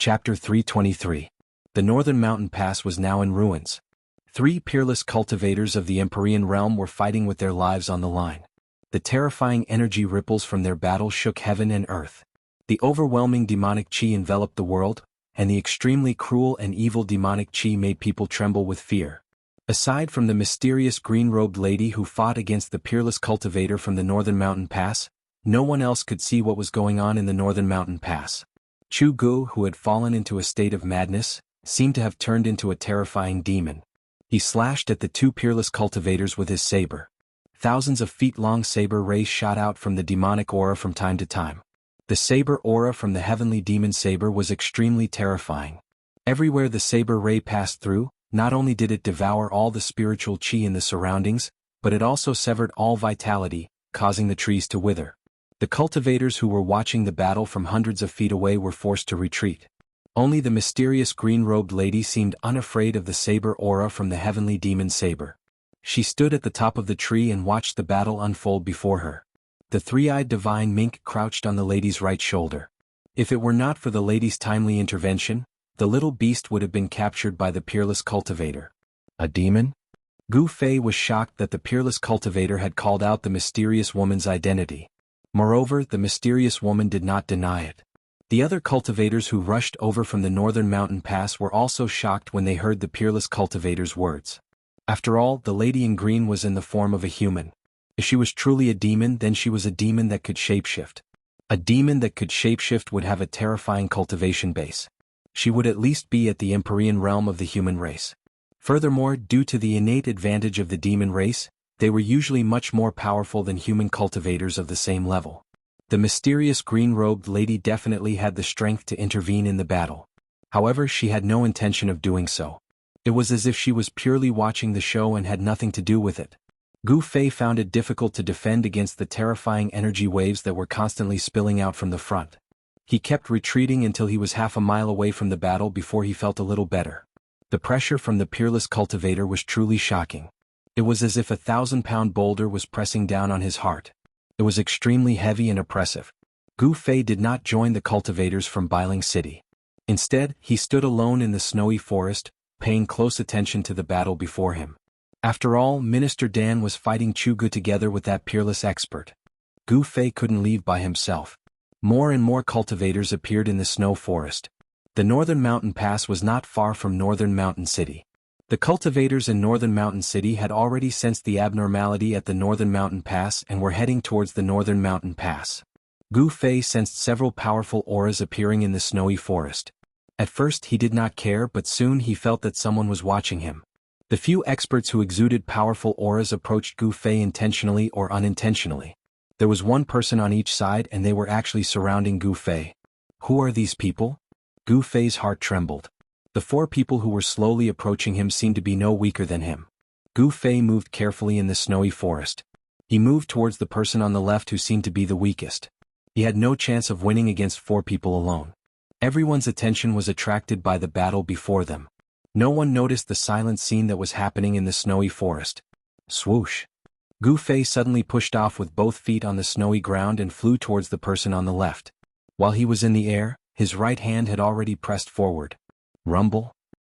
Chapter 323. The Northern Mountain Pass was now in ruins. 3 peerless cultivators of the Empyrean realm were fighting with their lives on the line. The terrifying energy ripples from their battle shook heaven and earth. The overwhelming demonic chi enveloped the world, and the extremely cruel and evil demonic chi made people tremble with fear. Aside from the mysterious green-robed lady who fought against the peerless cultivator from the Northern Mountain Pass, no one else could see what was going on in the Northern Mountain Pass. Chu Gu, who had fallen into a state of madness, seemed to have turned into a terrifying demon. He slashed at the 2 peerless cultivators with his saber. Thousands of feet-long saber rays shot out from the demonic aura from time to time. The saber aura from the heavenly demon saber was extremely terrifying. Everywhere the saber ray passed through, not only did it devour all the spiritual chi in the surroundings, but it also severed all vitality, causing the trees to wither. The cultivators who were watching the battle from hundreds of feet away were forced to retreat. Only the mysterious green-robed lady seemed unafraid of the saber aura from the heavenly demon saber. She stood at the top of the tree and watched the battle unfold before her. The 3-eyed divine mink crouched on the lady's right shoulder. If it were not for the lady's timely intervention, the little beast would have been captured by the peerless cultivator. A demon? Gu Fei was shocked that the peerless cultivator had called out the mysterious woman's identity. Moreover, the mysterious woman did not deny it. The other cultivators who rushed over from the Northern Mountain Pass were also shocked when they heard the peerless cultivator's words. After all, the lady in green was in the form of a human. If she was truly a demon, then she was a demon that could shapeshift. A demon that could shapeshift would have a terrifying cultivation base. She would at least be at the Empyrean realm of the human race. Furthermore, due to the innate advantage of the demon race, they were usually much more powerful than human cultivators of the same level. The mysterious green-robed lady definitely had the strength to intervene in the battle. However, she had no intention of doing so. It was as if she was purely watching the show and had nothing to do with it. Gu Fei found it difficult to defend against the terrifying energy waves that were constantly spilling out from the front. He kept retreating until he was half a mile away from the battle before he felt a little better. The pressure from the peerless cultivator was truly shocking. It was as if a 1,000-pound boulder was pressing down on his heart. It was extremely heavy and oppressive. Gu Fei did not join the cultivators from Bailing City. Instead, he stood alone in the snowy forest, paying close attention to the battle before him. After all, Minister Dan was fighting Chu Gu together with that peerless expert. Gu Fei couldn't leave by himself. More and more cultivators appeared in the snow forest. The Northern Mountain Pass was not far from Northern Mountain City. The cultivators in Northern Mountain City had already sensed the abnormality at the Northern Mountain Pass and were heading towards the Northern Mountain Pass. Gu Fei sensed several powerful auras appearing in the snowy forest. At first he did not care, but soon he felt that someone was watching him. The few experts who exuded powerful auras approached Gu Fei intentionally or unintentionally. There was one person on each side and they were actually surrounding Gu Fei. Who are these people? Gu Fei's heart trembled. The 4 people who were slowly approaching him seemed to be no weaker than him. Gu Fei moved carefully in the snowy forest. He moved towards the person on the left who seemed to be the weakest. He had no chance of winning against 4 people alone. Everyone's attention was attracted by the battle before them. No one noticed the silent scene that was happening in the snowy forest. Swoosh! Gu Fei suddenly pushed off with both feet on the snowy ground and flew towards the person on the left. While he was in the air, his right hand had already pressed forward. Rumble?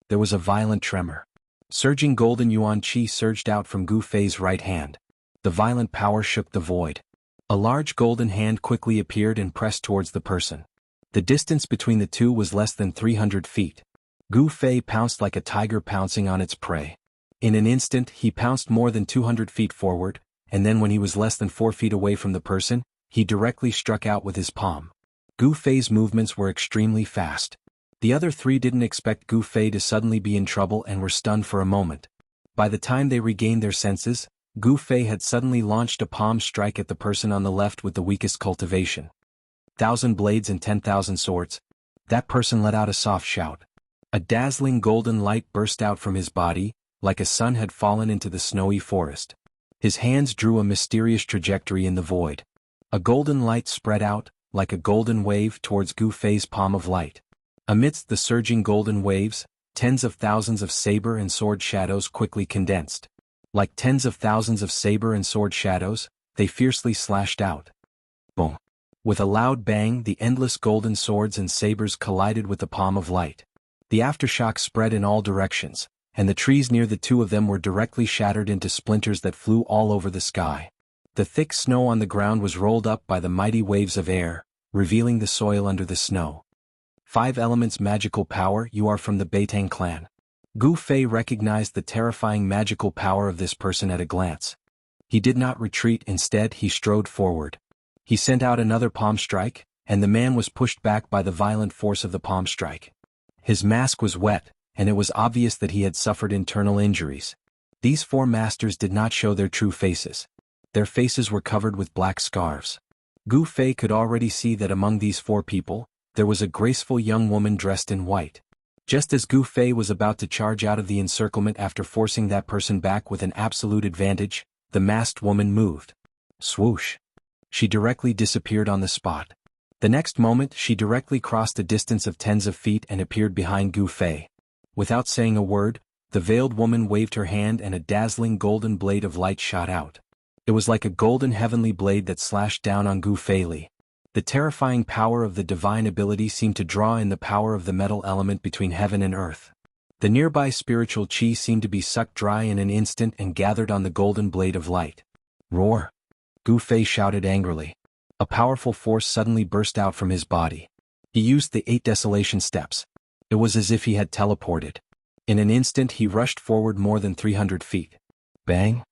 There was a violent tremor. Surging golden yuan qi surged out from Gu Fei's right hand. The violent power shook the void. A large golden hand quickly appeared and pressed towards the person. The distance between the two was less than 300 feet. Gu Fei pounced like a tiger pouncing on its prey. In an instant, he pounced more than 200 feet forward, and then when he was less than 4 feet away from the person, he directly struck out with his palm. Gu Fei's movements were extremely fast. The other 3 didn't expect Gu Fei to suddenly be in trouble and were stunned for a moment. By the time they regained their senses, Gu Fei had suddenly launched a palm strike at the person on the left with the weakest cultivation. 1,000 blades and 10,000 swords. That person let out a soft shout. A dazzling golden light burst out from his body, like a sun had fallen into the snowy forest. His hands drew a mysterious trajectory in the void. A golden light spread out, like a golden wave, towards Gu Fei's palm of light. Amidst the surging golden waves, tens of thousands of saber and sword shadows quickly condensed. Like tens of thousands of saber and sword shadows, they fiercely slashed out. Boom! With a loud bang, the endless golden swords and sabers collided with the palm of light. The aftershock spread in all directions, and the trees near the two of them were directly shattered into splinters that flew all over the sky. The thick snow on the ground was rolled up by the mighty waves of air, revealing the soil under the snow. 5 elements magical power. You are from the Beitang clan. Gu Fei recognized the terrifying magical power of this person at a glance. He did not retreat, instead he strode forward. He sent out another palm strike, and the man was pushed back by the violent force of the palm strike. His mask was wet, and it was obvious that he had suffered internal injuries. These 4 masters did not show their true faces. Their faces were covered with black scarves. Gu Fei could already see that among these 4 people, there was a graceful young woman dressed in white. Just as Gu Fei was about to charge out of the encirclement after forcing that person back with an absolute advantage, the masked woman moved. Swoosh! She directly disappeared on the spot. The next moment she directly crossed a distance of tens of feet and appeared behind Gu Fei. Without saying a word, the veiled woman waved her hand and a dazzling golden blade of light shot out. It was like a golden heavenly blade that slashed down on Gu Fei. The terrifying power of the divine ability seemed to draw in the power of the metal element between heaven and earth. The nearby spiritual chi seemed to be sucked dry in an instant and gathered on the golden blade of light. Roar! Gu Fei shouted angrily. A powerful force suddenly burst out from his body. He used the 8 desolation steps. It was as if he had teleported. In an instant he rushed forward more than 300 feet. Bang!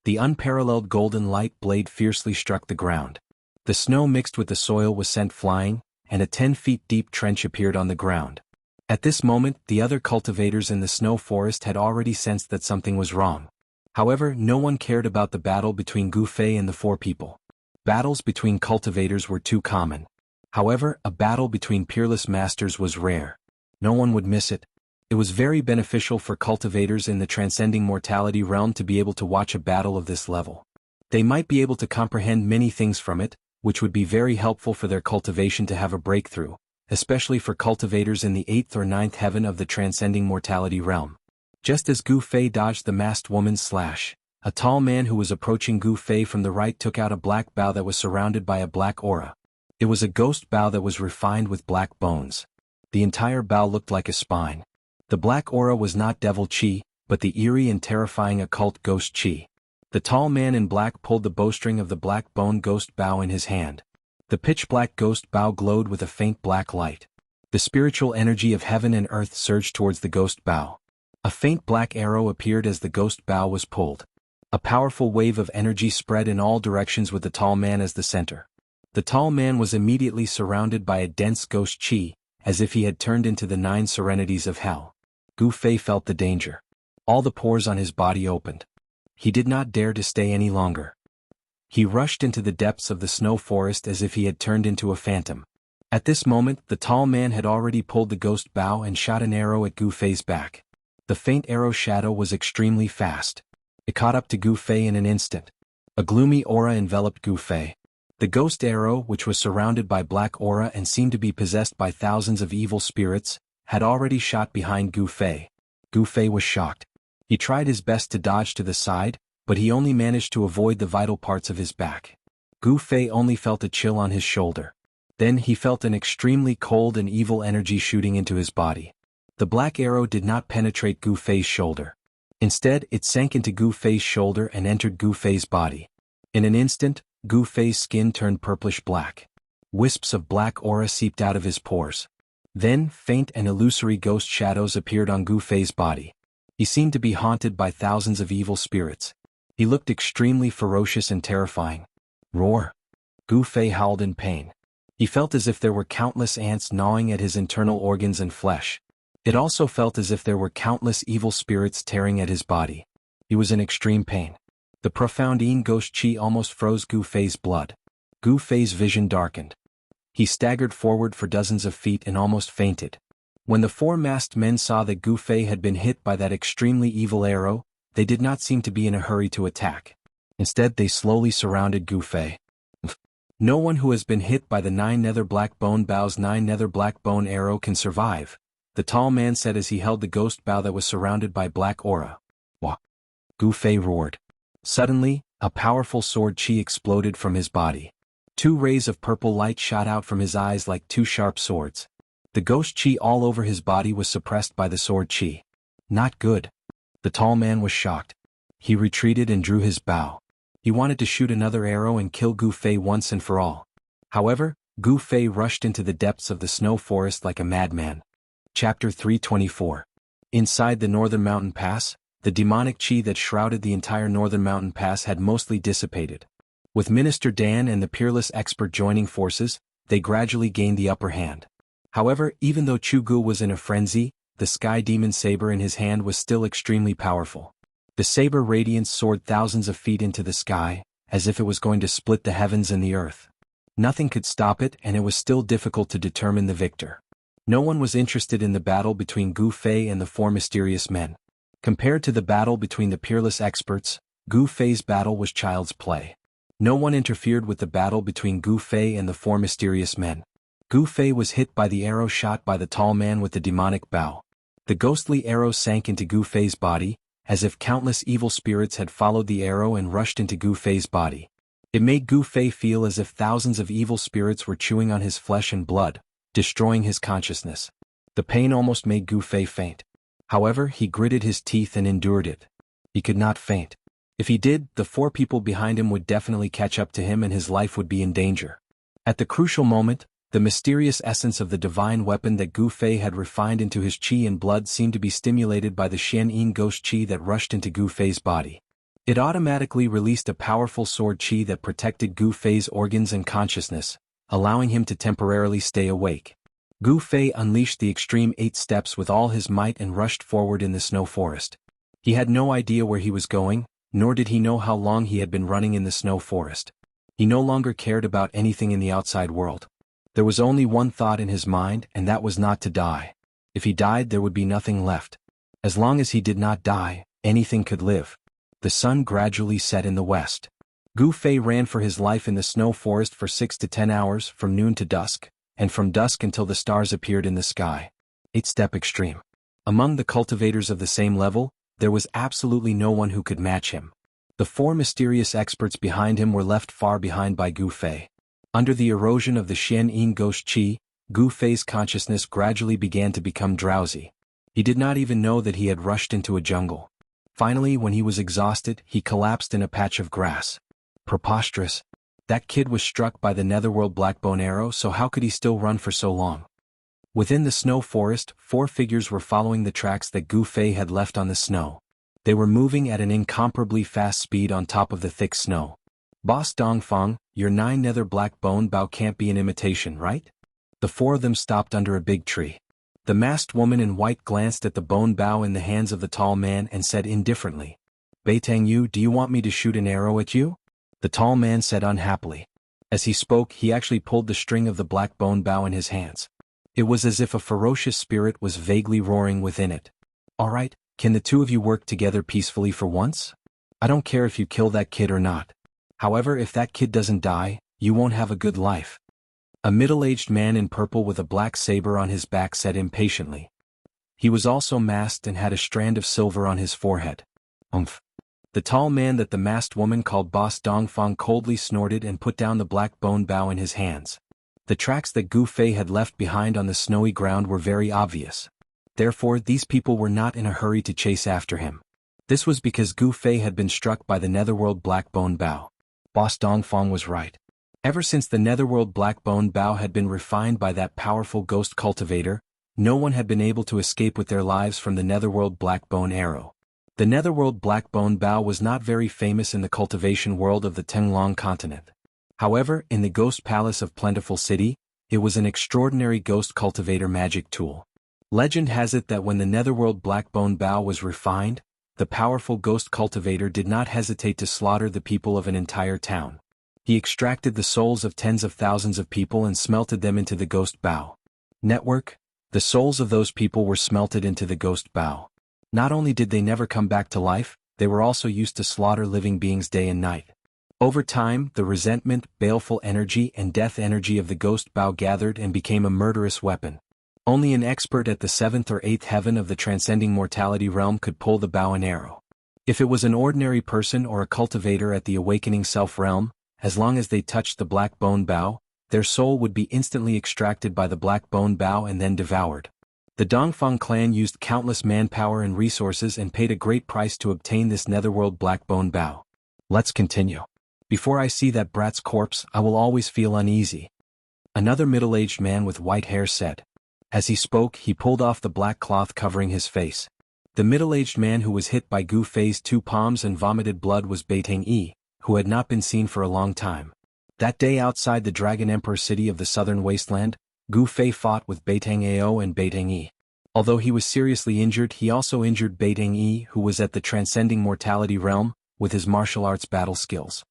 The unparalleled golden light blade fiercely struck the ground. The snow mixed with the soil was sent flying, and a 10 feet deep trench appeared on the ground. At this moment, the other cultivators in the snow forest had already sensed that something was wrong. However, no one cared about the battle between Gu Fei and the 4 people. Battles between cultivators were too common. However, a battle between peerless masters was rare. No one would miss it. It was very beneficial for cultivators in the transcending mortality realm to be able to watch a battle of this level. They might be able to comprehend many things from it, which would be very helpful for their cultivation to have a breakthrough, especially for cultivators in the 8th or 9th heaven of the transcending mortality realm. Just as Gu Fei dodged the masked woman's slash, a tall man who was approaching Gu Fei from the right took out a black bow that was surrounded by a black aura. It was a ghost bow that was refined with black bones. The entire bow looked like a spine. The black aura was not devil chi, but the eerie and terrifying occult ghost chi. The tall man in black pulled the bowstring of the black bone ghost bow in his hand. The pitch-black ghost bow glowed with a faint black light. The spiritual energy of heaven and earth surged towards the ghost bow. A faint black arrow appeared as the ghost bow was pulled. A powerful wave of energy spread in all directions with the tall man as the center. The tall man was immediately surrounded by a dense ghost chi, as if he had turned into the 9 serenities of hell. Gu Fei felt the danger. All the pores on his body opened. He did not dare to stay any longer. He rushed into the depths of the snow forest as if he had turned into a phantom. At this moment, the tall man had already pulled the ghost bow and shot an arrow at Gu Fei's back. The faint arrow shadow was extremely fast. It caught up to Gu Fei in an instant. A gloomy aura enveloped Gu Fei. The ghost arrow, which was surrounded by black aura and seemed to be possessed by thousands of evil spirits, had already shot behind Gu Fei. Gu Fei was shocked. He tried his best to dodge to the side, but he only managed to avoid the vital parts of his back. Gu Fei only felt a chill on his shoulder. Then he felt an extremely cold and evil energy shooting into his body. The black arrow did not penetrate Gu Fei's shoulder. Instead, it sank into Gu Fei's shoulder and entered Gu Fei's body. In an instant, Gu Fei's skin turned purplish-black. Wisps of black aura seeped out of his pores. Then, faint and illusory ghost shadows appeared on Gu Fei's body. He seemed to be haunted by thousands of evil spirits. He looked extremely ferocious and terrifying. Roar! Gu Fei howled in pain. He felt as if there were countless ants gnawing at his internal organs and flesh. It also felt as if there were countless evil spirits tearing at his body. He was in extreme pain. The profound Yin ghost chi almost froze Gu Fei's blood. Gu Fei's vision darkened. He staggered forward for dozens of feet and almost fainted. When the 4 masked men saw that Gu Fei had been hit by that extremely evil arrow, they did not seem to be in a hurry to attack. Instead, they slowly surrounded Gu Fei. No one who has been hit by the 9 nether black bone bow's 9 nether black bone arrow can survive, the tall man said as he held the ghost bow that was surrounded by black aura. Wah! Gu Fei roared. Suddenly, a powerful sword chi exploded from his body. Two rays of purple light shot out from his eyes like two sharp swords. The ghost chi all over his body was suppressed by the sword chi. Not good. The tall man was shocked. He retreated and drew his bow. He wanted to shoot another arrow and kill Gu Fei once and for all. However, Gu Fei rushed into the depths of the snow forest like a madman. Chapter 324. Inside the Northern Mountain Pass, the demonic chi that shrouded the entire Northern Mountain Pass had mostly dissipated. With Minister Dan and the peerless expert joining forces, they gradually gained the upper hand. However, even though Chu Gu was in a frenzy, the sky demon saber in his hand was still extremely powerful. The saber radiance soared thousands of feet into the sky, as if it was going to split the heavens and the earth. Nothing could stop it, and it was still difficult to determine the victor. No one was interested in the battle between Gu Fei and the four mysterious men. Compared to the battle between the peerless experts, Gu Fei's battle was child's play. No one interfered with the battle between Gu Fei and the four mysterious men. Gu Fei was hit by the arrow shot by the tall man with the demonic bow. The ghostly arrow sank into Gu Fei's body, as if countless evil spirits had followed the arrow and rushed into Gu Fei's body. It made Gu Fei feel as if thousands of evil spirits were chewing on his flesh and blood, destroying his consciousness. The pain almost made Gu Fei faint. However, he gritted his teeth and endured it. He could not faint. If he did, the four people behind him would definitely catch up to him and his life would be in danger. At the crucial moment, the mysterious essence of the divine weapon that Gu Fei had refined into his chi and blood seemed to be stimulated by the Xian Yin ghost chi that rushed into Gu Fei's body. It automatically released a powerful sword chi that protected Gu Fei's organs and consciousness, allowing him to temporarily stay awake. Gu Fei unleashed the extreme 8 steps with all his might and rushed forward in the snow forest. He had no idea where he was going, nor did he know how long he had been running in the snow forest. He no longer cared about anything in the outside world. There was only one thought in his mind, and that was not to die. If he died, there would be nothing left. As long as he did not die, anything could live. The sun gradually set in the west. Gu Fei ran for his life in the snow forest for 6 to 10 hours, from noon to dusk, and from dusk until the stars appeared in the sky. 8-step extreme. Among the cultivators of the same level, there was absolutely no one who could match him. The four mysterious experts behind him were left far behind by Gu Fei. Under the erosion of the Xian Yin ghost chi, Gu Fei's consciousness gradually began to become drowsy. He did not even know that he had rushed into a jungle. Finally, when he was exhausted, he collapsed in a patch of grass. Preposterous. That kid was struck by the netherworld blackbone arrow, so how could he still run for so long? Within the snow forest, 4 figures were following the tracks that Gu Fei had left on the snow. They were moving at an incomparably fast speed on top of the thick snow. Boss Dongfang, your 9 nether black bone bow can't be an imitation, right? The 4 of them stopped under a big tree. The masked woman in white glanced at the bone bow in the hands of the tall man and said indifferently, "Beitang Yu, do you want me to shoot an arrow at you?" The tall man said unhappily. As he spoke, he actually pulled the string of the black bone bow in his hands. It was as if a ferocious spirit was vaguely roaring within it. "All right, can the 2 of you work together peacefully for once? I don't care if you kill that kid or not. However, if that kid doesn't die, you won't have a good life." A middle-aged man in purple with a black saber on his back said impatiently. He was also masked and had a strand of silver on his forehead. "Umph." The tall man that the masked woman called Boss Dongfang coldly snorted and put down the black bone bow in his hands. The tracks that Gu Fei had left behind on the snowy ground were very obvious. Therefore, these people were not in a hurry to chase after him. This was because Gu Fei had been struck by the netherworld black bone bow. Boss Dongfang was right. Ever since the netherworld black bone bow had been refined by that powerful ghost cultivator, no one had been able to escape with their lives from the netherworld black bone arrow. The netherworld black bone bow was not very famous in the cultivation world of the Tenglong continent. However, in the Ghost Palace of Plentiful City, it was an extraordinary ghost cultivator magic tool. Legend has it that when the netherworld black bone bow was refined, the powerful ghost cultivator did not hesitate to slaughter the people of an entire town. He extracted the souls of tens of thousands of people and smelted them into the ghost bow. Network, the souls of those people were smelted into the ghost bow. Not only did they never come back to life, they were also used to slaughter living beings day and night. Over time, the resentment, baleful energy, and death energy of the ghost bow gathered and became a murderous weapon. Only an expert at the 7th or 8th heaven of the transcending mortality realm could pull the bow and arrow. If it was an ordinary person or a cultivator at the awakening self realm, as long as they touched the black bone bough, their soul would be instantly extracted by the black bone bough and then devoured. The Dongfang clan used countless manpower and resources and paid a great price to obtain this netherworld black bone bough. Let's continue. Before I see that brat's corpse, I will always feel uneasy. Another middle-aged man with white hair said. As he spoke, he pulled off the black cloth covering his face. The middle-aged man who was hit by Gu Fei's 2 palms and vomited blood was Beitang Yi, who had not been seen for a long time. That day outside the Dragon Emperor city of the southern wasteland, Gu Fei fought with Beitang Ao and Beitang Yi. Although he was seriously injured, he also injured Beitang Yi, who was at the transcending mortality realm, with his martial arts battle skills.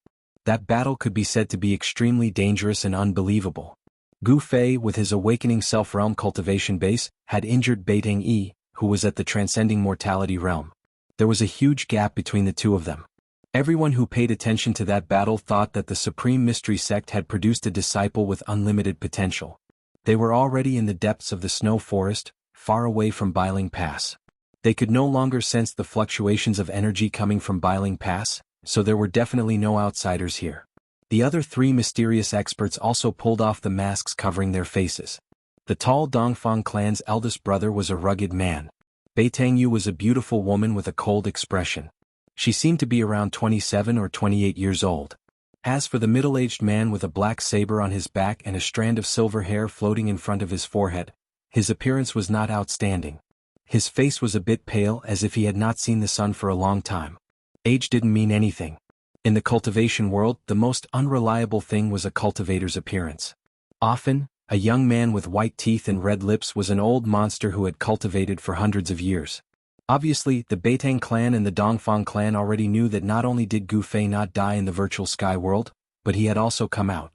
That battle could be said to be extremely dangerous and unbelievable. Gu Fei, with his awakening self-realm cultivation base, had injured Beitang Yi, who was at the transcending mortality realm. There was a huge gap between the two of them. Everyone who paid attention to that battle thought that the Supreme Mystery Sect had produced a disciple with unlimited potential. They were already in the depths of the snow forest, far away from Biling Pass. They could no longer sense the fluctuations of energy coming from Biling Pass, so there were definitely no outsiders here. The other 3 mysterious experts also pulled off the masks covering their faces. The tall Dongfang clan's eldest brother was a rugged man. Beitang Yu was a beautiful woman with a cold expression. She seemed to be around 27 or 28 years old. As for the middle-aged man with a black saber on his back and a strand of silver hair floating in front of his forehead, his appearance was not outstanding. His face was a bit pale, as if he had not seen the sun for a long time. Age didn't mean anything. In the cultivation world, the most unreliable thing was a cultivator's appearance. Often, a young man with white teeth and red lips was an old monster who had cultivated for hundreds of years. Obviously, the Beitang clan and the Dongfang clan already knew that not only did Gu Fei not die in the virtual sky world, but he had also come out.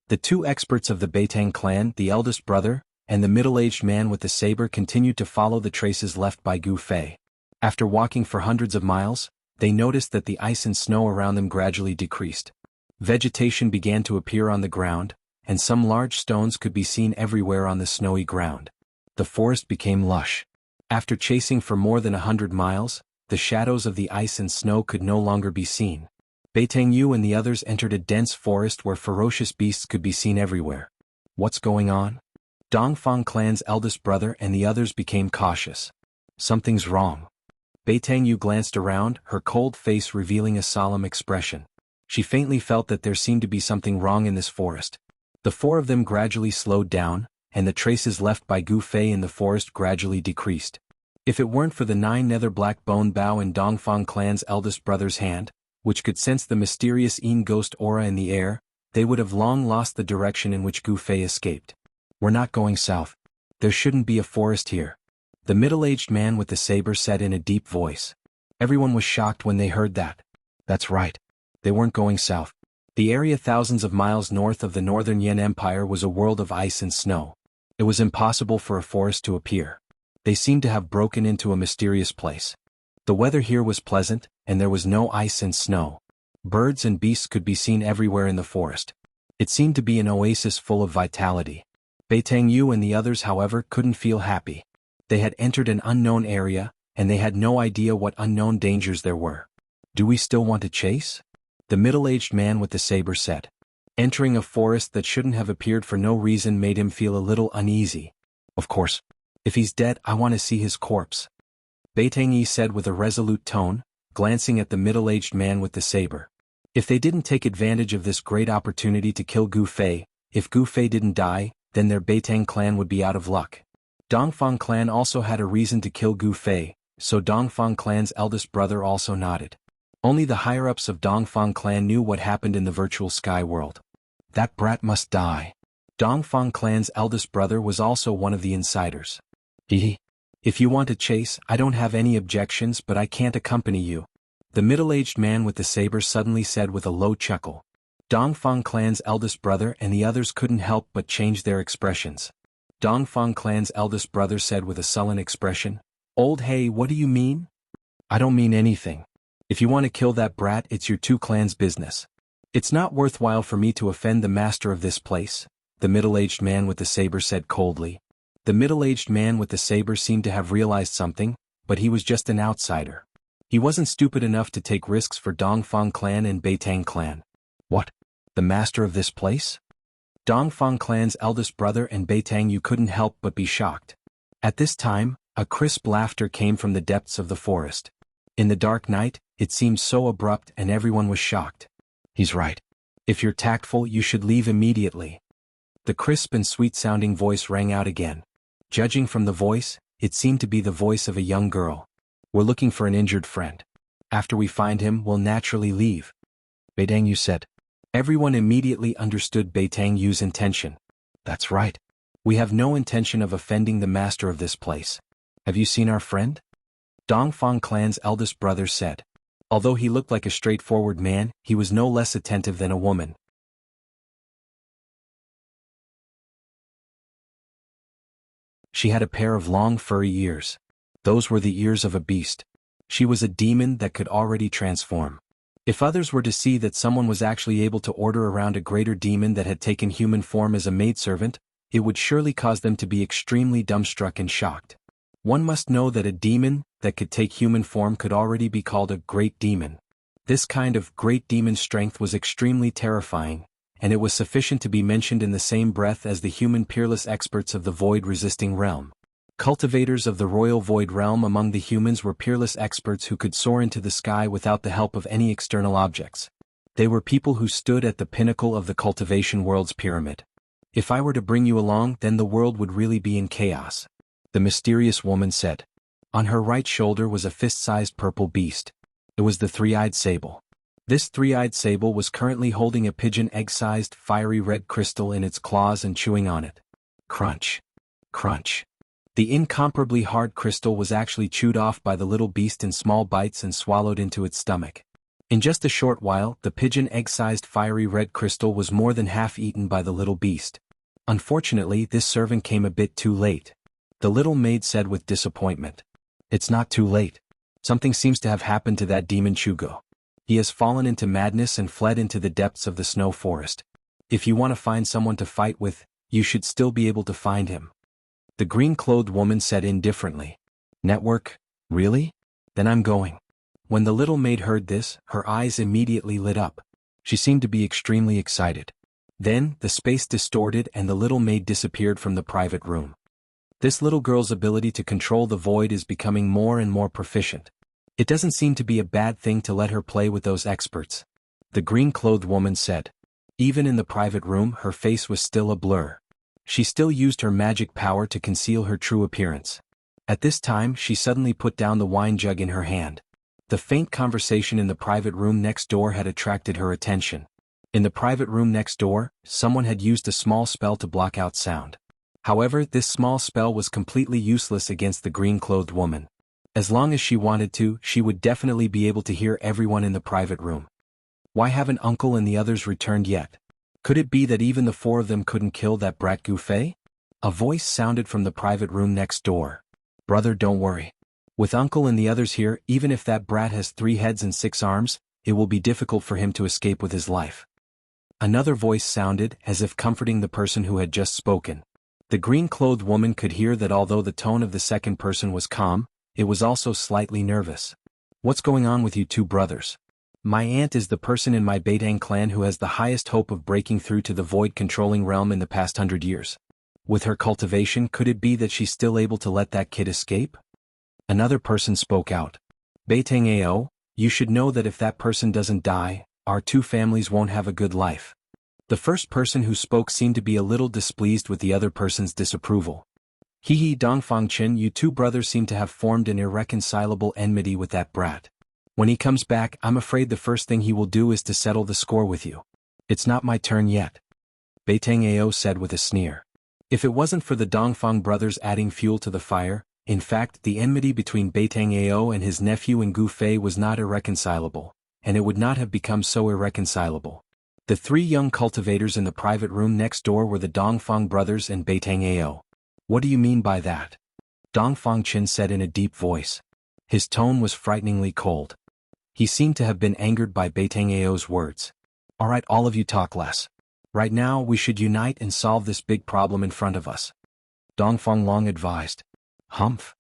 The 2 experts of the Beitang clan, the eldest brother, and the middle-aged man with the saber, continued to follow the traces left by Gu Fei. After walking for hundreds of miles, they noticed that the ice and snow around them gradually decreased. Vegetation began to appear on the ground, and some large stones could be seen everywhere on the snowy ground. The forest became lush. After chasing for more than 100 miles, the shadows of the ice and snow could no longer be seen. Beitang Yu and the others entered a dense forest where ferocious beasts could be seen everywhere. What's going on? Dongfang clan's eldest brother and the others became cautious. Something's wrong. Beitang Yu glanced around, her cold face revealing a solemn expression. She faintly felt that there seemed to be something wrong in this forest. The 4 of them gradually slowed down, and the traces left by Gu Fei in the forest gradually decreased. If it weren't for the 9 nether black bone bough in Dongfang clan's eldest brother's hand, which could sense the mysterious Yin ghost aura in the air, they would have long lost the direction in which Gu Fei escaped. We're not going south. There shouldn't be a forest here. The middle-aged man with the saber said in a deep voice. Everyone was shocked when they heard that. That's right. They weren't going south. The area thousands of miles north of the northern Yan Empire was a world of ice and snow. It was impossible for a forest to appear. They seemed to have broken into a mysterious place. The weather here was pleasant, and there was no ice and snow. Birds and beasts could be seen everywhere in the forest. It seemed to be an oasis full of vitality. Beitang Yu and the others, however, couldn't feel happy. They had entered an unknown area, and they had no idea what unknown dangers there were. Do we still want to chase? The middle-aged man with the saber said. Entering a forest that shouldn't have appeared for no reason made him feel a little uneasy. Of course. If he's dead, I want to see his corpse. Beitang Yi said with a resolute tone, glancing at the middle-aged man with the saber. If they didn't take advantage of this great opportunity to kill Gu Fei, if Gu Fei didn't die, then their Beitang clan would be out of luck. Dongfang clan also had a reason to kill Gu Fei, so Dongfang clan's eldest brother also nodded. Only the higher-ups of Dongfang clan knew what happened in the virtual sky world. That brat must die. Dongfang clan's eldest brother was also one of the insiders. If you want to chase, I don't have any objections, but I can't accompany you. The middle-aged man with the saber suddenly said with a low chuckle. Dongfang clan's eldest brother and the others couldn't help but change their expressions. Dongfang clan's eldest brother said with a sullen expression, Old hey, what do you mean? I don't mean anything. If you want to kill that brat, it's your 2 clans' business. It's not worthwhile for me to offend the master of this place, the middle-aged man with the saber said coldly. The middle-aged man with the saber seemed to have realized something, but he was just an outsider. He wasn't stupid enough to take risks for Dongfang clan and Beitang clan. What? The master of this place? Dongfang clan's eldest brother and Beitang Yu couldn't help but be shocked. At this time, a crisp laughter came from the depths of the forest. In the dark night, it seemed so abrupt and everyone was shocked. He's right. If you're tactful, you should leave immediately. The crisp and sweet-sounding voice rang out again. Judging from the voice, it seemed to be the voice of a young girl. We're looking for an injured friend. After we find him, we'll naturally leave. Beitang Yu said. Everyone immediately understood Beitang Yu's intention. That's right. We have no intention of offending the master of this place. Have you seen our friend? Dongfang clan's eldest brother said. Although he looked like a straightforward man, he was no less attentive than a woman. She had a pair of long furry ears. Those were the ears of a beast. She was a demon that could already transform. If others were to see that someone was actually able to order around a greater demon that had taken human form as a maidservant, it would surely cause them to be extremely dumbstruck and shocked. One must know that a demon that could take human form could already be called a great demon. This kind of great demon strength was extremely terrifying, and it was sufficient to be mentioned in the same breath as the human peerless experts of the void-resisting realm. Cultivators of the royal void realm among the humans were peerless experts who could soar into the sky without the help of any external objects. They were people who stood at the pinnacle of the cultivation world's pyramid. If I were to bring you along, then the world would really be in chaos, the mysterious woman said. On her right shoulder was a fist-sized purple beast. It was the three-eyed sable. This three-eyed sable was currently holding a pigeon egg-sized fiery red crystal in its claws and chewing on it. Crunch. Crunch. The incomparably hard crystal was actually chewed off by the little beast in small bites and swallowed into its stomach. In just a short while, the pigeon egg-sized fiery red crystal was more than half eaten by the little beast. Unfortunately, this serving came a bit too late. The little maid said with disappointment. It's not too late. Something seems to have happened to that demon Chugo. He has fallen into madness and fled into the depths of the snow forest. If you want to find someone to fight with, you should still be able to find him. The green-clothed woman said indifferently. Network? Really? Then I'm going. When the little maid heard this, her eyes immediately lit up. She seemed to be extremely excited. Then, the space distorted and the little maid disappeared from the private room. This little girl's ability to control the void is becoming more and more proficient. It doesn't seem to be a bad thing to let her play with those experts. The green-clothed woman said. Even in the private room, her face was still a blur. She still used her magic power to conceal her true appearance. At this time, she suddenly put down the wine jug in her hand. The faint conversation in the private room next door had attracted her attention. In the private room next door, someone had used a small spell to block out sound. However, this small spell was completely useless against the green-clothed woman. As long as she wanted to, she would definitely be able to hear everyone in the private room. Why haven't Uncle and the others returned yet? Could it be that even the four of them couldn't kill that brat Gufei? A voice sounded from the private room next door. Brother, don't worry. With Uncle and the others here, even if that brat has 3 heads and 6 arms, it will be difficult for him to escape with his life. Another voice sounded, as if comforting the person who had just spoken. The green-clothed woman could hear that although the tone of the second person was calm, it was also slightly nervous. What's going on with you two brothers? My aunt is the person in my Beitang clan who has the highest hope of breaking through to the void-controlling realm in the past 100 years. With her cultivation, could it be that she's still able to let that kid escape? Another person spoke out. Beitang Ao, you should know that if that person doesn't die, our 2 families won't have a good life. The first person who spoke seemed to be a little displeased with the other person's disapproval. Hee Dongfang Chen, you 2 brothers seem to have formed an irreconcilable enmity with that brat. When he comes back, I'm afraid the first thing he will do is to settle the score with you. It's not my turn yet. Beitang Ao said with a sneer. If it wasn't for the Dongfang brothers adding fuel to the fire, in fact, the enmity between Beitang Ao and his nephew and Gu Fei was not irreconcilable, and it would not have become so irreconcilable. The 3 young cultivators in the private room next door were the Dongfang brothers and Beitang Ao. What do you mean by that? Dongfang Chen said in a deep voice. His tone was frighteningly cold. He seemed to have been angered by Beitang Ao's words. Alright, all of you talk less. Right now, we should unite and solve this big problem in front of us. Dongfang Long advised. Humph.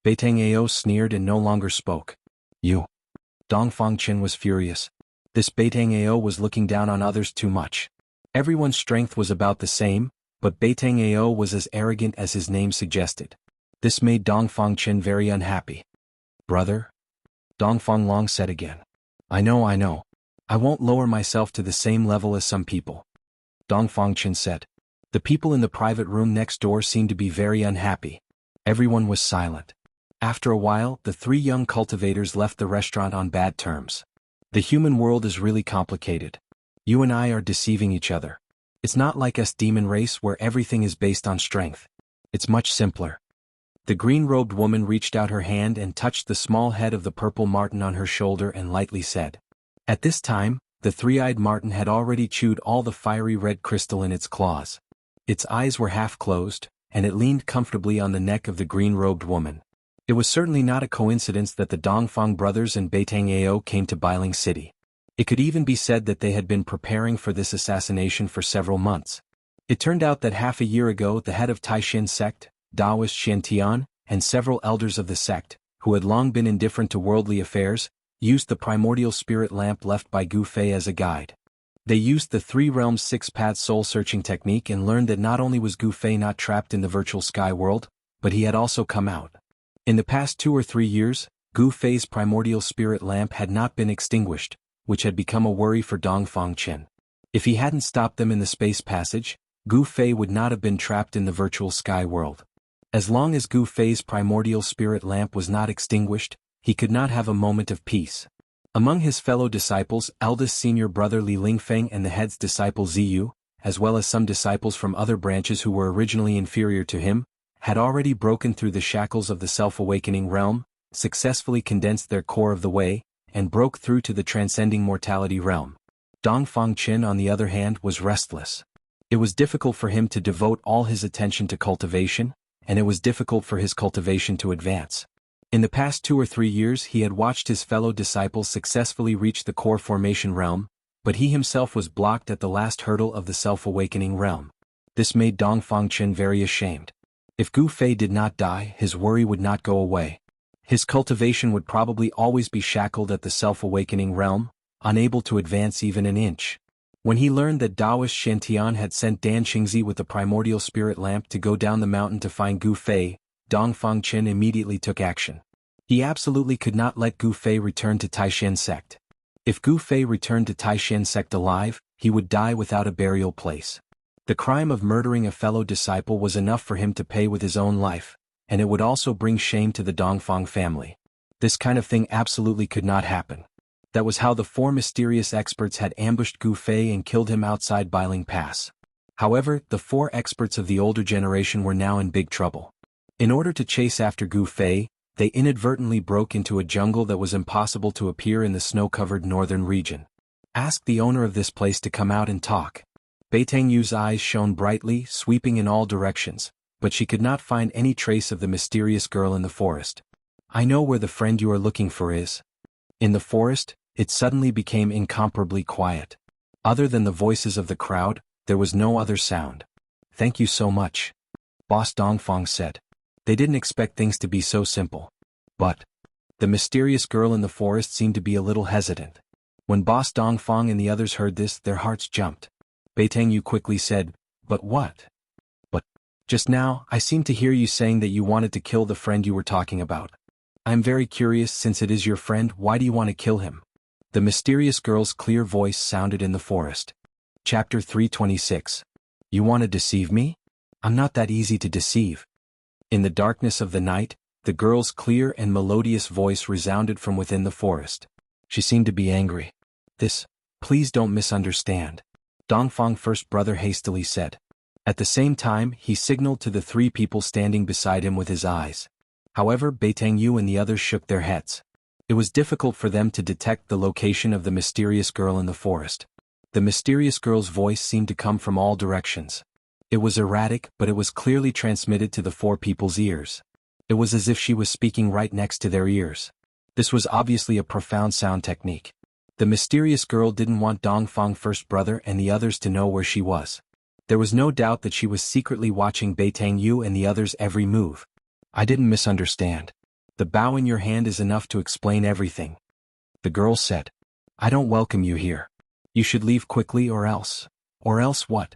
Beitang Ao sneered and no longer spoke. You. Dongfang Chen was furious. This Beitang Ao was looking down on others too much. Everyone's strength was about the same, but Beitang Ao was as arrogant as his name suggested. This made Dongfang Chen very unhappy. "Brother?" Dongfang Long said again. I know. I won't lower myself to the same level as some people." Dongfang Chen said. The people in the private room next door seemed to be very unhappy. Everyone was silent. After a while, the three young cultivators left the restaurant on bad terms. The human world is really complicated. You and I are deceiving each other. It's not like us demon race where everything is based on strength. It's much simpler. The green-robed woman reached out her hand and touched the small head of the purple marten on her shoulder and lightly said. At this time, the three-eyed marten had already chewed all the fiery red crystal in its claws. Its eyes were half closed, and it leaned comfortably on the neck of the green-robed woman. It was certainly not a coincidence that the Dongfang brothers and Beitang Ao came to Bailing City. It could even be said that they had been preparing for this assassination for several months. It turned out that half a year ago the head of Taishan sect, Taoist Xiantian, and several elders of the sect, who had long been indifferent to worldly affairs, used the primordial spirit lamp left by Gu Fei as a guide. They used the Three Realms Six-Path soul-searching technique and learned that not only was Gu Fei not trapped in the virtual sky world, but he had also come out. In the past 2 or 3 years, Gu Fei's primordial spirit lamp had not been extinguished, which had become a worry for Dongfang Chen. If he hadn't stopped them in the space passage, Gu Fei would not have been trapped in the virtual sky world. As long as Gu Fei's primordial spirit lamp was not extinguished, he could not have a moment of peace. Among his fellow disciples, eldest senior brother Li Lingfeng and the head's disciple Ziyu, as well as some disciples from other branches who were originally inferior to him, had already broken through the shackles of the self-awakening realm, successfully condensed their core of the way, and broke through to the transcending mortality realm. Dongfang Chen, on the other hand, was restless. It was difficult for him to devote all his attention to cultivation, and it was difficult for his cultivation to advance. In the past 2 or 3 years he had watched his fellow disciples successfully reach the core formation realm, but he himself was blocked at the last hurdle of the self-awakening realm. This made Dongfang Chen very ashamed. If Gu Fei did not die, his worry would not go away. His cultivation would probably always be shackled at the self-awakening realm, unable to advance even an inch. When he learned that Taoist Xiantian had sent Dan Qingzi with the primordial spirit lamp to go down the mountain to find Gu Fei, Dongfang Chen immediately took action. He absolutely could not let Gu Fei return to Taishan sect. If Gu Fei returned to Taishan sect alive, he would die without a burial place. The crime of murdering a fellow disciple was enough for him to pay with his own life, and it would also bring shame to the Dongfang family. This kind of thing absolutely could not happen. That was how the 4 mysterious experts had ambushed Gu Fei and killed him outside Bailing Pass. However, the 4 experts of the older generation were now in big trouble. In order to chase after Gu Fei, they inadvertently broke into a jungle that was impossible to appear in the snow-covered northern region. Ask the owner of this place to come out and talk. Beitang Yu's eyes shone brightly, sweeping in all directions, but she could not find any trace of the mysterious girl in the forest. I know where the friend you are looking for is. In the forest, it suddenly became incomparably quiet. Other than the voices of the crowd, there was no other sound. Thank you so much, Boss Dongfang said. They didn't expect things to be so simple. But the mysterious girl in the forest seemed to be a little hesitant. When Boss Dongfang and the others heard this, their hearts jumped. Beitang Yu quickly said, But what? But just now, I seemed to hear you saying that you wanted to kill the friend you were talking about. I am very curious, since it is your friend, why do you want to kill him? The mysterious girl's clear voice sounded in the forest. Chapter 326. You want to deceive me? I'm not that easy to deceive. In the darkness of the night, the girl's clear and melodious voice resounded from within the forest. She seemed to be angry. Please don't misunderstand, Dongfang first brother hastily said. At the same time, he signaled to the 3 people standing beside him with his eyes. However, Beitang Yu and the others shook their heads. It was difficult for them to detect the location of the mysterious girl in the forest. The mysterious girl's voice seemed to come from all directions. It was erratic, but it was clearly transmitted to the 4 people's ears. It was as if she was speaking right next to their ears. This was obviously a profound sound technique. The mysterious girl didn't want Dongfang first brother and the others to know where she was. There was no doubt that she was secretly watching Beitang Yu and the others' every move. I didn't misunderstand. The bow in your hand is enough to explain everything, the girl said. I don't welcome you here. You should leave quickly or else. Or else what?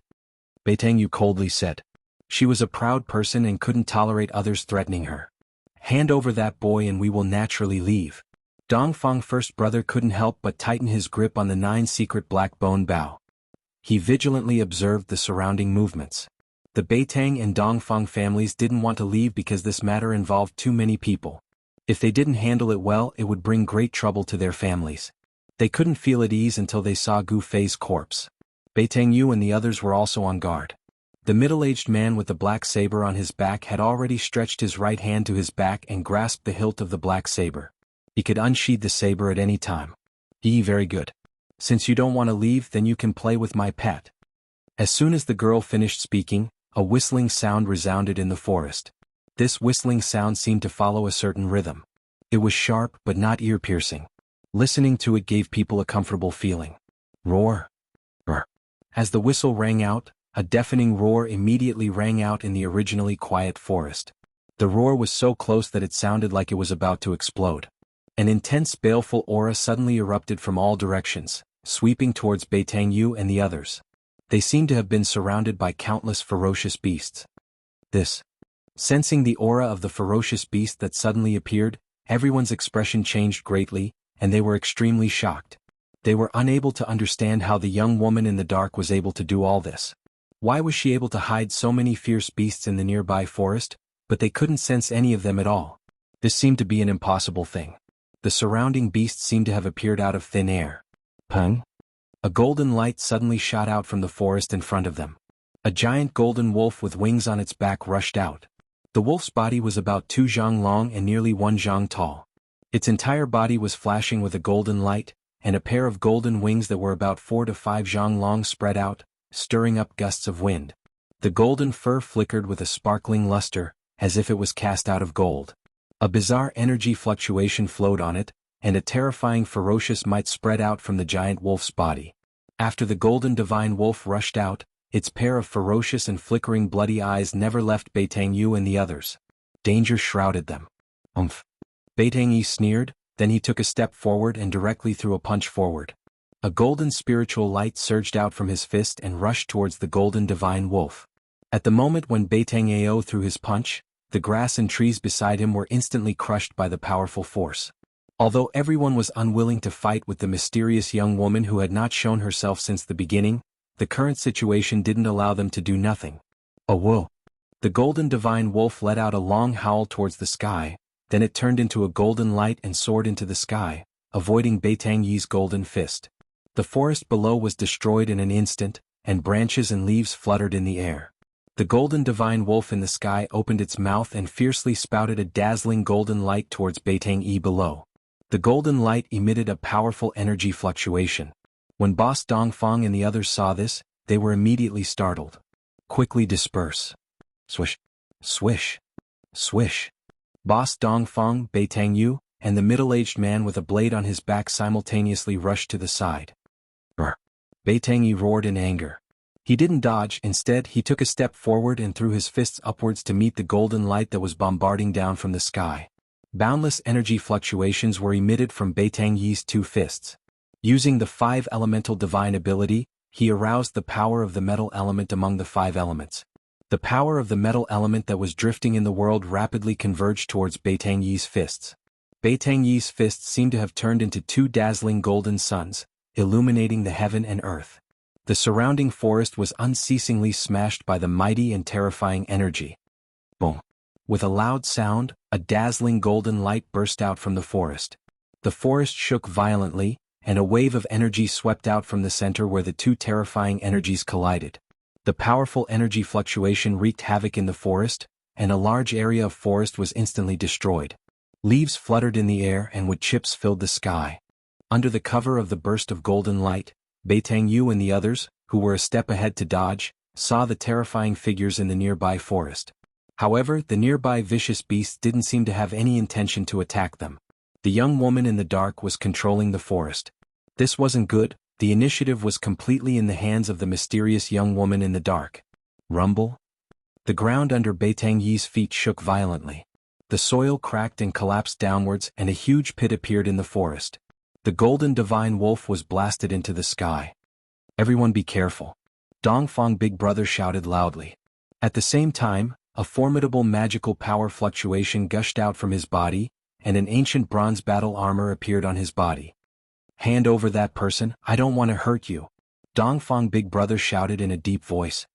Beitang Yu coldly said. She was a proud person and couldn't tolerate others threatening her. Hand over that boy and we will naturally leave. Dongfang first brother couldn't help but tighten his grip on the 9 secret black bone bow. He vigilantly observed the surrounding movements. The Beitang and Dongfang families didn't want to leave because this matter involved too many people. If they didn't handle it well, it would bring great trouble to their families. They couldn't feel at ease until they saw Gu Fei's corpse. Beitang Yu and the others were also on guard. The middle-aged man with the black saber on his back had already stretched his right hand to his back and grasped the hilt of the black saber. He could unsheath the saber at any time. Very good. Since you don't want to leave, then you can play with my pet. As soon as the girl finished speaking, a whistling sound resounded in the forest. This whistling sound seemed to follow a certain rhythm. It was sharp but not ear-piercing. Listening to it gave people a comfortable feeling. Roar. Brr. As the whistle rang out, a deafening roar immediately rang out in the originally quiet forest. The roar was so close that it sounded like it was about to explode. An intense baleful aura suddenly erupted from all directions, sweeping towards Beitang Yu and the others. They seemed to have been surrounded by countless ferocious beasts. Sensing the aura of the ferocious beast that suddenly appeared, everyone's expression changed greatly, and they were extremely shocked. They were unable to understand how the young woman in the dark was able to do all this. Why was she able to hide so many fierce beasts in the nearby forest, but they couldn't sense any of them at all? This seemed to be an impossible thing. The surrounding beasts seemed to have appeared out of thin air. Peng! A golden light suddenly shot out from the forest in front of them. A giant golden wolf with wings on its back rushed out. The wolf's body was about 2 zhang long and nearly 1 zhang tall. Its entire body was flashing with a golden light, and a pair of golden wings that were about 4 to 5 zhang long spread out, stirring up gusts of wind. The golden fur flickered with a sparkling luster, as if it was cast out of gold. A bizarre energy fluctuation flowed on it, and a terrifying ferocious might spread out from the giant wolf's body. After the golden divine wolf rushed out, its pair of ferocious and flickering bloody eyes never left Beitang Yu and the others. Danger shrouded them. Umph! Beitang Yu sneered, then he took a step forward and directly threw a punch forward. A golden spiritual light surged out from his fist and rushed towards the golden divine wolf. At the moment when Beitang Ao threw his punch, the grass and trees beside him were instantly crushed by the powerful force. Although everyone was unwilling to fight with the mysterious young woman who had not shown herself since the beginning, the current situation didn't allow them to do nothing. Oh whoa! The golden divine wolf let out a long howl towards the sky, then it turned into a golden light and soared into the sky, avoiding Beitang Yi's golden fist. The forest below was destroyed in an instant, and branches and leaves fluttered in the air. The golden divine wolf in the sky opened its mouth and fiercely spouted a dazzling golden light towards Beitang Yi below. The golden light emitted a powerful energy fluctuation. When Boss Dongfang and the others saw this, they were immediately startled. Quickly disperse. Swish. Swish. Swish. Boss Dongfang, Beitang Yu, and the middle-aged man with a blade on his back simultaneously rushed to the side. Brr! Beitang Yu roared in anger. He didn't dodge, instead he took a step forward and threw his fists upwards to meet the golden light that was bombarding down from the sky. Boundless energy fluctuations were emitted from Beitang Yi's 2 fists. Using the 5 elemental divine ability, he aroused the power of the metal element among the 5 elements. The power of the metal element that was drifting in the world rapidly converged towards Beitang Yi's fists. Beitang Yi's fists seemed to have turned into 2 dazzling golden suns, illuminating the heaven and earth. The surrounding forest was unceasingly smashed by the mighty and terrifying energy. Boom! With a loud sound, a dazzling golden light burst out from the forest. The forest shook violently, and a wave of energy swept out from the center where the 2 terrifying energies collided. The powerful energy fluctuation wreaked havoc in the forest, and a large area of forest was instantly destroyed. Leaves fluttered in the air and wood chips filled the sky. Under the cover of the burst of golden light, Beitang Yu and the others, who were a step ahead to dodge, saw the terrifying figures in the nearby forest. However, the nearby vicious beasts didn't seem to have any intention to attack them. The young woman in the dark was controlling the forest. This wasn't good. The initiative was completely in the hands of the mysterious young woman in the dark. Rumble? The ground under Beitang Yi's feet shook violently. The soil cracked and collapsed downwards and a huge pit appeared in the forest. The golden divine wolf was blasted into the sky. "Everyone be careful," Dongfang Big Brother shouted loudly. At the same time, a formidable magical power fluctuation gushed out from his body, and an ancient bronze battle armor appeared on his body. "Hand over that person, I don't want to hurt you," Dongfang Big Brother shouted in a deep voice.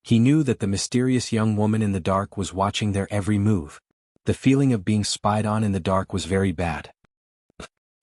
He knew that the mysterious young woman in the dark was watching their every move. The feeling of being spied on in the dark was very bad.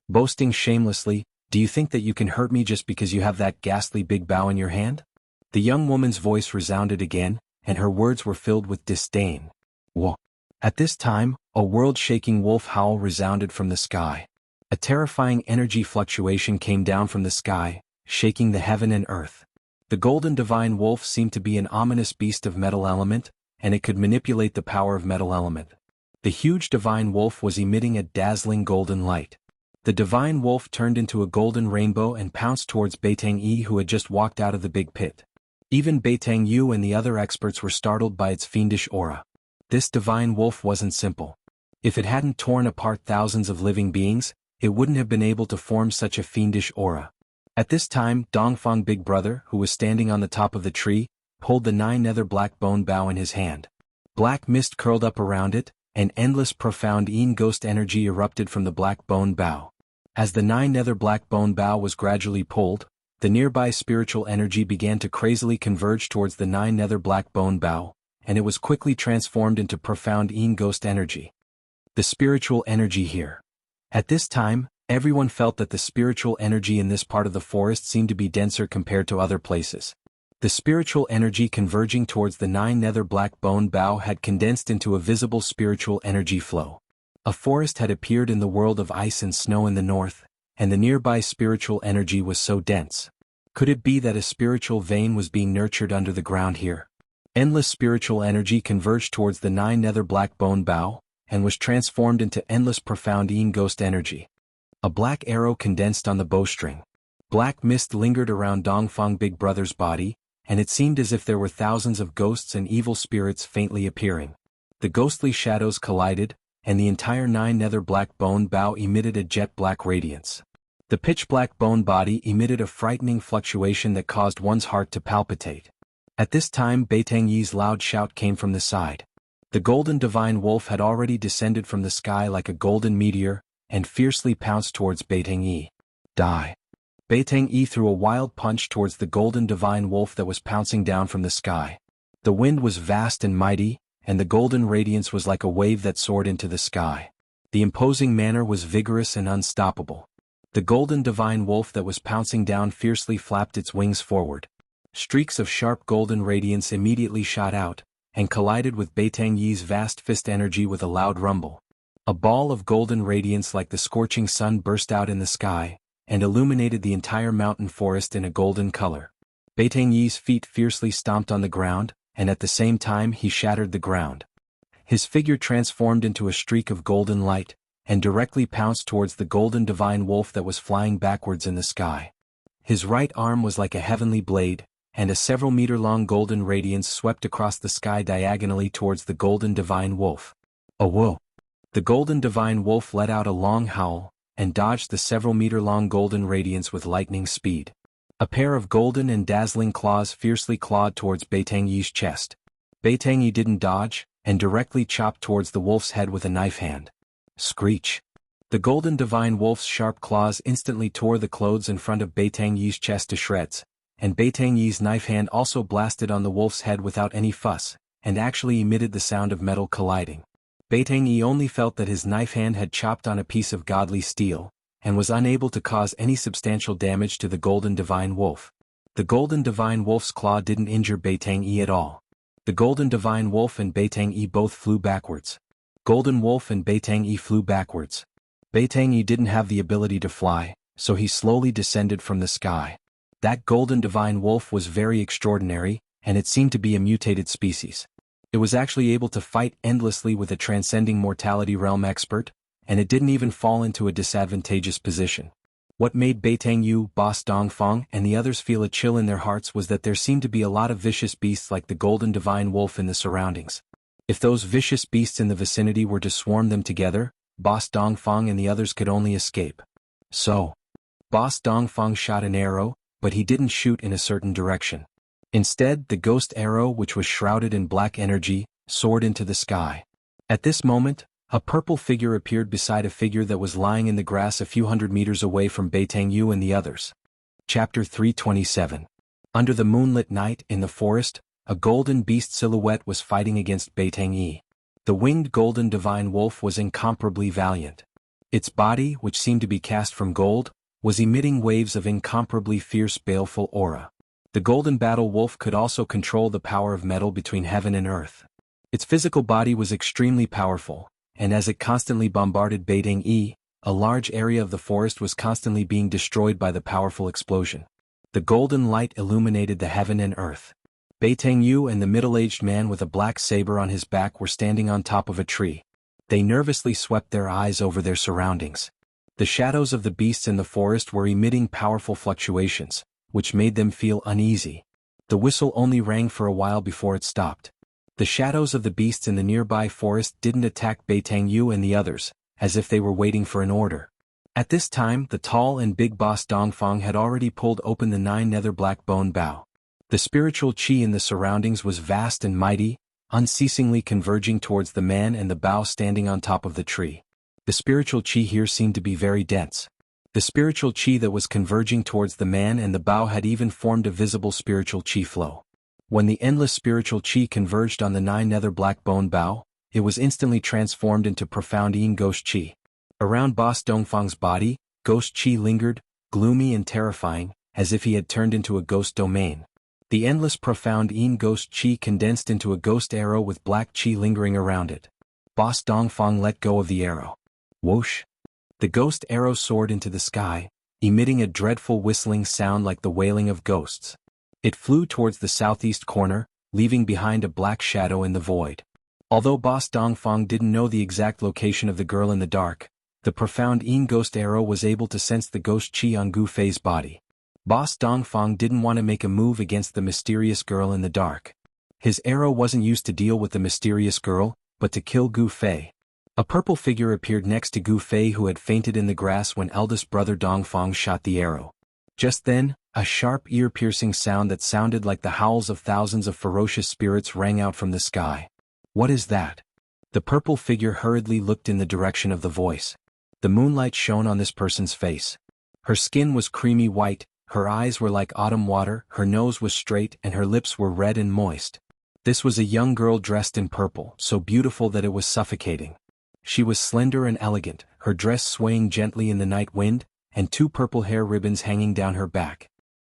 "Boasting shamelessly, do you think that you can hurt me just because you have that ghastly big bow in your hand?" The young woman's voice resounded again, and her words were filled with disdain. Whoa! At this time, a world-shaking wolf howl resounded from the sky. A terrifying energy fluctuation came down from the sky, shaking the heaven and earth. The golden divine wolf seemed to be an ominous beast of metal element, and it could manipulate the power of metal element. The huge divine wolf was emitting a dazzling golden light. The divine wolf turned into a golden rainbow and pounced towards Beitang Yi, who had just walked out of the big pit. Even Beitang Yu and the other experts were startled by its fiendish aura. This divine wolf wasn't simple. If it hadn't torn apart thousands of living beings, it wouldn't have been able to form such a fiendish aura. At this time, Dongfang Big Brother, who was standing on the top of the tree, pulled the 9-nether black bone bow in his hand. Black mist curled up around it, and endless profound ghost energy erupted from the black bone bow. As the 9-nether black bone bow was gradually pulled, the nearby spiritual energy began to crazily converge towards the 9-nether black bone bow, and it was quickly transformed into profound ghost energy. The spiritual energy here. At this time, everyone felt that the spiritual energy in this part of the forest seemed to be denser compared to other places. The spiritual energy converging towards the 9-nether black bone bow had condensed into a visible spiritual energy flow. A forest had appeared in the world of ice and snow in the north, and the nearby spiritual energy was so dense. Could it be that a spiritual vein was being nurtured under the ground here? Endless spiritual energy converged towards the 9-nether black bone bow, and was transformed into endless profound ghost energy. A black arrow condensed on the bowstring. Black mist lingered around Dongfang Big Brother's body, and it seemed as if there were thousands of ghosts and evil spirits faintly appearing. The ghostly shadows collided, and the entire 9-nether black bone bow emitted a jet-black radiance. The pitch-black bone body emitted a frightening fluctuation that caused one's heart to palpitate. At this time Beitang Yi's loud shout came from the side. The golden divine wolf had already descended from the sky like a golden meteor, and fiercely pounced towards Beitang Yi. Die! Beitang Yi threw a wild punch towards the golden divine wolf that was pouncing down from the sky. The wind was vast and mighty, and the golden radiance was like a wave that soared into the sky. The imposing manner was vigorous and unstoppable. The golden divine wolf that was pouncing down fiercely flapped its wings forward. Streaks of sharp golden radiance immediately shot out, and collided with Beitang Yi's vast fist energy with a loud rumble. A ball of golden radiance like the scorching sun burst out in the sky, and illuminated the entire mountain forest in a golden color. Beitang Yi's feet fiercely stomped on the ground, and at the same time he shattered the ground. His figure transformed into a streak of golden light, and directly pounced towards the golden divine wolf that was flying backwards in the sky. His right arm was like a heavenly blade, and a several-meter-long golden radiance swept across the sky diagonally towards the golden divine wolf. Oh whoa! The golden divine wolf let out a long howl, and dodged the several-meter-long golden radiance with lightning speed. A pair of golden and dazzling claws fiercely clawed towards Beitang Yi's chest. Beitang Yi didn't dodge, and directly chopped towards the wolf's head with a knife hand. Screech! The golden divine wolf's sharp claws instantly tore the clothes in front of Beitang Yi's chest to shreds, and Beitang Yi's knife hand also blasted on the wolf's head without any fuss, and actually emitted the sound of metal colliding. Beitang Yi only felt that his knife hand had chopped on a piece of godly steel, and was unable to cause any substantial damage to the golden divine wolf. The golden divine wolf's claw didn't injure Beitang Yi at all. The golden divine wolf and Beitang Yi both flew backwards. Golden wolf and Beitang Yi flew backwards. Beitang Yi didn't have the ability to fly, so he slowly descended from the sky. That golden divine wolf was very extraordinary, and it seemed to be a mutated species. It was actually able to fight endlessly with a transcending mortality realm expert, and it didn't even fall into a disadvantageous position. What made Beitang Yu, Boss Dongfang, and the others feel a chill in their hearts was that there seemed to be a lot of vicious beasts like the golden divine wolf in the surroundings. If those vicious beasts in the vicinity were to swarm them together, Boss Dongfang and the others could only escape. So, Boss Dongfang shot an arrow, but he didn't shoot in a certain direction. Instead, the ghost arrow, which was shrouded in black energy, soared into the sky. At this moment, a purple figure appeared beside a figure that was lying in the grass a few hundred meters away from Beitang Yu and the others. Chapter 327. Under the moonlit night in the forest, a golden beast silhouette was fighting against Beitang Yi. The winged golden divine wolf was incomparably valiant. Its body, which seemed to be cast from gold, was emitting waves of incomparably fierce baleful aura. The golden battle wolf could also control the power of metal between heaven and earth. Its physical body was extremely powerful, and as it constantly bombarded Beitang Yi, a large area of the forest was constantly being destroyed by the powerful explosion. The golden light illuminated the heaven and earth. Beitang Yu and the middle-aged man with a black saber on his back were standing on top of a tree. They nervously swept their eyes over their surroundings. The shadows of the beasts in the forest were emitting powerful fluctuations, which made them feel uneasy. The whistle only rang for a while before it stopped. The shadows of the beasts in the nearby forest didn't attack Beitang Yu and the others, as if they were waiting for an order. At this time, the tall and big boss Dongfang had already pulled open the 9 nether black bone bow. The spiritual qi in the surroundings was vast and mighty, unceasingly converging towards the man and the bow standing on top of the tree. The spiritual qi here seemed to be very dense. The spiritual qi that was converging towards the man and the bow had even formed a visible spiritual qi flow. When the endless spiritual qi converged on the 9 nether black bone bow, it was instantly transformed into profound yin ghost qi. Around Boss Dongfang's body, ghost qi lingered, gloomy and terrifying, as if he had turned into a ghost domain. The endless profound yin ghost qi condensed into a ghost arrow with black qi lingering around it. Boss Dongfang let go of the arrow. Whoosh! The ghost arrow soared into the sky, emitting a dreadful whistling sound like the wailing of ghosts. It flew towards the southeast corner, leaving behind a black shadow in the void. Although Boss Dongfang didn't know the exact location of the girl in the dark, the profound yin ghost arrow was able to sense the ghost qi on Gu Fei's body. Boss Dongfang didn't want to make a move against the mysterious girl in the dark. His arrow wasn't used to deal with the mysterious girl, but to kill Gu Fei. A purple figure appeared next to Gu Fei, who had fainted in the grass when eldest brother Dongfang shot the arrow. Just then, a sharp ear-piercing sound that sounded like the howls of thousands of ferocious spirits rang out from the sky. What is that? The purple figure hurriedly looked in the direction of the voice. The moonlight shone on this person's face. Her skin was creamy white, her eyes were like autumn water, her nose was straight and her lips were red and moist. This was a young girl dressed in purple, so beautiful that it was suffocating. She was slender and elegant, her dress swaying gently in the night wind, and 2 purple hair ribbons hanging down her back.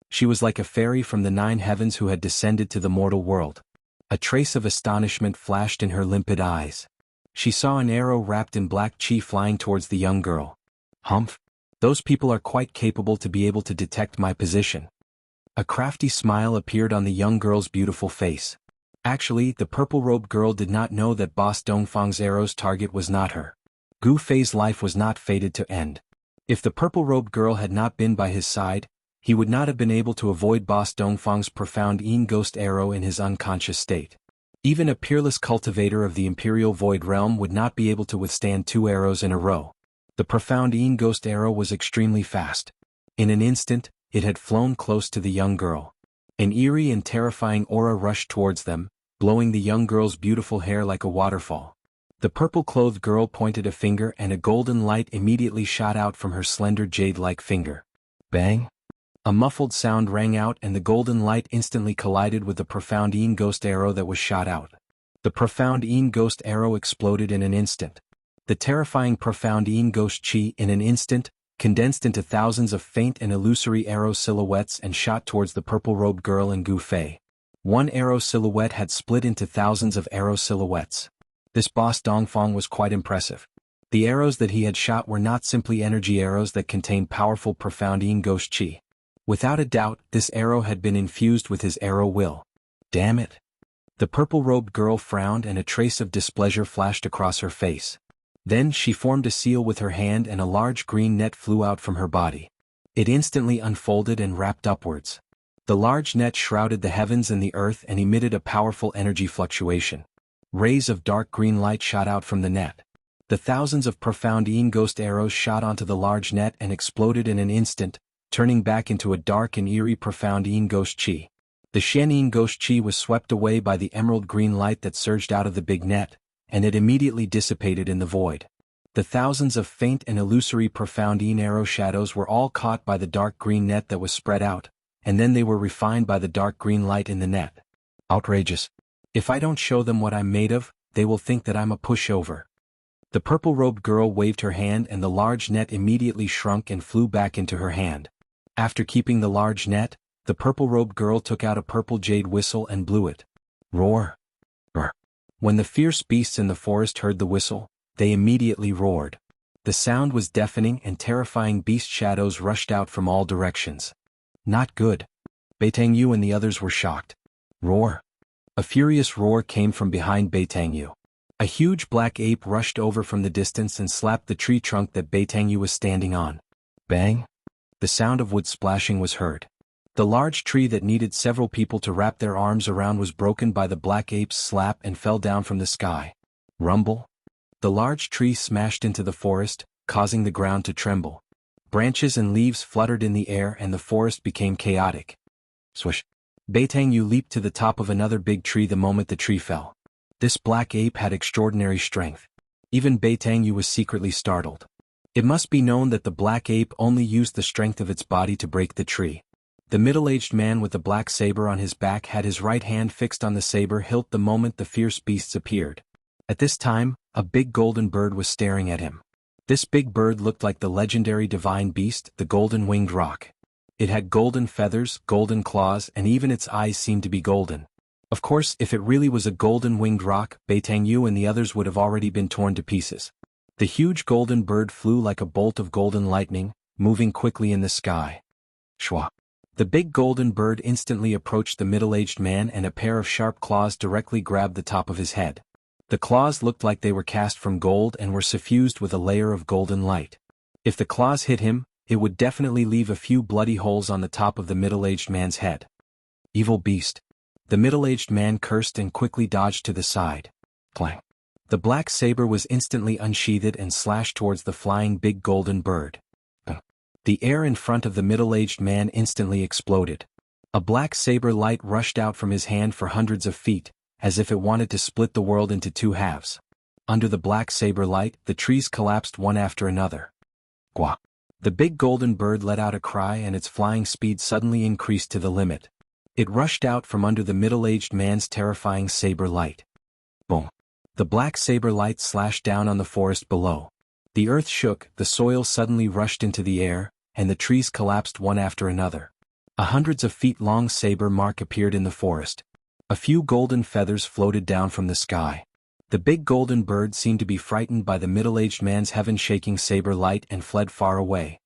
She was like a fairy from the 9 heavens who had descended to the mortal world. A trace of astonishment flashed in her limpid eyes. She saw an arrow wrapped in black qi flying towards the young girl. Humph! Those people are quite capable to be able to detect my position. A crafty smile appeared on the young girl's beautiful face. Actually, the purple-robed girl did not know that Boss Dongfang's arrow's target was not her. Gu Fei's life was not fated to end. If the purple-robed girl had not been by his side, he would not have been able to avoid Boss Dongfang's profound yin ghost arrow in his unconscious state. Even a peerless cultivator of the Imperial Void Realm would not be able to withstand 2 arrows in a row. The profound yin ghost arrow was extremely fast. In an instant, it had flown close to the young girl. An eerie and terrifying aura rushed towards them, blowing the young girl's beautiful hair like a waterfall. The purple-clothed girl pointed a finger and a golden light immediately shot out from her slender jade-like finger. Bang! A muffled sound rang out and the golden light instantly collided with the profound yin ghost arrow that was shot out. The profound yin ghost arrow exploded in an instant. The terrifying profound yin ghost qi in an instant condensed into thousands of faint and illusory arrow silhouettes and shot towards the purple-robed girl and Gu Fei. One arrow silhouette had split into thousands of arrow silhouettes. This boss Dongfang was quite impressive. The arrows that he had shot were not simply energy arrows that contained powerful profound yin ghost qi. Without a doubt, this arrow had been infused with his arrow will. Damn it! The purple-robed girl frowned and a trace of displeasure flashed across her face. Then she formed a seal with her hand and a large green net flew out from her body. It instantly unfolded and wrapped upwards. The large net shrouded the heavens and the earth and emitted a powerful energy fluctuation. Rays of dark green light shot out from the net. The thousands of profound ghost arrows shot onto the large net and exploded in an instant, turning back into a dark and eerie profound ghost chi. The Shen ghost chi was swept away by the emerald green light that surged out of the big net, and it immediately dissipated in the void. The thousands of faint and illusory profound arrow shadows were all caught by the dark green net that was spread out, and then they were refined by the dark green light in the net. Outrageous. If I don't show them what I'm made of, they will think that I'm a pushover. The purple-robed girl waved her hand and the large net immediately shrunk and flew back into her hand. After keeping the large net, the purple-robed girl took out a purple jade whistle and blew it. Roar! Roar! When the fierce beasts in the forest heard the whistle, they immediately roared. The sound was deafening and terrifying beast shadows rushed out from all directions. Not good. Beitang Yu and the others were shocked. Roar! A furious roar came from behind Beitang Yu. A huge black ape rushed over from the distance and slapped the tree trunk that Beitang Yu was standing on. Bang! The sound of wood splashing was heard. The large tree that needed several people to wrap their arms around was broken by the black ape's slap and fell down from the sky. Rumble! The large tree smashed into the forest, causing the ground to tremble. Branches and leaves fluttered in the air and the forest became chaotic. Swish! Beitang Yu leaped to the top of another big tree the moment the tree fell. This black ape had extraordinary strength. Even Beitang Yu was secretly startled. It must be known that the black ape only used the strength of its body to break the tree. The middle-aged man with the black saber on his back had his right hand fixed on the saber hilt the moment the fierce beasts appeared. At this time, a big golden bird was staring at him. This big bird looked like the legendary divine beast, the golden-winged roc. It had golden feathers, golden claws, and even its eyes seemed to be golden. Of course, if it really was a golden-winged roc, Beitang Yu and the others would have already been torn to pieces. The huge golden bird flew like a bolt of golden lightning, moving quickly in the sky. Shwa! The big golden bird instantly approached the middle-aged man and a pair of sharp claws directly grabbed the top of his head. The claws looked like they were cast from gold and were suffused with a layer of golden light. If the claws hit him, it would definitely leave a few bloody holes on the top of the middle-aged man's head. Evil beast! The middle-aged man cursed and quickly dodged to the side. Clang! The black saber was instantly unsheathed and slashed towards the flying big golden bird. The air in front of the middle-aged man instantly exploded. A black saber light rushed out from his hand for hundreds of feet, as if it wanted to split the world into two halves. Under the black saber light, the trees collapsed one after another. Gwa! The big golden bird let out a cry and its flying speed suddenly increased to the limit. It rushed out from under the middle-aged man's terrifying saber light. Boom! The black saber light slashed down on the forest below. The earth shook, the soil suddenly rushed into the air, and the trees collapsed one after another. A hundreds of feet long saber mark appeared in the forest. A few golden feathers floated down from the sky. The big golden bird seemed to be frightened by the middle-aged man's heaven-shaking saber light and fled far away.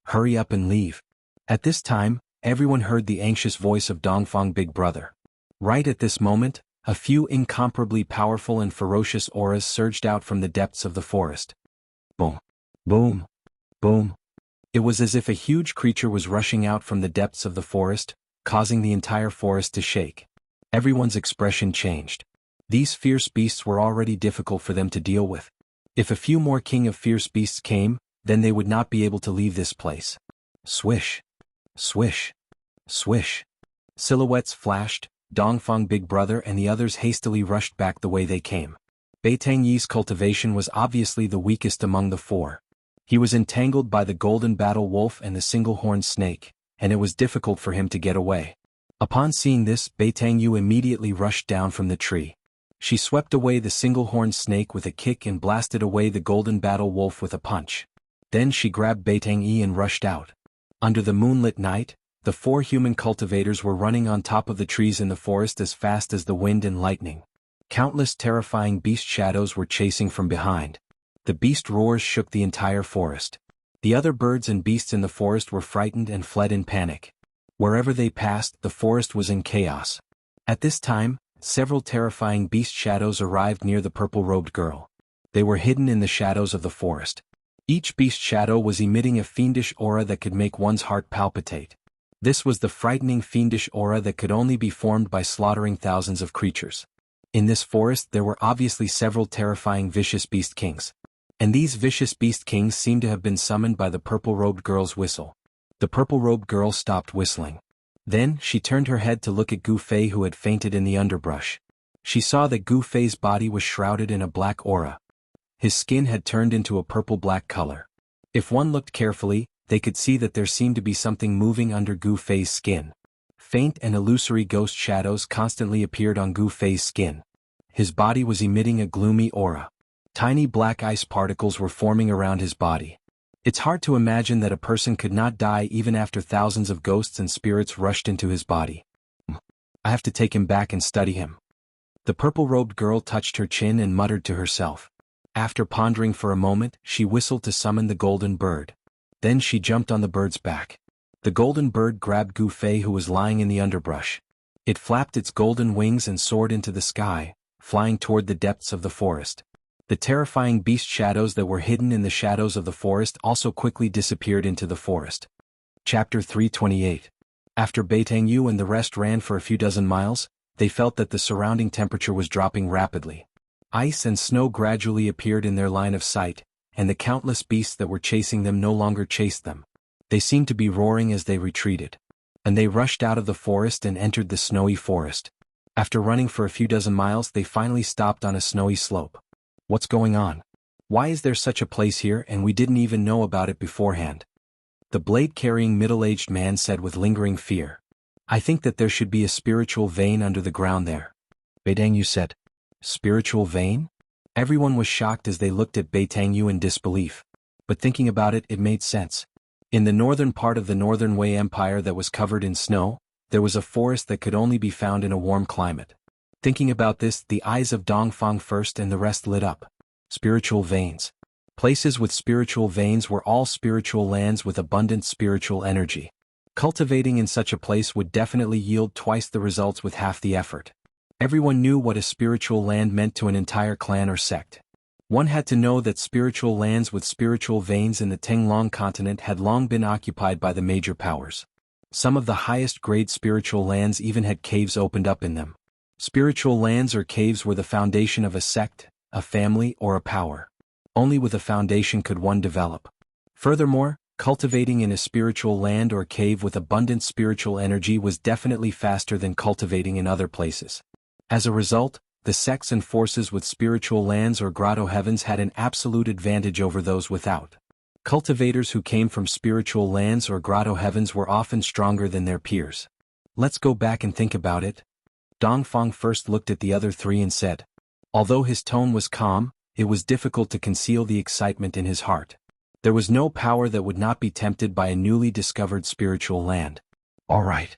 Hurry up and leave. At this time, everyone heard the anxious voice of Dongfang Big Brother. Right at this moment, a few incomparably powerful and ferocious auras surged out from the depths of the forest. Boom! Boom! Boom! It was as if a huge creature was rushing out from the depths of the forest, causing the entire forest to shake. Everyone's expression changed. These fierce beasts were already difficult for them to deal with. If a few more king of fierce beasts came, then they would not be able to leave this place. Swish! Swish! Swish! Silhouettes flashed, Dongfang Big Brother and the others hastily rushed back the way they came. Beitang Yi's cultivation was obviously the weakest among the four. He was entangled by the golden battle wolf and the single-horned snake, and it was difficult for him to get away. Upon seeing this, Beitang Yu immediately rushed down from the tree. She swept away the single-horned snake with a kick and blasted away the golden battle wolf with a punch. Then she grabbed Beitang Yi and rushed out. Under the moonlit night, the four human cultivators were running on top of the trees in the forest as fast as the wind and lightning. Countless terrifying beast shadows were chasing from behind. The beast roars shook the entire forest. The other birds and beasts in the forest were frightened and fled in panic. Wherever they passed, the forest was in chaos. At this time, several terrifying beast shadows arrived near the purple-robed girl. They were hidden in the shadows of the forest. Each beast shadow was emitting a fiendish aura that could make one's heart palpitate. This was the frightening fiendish aura that could only be formed by slaughtering thousands of creatures. In this forest there were obviously several terrifying vicious beast kings. And these vicious beast kings seemed to have been summoned by the purple-robed girl's whistle. The purple-robed girl stopped whistling. Then, she turned her head to look at Gu Fei, who had fainted in the underbrush. She saw that Gu Fei's body was shrouded in a black aura. His skin had turned into a purple-black color. If one looked carefully, they could see that there seemed to be something moving under Gu Fei's skin. Faint and illusory ghost shadows constantly appeared on Gu Fei's skin. His body was emitting a gloomy aura. Tiny black ice particles were forming around his body. It's hard to imagine that a person could not die even after thousands of ghosts and spirits rushed into his body. I have to take him back and study him. The purple-robed girl touched her chin and muttered to herself. After pondering for a moment, she whistled to summon the golden bird. Then she jumped on the bird's back. The golden bird grabbed Gu Fei, who was lying in the underbrush. It flapped its golden wings and soared into the sky, flying toward the depths of the forest. The terrifying beast shadows that were hidden in the shadows of the forest also quickly disappeared into the forest. Chapter 328. After Beitang Yu and the rest ran for a few dozen miles, they felt that the surrounding temperature was dropping rapidly. Ice and snow gradually appeared in their line of sight, and the countless beasts that were chasing them no longer chased them. They seemed to be roaring as they retreated. And they rushed out of the forest and entered the snowy forest. After running for a few dozen miles, they finally stopped on a snowy slope. What's going on? Why is there such a place here and we didn't even know about it beforehand? The blade-carrying middle-aged man said with lingering fear. I think that there should be a spiritual vein under the ground there. Beitang Yu said. Spiritual vein? Everyone was shocked as they looked at Beitang Yu in disbelief. But thinking about it, it made sense. In the northern part of the Northern Wei Empire that was covered in snow, there was a forest that could only be found in a warm climate. Thinking about this, the eyes of Dongfang first and the rest lit up. Spiritual veins. Places with spiritual veins were all spiritual lands with abundant spiritual energy. Cultivating in such a place would definitely yield twice the results with half the effort. Everyone knew what a spiritual land meant to an entire clan or sect. One had to know that spiritual lands with spiritual veins in the Tenglong continent had long been occupied by the major powers. Some of the highest-grade spiritual lands even had caves opened up in them. Spiritual lands or caves were the foundation of a sect, a family, or a power. Only with a foundation could one develop. Furthermore, cultivating in a spiritual land or cave with abundant spiritual energy was definitely faster than cultivating in other places. As a result, the sects and forces with spiritual lands or grotto heavens had an absolute advantage over those without. Cultivators who came from spiritual lands or grotto heavens were often stronger than their peers. Let's go back and think about it. Dongfang first looked at the other three and said. Although his tone was calm, it was difficult to conceal the excitement in his heart. There was no power that would not be tempted by a newly discovered spiritual land. All right.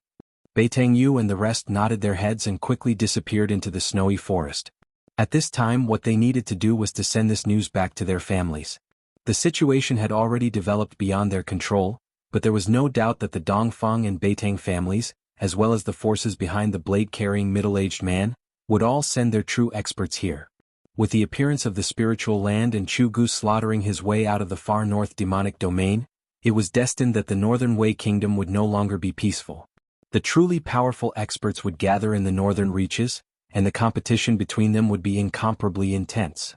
Beitang Yu and the rest nodded their heads and quickly disappeared into the snowy forest. At this time, what they needed to do was to send this news back to their families. The situation had already developed beyond their control, but there was no doubt that the Dongfang and Beitang families, as well as the forces behind the blade-carrying middle-aged man, would all send their true experts here. With the appearance of the spiritual land and Chu Gu slaughtering his way out of the far north demonic domain, it was destined that the Northern Wei Kingdom would no longer be peaceful. The truly powerful experts would gather in the northern reaches, and the competition between them would be incomparably intense.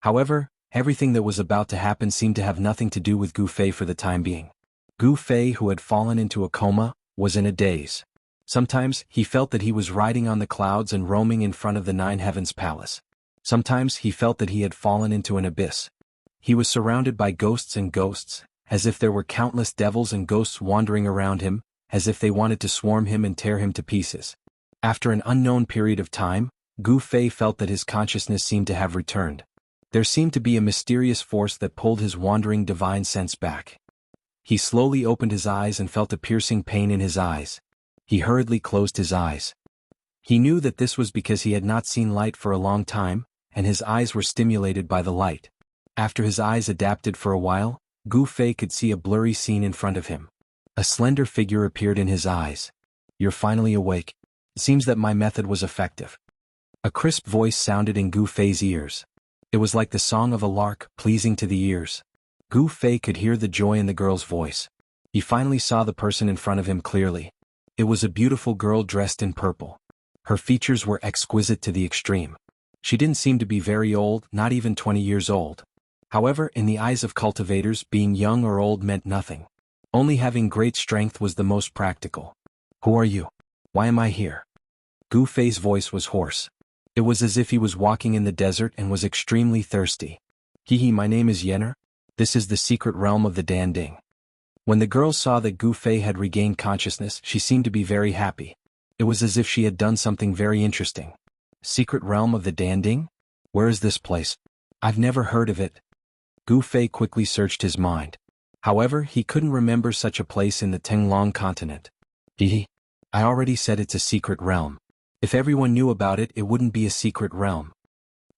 However, everything that was about to happen seemed to have nothing to do with Gu Fei for the time being. Gu Fei, who had fallen into a coma, was in a daze. Sometimes, he felt that he was riding on the clouds and roaming in front of the Nine Heavens Palace. Sometimes, he felt that he had fallen into an abyss. He was surrounded by ghosts and ghosts, as if there were countless devils and ghosts wandering around him, as if they wanted to swarm him and tear him to pieces. After an unknown period of time, Gu Fei felt that his consciousness seemed to have returned. There seemed to be a mysterious force that pulled his wandering divine sense back. He slowly opened his eyes and felt a piercing pain in his eyes. He hurriedly closed his eyes. He knew that this was because he had not seen light for a long time, and his eyes were stimulated by the light. After his eyes adapted for a while, Gu Fei could see a blurry scene in front of him. A slender figure appeared in his eyes. You're finally awake. It seems that my method was effective. A crisp voice sounded in Gu Fei's ears. It was like the song of a lark, pleasing to the ears. Gu Fei could hear the joy in the girl's voice. He finally saw the person in front of him clearly. It was a beautiful girl dressed in purple. Her features were exquisite to the extreme. She didn't seem to be very old, not even 20 years old. However, in the eyes of cultivators, being young or old meant nothing. Only having great strength was the most practical. Who are you? Why am I here? Gu Fei's voice was hoarse. It was as if he was walking in the desert and was extremely thirsty. My name is Yenner. This is the secret realm of the Danding. When the girl saw that Gu Fei had regained consciousness, she seemed to be very happy. It was as if she had done something very interesting. Secret realm of the Danding? Where is this place? I've never heard of it. Gu Fei quickly searched his mind. However, he couldn't remember such a place in the Tenglong continent. I already said it's a secret realm. If everyone knew about it, it wouldn't be a secret realm.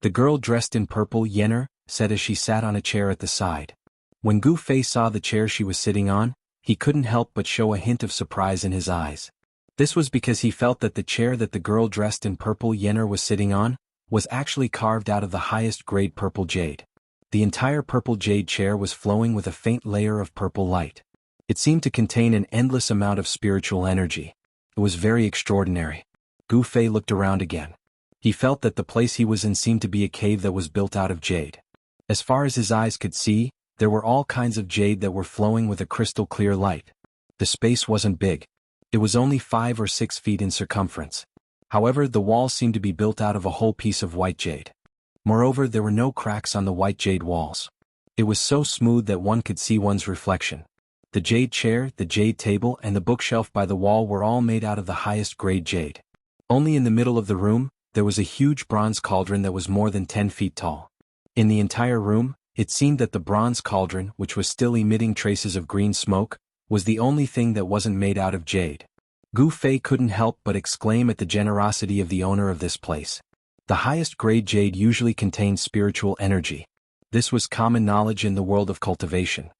The girl dressed in purple, Yenner, said as she sat on a chair at the side. When Gu Fei saw the chair she was sitting on, he couldn't help but show a hint of surprise in his eyes. This was because he felt that the chair that the girl dressed in purple, Yenner, was sitting on was actually carved out of the highest grade purple jade. The entire purple jade chair was flowing with a faint layer of purple light. It seemed to contain an endless amount of spiritual energy. It was very extraordinary. Gu Fei looked around again. He felt that the place he was in seemed to be a cave that was built out of jade. As far as his eyes could see, there were all kinds of jade that were flowing with a crystal clear light. The space wasn't big. It was only 5 or 6 feet in circumference. However, the walls seemed to be built out of a whole piece of white jade. Moreover, there were no cracks on the white jade walls. It was so smooth that one could see one's reflection. The jade chair, the jade table, and the bookshelf by the wall were all made out of the highest grade jade. Only in the middle of the room, there was a huge bronze cauldron that was more than 10 feet tall. In the entire room, it seemed that the bronze cauldron, which was still emitting traces of green smoke, was the only thing that wasn't made out of jade. Gu Fei couldn't help but exclaim at the generosity of the owner of this place. The highest grade jade usually contained spiritual energy. This was common knowledge in the world of cultivation.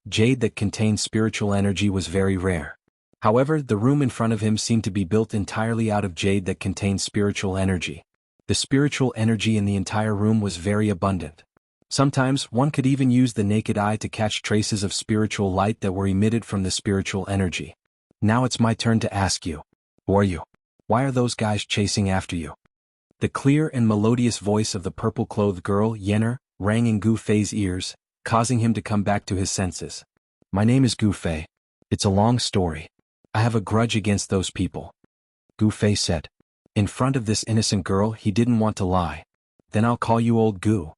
Jade that contained spiritual energy was very rare. However, the room in front of him seemed to be built entirely out of jade that contained spiritual energy. The spiritual energy in the entire room was very abundant. Sometimes, one could even use the naked eye to catch traces of spiritual light that were emitted from the spiritual energy. Now it's my turn to ask you. Who are you? Why are those guys chasing after you? The clear and melodious voice of the purple-clothed girl, Yenner, rang in Gu Fei's ears, causing him to come back to his senses. My name is Gu Fei. It's a long story. I have a grudge against those people. Gu Fei said. In front of this innocent girl, he didn't want to lie. Then I'll call you old Gu.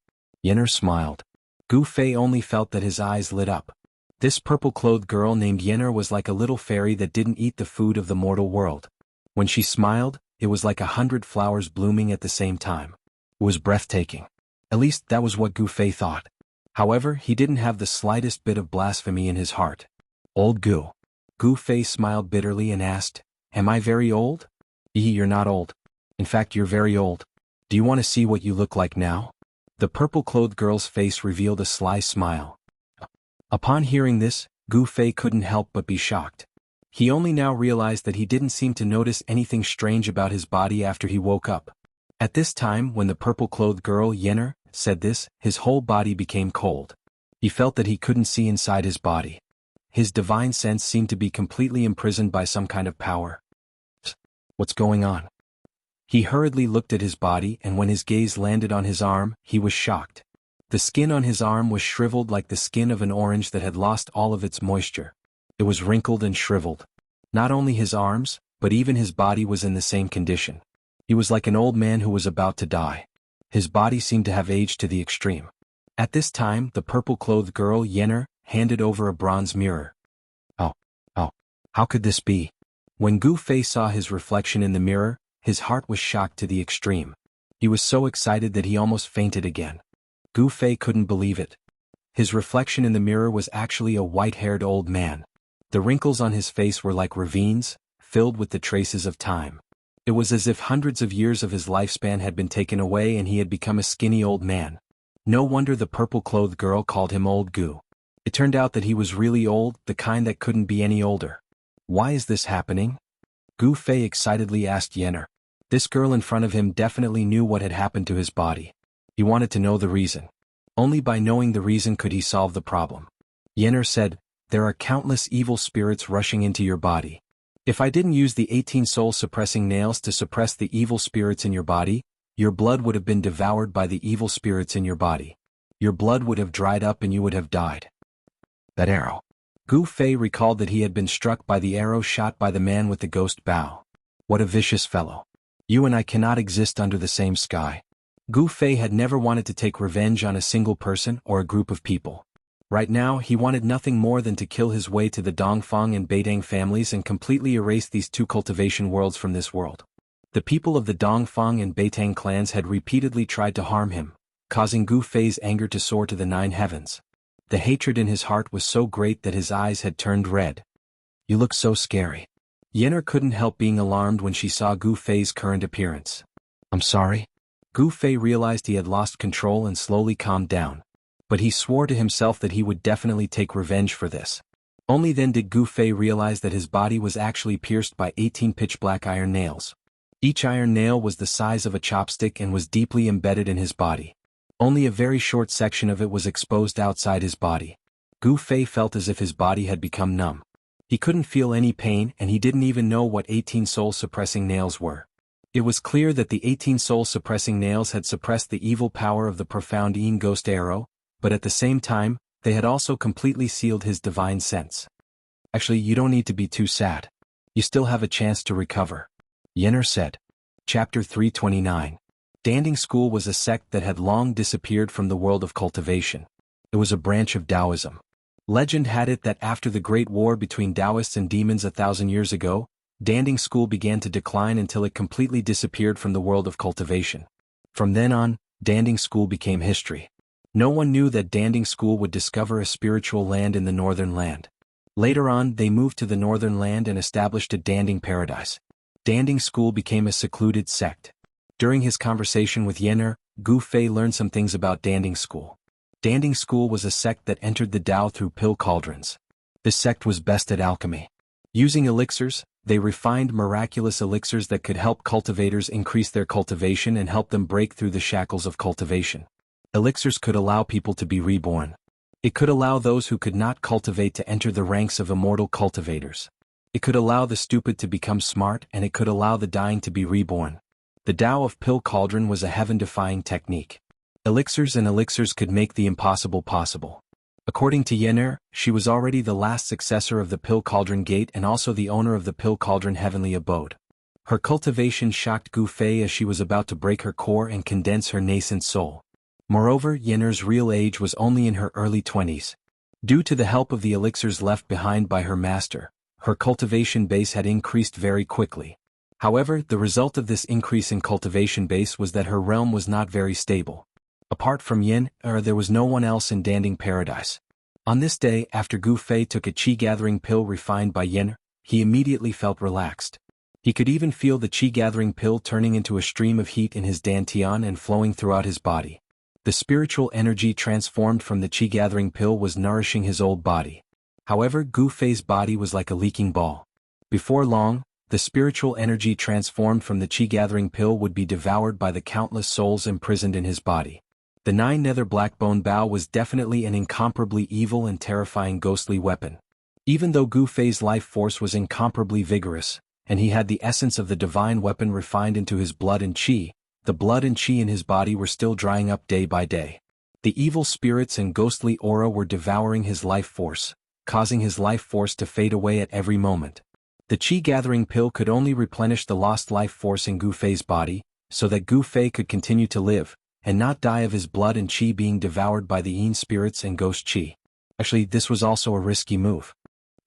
Yenner smiled. Gu Fei only felt that his eyes lit up. This purple-clothed girl named Yenner was like a little fairy that didn't eat the food of the mortal world. When she smiled, it was like 100 flowers blooming at the same time. It was breathtaking. At least that was what Gu Fei thought. However, he didn't have the slightest bit of blasphemy in his heart. Old Gu. Gu Fei smiled bitterly and asked, Am I very old? You're not old. In fact, you're very old. Do you want to see what you look like now? The purple-clothed girl's face revealed a sly smile. Upon hearing this, Gu Fei couldn't help but be shocked. He only now realized that he didn't seem to notice anything strange about his body after he woke up. At this time, when the purple-clothed girl, Yenner, said this, his whole body became cold. He felt that he couldn't see inside his body. His divine sense seemed to be completely imprisoned by some kind of power. What's going on? He hurriedly looked at his body, and when his gaze landed on his arm, he was shocked. The skin on his arm was shriveled like the skin of an orange that had lost all of its moisture. It was wrinkled and shriveled. Not only his arms, but even his body was in the same condition. He was like an old man who was about to die. His body seemed to have aged to the extreme. At this time, the purple-clothed girl, Yenner, handed over a bronze mirror. Oh, how could this be? When Gu Fei saw his reflection in the mirror, his heart was shocked to the extreme. He was so excited that he almost fainted again. Gu Fei couldn't believe it. His reflection in the mirror was actually a white-haired old man. The wrinkles on his face were like ravines, filled with the traces of time. It was as if hundreds of years of his lifespan had been taken away and he had become a skinny old man. No wonder the purple-clothed girl called him Old Gu. It turned out that he was really old, the kind that couldn't be any older. Why is this happening? Gu Fei excitedly asked Yenner. This girl in front of him definitely knew what had happened to his body. He wanted to know the reason. Only by knowing the reason could he solve the problem. Yenner said, There are countless evil spirits rushing into your body. If I didn't use the 18 soul-suppressing nails to suppress the evil spirits in your body, your blood would have been devoured by the evil spirits in your body. Your blood would have dried up and you would have died. That arrow. Gu Fei recalled that he had been struck by the arrow shot by the man with the ghost bow. What a vicious fellow. You and I cannot exist under the same sky. Gu Fei had never wanted to take revenge on a single person or a group of people. Right now, he wanted nothing more than to kill his way to the Dongfang and Beidang families and completely erase these two cultivation worlds from this world. The people of the Dongfang and Beitang clans had repeatedly tried to harm him, causing Gu Fei's anger to soar to the 9 heavens. The hatred in his heart was so great that his eyes had turned red. You look so scary. Yen'er couldn't help being alarmed when she saw Gu Fei's current appearance. I'm sorry. Gu Fei realized he had lost control and slowly calmed down. But he swore to himself that he would definitely take revenge for this. Only then did Gu Fei realize that his body was actually pierced by 18 pitch-black iron nails. Each iron nail was the size of a chopstick and was deeply embedded in his body. Only a very short section of it was exposed outside his body. Gu Fei felt as if his body had become numb. He couldn't feel any pain and he didn't even know what 18 soul-suppressing nails were. It was clear that the 18 soul-suppressing nails had suppressed the evil power of the profound Yin Ghost Arrow, but at the same time, they had also completely sealed his divine sense. Actually, you don't need to be too sad. You still have a chance to recover. Yen'er said. Chapter 329. Danding School was a sect that had long disappeared from the world of cultivation. It was a branch of Taoism. Legend had it that after the Great War between Taoists and demons 1,000 years ago, Danding School began to decline until it completely disappeared from the world of cultivation. From then on, Danding School became history. No one knew that Danding School would discover a spiritual land in the northern land. Later on, they moved to the northern land and established a Danding paradise. Danding School became a secluded sect. During his conversation with Yen'er, Gu Fei learned some things about Danding School. Danding School was a sect that entered the Tao through pill cauldrons. This sect was best at alchemy. Using elixirs, they refined miraculous elixirs that could help cultivators increase their cultivation and help them break through the shackles of cultivation. Elixirs could allow people to be reborn. It could allow those who could not cultivate to enter the ranks of immortal cultivators. It could allow the stupid to become smart and it could allow the dying to be reborn. The Tao of Pill Cauldron was a heaven-defying technique. Elixirs and elixirs could make the impossible possible. According to Yen'er, she was already the last successor of the Pill Cauldron Gate and also the owner of the Pill Cauldron Heavenly Abode. Her cultivation shocked Gu Fei as she was about to break her core and condense her nascent soul. Moreover, Yen'er's real age was only in her early 20s. Due to the help of the elixirs left behind by her master, her cultivation base had increased very quickly. However, the result of this increase in cultivation base was that her realm was not very stable. Apart from Yen'er, there was no one else in Danding Paradise. On this day, after Gu Fei took a qi-gathering pill refined by Yen'er, he immediately felt relaxed. He could even feel the qi-gathering pill turning into a stream of heat in his dantian and flowing throughout his body. The spiritual energy transformed from the qi-gathering pill was nourishing his old body. However, Gu Fei's body was like a leaking ball. Before long, the spiritual energy transformed from the qi-gathering pill would be devoured by the countless souls imprisoned in his body. The 9 nether blackbone bow was definitely an incomparably evil and terrifying ghostly weapon. Even though Gu Fei's life force was incomparably vigorous, and he had the essence of the divine weapon refined into his blood and qi, the blood and qi in his body were still drying up day by day. The evil spirits and ghostly aura were devouring his life force, causing his life force to fade away at every moment. The qi-gathering pill could only replenish the lost life force in Gu Fei's body, so that Gu Fei could continue to live, and not die of his blood and qi being devoured by the Yin spirits and ghost qi. Actually, this was also a risky move.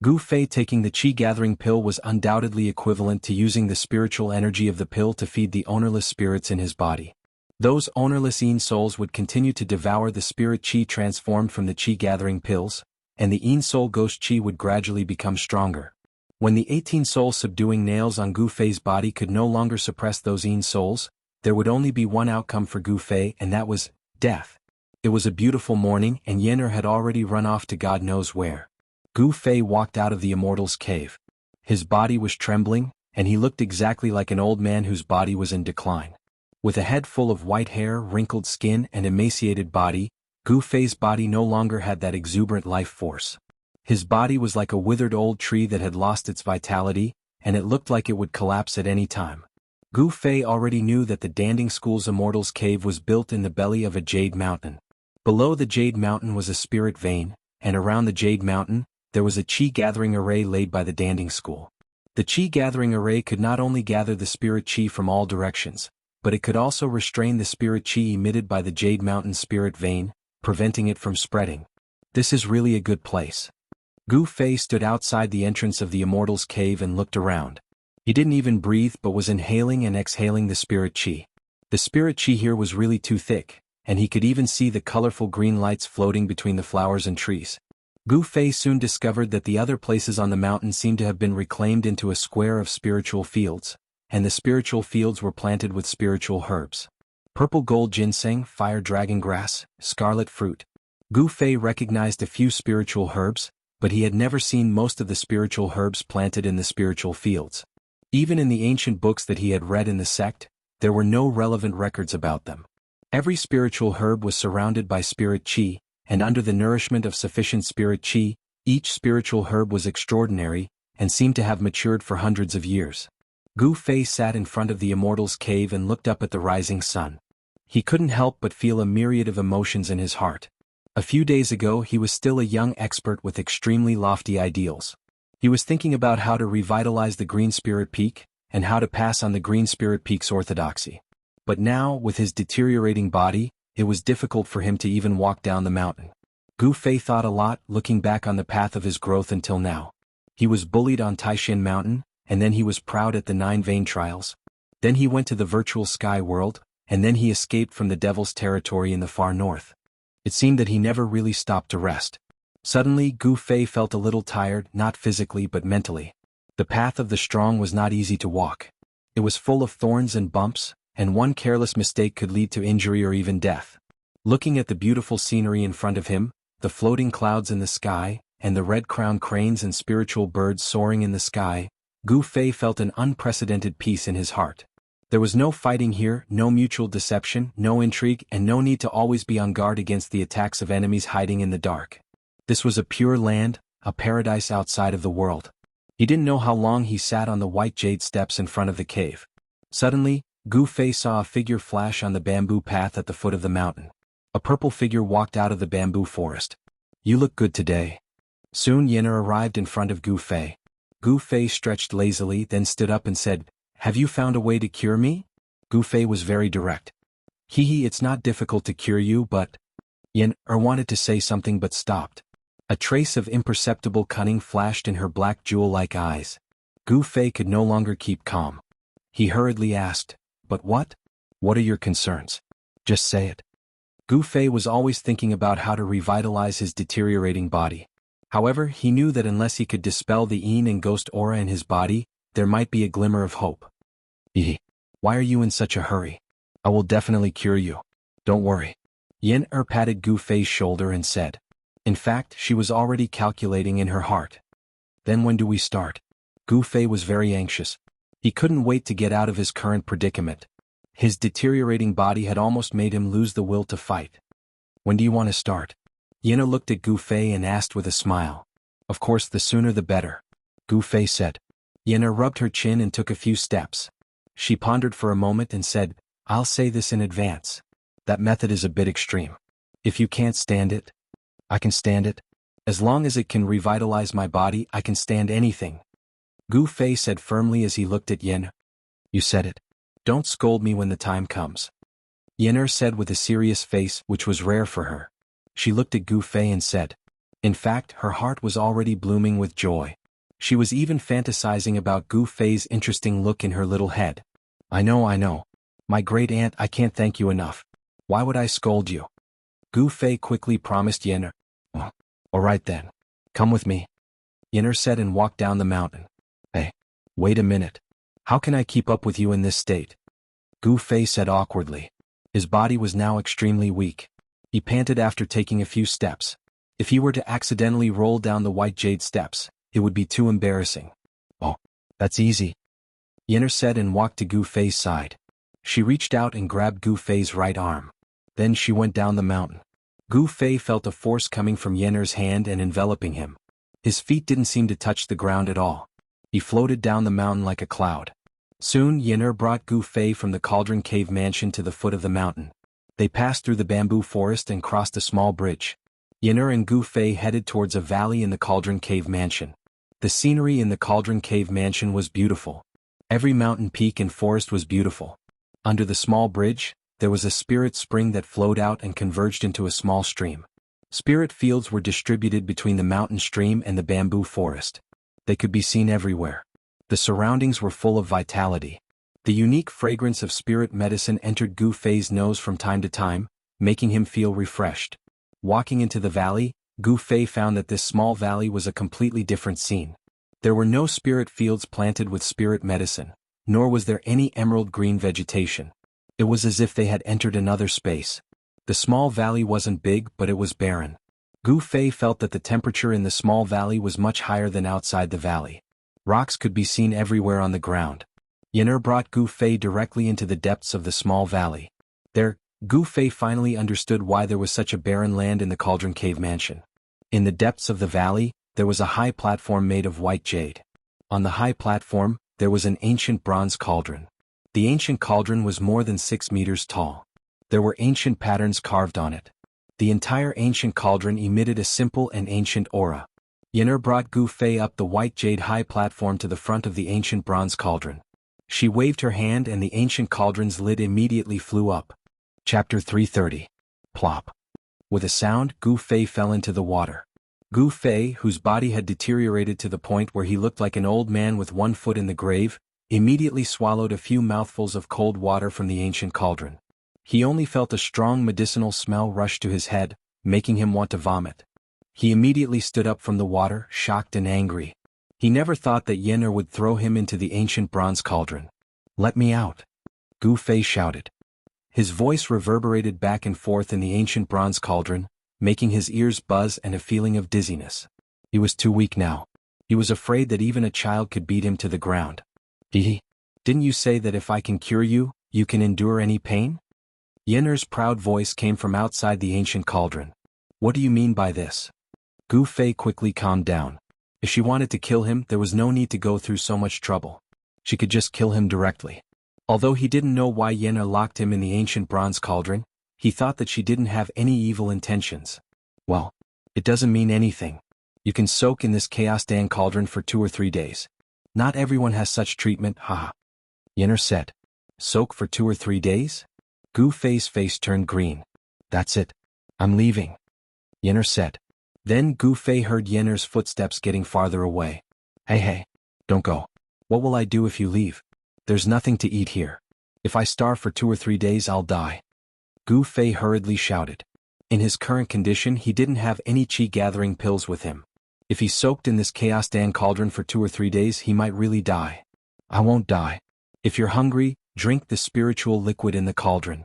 Gu Fei taking the qi-gathering pill was undoubtedly equivalent to using the spiritual energy of the pill to feed the ownerless spirits in his body. Those ownerless Yin souls would continue to devour the spirit qi transformed from the qi-gathering pills, and the Yin soul ghost qi would gradually become stronger. When the 18 soul-subduing nails on Gu Fei's body could no longer suppress those Yin souls, there would only be one outcome for Gu Fei, and that was death. It was a beautiful morning, and Yen'er had already run off to God knows where. Gu Fei walked out of the Immortal's cave. His body was trembling, and he looked exactly like an old man whose body was in decline. With a head full of white hair, wrinkled skin, and emaciated body, Gu Fei's body no longer had that exuberant life force. His body was like a withered old tree that had lost its vitality, and it looked like it would collapse at any time. Gu Fei already knew that the Danding School's Immortal's cave was built in the belly of a jade mountain. Below the Jade Mountain was a spirit vein, and around the Jade Mountain, there was a chi-gathering array laid by the Danding School. The chi-gathering array could not only gather the spirit chi from all directions, but it could also restrain the spirit chi emitted by the Jade Mountain spirit vein, preventing it from spreading. This is really a good place. Gu Fei stood outside the entrance of the Immortal's cave and looked around. He didn't even breathe but was inhaling and exhaling the spirit chi. The spirit chi here was really too thick, and he could even see the colorful green lights floating between the flowers and trees. Gu Fei soon discovered that the other places on the mountain seemed to have been reclaimed into a square of spiritual fields, and the spiritual fields were planted with spiritual herbs. Purple gold ginseng, fire dragon grass, scarlet fruit. Gu Fei recognized a few spiritual herbs, but he had never seen most of the spiritual herbs planted in the spiritual fields. Even in the ancient books that he had read in the sect, there were no relevant records about them. Every spiritual herb was surrounded by spirit chi, and under the nourishment of sufficient spirit chi, each spiritual herb was extraordinary, and seemed to have matured for hundreds of years. Gu Fei sat in front of the Immortal's cave and looked up at the rising sun. He couldn't help but feel a myriad of emotions in his heart. A few days ago he was still a young expert with extremely lofty ideals. He was thinking about how to revitalize the Green Spirit Peak, and how to pass on the Green Spirit Peak's orthodoxy. But now, with his deteriorating body, it was difficult for him to even walk down the mountain. Gu Fei thought a lot, looking back on the path of his growth until now. He was bullied on Taishan Mountain, and then he was proud at the 9 Vein Trials. Then he went to the virtual sky world, and then he escaped from the Devil's territory in the far north. It seemed that he never really stopped to rest. Suddenly, Gu Fei felt a little tired, not physically but mentally. The path of the strong was not easy to walk. It was full of thorns and bumps, and one careless mistake could lead to injury or even death. Looking at the beautiful scenery in front of him, the floating clouds in the sky, and the red-crowned cranes and spiritual birds soaring in the sky, Gu Fei felt an unprecedented peace in his heart. There was no fighting here, no mutual deception, no intrigue, and no need to always be on guard against the attacks of enemies hiding in the dark. This was a pure land, a paradise outside of the world. He didn't know how long he sat on the white jade steps in front of the cave. Suddenly, Gu Fei saw a figure flash on the bamboo path at the foot of the mountain. A purple figure walked out of the bamboo forest. "You look good today." Soon Yenner arrived in front of Gu Fei. Gu Fei stretched lazily, then stood up and said, "Have you found a way to cure me?" Gu Fei was very direct. It's not difficult to cure you, but..." Yenner wanted to say something but stopped. A trace of imperceptible cunning flashed in her black jewel-like eyes. Gu Fei could no longer keep calm. He hurriedly asked, "But what? What are your concerns? Just say it." Gu Fei was always thinking about how to revitalize his deteriorating body. However, he knew that unless he could dispel the Yin and ghost aura in his body, there might be a glimmer of hope. Why are you in such a hurry? I will definitely cure you. Don't worry." Yenner patted Gu Fei's shoulder and said. In fact, she was already calculating in her heart. "Then when do we start?" Gu Fei was very anxious. He couldn't wait to get out of his current predicament. His deteriorating body had almost made him lose the will to fight. "When do you want to start?" Yenner looked at Gu Fei and asked with a smile. "Of course, the sooner the better," Gu Fei said. Yenner rubbed her chin and took a few steps. She pondered for a moment and said, "I'll say this in advance. That method is a bit extreme. If you can't stand it, I can stand it. As long as it can revitalize my body, I can stand anything," Gu Fei said firmly as he looked at Yenner. "You said it. Don't scold me when the time comes," Yenner said with a serious face, which was rare for her. She looked at Gu Fei and said. In fact, her heart was already blooming with joy. She was even fantasizing about Gu Fei's interesting look in her little head. I know. My great aunt, I can't thank you enough. Why would I scold you?" Gu Fei quickly promised Yenner. "All right then. Come with me," Yenner said and walked down the mountain. "Hey, wait a minute. How can I keep up with you in this state?" Gu Fei said awkwardly. His body was now extremely weak. He panted after taking a few steps. If he were to accidentally roll down the white jade steps, it would be too embarrassing. "Oh, that's easy," Yenner said and walked to Gu Fei's side. She reached out and grabbed Gu Fei's right arm. Then she went down the mountain. Gu Fei felt a force coming from Yenner's hand and enveloping him. His feet didn't seem to touch the ground at all. He floated down the mountain like a cloud. Soon Yenner brought Gu Fei from the Cauldron Cave mansion to the foot of the mountain. They passed through the bamboo forest and crossed a small bridge. Yen'er and Gu Fei headed towards a valley in the Cauldron Cave Mansion. The scenery in the Cauldron Cave Mansion was beautiful. Every mountain peak and forest was beautiful. Under the small bridge, there was a spirit spring that flowed out and converged into a small stream. Spirit fields were distributed between the mountain stream and the bamboo forest. They could be seen everywhere. The surroundings were full of vitality. The unique fragrance of spirit medicine entered Gu Fei's nose from time to time, making him feel refreshed. Walking into the valley, Gu Fei found that this small valley was a completely different scene. There were no spirit fields planted with spirit medicine, nor was there any emerald green vegetation. It was as if they had entered another space. The small valley wasn't big, but it was barren. Gu Fei felt that the temperature in the small valley was much higher than outside the valley. Rocks could be seen everywhere on the ground. Yen'er brought Gu Fei directly into the depths of the small valley. There, Gu Fei finally understood why there was such a barren land in the Cauldron Cave Mansion. In the depths of the valley, there was a high platform made of white jade. On the high platform, there was an ancient bronze cauldron. The ancient cauldron was more than 6 meters tall. There were ancient patterns carved on it. The entire ancient cauldron emitted a simple and ancient aura. Yen'er brought Gu Fei up the white jade high platform to the front of the ancient bronze cauldron. She waved her hand and the ancient cauldron's lid immediately flew up. Chapter 330. Plop. With a sound, Gu Fei fell into the water. Gu Fei, whose body had deteriorated to the point where he looked like an old man with one foot in the grave, immediately swallowed a few mouthfuls of cold water from the ancient cauldron. He only felt a strong medicinal smell rush to his head, making him want to vomit. He immediately stood up from the water, shocked and angry. He never thought that Yen'er would throw him into the ancient bronze cauldron. "Let me out!" Gu Fei shouted. His voice reverberated back and forth in the ancient bronze cauldron, making his ears buzz and a feeling of dizziness. He was too weak now. He was afraid that even a child could beat him to the ground. Didn't you say that if I can cure you, you can endure any pain?" Yen'er's proud voice came from outside the ancient cauldron. "What do you mean by this?" Gu Fei quickly calmed down. If she wanted to kill him, there was no need to go through so much trouble. She could just kill him directly. Although he didn't know why Yen'er locked him in the ancient bronze cauldron, he thought that she didn't have any evil intentions. "Well, it doesn't mean anything. You can soak in this Chaos Dan cauldron for 2 or 3 days. Not everyone has such treatment, haha." Yen'er said. "Soak for 2 or 3 days?" Gu Fei's face turned green. "That's it. I'm leaving," Yen'er said. Then Gu Fei heard Yen'er's footsteps getting farther away. Hey, don't go. What will I do if you leave? There's nothing to eat here. If I starve for 2 or 3 days, I'll die." Gu Fei hurriedly shouted. In his current condition, he didn't have any qi gathering pills with him. If he soaked in this Chaos Dan cauldron for 2 or 3 days, he might really die. "I won't die. If you're hungry, drink the spiritual liquid in the cauldron."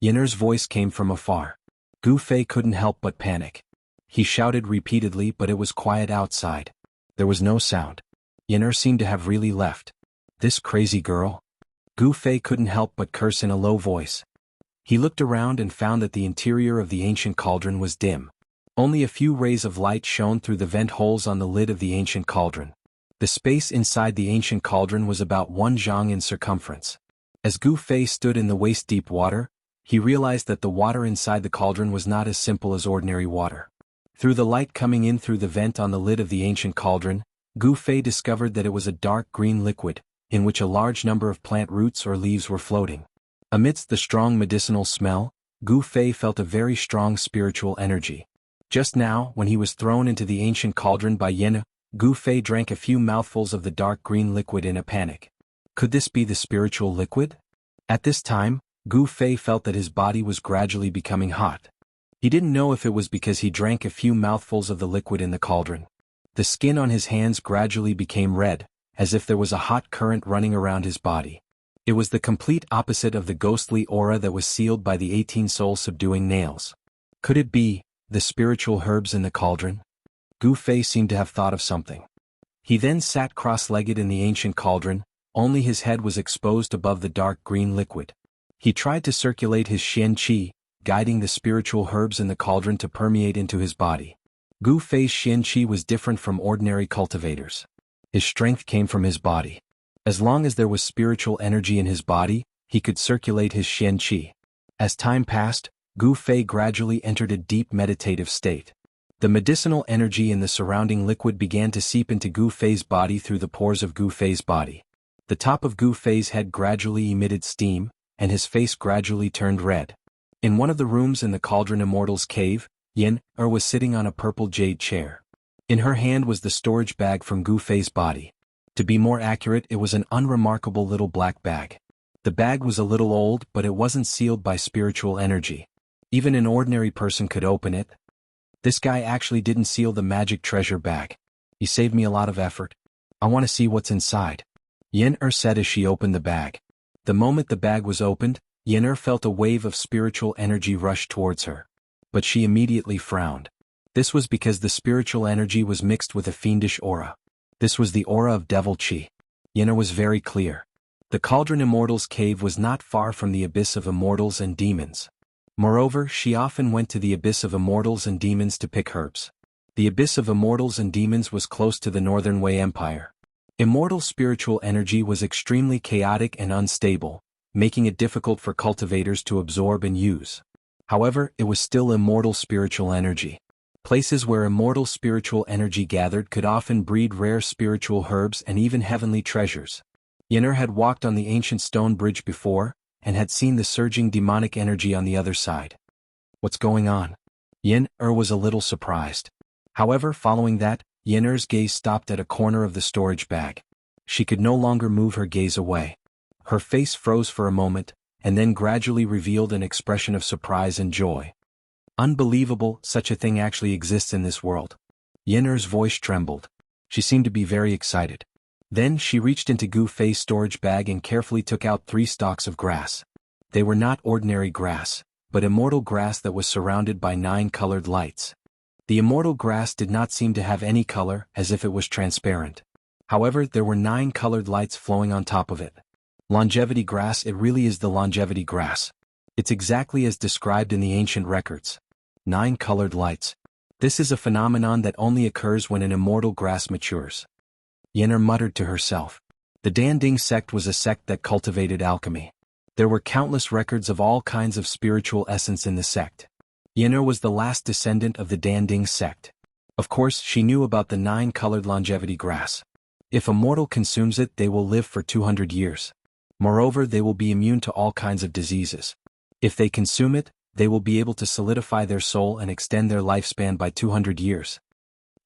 Yen'er's voice came from afar. Gu Fei couldn't help but panic. He shouted repeatedly, but it was quiet outside. There was no sound. Yen'er seemed to have really left. This crazy girl? Gu Fei couldn't help but curse in a low voice. He looked around and found that the interior of the ancient cauldron was dim. Only a few rays of light shone through the vent holes on the lid of the ancient cauldron. The space inside the ancient cauldron was about 1 zhang in circumference. As Gu Fei stood in the waist-deep water, he realized that the water inside the cauldron was not as simple as ordinary water. Through the light coming in through the vent on the lid of the ancient cauldron, Gu Fei discovered that it was a dark green liquid, in which a large number of plant roots or leaves were floating. Amidst the strong medicinal smell, Gu Fei felt a very strong spiritual energy. Just now, when he was thrown into the ancient cauldron by Yen'er, Gu Fei drank a few mouthfuls of the dark green liquid in a panic. Could this be the spiritual liquid? At this time, Gu Fei felt that his body was gradually becoming hot. He didn't know if it was because he drank a few mouthfuls of the liquid in the cauldron. The skin on his hands gradually became red, as if there was a hot current running around his body. It was the complete opposite of the ghostly aura that was sealed by the 18 soul-subduing nails. Could it be the spiritual herbs in the cauldron? Gu Fei seemed to have thought of something. He then sat cross-legged in the ancient cauldron, only his head was exposed above the dark green liquid. He tried to circulate his Xian Qi, guiding the spiritual herbs in the cauldron to permeate into his body. Gu Fei's Xian Qi was different from ordinary cultivators. His strength came from his body. As long as there was spiritual energy in his body, he could circulate his Xian Qi. As time passed, Gu Fei gradually entered a deep meditative state. The medicinal energy in the surrounding liquid began to seep into Gu Fei's body through the pores of Gu Fei's body. The top of Gu Fei's head gradually emitted steam, and his face gradually turned red. In one of the rooms in the Cauldron Immortal's cave, Yin-Er was sitting on a purple jade chair. In her hand was the storage bag from Gu Fei's body. To be more accurate, it was an unremarkable little black bag. The bag was a little old, but it wasn't sealed by spiritual energy. Even an ordinary person could open it. This guy actually didn't seal the magic treasure bag. He saved me a lot of effort. I want to see what's inside. Yin-Er said as she opened the bag. The moment the bag was opened, Yin-Er felt a wave of spiritual energy rush towards her. But she immediately frowned. This was because the spiritual energy was mixed with a fiendish aura. This was the aura of devil chi. Yin-Er was very clear. The Cauldron Immortal's cave was not far from the abyss of immortals and demons. Moreover, she often went to the abyss of immortals and demons to pick herbs. The abyss of immortals and demons was close to the Northern Wei Empire. Immortal spiritual energy was extremely chaotic and unstable, making it difficult for cultivators to absorb and use. However, it was still immortal spiritual energy. Places where immortal spiritual energy gathered could often breed rare spiritual herbs and even heavenly treasures. Yin-Er had walked on the ancient stone bridge before, and had seen the surging demonic energy on the other side. What's going on? Yin-Er was a little surprised. However, following that, Yin-Er's gaze stopped at a corner of the storage bag. She could no longer move her gaze away. Her face froze for a moment, and then gradually revealed an expression of surprise and joy. Unbelievable, such a thing actually exists in this world. Yin-Er's voice trembled. She seemed to be very excited. Then she reached into Gu Fei's storage bag and carefully took out 3 stalks of grass. They were not ordinary grass, but immortal grass that was surrounded by 9 colored lights. The immortal grass did not seem to have any color, as if it was transparent. However, there were 9 colored lights flowing on top of it. Longevity grass, it really is the longevity grass. It's exactly as described in the ancient records. 9 colored lights. This is a phenomenon that only occurs when an immortal grass matures. Yin-Er muttered to herself. The Danding sect was a sect that cultivated alchemy. There were countless records of all kinds of spiritual essence in the sect. Yin-Er was the last descendant of the Danding sect. Of course, she knew about the 9-colored longevity grass. If a mortal consumes it, they will live for 200 years. Moreover, they will be immune to all kinds of diseases. If they consume it, they will be able to solidify their soul and extend their lifespan by 200 years.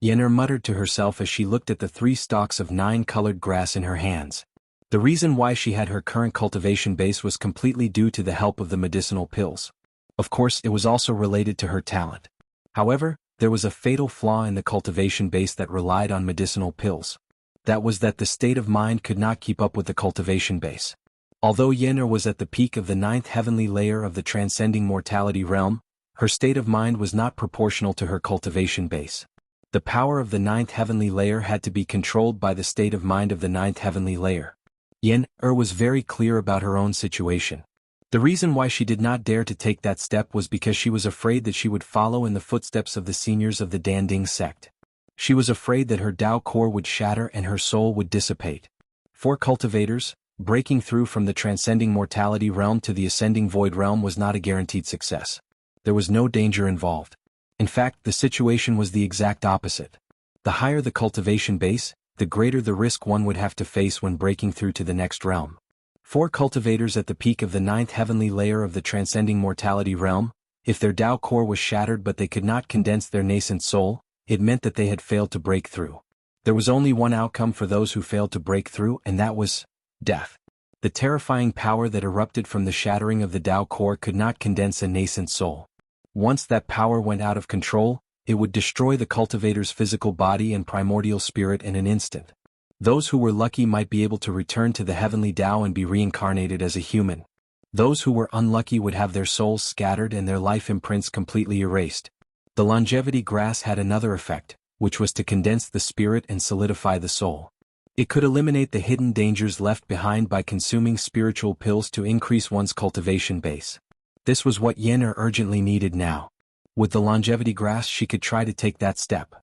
Yin-Er muttered to herself as she looked at the 3 stalks of 9-colored grass in her hands. The reason why she had her current cultivation base was completely due to the help of the medicinal pills. Of course, it was also related to her talent. However, there was a fatal flaw in the cultivation base that relied on medicinal pills. That was that the state of mind could not keep up with the cultivation base. Although Yin-Er was at the peak of the 9th heavenly layer of the transcending mortality realm, her state of mind was not proportional to her cultivation base. The power of the 9th heavenly layer had to be controlled by the state of mind of the 9th heavenly layer. Yin-Er was very clear about her own situation. The reason why she did not dare to take that step was because she was afraid that she would follow in the footsteps of the seniors of the Danding sect. She was afraid that her Tao core would shatter and her soul would dissipate. For cultivators, breaking through from the transcending mortality realm to the ascending void realm was not a guaranteed success. There was no danger involved. In fact, the situation was the exact opposite. The higher the cultivation base, the greater the risk one would have to face when breaking through to the next realm. For cultivators at the peak of the 9th heavenly layer of the transcending mortality realm, if their Tao core was shattered but they could not condense their nascent soul, it meant that they had failed to break through. There was only one outcome for those who failed to break through, and that was death. The terrifying power that erupted from the shattering of the Tao core could not condense a nascent soul. Once that power went out of control, it would destroy the cultivator's physical body and primordial spirit in an instant. Those who were lucky might be able to return to the heavenly Tao and be reincarnated as a human. Those who were unlucky would have their souls scattered and their life imprints completely erased. The longevity grass had another effect, which was to condense the spirit and solidify the soul. It could eliminate the hidden dangers left behind by consuming spiritual pills to increase one's cultivation base. This was what Yin-Er urgently needed now. With the longevity grass, she could try to take that step.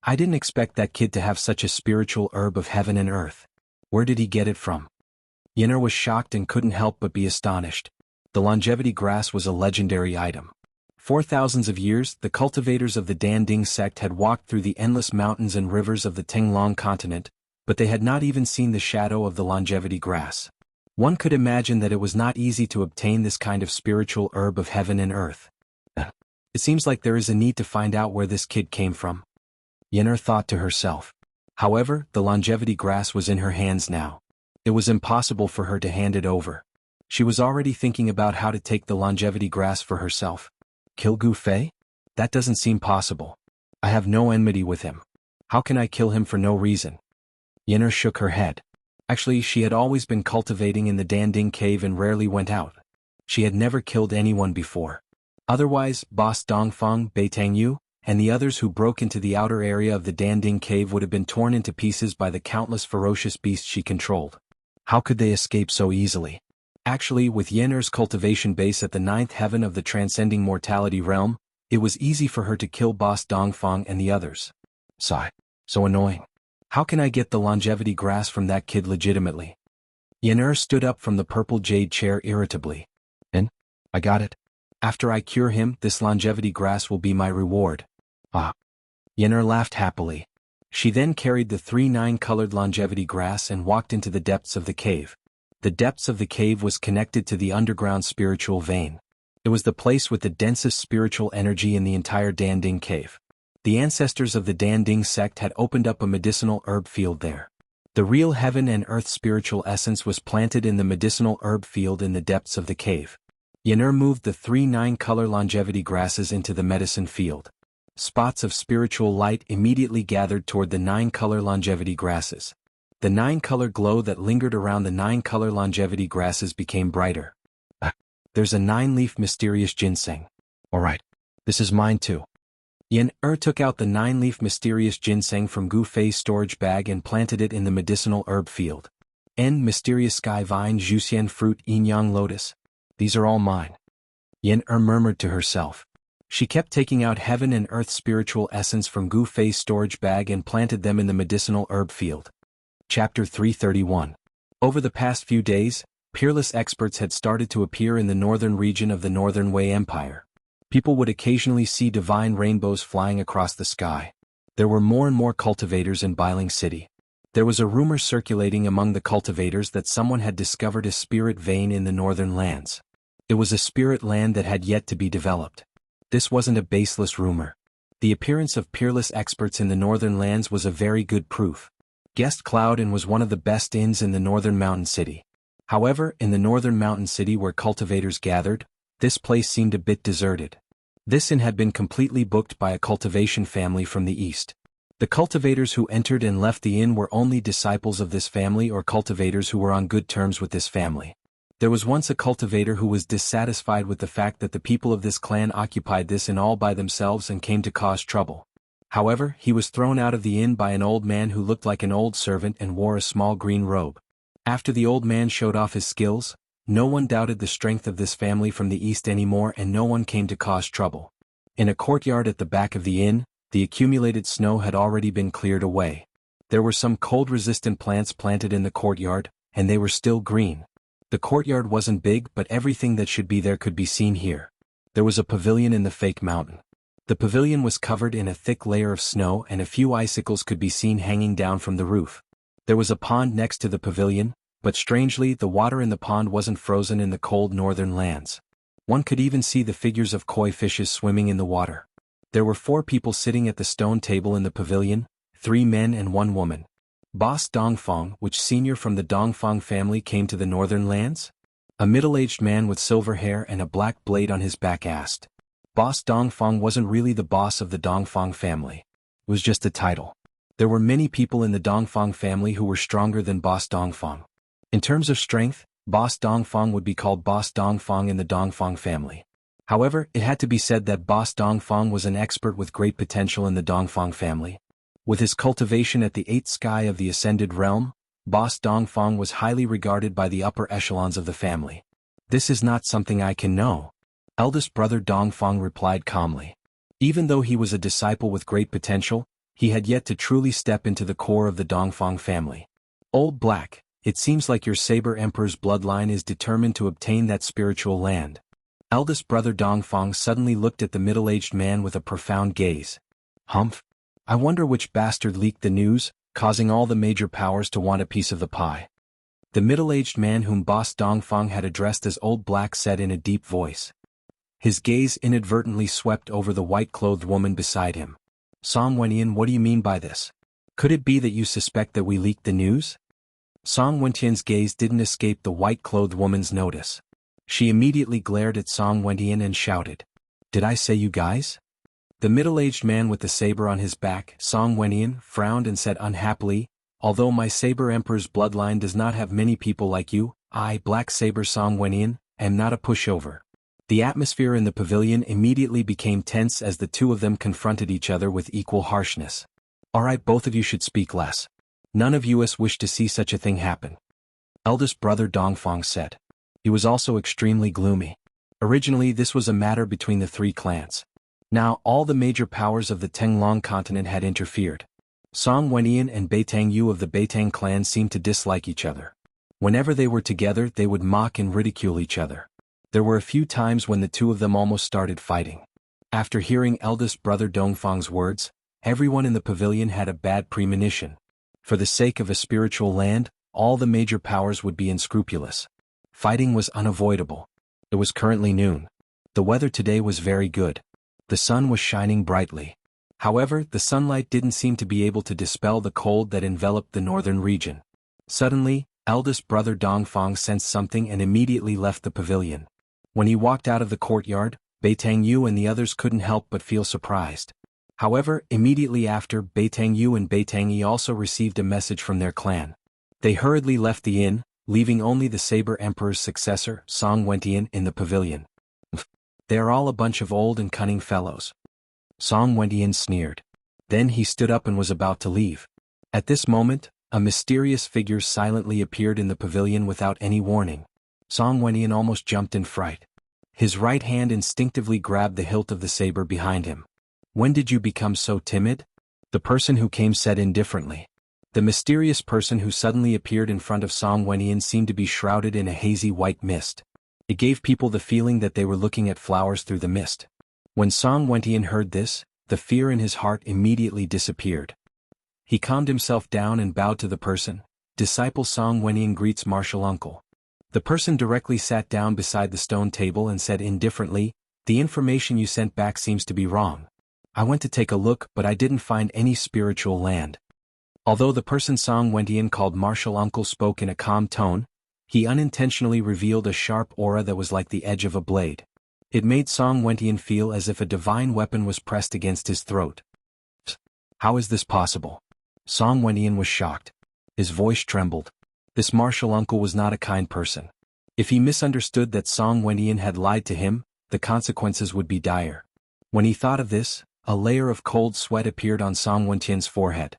I didn't expect that kid to have such a spiritual herb of heaven and earth. Where did he get it from? Yin-Er was shocked and couldn't help but be astonished. The longevity grass was a legendary item. For thousands of years, the cultivators of the Danding sect had walked through the endless mountains and rivers of the Tinglong continent, but they had not even seen the shadow of the longevity grass. One could imagine that it was not easy to obtain this kind of spiritual herb of heaven and earth. It seems like there is a need to find out where this kid came from, Yennefer thought to herself. However, the longevity grass was in her hands now. It was impossible for her to hand it over. She was already thinking about how to take the longevity grass for herself. Kill Gu Fei? That doesn't seem possible. I have no enmity with him. How can I kill him for no reason? Yennefer shook her head. Actually, she had always been cultivating in the Danding cave and rarely went out. She had never killed anyone before. Otherwise, Boss Dongfang, Beitang Yu, and the others who broke into the outer area of the Danding cave would have been torn into pieces by the countless ferocious beasts she controlled. How could they escape so easily? Actually, with Yennefer's cultivation base at the ninth heaven of the transcending mortality realm, it was easy for her to kill Boss Dongfang and the others. Sigh. So annoying. How can I get the longevity grass from that kid legitimately? Yennefer stood up from the purple jade chair irritably. And? I got it. After I cure him, this longevity grass will be my reward. Ah. Yennefer laughed happily. She then carried the 3 9-colored longevity grass and walked into the depths of the cave. The depths of the cave was connected to the underground spiritual vein. It was the place with the densest spiritual energy in the entire Danding cave. The ancestors of the Danding sect had opened up a medicinal herb field there. The real heaven and earth spiritual essence was planted in the medicinal herb field in the depths of the cave. Yennefer moved the 3 9-color longevity grasses into the medicine field. Spots of spiritual light immediately gathered toward the 9-color longevity grasses. The 9-color glow that lingered around the 9-color longevity grasses became brighter. There's a 9-leaf mysterious ginseng. Alright. This is mine too. Yennefer took out the 9-leaf mysterious ginseng from Gu Fei's storage bag and planted it in the medicinal herb field. Mysterious sky vine, Juxian fruit, Yin-yang lotus. These are all mine. Yennefer murmured to herself. She kept taking out heaven and earth spiritual essence from Gu Fei's storage bag and planted them in the medicinal herb field. Chapter 331. Over the past few days, peerless experts had started to appear in the northern region of the Northern Wei Empire. People would occasionally see divine rainbows flying across the sky. There were more and more cultivators in Bailing City. There was a rumor circulating among the cultivators that someone had discovered a spirit vein in the northern lands. It was a spirit land that had yet to be developed. This wasn't a baseless rumor. The appearance of peerless experts in the northern lands was a very good proof. Guest Cloud Inn was one of the best inns in the northern mountain city. However, in the northern mountain city where cultivators gathered, this place seemed a bit deserted. This inn had been completely booked by a cultivation family from the east. The cultivators who entered and left the inn were only disciples of this family or cultivators who were on good terms with this family. There was once a cultivator who was dissatisfied with the fact that the people of this clan occupied this inn all by themselves and came to cause trouble. However, he was thrown out of the inn by an old man who looked like an old servant and wore a small green robe. After the old man showed off his skills, no one doubted the strength of this family from the east anymore and no one came to cause trouble. In a courtyard at the back of the inn, the accumulated snow had already been cleared away. There were some cold-resistant plants planted in the courtyard, and they were still green. The courtyard wasn't big, but everything that should be there could be seen here. There was a pavilion in the fake mountain. The pavilion was covered in a thick layer of snow and a few icicles could be seen hanging down from the roof. There was a pond next to the pavilion, but strangely the water in the pond wasn't frozen in the cold northern lands. One could even see the figures of koi fishes swimming in the water. There were 4 people sitting at the stone table in the pavilion, 3 men and 1 woman. Boss Dongfang, which senior from the Dongfang family came to the northern lands? A middle-aged man with silver hair and a black blade on his back asked. Boss Dongfang wasn't really the boss of the Dongfang family. It was just a title. There were many people in the Dongfang family who were stronger than Boss Dongfang. In terms of strength, Boss Dongfang would be called Boss Dongfang in the Dongfang family. However, it had to be said that Boss Dongfang was an expert with great potential in the Dongfang family. With his cultivation at the 8th sky of the Ascended Realm, Boss Dongfang was highly regarded by the upper echelons of the family. This is not something I can know. Eldest brother Dongfang replied calmly. Even though he was a disciple with great potential, he had yet to truly step into the core of the Dongfang family. Old Black, It seems like your Saber Emperor's bloodline is determined to obtain that spiritual land. Eldest brother Dongfang suddenly looked at the middle-aged man with a profound gaze. Humph. I wonder which bastard leaked the news, causing all the major powers to want a piece of the pie. The middle-aged man whom Boss Dongfang had addressed as Old Black said in a deep voice. His gaze inadvertently swept over the white-clothed woman beside him. Song Wenyan, what do you mean by this? Could it be that you suspect that we leaked the news? Song Wentian's gaze didn't escape the white-clothed woman's notice. She immediately glared at Song Wentian and shouted. Did I say you guys? The middle-aged man with the saber on his back, Song Wentian, frowned and said unhappily, although my Saber Emperor's bloodline does not have many people like you, I, Black Saber Song Wentian, am not a pushover. The atmosphere in the pavilion immediately became tense as the two of them confronted each other with equal harshness. Alright, both of you should speak less. None of us wish to see such a thing happen. Eldest brother Dongfang said. He was also extremely gloomy. Originally this was a matter between the three clans. Now all the major powers of the Tenglong continent had interfered. Song Wentian and Beitang Yu of the Beitang clan seemed to dislike each other. Whenever they were together they would mock and ridicule each other. There were a few times when the two of them almost started fighting. After hearing eldest brother Dongfang's words, everyone in the pavilion had a bad premonition. For the sake of a spiritual land, all the major powers would be unscrupulous. Fighting was unavoidable. It was currently noon. The weather today was very good. The sun was shining brightly. However, the sunlight didn't seem to be able to dispel the cold that enveloped the northern region. Suddenly, eldest brother Dongfang sensed something and immediately left the pavilion. When he walked out of the courtyard, Beitang Yu and the others couldn't help but feel surprised. However, immediately after, Beitang Yu and Beitang Yi also received a message from their clan. They hurriedly left the inn, leaving only the Saber Emperor's successor, Song Wentian, in the pavilion. They are all a bunch of old and cunning fellows. Song Wentian sneered. Then he stood up and was about to leave. At this moment, a mysterious figure silently appeared in the pavilion without any warning. Song Wentian almost jumped in fright. His right hand instinctively grabbed the hilt of the saber behind him. When did you become so timid? The person who came said indifferently. The mysterious person who suddenly appeared in front of Song Wentian seemed to be shrouded in a hazy white mist. It gave people the feeling that they were looking at flowers through the mist. When Song Wentian heard this, the fear in his heart immediately disappeared. He calmed himself down and bowed to the person. Disciple Song Wentian greets martial uncle. The person directly sat down beside the stone table and said indifferently, the information you sent back seems to be wrong. I went to take a look but I didn't find any spiritual land. Although the person Song Wentian called martial uncle spoke in a calm tone, he unintentionally revealed a sharp aura that was like the edge of a blade. It made Song Wentian feel as if a divine weapon was pressed against his throat. How is this possible? Song Wentian was shocked. His voice trembled. This martial uncle was not a kind person. If he misunderstood that Song Wentian had lied to him, the consequences would be dire. When he thought of this, a layer of cold sweat appeared on Song Wentian's forehead.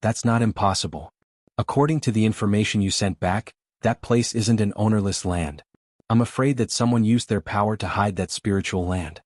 That's not impossible. According to the information you sent back, that place isn't an ownerless land. I'm afraid that someone used their power to hide that spiritual land.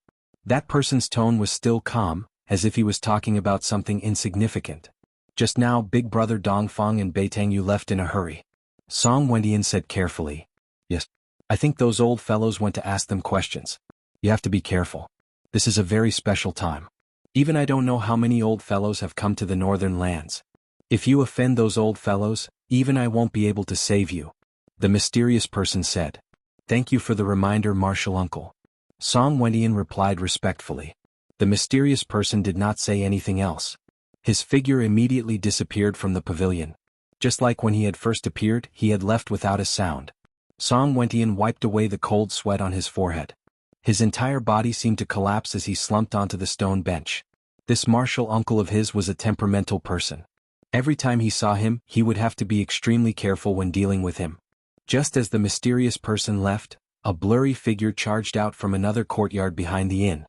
That person's tone was still calm, as if he was talking about something insignificant. Just now Big Brother Dongfang and Beitang Yu left in a hurry. Song Wentian said carefully. Yes. I think those old fellows went to ask them questions. You have to be careful. This is a very special time. Even I don't know how many old fellows have come to the northern lands. If you offend those old fellows, even I won't be able to save you. The mysterious person said. Thank you for the reminder, martial uncle. Song Wentian replied respectfully. The mysterious person did not say anything else. His figure immediately disappeared from the pavilion. Just like when he had first appeared, he had left without a sound. Song Wentian wiped away the cold sweat on his forehead. His entire body seemed to collapse as he slumped onto the stone bench. This martial uncle of his was a temperamental person. Every time he saw him, he would have to be extremely careful when dealing with him. Just as the mysterious person left, a blurry figure charged out from another courtyard behind the inn.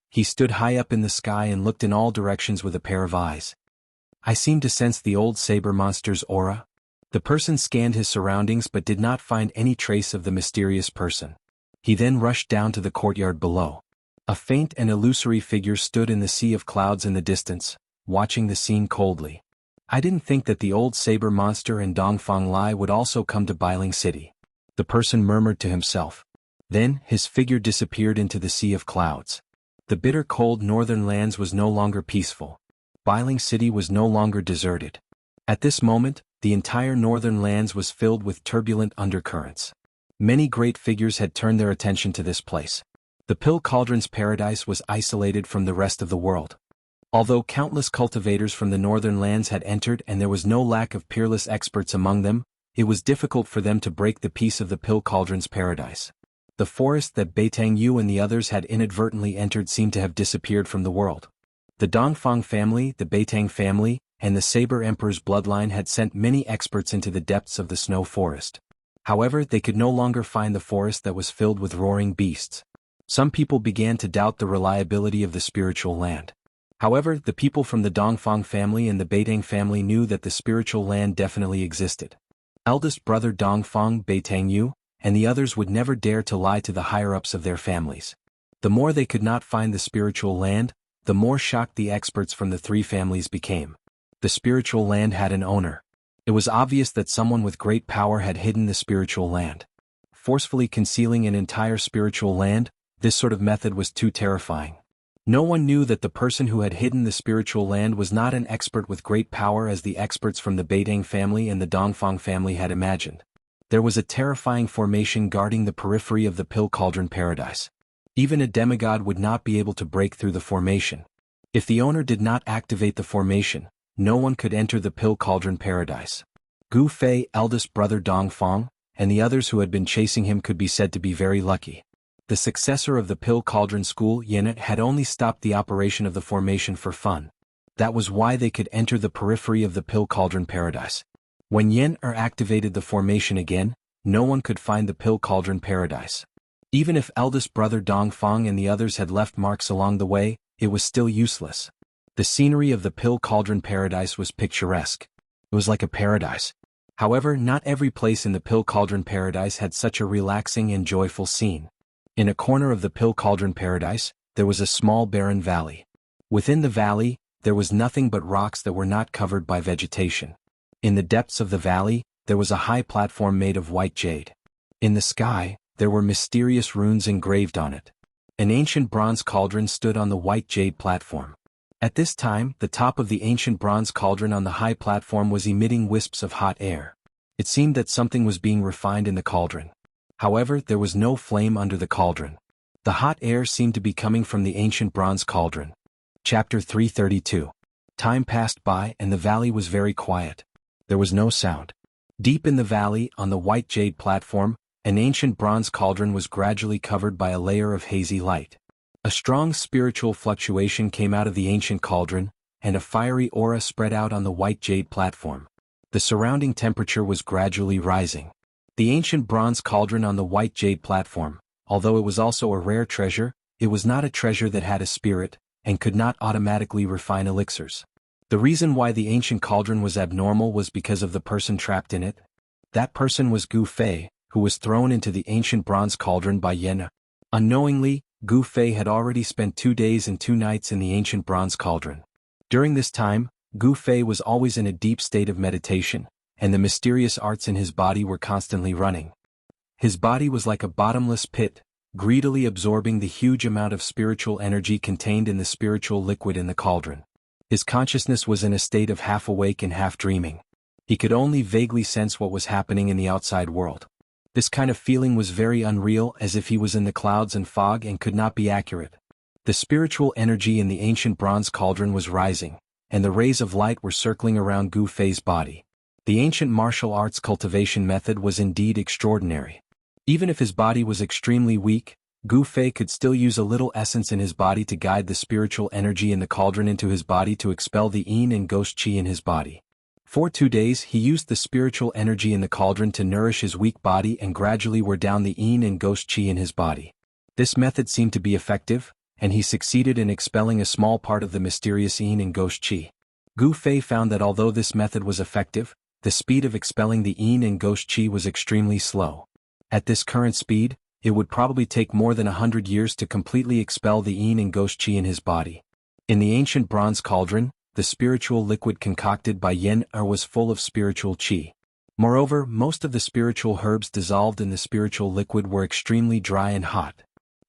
He stood high up in the sky and looked in all directions with a pair of eyes. I seemed to sense the old saber monster's aura. The person scanned his surroundings but did not find any trace of the mysterious person. He then rushed down to the courtyard below. A faint and illusory figure stood in the sea of clouds in the distance, watching the scene coldly. I didn't think that the old saber monster and Dongfang Lai would also come to Bailing City. The person murmured to himself. Then, his figure disappeared into the sea of clouds. The bitter cold northern lands was no longer peaceful. Bailing City was no longer deserted. At this moment, the entire northern lands was filled with turbulent undercurrents. Many great figures had turned their attention to this place. The Pill Cauldron's paradise was isolated from the rest of the world. Although countless cultivators from the northern lands had entered and there was no lack of peerless experts among them, it was difficult for them to break the peace of the Pill Cauldron's paradise. The forest that Beitang Yu and the others had inadvertently entered seemed to have disappeared from the world. The Dongfang family, the Beitang family, and the Saber Emperor's bloodline had sent many experts into the depths of the snow forest. However, they could no longer find the forest that was filled with roaring beasts. Some people began to doubt the reliability of the spiritual land. However, the people from the Dongfang family and the Beitang family knew that the spiritual land definitely existed. Eldest brother Dongfang, Beitang Yu, and the others would never dare to lie to the higher-ups of their families. The more they could not find the spiritual land, the more shocked the experts from the three families became. The spiritual land had an owner. It was obvious that someone with great power had hidden the spiritual land. Forcefully concealing an entire spiritual land, this sort of method was too terrifying. No one knew that the person who had hidden the spiritual land was not an expert with great power as the experts from the Beitang family and the Dongfang family had imagined. There was a terrifying formation guarding the periphery of the Pill Cauldron paradise. Even a demigod would not be able to break through the formation. If the owner did not activate the formation, no one could enter the Pill Cauldron paradise. Gu Fei, eldest brother Dongfang, and the others who had been chasing him could be said to be very lucky. The successor of the Pill Cauldron school, Yen, had only stopped the operation of the formation for fun. That was why they could enter the periphery of the Pill Cauldron paradise. When Yen activated the formation again, no one could find the Pill Cauldron paradise. Even if eldest brother Dongfang and the others had left marks along the way, it was still useless. The scenery of the Pill Cauldron paradise was picturesque. It was like a paradise. However, not every place in the Pill Cauldron paradise had such a relaxing and joyful scene. In a corner of the Pill Cauldron paradise, there was a small barren valley. Within the valley, there was nothing but rocks that were not covered by vegetation. In the depths of the valley, there was a high platform made of white jade. In the sky, there were mysterious runes engraved on it. An ancient bronze cauldron stood on the white jade platform. At this time, the top of the ancient bronze cauldron on the high platform was emitting wisps of hot air. It seemed that something was being refined in the cauldron. However, there was no flame under the cauldron. The hot air seemed to be coming from the ancient bronze cauldron. Chapter 332. Time passed by and the valley was very quiet. There was no sound. Deep in the valley, on the white jade platform, an ancient bronze cauldron was gradually covered by a layer of hazy light. A strong spiritual fluctuation came out of the ancient cauldron, and a fiery aura spread out on the white jade platform. The surrounding temperature was gradually rising. The ancient bronze cauldron on the white jade platform, although it was also a rare treasure, it was not a treasure that had a spirit, and could not automatically refine elixirs. The reason why the ancient cauldron was abnormal was because of the person trapped in it. That person was Gu Fei, who was thrown into the ancient bronze cauldron by Yen. Unknowingly, Gu Fei had already spent 2 days and 2 nights in the ancient bronze cauldron. During this time, Gu Fei was always in a deep state of meditation, and the mysterious arts in his body were constantly running. His body was like a bottomless pit, greedily absorbing the huge amount of spiritual energy contained in the spiritual liquid in the cauldron. His consciousness was in a state of half awake and half dreaming. He could only vaguely sense what was happening in the outside world. This kind of feeling was very unreal, as if he was in the clouds and fog and could not be accurate. The spiritual energy in the ancient bronze cauldron was rising, and the rays of light were circling around Gu Fei's body. The ancient martial arts cultivation method was indeed extraordinary. Even if his body was extremely weak, Gu Fei could still use a little essence in his body to guide the spiritual energy in the cauldron into his body to expel the yin and ghost qi in his body. For 2 days he used the spiritual energy in the cauldron to nourish his weak body and gradually wear down the yin and ghost qi in his body. This method seemed to be effective, and he succeeded in expelling a small part of the mysterious yin and ghost qi. Gu Fei found that although this method was effective, the speed of expelling the yin and ghost qi was extremely slow. At this current speed, it would probably take more than 100 years to completely expel the yin and ghost qi in his body. In the ancient bronze cauldron, the spiritual liquid concocted by Yen was full of spiritual qi. Moreover, most of the spiritual herbs dissolved in the spiritual liquid were extremely dry and hot.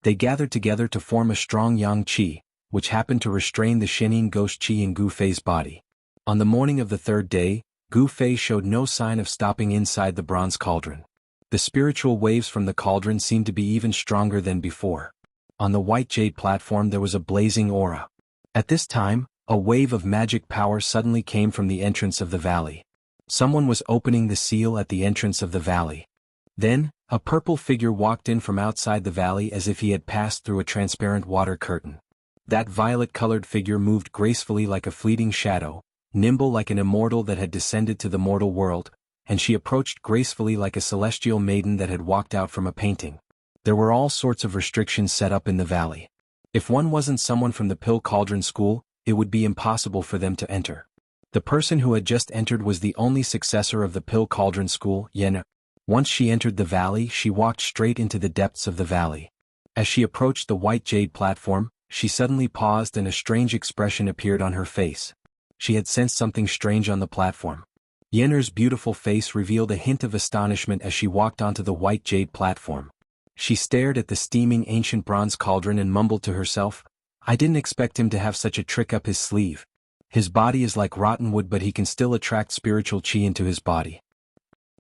They gathered together to form a strong yang qi, which happened to restrain the Shenin ghost qi in Gu Fei's body. On the morning of the third day, Gu Fei showed no sign of stopping inside the bronze cauldron. The spiritual waves from the cauldron seemed to be even stronger than before. On the white jade platform there was a blazing aura. At this time, a wave of magic power suddenly came from the entrance of the valley. Someone was opening the seal at the entrance of the valley. Then, a purple figure walked in from outside the valley as if he had passed through a transparent water curtain. That violet-colored figure moved gracefully like a fleeting shadow, nimble like an immortal that had descended to the mortal world, and she approached gracefully like a celestial maiden that had walked out from a painting. There were all sorts of restrictions set up in the valley. If one wasn't someone from the Pill Cauldron School, it would be impossible for them to enter. The person who had just entered was the only successor of the Pill Cauldron School, Yen. Once she entered the valley, she walked straight into the depths of the valley. As she approached the white jade platform, she suddenly paused and a strange expression appeared on her face. She had sensed something strange on the platform. Yenner's beautiful face revealed a hint of astonishment as she walked onto the white jade platform. She stared at the steaming ancient bronze cauldron and mumbled to herself, "I didn't expect him to have such a trick up his sleeve. His body is like rotten wood but he can still attract spiritual qi into his body.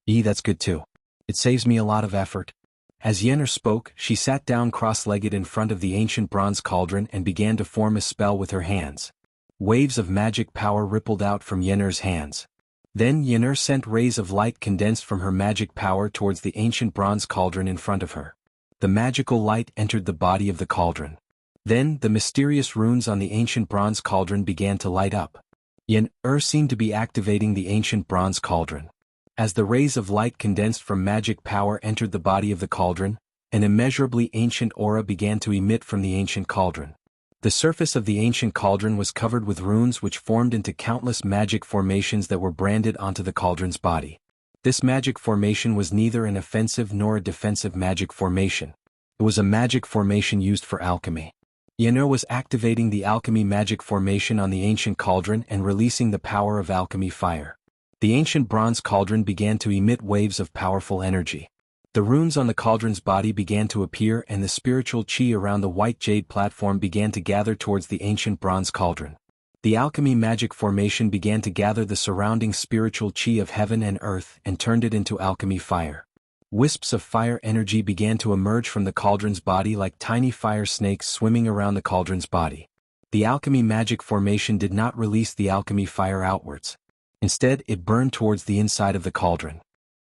That's good too. It saves me a lot of effort." As Yenner spoke, she sat down cross-legged in front of the ancient bronze cauldron and began to form a spell with her hands. Waves of magic power rippled out from Yenner's hands. Then Yenner sent rays of light condensed from her magic power towards the ancient bronze cauldron in front of her. The magical light entered the body of the cauldron. Then the mysterious runes on the ancient bronze cauldron began to light up. Yenner seemed to be activating the ancient bronze cauldron. As the rays of light condensed from magic power entered the body of the cauldron, an immeasurably ancient aura began to emit from the ancient cauldron. The surface of the ancient cauldron was covered with runes which formed into countless magic formations that were branded onto the cauldron's body. This magic formation was neither an offensive nor a defensive magic formation. It was a magic formation used for alchemy. Yenner was activating the alchemy magic formation on the ancient cauldron and releasing the power of alchemy fire. The ancient bronze cauldron began to emit waves of powerful energy. The runes on the cauldron's body began to appear and the spiritual qi around the white jade platform began to gather towards the ancient bronze cauldron. The alchemy magic formation began to gather the surrounding spiritual qi of heaven and earth and turned it into alchemy fire. Wisps of fire energy began to emerge from the cauldron's body like tiny fire snakes swimming around the cauldron's body. The alchemy magic formation did not release the alchemy fire outwards. Instead, it burned towards the inside of the cauldron.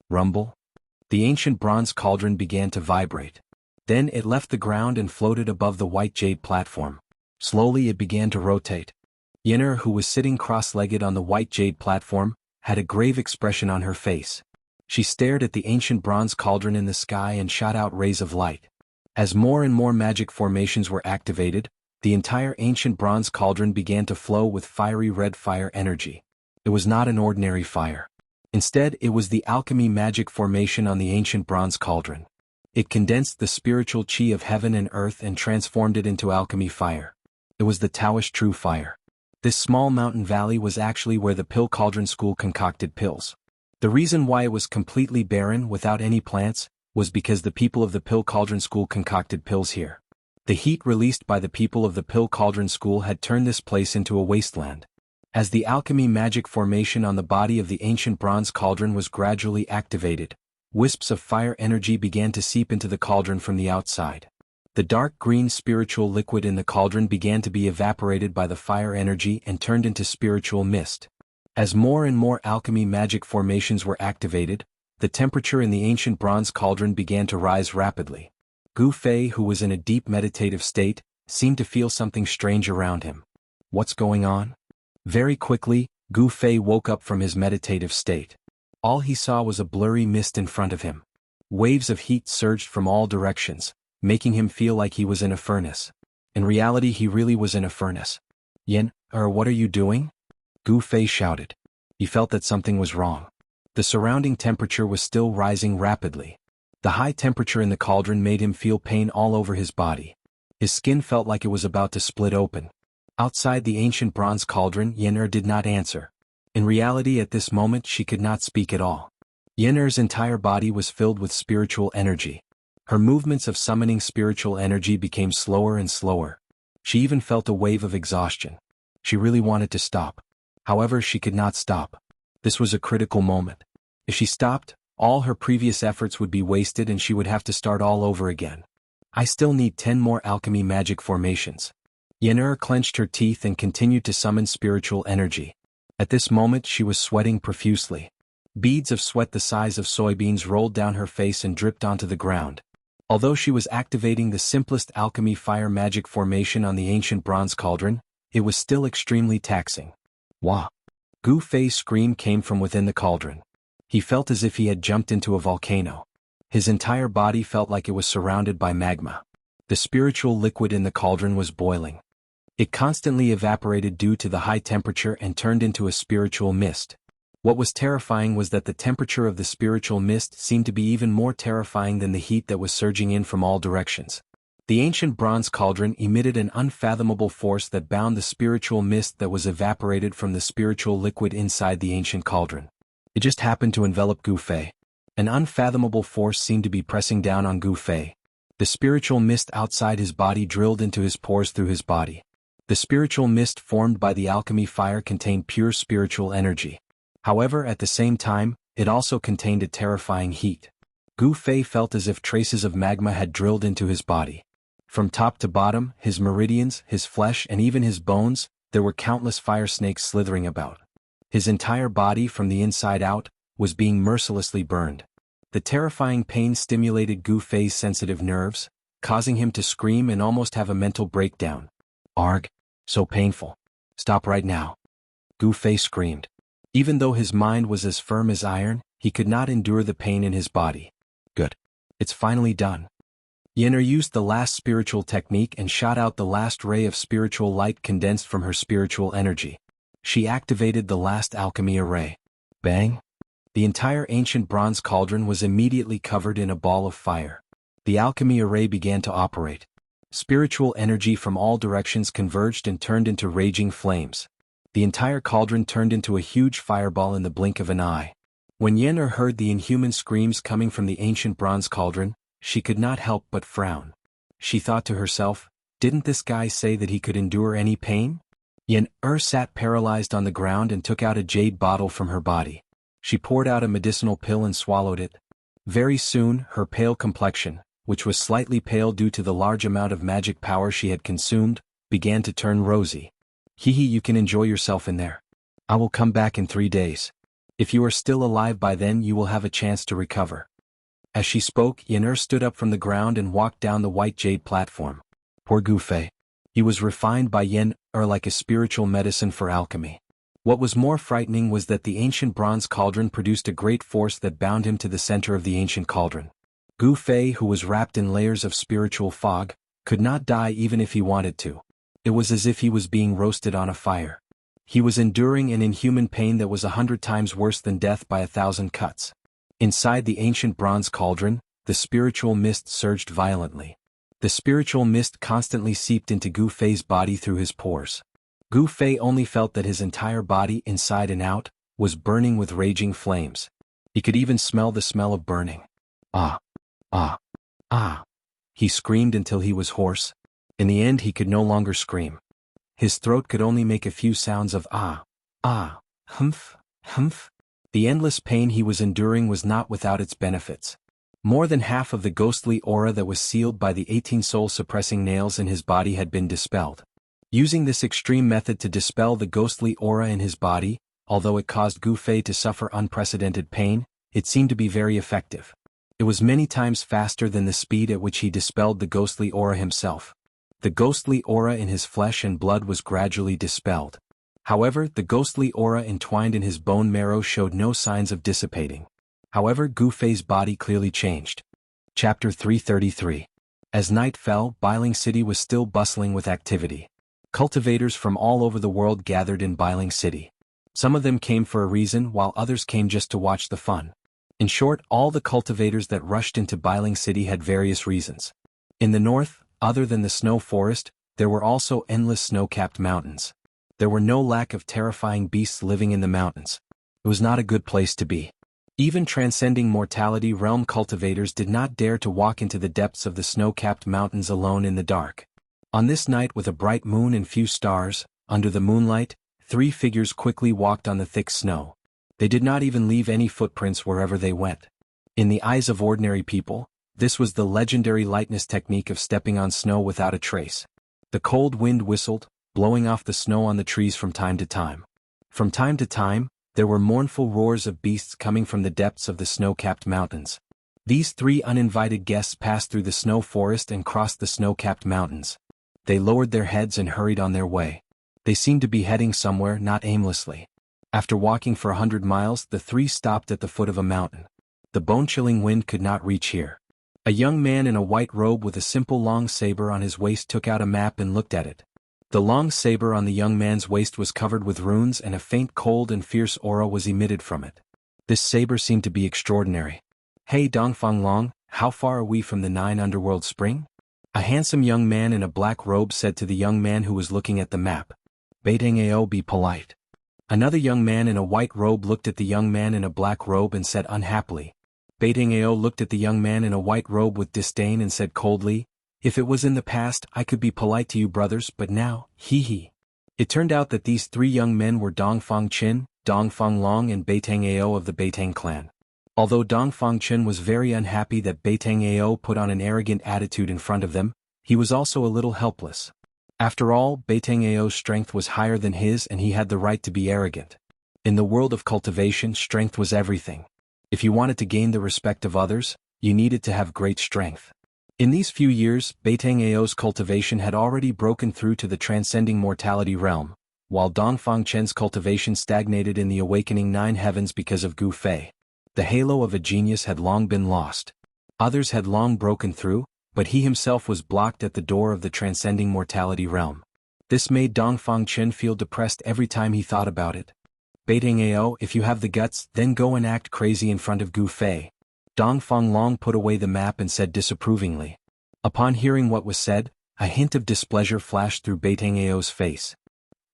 Rumble. The ancient bronze cauldron began to vibrate. Then it left the ground and floated above the white jade platform. Slowly it began to rotate. Yenner, who was sitting cross-legged on the white jade platform, had a grave expression on her face. She stared at the ancient bronze cauldron in the sky and shot out rays of light. As more and more magic formations were activated, the entire ancient bronze cauldron began to flow with fiery red fire energy. It was not an ordinary fire. Instead, it was the alchemy magic formation on the ancient bronze cauldron. It condensed the spiritual qi of heaven and earth and transformed it into alchemy fire. It was the Taoist true fire. This small mountain valley was actually where the Pill Cauldron School concocted pills. The reason why it was completely barren without any plants was because the people of the Pill Cauldron School concocted pills here. The heat released by the people of the Pill Cauldron School had turned this place into a wasteland. As the alchemy magic formation on the body of the ancient bronze cauldron was gradually activated, wisps of fire energy began to seep into the cauldron from the outside. The dark green spiritual liquid in the cauldron began to be evaporated by the fire energy and turned into spiritual mist. As more and more alchemy magic formations were activated, the temperature in the ancient bronze cauldron began to rise rapidly. Gu Fei, who was in a deep meditative state, seemed to feel something strange around him. What's going on? Very quickly, Gu Fei woke up from his meditative state. All he saw was a blurry mist in front of him. Waves of heat surged from all directions, making him feel like he was in a furnace. In reality, he really was in a furnace. What are you doing? Gu Fei shouted. He felt that something was wrong. The surrounding temperature was still rising rapidly. The high temperature in the cauldron made him feel pain all over his body. His skin felt like it was about to split open. Outside the ancient bronze cauldron, Yen did not answer. In reality at this moment she could not speak at all. Yen's entire body was filled with spiritual energy. Her movements of summoning spiritual energy became slower and slower. She even felt a wave of exhaustion. She really wanted to stop. However, she could not stop. This was a critical moment. If she stopped, all her previous efforts would be wasted and she would have to start all over again. I still need 10 more alchemy magic formations. Yen clenched her teeth and continued to summon spiritual energy. At this moment she was sweating profusely. Beads of sweat the size of soybeans rolled down her face and dripped onto the ground. Although she was activating the simplest alchemy fire magic formation on the ancient bronze cauldron, it was still extremely taxing. Wah! Gu Fei's scream came from within the cauldron. He felt as if he had jumped into a volcano. His entire body felt like it was surrounded by magma. The spiritual liquid in the cauldron was boiling. It constantly evaporated due to the high temperature and turned into a spiritual mist. What was terrifying was that the temperature of the spiritual mist seemed to be even more terrifying than the heat that was surging in from all directions. The ancient bronze cauldron emitted an unfathomable force that bound the spiritual mist that was evaporated from the spiritual liquid inside the ancient cauldron. It just happened to envelop Gu Fei. An unfathomable force seemed to be pressing down on Gu Fei. The spiritual mist outside his body drilled into his pores through his body. The spiritual mist formed by the alchemy fire contained pure spiritual energy. However, at the same time, it also contained a terrifying heat. Gu Fei felt as if traces of magma had drilled into his body. From top to bottom, his meridians, his flesh and even his bones, there were countless fire snakes slithering about. His entire body from the inside out was being mercilessly burned. The terrifying pain stimulated Gu Fei's sensitive nerves, causing him to scream and almost have a mental breakdown. Arg! So painful. Stop right now. Gu Fei screamed. Even though his mind was as firm as iron, he could not endure the pain in his body. Good. It's finally done. Yen used the last spiritual technique and shot out the last ray of spiritual light condensed from her spiritual energy. She activated the last alchemy array. Bang! The entire ancient bronze cauldron was immediately covered in a ball of fire. The alchemy array began to operate. Spiritual energy from all directions converged and turned into raging flames. The entire cauldron turned into a huge fireball in the blink of an eye. When Yen heard the inhuman screams coming from the ancient bronze cauldron, she could not help but frown. She thought to herself, didn't this guy say that he could endure any pain? Yen sat paralyzed on the ground and took out a jade bottle from her body. She poured out a medicinal pill and swallowed it. Very soon, her pale complexion, which was slightly pale due to the large amount of magic power she had consumed, began to turn rosy. Hee, you can enjoy yourself in there. I will come back in 3 days. If you are still alive by then you will have a chance to recover. As she spoke, Yen stood up from the ground and walked down the white jade platform. Poor Gu Fei. He was refined by Yen like a spiritual medicine for alchemy. What was more frightening was that the ancient bronze cauldron produced a great force that bound him to the center of the ancient cauldron. Gu Fei, who was wrapped in layers of spiritual fog, could not die even if he wanted to. It was as if he was being roasted on a fire. He was enduring an inhuman pain that was 100 times worse than death by 1,000 cuts. Inside the ancient bronze cauldron, the spiritual mist surged violently. The spiritual mist constantly seeped into Gu Fei's body through his pores. Gu Fei only felt that his entire body, inside and out, was burning with raging flames. He could even smell the smell of burning. Ah! Ah! Ah! He screamed until he was hoarse. In the end he could no longer scream. His throat could only make a few sounds of ah, ah, humph, humph. The endless pain he was enduring was not without its benefits. More than half of the ghostly aura that was sealed by the 18 soul-suppressing nails in his body had been dispelled. Using this extreme method to dispel the ghostly aura in his body, although it caused Gu Fei to suffer unprecedented pain, it seemed to be very effective. It was many times faster than the speed at which he dispelled the ghostly aura himself. The ghostly aura in his flesh and blood was gradually dispelled. However, the ghostly aura entwined in his bone marrow showed no signs of dissipating. However, Gu Fei's body clearly changed. Chapter 333. As night fell, Biling City was still bustling with activity. Cultivators from all over the world gathered in Biling City. Some of them came for a reason while others came just to watch the fun. In short, all the cultivators that rushed into Biling City had various reasons. In the north, other than the snow forest, there were also endless snow-capped mountains. There were no lack of terrifying beasts living in the mountains. It was not a good place to be. Even transcending mortality realm cultivators did not dare to walk into the depths of the snow-capped mountains alone in the dark. On this night with a bright moon and few stars, under the moonlight, 3 figures quickly walked on the thick snow. They did not even leave any footprints wherever they went. In the eyes of ordinary people, this was the legendary lightness technique of stepping on snow without a trace. The cold wind whistled, blowing off the snow on the trees from time to time. From time to time, there were mournful roars of beasts coming from the depths of the snow-capped mountains. These 3 uninvited guests passed through the snow forest and crossed the snow-capped mountains. They lowered their heads and hurried on their way. They seemed to be heading somewhere, not aimlessly. After walking for 100 miles, the 3 stopped at the foot of a mountain. The bone-chilling wind could not reach here. A young man in a white robe with a simple long saber on his waist took out a map and looked at it. The long saber on the young man's waist was covered with runes and a faint cold and fierce aura was emitted from it. This saber seemed to be extraordinary. "Hey Dongfang Long, how far are we from the 9 underworld spring?" A handsome young man in a black robe said to the young man who was looking at the map. "Beitangao, be polite." Another young man in a white robe looked at the young man in a black robe and said unhappily. Beitangao looked at the young man in a white robe with disdain and said coldly, "If it was in the past, I could be polite to you brothers, but now, hee." It turned out that these 3 young men were Dongfang Qin, Dongfang Long and Beitangao of the Beitang clan. Although Dongfang Qin was very unhappy that Beitangao put on an arrogant attitude in front of them, he was also a little helpless. After all, Beitangao's strength was higher than his and he had the right to be arrogant. In the world of cultivation, strength was everything. If you wanted to gain the respect of others, you needed to have great strength. In these few years, Beitangao's cultivation had already broken through to the transcending mortality realm, while Dongfang Chen's cultivation stagnated in the awakening 9 heavens because of Gu Fei. The halo of a genius had long been lost. Others had long broken through, but he himself was blocked at the door of the transcending mortality realm. This made Dongfang Chen feel depressed every time he thought about it. "Beitangao, if you have the guts, then go and act crazy in front of Gu Fei." Dongfang Long put away the map and said disapprovingly. Upon hearing what was said, a hint of displeasure flashed through Beitangao's face.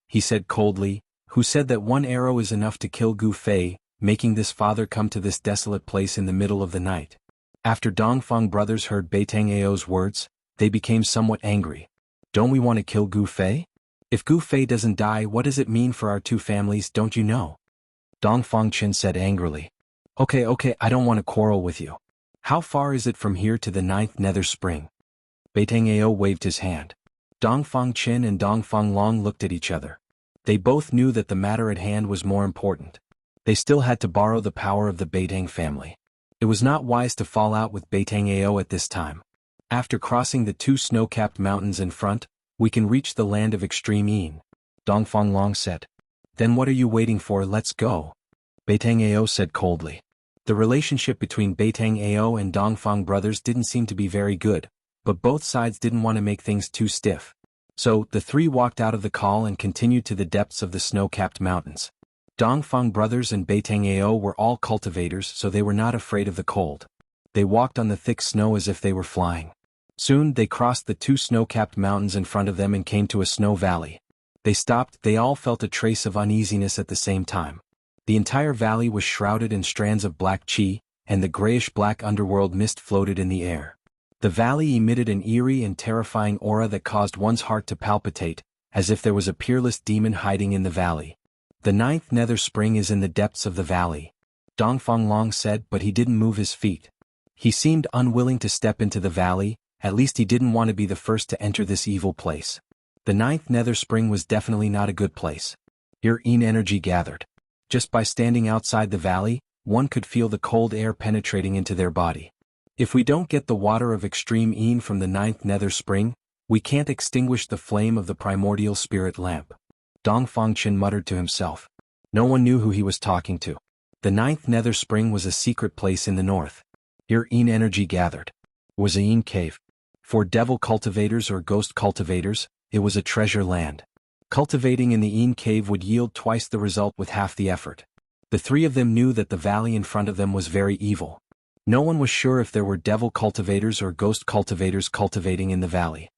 He said coldly, "Who said that 1 arrow is enough to kill Gu Fei, making this father come to this desolate place in the middle of the night?" After Dongfang brothers heard Beitangao's words, they became somewhat angry. "Don't we want to kill Gu Fei? If Gu Fei doesn't die, what does it mean for our 2 families, don't you know?" Dongfang Chen said angrily. Okay, I don't want to quarrel with you. How far is it from here to the 9th nether spring?" Beitangao waved his hand. Dongfang Chen and Dongfang Long looked at each other. They both knew that the matter at hand was more important. They still had to borrow the power of the Beitang family. It was not wise to fall out with Beitangao at this time. After crossing the 2 snow-capped mountains in front, we can reach the land of extreme Yin, Dongfang Long said. "Then what are you waiting for, let's go," Beitangao said coldly. The relationship between Beitangao and Dongfang brothers didn't seem to be very good, but both sides didn't want to make things too stiff. So, the 3 walked out of the call and continued to the depths of the snow-capped mountains. Dongfang brothers and Beitangao were all cultivators, so they were not afraid of the cold. They walked on the thick snow as if they were flying. Soon they crossed the 2 snow-capped mountains in front of them and came to a snow valley. They stopped, they all felt a trace of uneasiness at the same time. The entire valley was shrouded in strands of black qi, and the grayish-black underworld mist floated in the air. The valley emitted an eerie and terrifying aura that caused one's heart to palpitate, as if there was a peerless demon hiding in the valley. "The 9th nether spring is in the depths of the valley," Dongfang Long said, but he didn't move his feet. He seemed unwilling to step into the valley, at least he didn't want to be the first to enter this evil place. The 9th nether spring was definitely not a good place. Here Yin energy gathered. Just by standing outside the valley, one could feel the cold air penetrating into their body. "If we don't get the water of extreme Yin from the 9th nether spring, we can't extinguish the flame of the primordial spirit lamp," Dongfang Chen muttered to himself. No one knew who he was talking to. The 9th nether spring was a secret place in the north. Here Yin energy gathered. It was a Yin cave. For devil cultivators or ghost cultivators, it was a treasure land. Cultivating in the Yin cave would yield twice the result with half the effort. The 3 of them knew that the valley in front of them was very evil. No one was sure if there were devil cultivators or ghost cultivators cultivating in the valley.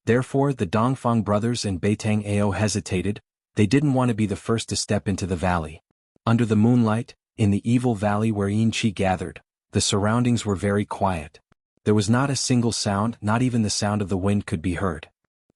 Therefore the Dongfang brothers and Beitang Ao hesitated. They didn't want to be the first to step into the valley. Under the moonlight, in the evil valley where Yin Qi gathered, the surroundings were very quiet. There was not a single sound, not even the sound of the wind could be heard.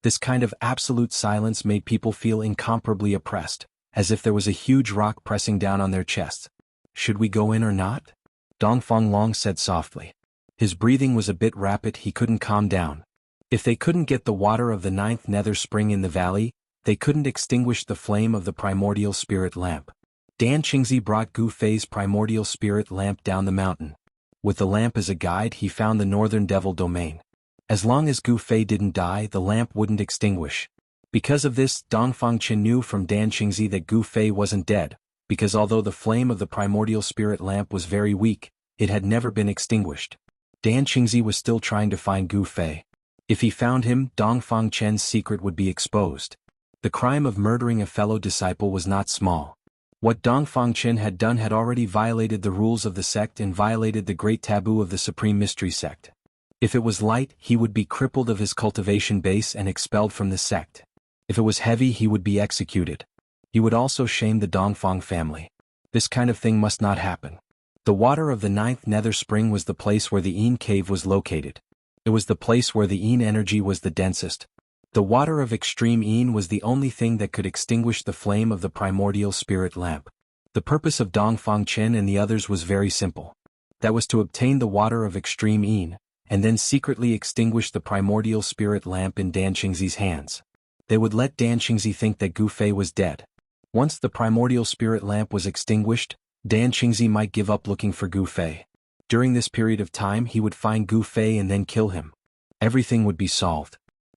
This kind of absolute silence made people feel incomparably oppressed, as if there was a huge rock pressing down on their chests. Should we go in or not? Dongfang Long said softly. His breathing was a bit rapid, he couldn't calm down. If they couldn't get the water of the 9th nether spring in the valley, they couldn't extinguish the flame of the primordial spirit lamp. Dan Qingzi brought Gu Fei's primordial spirit lamp down the mountain. With the lamp as a guide, he found the northern devil domain. As long as Gu Fei didn't die, the lamp wouldn't extinguish. Because of this, Dongfang Qin knew from Dan Qingzi that Gu Fei wasn't dead, because although the flame of the primordial spirit lamp was very weak, it had never been extinguished. Dan Qingzi was still trying to find Gu Fei. If he found him, Dongfang Chen's secret would be exposed. The crime of murdering a fellow disciple was not small. What Dongfang Chen had done had already violated the rules of the sect and violated the great taboo of the Supreme Mystery Sect. If it was light, he would be crippled of his cultivation base and expelled from the sect. If it was heavy, he would be executed. He would also shame the Dongfang family. This kind of thing must not happen. The water of the 9th nether spring was the place where the Yin cave was located. It was the place where the Yin energy was the densest. The water of extreme Yin was the only thing that could extinguish the flame of the primordial spirit lamp. The purpose of Dongfang Chen and the others was very simple. That was to obtain the water of extreme Yin, and then secretly extinguish the primordial spirit lamp in Dan Qingzi's hands. They would let Dan Qingzi think that Gu Fei was dead. Once the primordial spirit lamp was extinguished, Dan Qingzi might give up looking for Gu Fei. During this period of time he would find Gu Fei and then kill him. Everything would be solved.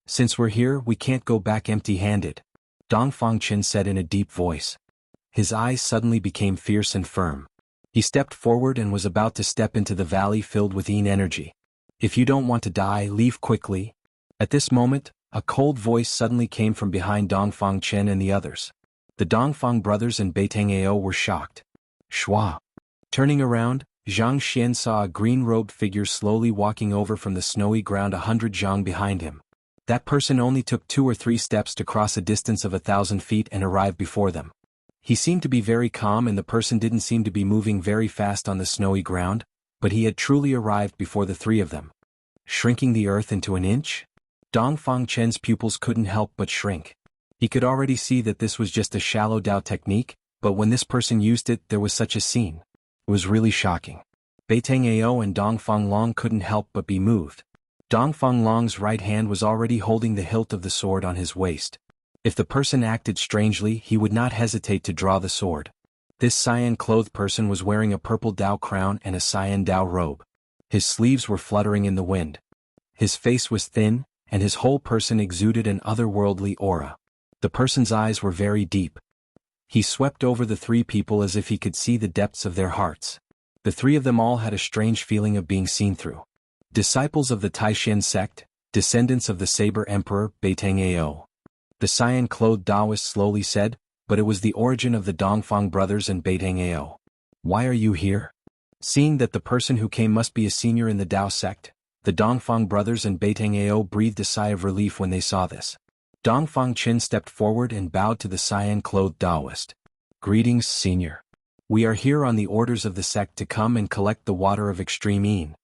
Since we're here, we can't go back empty-handed, Dongfang Chen said in a deep voice. His eyes suddenly became fierce and firm. He stepped forward and was about to step into the valley filled with Yin energy. If you don't want to die, leave quickly. At this moment, a cold voice suddenly came from behind Dongfang Chen and the others. The Dongfang brothers and Beitang Ao were shocked. Shua. Turning around, Zhang Xian saw a green-robed figure slowly walking over from the snowy ground 100 zhang behind him. That person only took 2 or 3 steps to cross a distance of 1,000 feet and arrive before them. He seemed to be very calm and the person didn't seem to be moving very fast on the snowy ground, but he had truly arrived before the 3 of them. Shrinking the earth into an inch? Dongfang Chen's pupils couldn't help but shrink. He could already see that this was just a shallow Dao technique, but when this person used it there was such a scene. It was really shocking. Beitang Ao and Dongfang Long couldn't help but be moved. Dongfang Long's right hand was already holding the hilt of the sword on his waist. If the person acted strangely, he would not hesitate to draw the sword. This cyan-clothed person was wearing a purple Dao crown and a cyan Dao robe. His sleeves were fluttering in the wind. His face was thin, and his whole person exuded an otherworldly aura. The person's eyes were very deep. He swept over the 3 people as if he could see the depths of their hearts. The 3 of them all had a strange feeling of being seen through. Disciples of the Taishan sect, descendants of the Saber Emperor, Beitang Ao. The cyan-clothed Taoist slowly said, but it was the origin of the Dongfang brothers and Beitang Ao. Why are you here? Seeing that the person who came must be a senior in the Dao sect, the Dongfang brothers and Beitang Ao breathed a sigh of relief when they saw this. Dongfang Chen stepped forward and bowed to the cyan-clothed Taoist. Greetings, senior. We are here on the orders of the sect to come and collect the water of extreme Yin.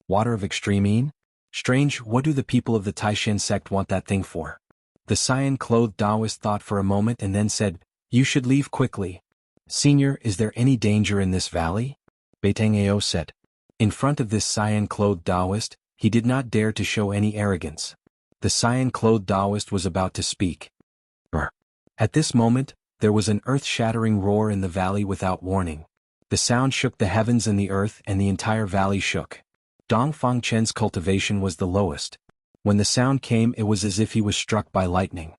Water of extreme Yin? Strange, what do the people of the Taishan sect want that thing for? The cyan-clothed Taoist thought for a moment and then said, you should leave quickly. Senior, is there any danger in this valley? Beitang Ao said. In front of this cyan-clothed Taoist, he did not dare to show any arrogance. The cyan-clothed Taoist was about to speak. Brr. At this moment, there was an earth-shattering roar in the valley without warning. The sound shook the heavens and the earth and the entire valley shook. Dongfang Chen's cultivation was the lowest. When the sound came it was as if he was struck by lightning.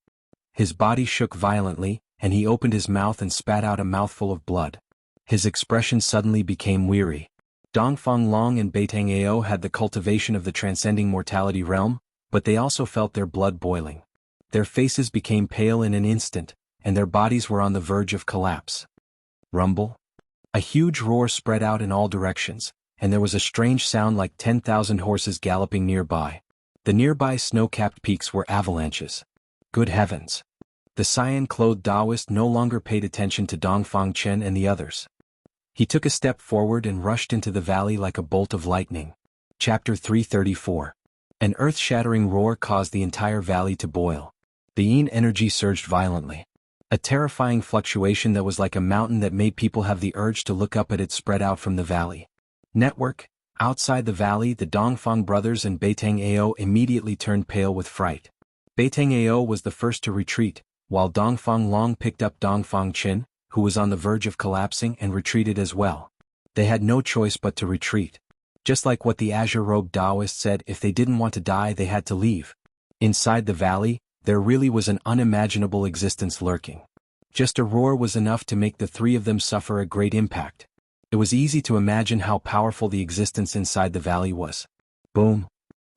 His body shook violently, and he opened his mouth and spat out a mouthful of blood. His expression suddenly became weary. Dongfang Long and Beitang Ao had the cultivation of the transcending mortality realm, but they also felt their blood boiling. Their faces became pale in an instant, and their bodies were on the verge of collapse. Rumble? A huge roar spread out in all directions, and there was a strange sound like 10,000 horses galloping nearby. The nearby snow-capped peaks were avalanches. Good heavens! The cyan-clothed Taoist no longer paid attention to Dongfang Chen and the others. He took a step forward and rushed into the valley like a bolt of lightning. Chapter 334. An earth-shattering roar caused the entire valley to boil. The yin energy surged violently. A terrifying fluctuation that was like a mountain that made people have the urge to look up at it spread out from the valley. Network. Outside the valley, the Dongfang brothers and Beitang Ao immediately turned pale with fright. Beitang Ao was the first to retreat, while Dongfang Long picked up Dongfang Chen, who was on the verge of collapsing, and retreated as well. They had no choice but to retreat. Just like what the azure-robed Taoist said, if they didn't want to die they had to leave. Inside the valley, there really was an unimaginable existence lurking. Just a roar was enough to make the three of them suffer a great impact. It was easy to imagine how powerful the existence inside the valley was. Boom!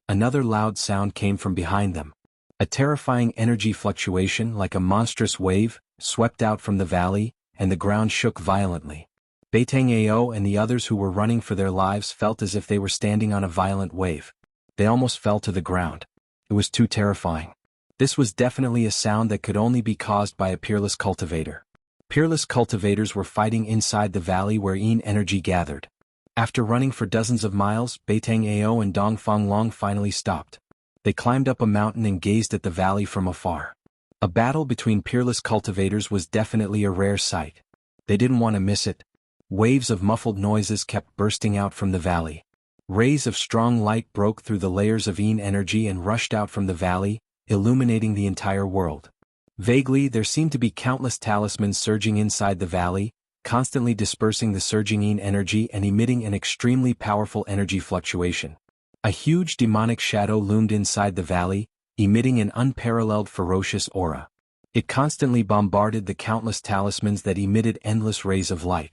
Another loud sound came from behind them. A terrifying energy fluctuation like a monstrous wave swept out from the valley, and the ground shook violently. Beitang Ao and the others who were running for their lives felt as if they were standing on a violent wave. They almost fell to the ground. It was too terrifying. This was definitely a sound that could only be caused by a peerless cultivator. Peerless cultivators were fighting inside the valley where yin energy gathered. After running for dozens of miles, Beitang Ao and Dongfang Long finally stopped. They climbed up a mountain and gazed at the valley from afar. A battle between peerless cultivators was definitely a rare sight. They didn't want to miss it. Waves of muffled noises kept bursting out from the valley. Rays of strong light broke through the layers of yin energy and rushed out from the valley, illuminating the entire world. Vaguely, there seemed to be countless talismans surging inside the valley, constantly dispersing the surging yin energy and emitting an extremely powerful energy fluctuation. A huge demonic shadow loomed inside the valley, emitting an unparalleled ferocious aura. It constantly bombarded the countless talismans that emitted endless rays of light.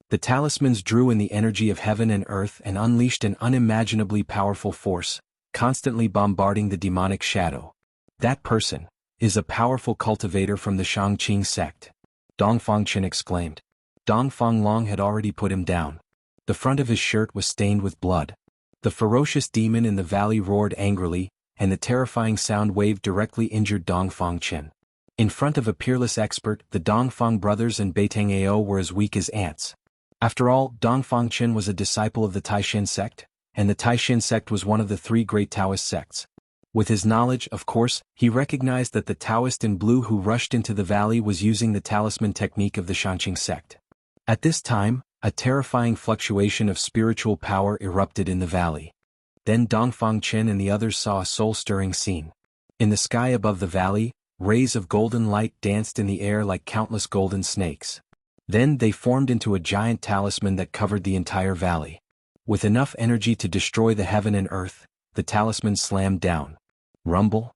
The talismans drew in the energy of heaven and earth and unleashed an unimaginably powerful force, constantly bombarding the demonic shadow. That person is a powerful cultivator from the Shangqing sect. Dongfang Chen exclaimed. Dongfang Long had already put him down. The front of his shirt was stained with blood. The ferocious demon in the valley roared angrily, and the terrifying sound wave directly injured Dongfang Chen. In front of a peerless expert, the Dongfang brothers and Beitang Ao were as weak as ants. After all, Dongfang Chen was a disciple of the Taishan sect, and the Taishan sect was one of the three great Taoist sects. With his knowledge, of course, he recognized that the Taoist in blue who rushed into the valley was using the talisman technique of the Shangqing sect. At this time, a terrifying fluctuation of spiritual power erupted in the valley. Then Dongfang Chen and the others saw a soul-stirring scene. In the sky above the valley, rays of golden light danced in the air like countless golden snakes. Then they formed into a giant talisman that covered the entire valley. With enough energy to destroy the heaven and earth, the talisman slammed down. Rumble?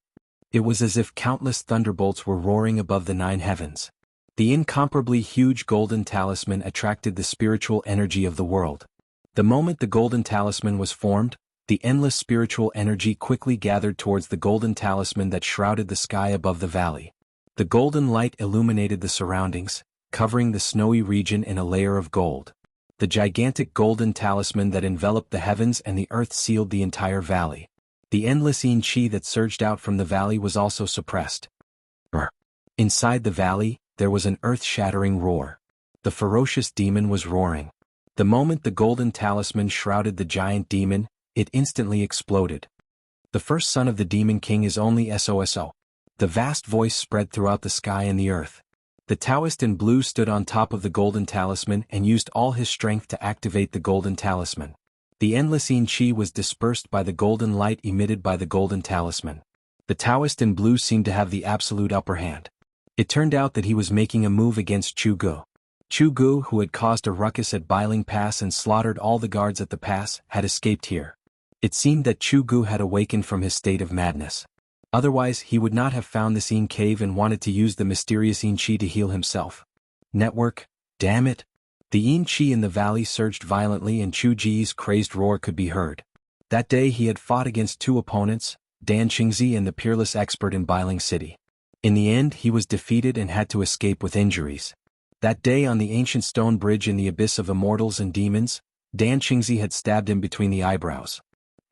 It was as if countless thunderbolts were roaring above the 9 heavens. The incomparably huge golden talisman attracted the spiritual energy of the world. The moment the golden talisman was formed, the endless spiritual energy quickly gathered towards the golden talisman that shrouded the sky above the valley. The golden light illuminated the surroundings, covering the snowy region in a layer of gold. The gigantic golden talisman that enveloped the heavens and the earth sealed the entire valley. The endless yin qi that surged out from the valley was also suppressed. Brr. Inside the valley, there was an earth-shattering roar. The ferocious demon was roaring. The moment the golden talisman shrouded the giant demon, it instantly exploded. The first son of the Demon King is only SOSO. The vast voice spread throughout the sky and the earth. The Taoist in blue stood on top of the golden talisman and used all his strength to activate the golden talisman. The endless yin qi was dispersed by the golden light emitted by the golden talisman. The Taoist in blue seemed to have the absolute upper hand. It turned out that he was making a move against Chu Gu. Chu Gu, who had caused a ruckus at Bailing Pass and slaughtered all the guards at the pass, had escaped here. It seemed that Chu Gu had awakened from his state of madness. Otherwise, he would not have found this yin cave and wanted to use the mysterious yin qi to heal himself. Network, damn it! The yin qi in the valley surged violently and Chu Ji's crazed roar could be heard. That day he had fought against 2 opponents, Dan Qingzi and the peerless expert in Bailing City. In the end he was defeated and had to escape with injuries. That day on the ancient stone bridge in the abyss of immortals and demons, Dan Qingzi had stabbed him between the eyebrows.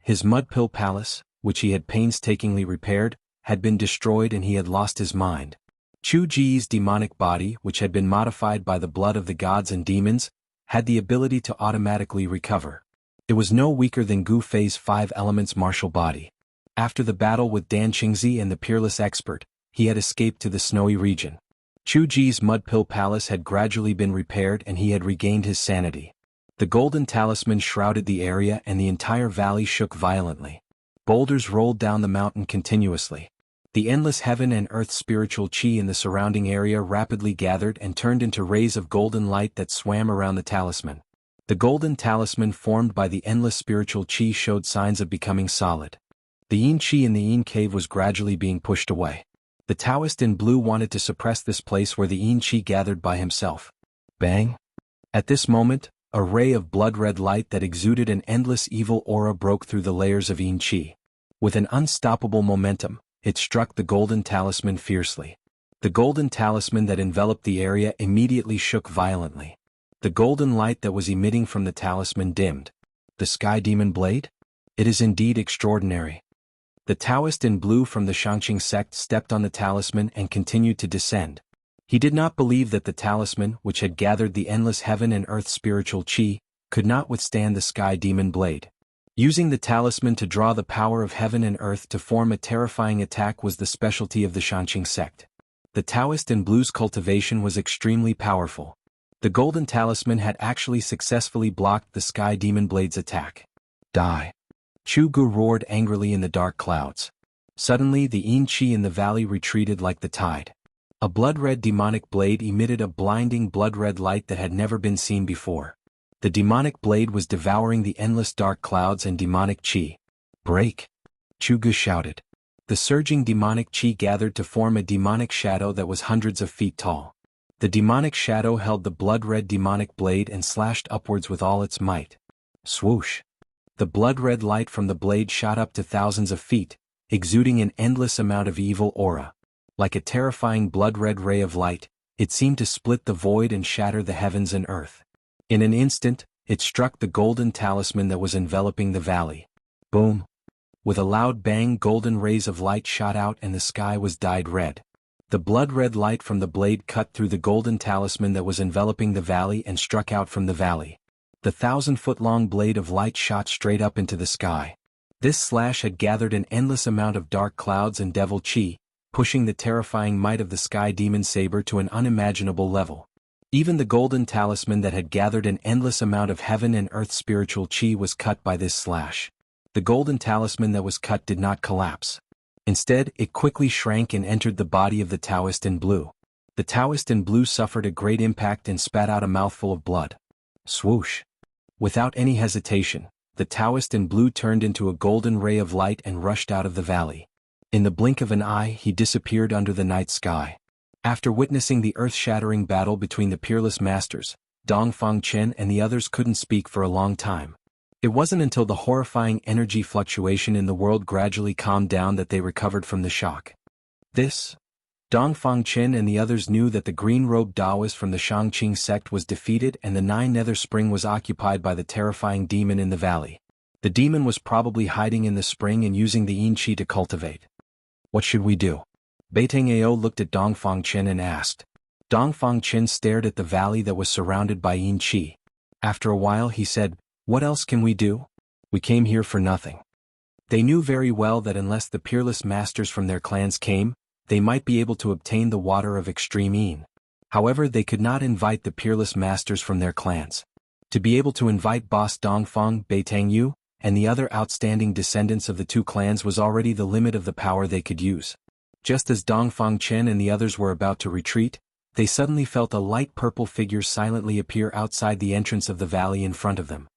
His mud pill palace, which he had painstakingly repaired, had been destroyed and he had lost his mind. Chu Ji's demonic body, which had been modified by the blood of the gods and demons, had the ability to automatically recover. It was no weaker than Gu Fei's 5 elements martial body. After the battle with Dan Qingzi and the Peerless Expert, he had escaped to the snowy region. Chu Ji's mud pill palace had gradually been repaired and he had regained his sanity. The golden talisman shrouded the area and the entire valley shook violently. Boulders rolled down the mountain continuously. The endless heaven and earth spiritual qi in the surrounding area rapidly gathered and turned into rays of golden light that swam around the talisman. The golden talisman formed by the endless spiritual qi showed signs of becoming solid. The yin qi in the yin cave was gradually being pushed away. The Taoist in blue wanted to suppress this place where the yin qi gathered by himself. Bang! At this moment, a ray of blood-red light that exuded an endless evil aura broke through the layers of yin qi. With an unstoppable momentum, it struck the golden talisman fiercely. The golden talisman that enveloped the area immediately shook violently. The golden light that was emitting from the talisman dimmed. The sky demon blade? It is indeed extraordinary. The Taoist in blue from the Shangqing sect stepped on the talisman and continued to descend. He did not believe that the talisman, which had gathered the endless heaven and earth spiritual qi, could not withstand the sky demon blade. Using the talisman to draw the power of heaven and earth to form a terrifying attack was the specialty of the Shangqing sect. The Taoist in blue's cultivation was extremely powerful. The golden talisman had actually successfully blocked the sky demon blade's attack. Die! Chu Gu roared angrily in the dark clouds. Suddenly the yin qi in the valley retreated like the tide. A blood-red demonic blade emitted a blinding blood-red light that had never been seen before. The demonic blade was devouring the endless dark clouds and demonic qi. Break! Chu Gu shouted. The surging demonic qi gathered to form a demonic shadow that was hundreds of feet tall. The demonic shadow held the blood-red demonic blade and slashed upwards with all its might. Swoosh! The blood-red light from the blade shot up to thousands of feet, exuding an endless amount of evil aura. Like a terrifying blood-red ray of light, it seemed to split the void and shatter the heavens and earth. In an instant, it struck the golden talisman that was enveloping the valley. Boom! With a loud bang, golden rays of light shot out and the sky was dyed red. The blood-red light from the blade cut through the golden talisman that was enveloping the valley and struck out from the valley. The 1,000-foot-long blade of light shot straight up into the sky. This slash had gathered an endless amount of dark clouds and devil qi, pushing the terrifying might of the sky demon saber to an unimaginable level. Even the golden talisman that had gathered an endless amount of heaven and earth spiritual qi was cut by this slash. The golden talisman that was cut did not collapse. Instead, it quickly shrank and entered the body of the Taoist in blue. The Taoist in blue suffered a great impact and spat out a mouthful of blood. Swoosh! Without any hesitation, the Taoist in blue turned into a golden ray of light and rushed out of the valley. In the blink of an eye, he disappeared under the night sky. After witnessing the earth-shattering battle between the peerless masters, Dongfang Chen and the others couldn't speak for a long time. It wasn't until the horrifying energy fluctuation in the world gradually calmed down that they recovered from the shock. Dongfang Chen and the others knew that the green-robed Taoist from the Shangqing sect was defeated and the Nine-Nether Spring was occupied by the terrifying demon in the valley. The demon was probably hiding in the spring and using the yin qi to cultivate. What should we do? Beiteng Ao looked at Dongfang Chen and asked. Dongfang Chen stared at the valley that was surrounded by yin qi. After a while he said, "What else can we do? We came here for nothing." They knew very well that unless the peerless masters from their clans came, they might be able to obtain the water of extreme yin. However, they could not invite the peerless masters from their clans. To be able to invite boss Dongfang, Beiteng Yu, and the other outstanding descendants of the two clans was already the limit of the power they could use. Just as Dongfang Chen and the others were about to retreat, they suddenly felt a light purple figure silently appear outside the entrance of the valley in front of them.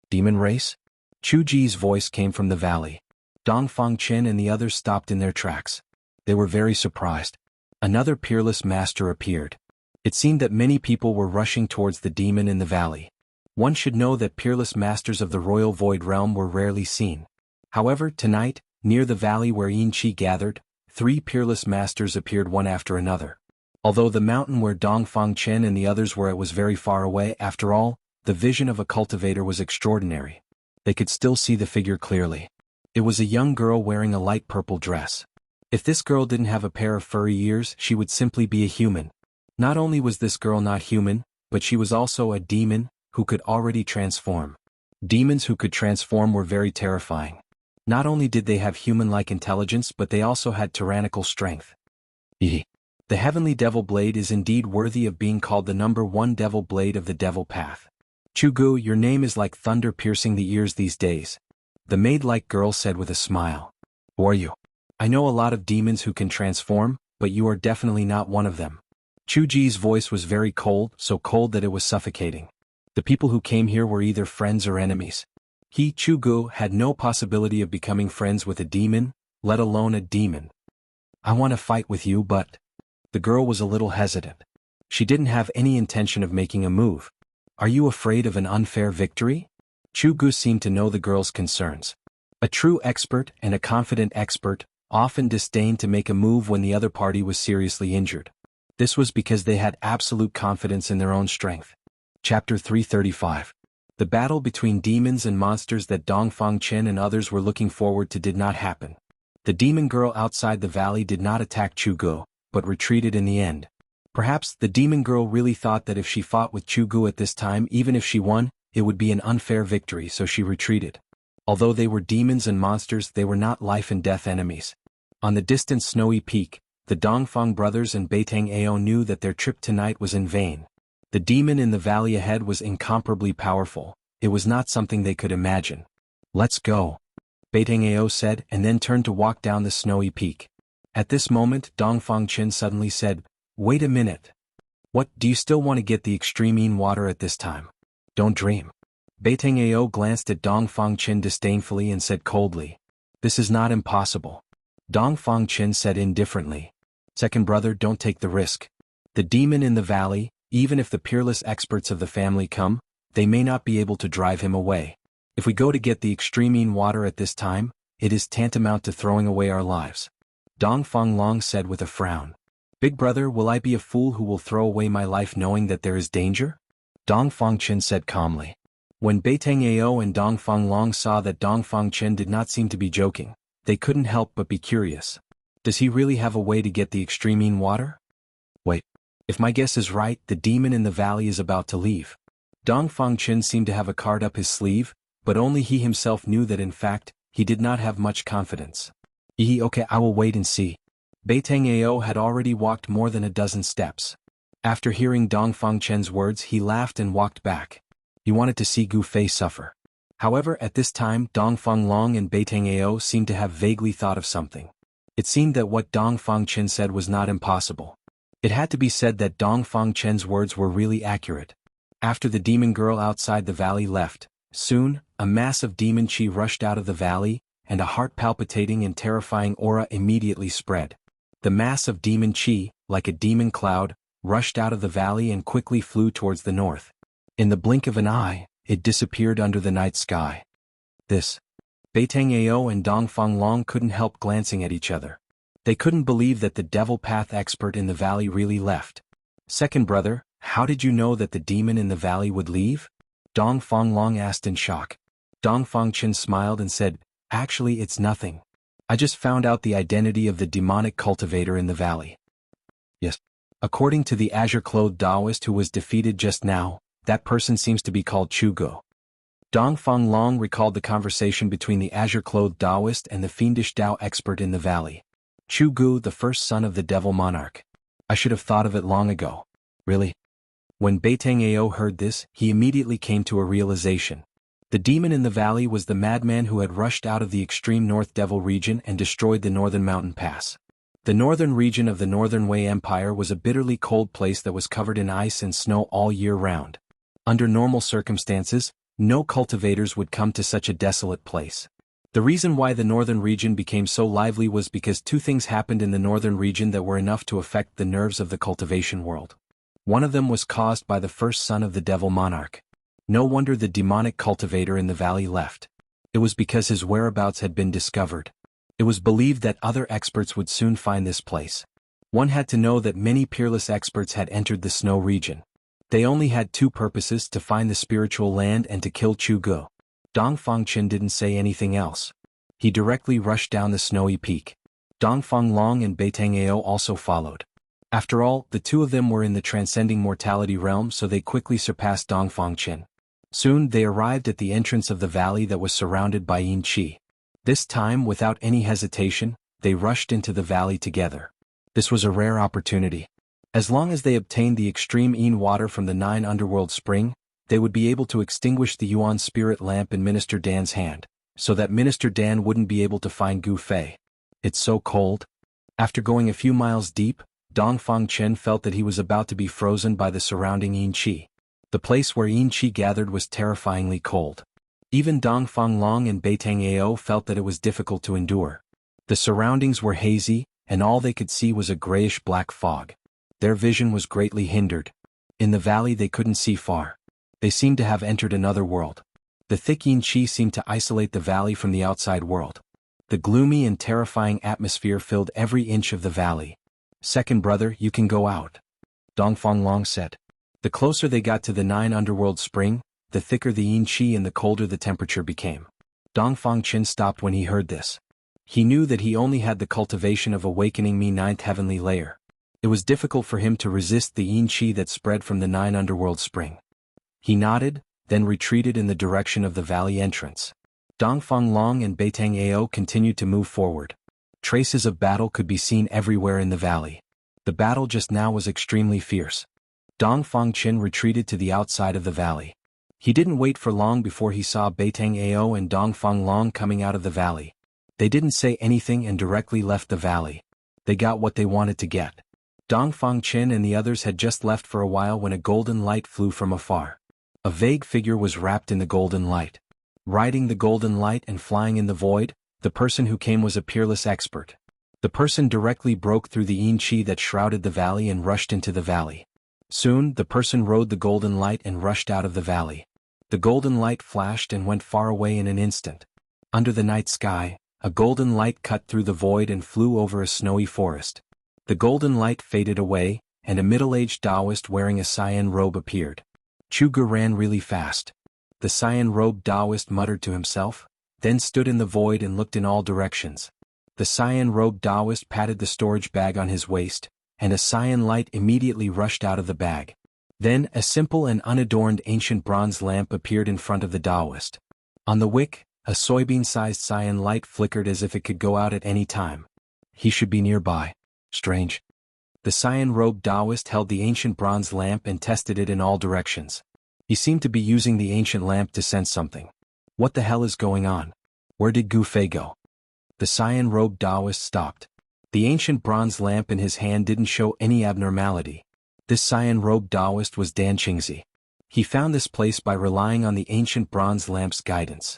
Demon race? Chu Ji's voice came from the valley. Dongfang Chen and the others stopped in their tracks. They were very surprised. Another peerless master appeared. It seemed that many people were rushing towards the demon in the valley. One should know that peerless masters of the royal void realm were rarely seen. However, tonight, near the valley where yin qi gathered, 3 peerless masters appeared one after another. Although the mountain where Dongfang Chen and the others were at was very far away, after all, the vision of a cultivator was extraordinary. They could still see the figure clearly. It was a young girl wearing a light purple dress. If this girl didn't have a pair of furry ears, she would simply be a human. Not only was this girl not human, but she was also a demon, who could already transform. Demons who could transform were very terrifying. Not only did they have human-like intelligence, but they also had tyrannical strength. The Heavenly Devil Blade is indeed worthy of being called the #1 Devil Blade of the Devil Path. Chugu, your name is like thunder piercing the ears these days. The maid-like girl said with a smile. Who are you? I know a lot of demons who can transform, but you are definitely not one of them. Chuji's voice was very cold, so cold that it was suffocating. The people who came here were either friends or enemies. He, Chugu, had no possibility of becoming friends with a demon, let alone a demon. I want to fight with you, but... The girl was a little hesitant. She didn't have any intention of making a move. Are you afraid of an unfair victory? Chugu seemed to know the girl's concerns. A true expert and a confident expert often disdained to make a move when the other party was seriously injured. This was because they had absolute confidence in their own strength. Chapter 335. The battle between demons and monsters that Dongfang Chen and others were looking forward to did not happen. The demon girl outside the valley did not attack Chugu, but retreated in the end. Perhaps the demon girl really thought that if she fought with Chugu at this time, even if she won, it would be an unfair victory, so she retreated. Although they were demons and monsters, they were not life-and-death enemies. On the distant snowy peak, the Dongfang brothers and Beitang Ao knew that their trip tonight was in vain. The demon in the valley ahead was incomparably powerful. It was not something they could imagine. Let's go, Beitang Ao said, and then turned to walk down the snowy peak. At this moment, Dongfang Chen suddenly said, Wait a minute. What, do you still want to get the extreme water at this time? Don't dream. Beitang Ao glanced at Dongfang Chen disdainfully and said coldly, This is not impossible. Dongfang Chen said indifferently, Second brother, don't take the risk. The demon in the valley, even if the peerless experts of the family come, they may not be able to drive him away. If we go to get the extreme water at this time, it is tantamount to throwing away our lives. Dongfang Long said with a frown. Big brother, will I be a fool who will throw away my life knowing that there is danger? Dongfang Chen said calmly. When Beitang Ao and Dongfang Long saw that Dongfang Chen did not seem to be joking, they couldn't help but be curious. Does he really have a way to get the extreme water? Wait. If my guess is right, the demon in the valley is about to leave. Dongfang Chen seemed to have a card up his sleeve, but only he himself knew that in fact, he did not have much confidence. Okay, I will wait and see. Beitang Ao had already walked more than a dozen steps. After hearing Dongfang Chen's words, he laughed and walked back. He wanted to see Gu Fei suffer. However, at this time, Dongfang Long and Beitang Ao seemed to have vaguely thought of something. It seemed that what Dongfang Chen said was not impossible. It had to be said that Dongfang Chen's words were really accurate. After the demon girl outside the valley left, soon, a mass of demon chi rushed out of the valley, and a heart-palpitating and terrifying aura immediately spread. The mass of demon chi, like a demon cloud, rushed out of the valley and quickly flew towards the north. In the blink of an eye, it disappeared under the night sky. Beitang Ao and Dongfang Long couldn't help glancing at each other. They couldn't believe that the Devil Path expert in the valley really left. Second brother, how did you know that the demon in the valley would leave? Dongfang Long asked in shock. Dongfang Chen smiled and said, Actually, it's nothing. I just found out the identity of the demonic cultivator in the valley. Yes. According to the azure-clothed Taoist who was defeated just now, that person seems to be called Chugu. Dongfang Long recalled the conversation between the azure-clothed Taoist and the fiendish Tao expert in the valley. Chugu, the first son of the Devil Monarch. I should have thought of it long ago. Really? When Beitang Ao heard this, he immediately came to a realization. The demon in the valley was the madman who had rushed out of the extreme North Devil region and destroyed the northern mountain pass. The northern region of the Northern Wei Empire was a bitterly cold place that was covered in ice and snow all year round. Under normal circumstances, no cultivators would come to such a desolate place. The reason why the northern region became so lively was because two things happened in the northern region that were enough to affect the nerves of the cultivation world. One of them was caused by the first son of the Devil Monarch. No wonder the demonic cultivator in the valley left. It was because his whereabouts had been discovered. It was believed that other experts would soon find this place. One had to know that many peerless experts had entered the snow region. They only had two purposes: to find the spiritual land and to kill Chugu. Dongfang Chen didn't say anything else. He directly rushed down the snowy peak. Dongfang Long and Beitang Ao also followed. After all, the two of them were in the transcending mortality realm, so they quickly surpassed Dongfang Qin. Soon they arrived at the entrance of the valley that was surrounded by Yin Qi. This time, without any hesitation, they rushed into the valley together. This was a rare opportunity. As long as they obtained the extreme Yin water from the 9 underworld spring, they would be able to extinguish the Yuan spirit lamp in Minister Dan's hand, so that Minister Dan wouldn't be able to find Gu Fei. It's so cold. After going a few miles deep, Dongfang Chen felt that he was about to be frozen by the surrounding Yin Qi. The place where Yin Qi gathered was terrifyingly cold. Even Dongfang Long and Beitang Ao felt that it was difficult to endure. The surroundings were hazy, and all they could see was a grayish-black fog. Their vision was greatly hindered. In the valley they couldn't see far. They seemed to have entered another world. The thick Yin Qi seemed to isolate the valley from the outside world. The gloomy and terrifying atmosphere filled every inch of the valley. "Second brother, you can go out," Dongfang Long said. The closer they got to the 9 underworld spring, the thicker the Yin Qi and the colder the temperature became. Dongfang Qin stopped when he heard this. He knew that he only had the cultivation of awakening me 9th heavenly layer. It was difficult for him to resist the Yin Qi that spread from the 9 underworld spring. He nodded, then retreated in the direction of the valley entrance. Dongfang Long and Beitang Ao continued to move forward. Traces of battle could be seen everywhere in the valley. The battle just now was extremely fierce. Dongfang Qin retreated to the outside of the valley. He didn't wait for long before he saw Beitang Ao and Dongfang Long coming out of the valley. They didn't say anything and directly left the valley. They got what they wanted to get. Dongfang Qin and the others had just left for a while when a golden light flew from afar. A vague figure was wrapped in the golden light. Riding the golden light and flying in the void, the person who came was a peerless expert. The person directly broke through the Yin Qi that shrouded the valley and rushed into the valley. Soon, the person rode the golden light and rushed out of the valley. The golden light flashed and went far away in an instant. Under the night sky, a golden light cut through the void and flew over a snowy forest. The golden light faded away, and a middle-aged Taoist wearing a cyan robe appeared. Chuge ran really fast. The cyan-robed Taoist muttered to himself, then stood in the void and looked in all directions. The cyan-robed Taoist patted the storage bag on his waist, and a cyan light immediately rushed out of the bag. Then a simple and unadorned ancient bronze lamp appeared in front of the Taoist. On the wick, a soybean-sized cyan light flickered as if it could go out at any time. He should be nearby. Strange. The cyan-robed Taoist held the ancient bronze lamp and tested it in all directions. He seemed to be using the ancient lamp to sense something. What the hell is going on? Where did Gu Fei go? The cyan-robed Taoist stopped. The ancient bronze lamp in his hand didn't show any abnormality. This cyan-robed Taoist was Dan Qingzi. He found this place by relying on the ancient bronze lamp's guidance.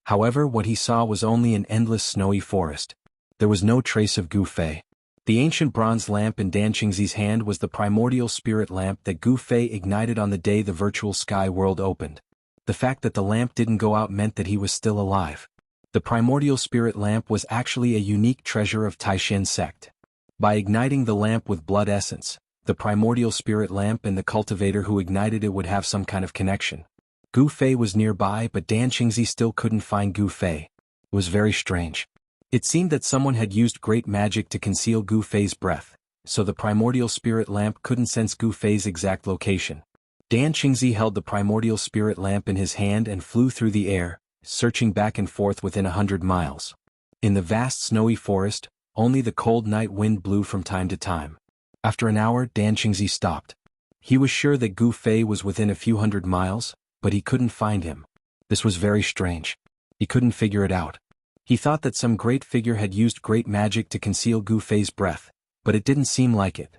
However, what he saw was only an endless snowy forest. There was no trace of Gu Fei. The ancient bronze lamp in Dan Qingzi's hand was the primordial spirit lamp that Gu Fei ignited on the day the virtual sky world opened. The fact that the lamp didn't go out meant that he was still alive. The primordial spirit lamp was actually a unique treasure of Taishin sect. By igniting the lamp with blood essence, the primordial spirit lamp and the cultivator who ignited it would have some kind of connection. Gu Fei was nearby, but Dan Qingzi still couldn't find Gu Fei. It was very strange. It seemed that someone had used great magic to conceal Gu Fei's breath, so the primordial spirit lamp couldn't sense Gu Fei's exact location. Dan Qingzi held the primordial spirit lamp in his hand and flew through the air, searching back and forth within 100 miles. In the vast snowy forest, only the cold night wind blew from time to time. After an hour, Dan Qingzi stopped. He was sure that Gu Fei was within a few hundred miles, but he couldn't find him. This was very strange. He couldn't figure it out. He thought that some great figure had used great magic to conceal Gu Fei's breath, but it didn't seem like it.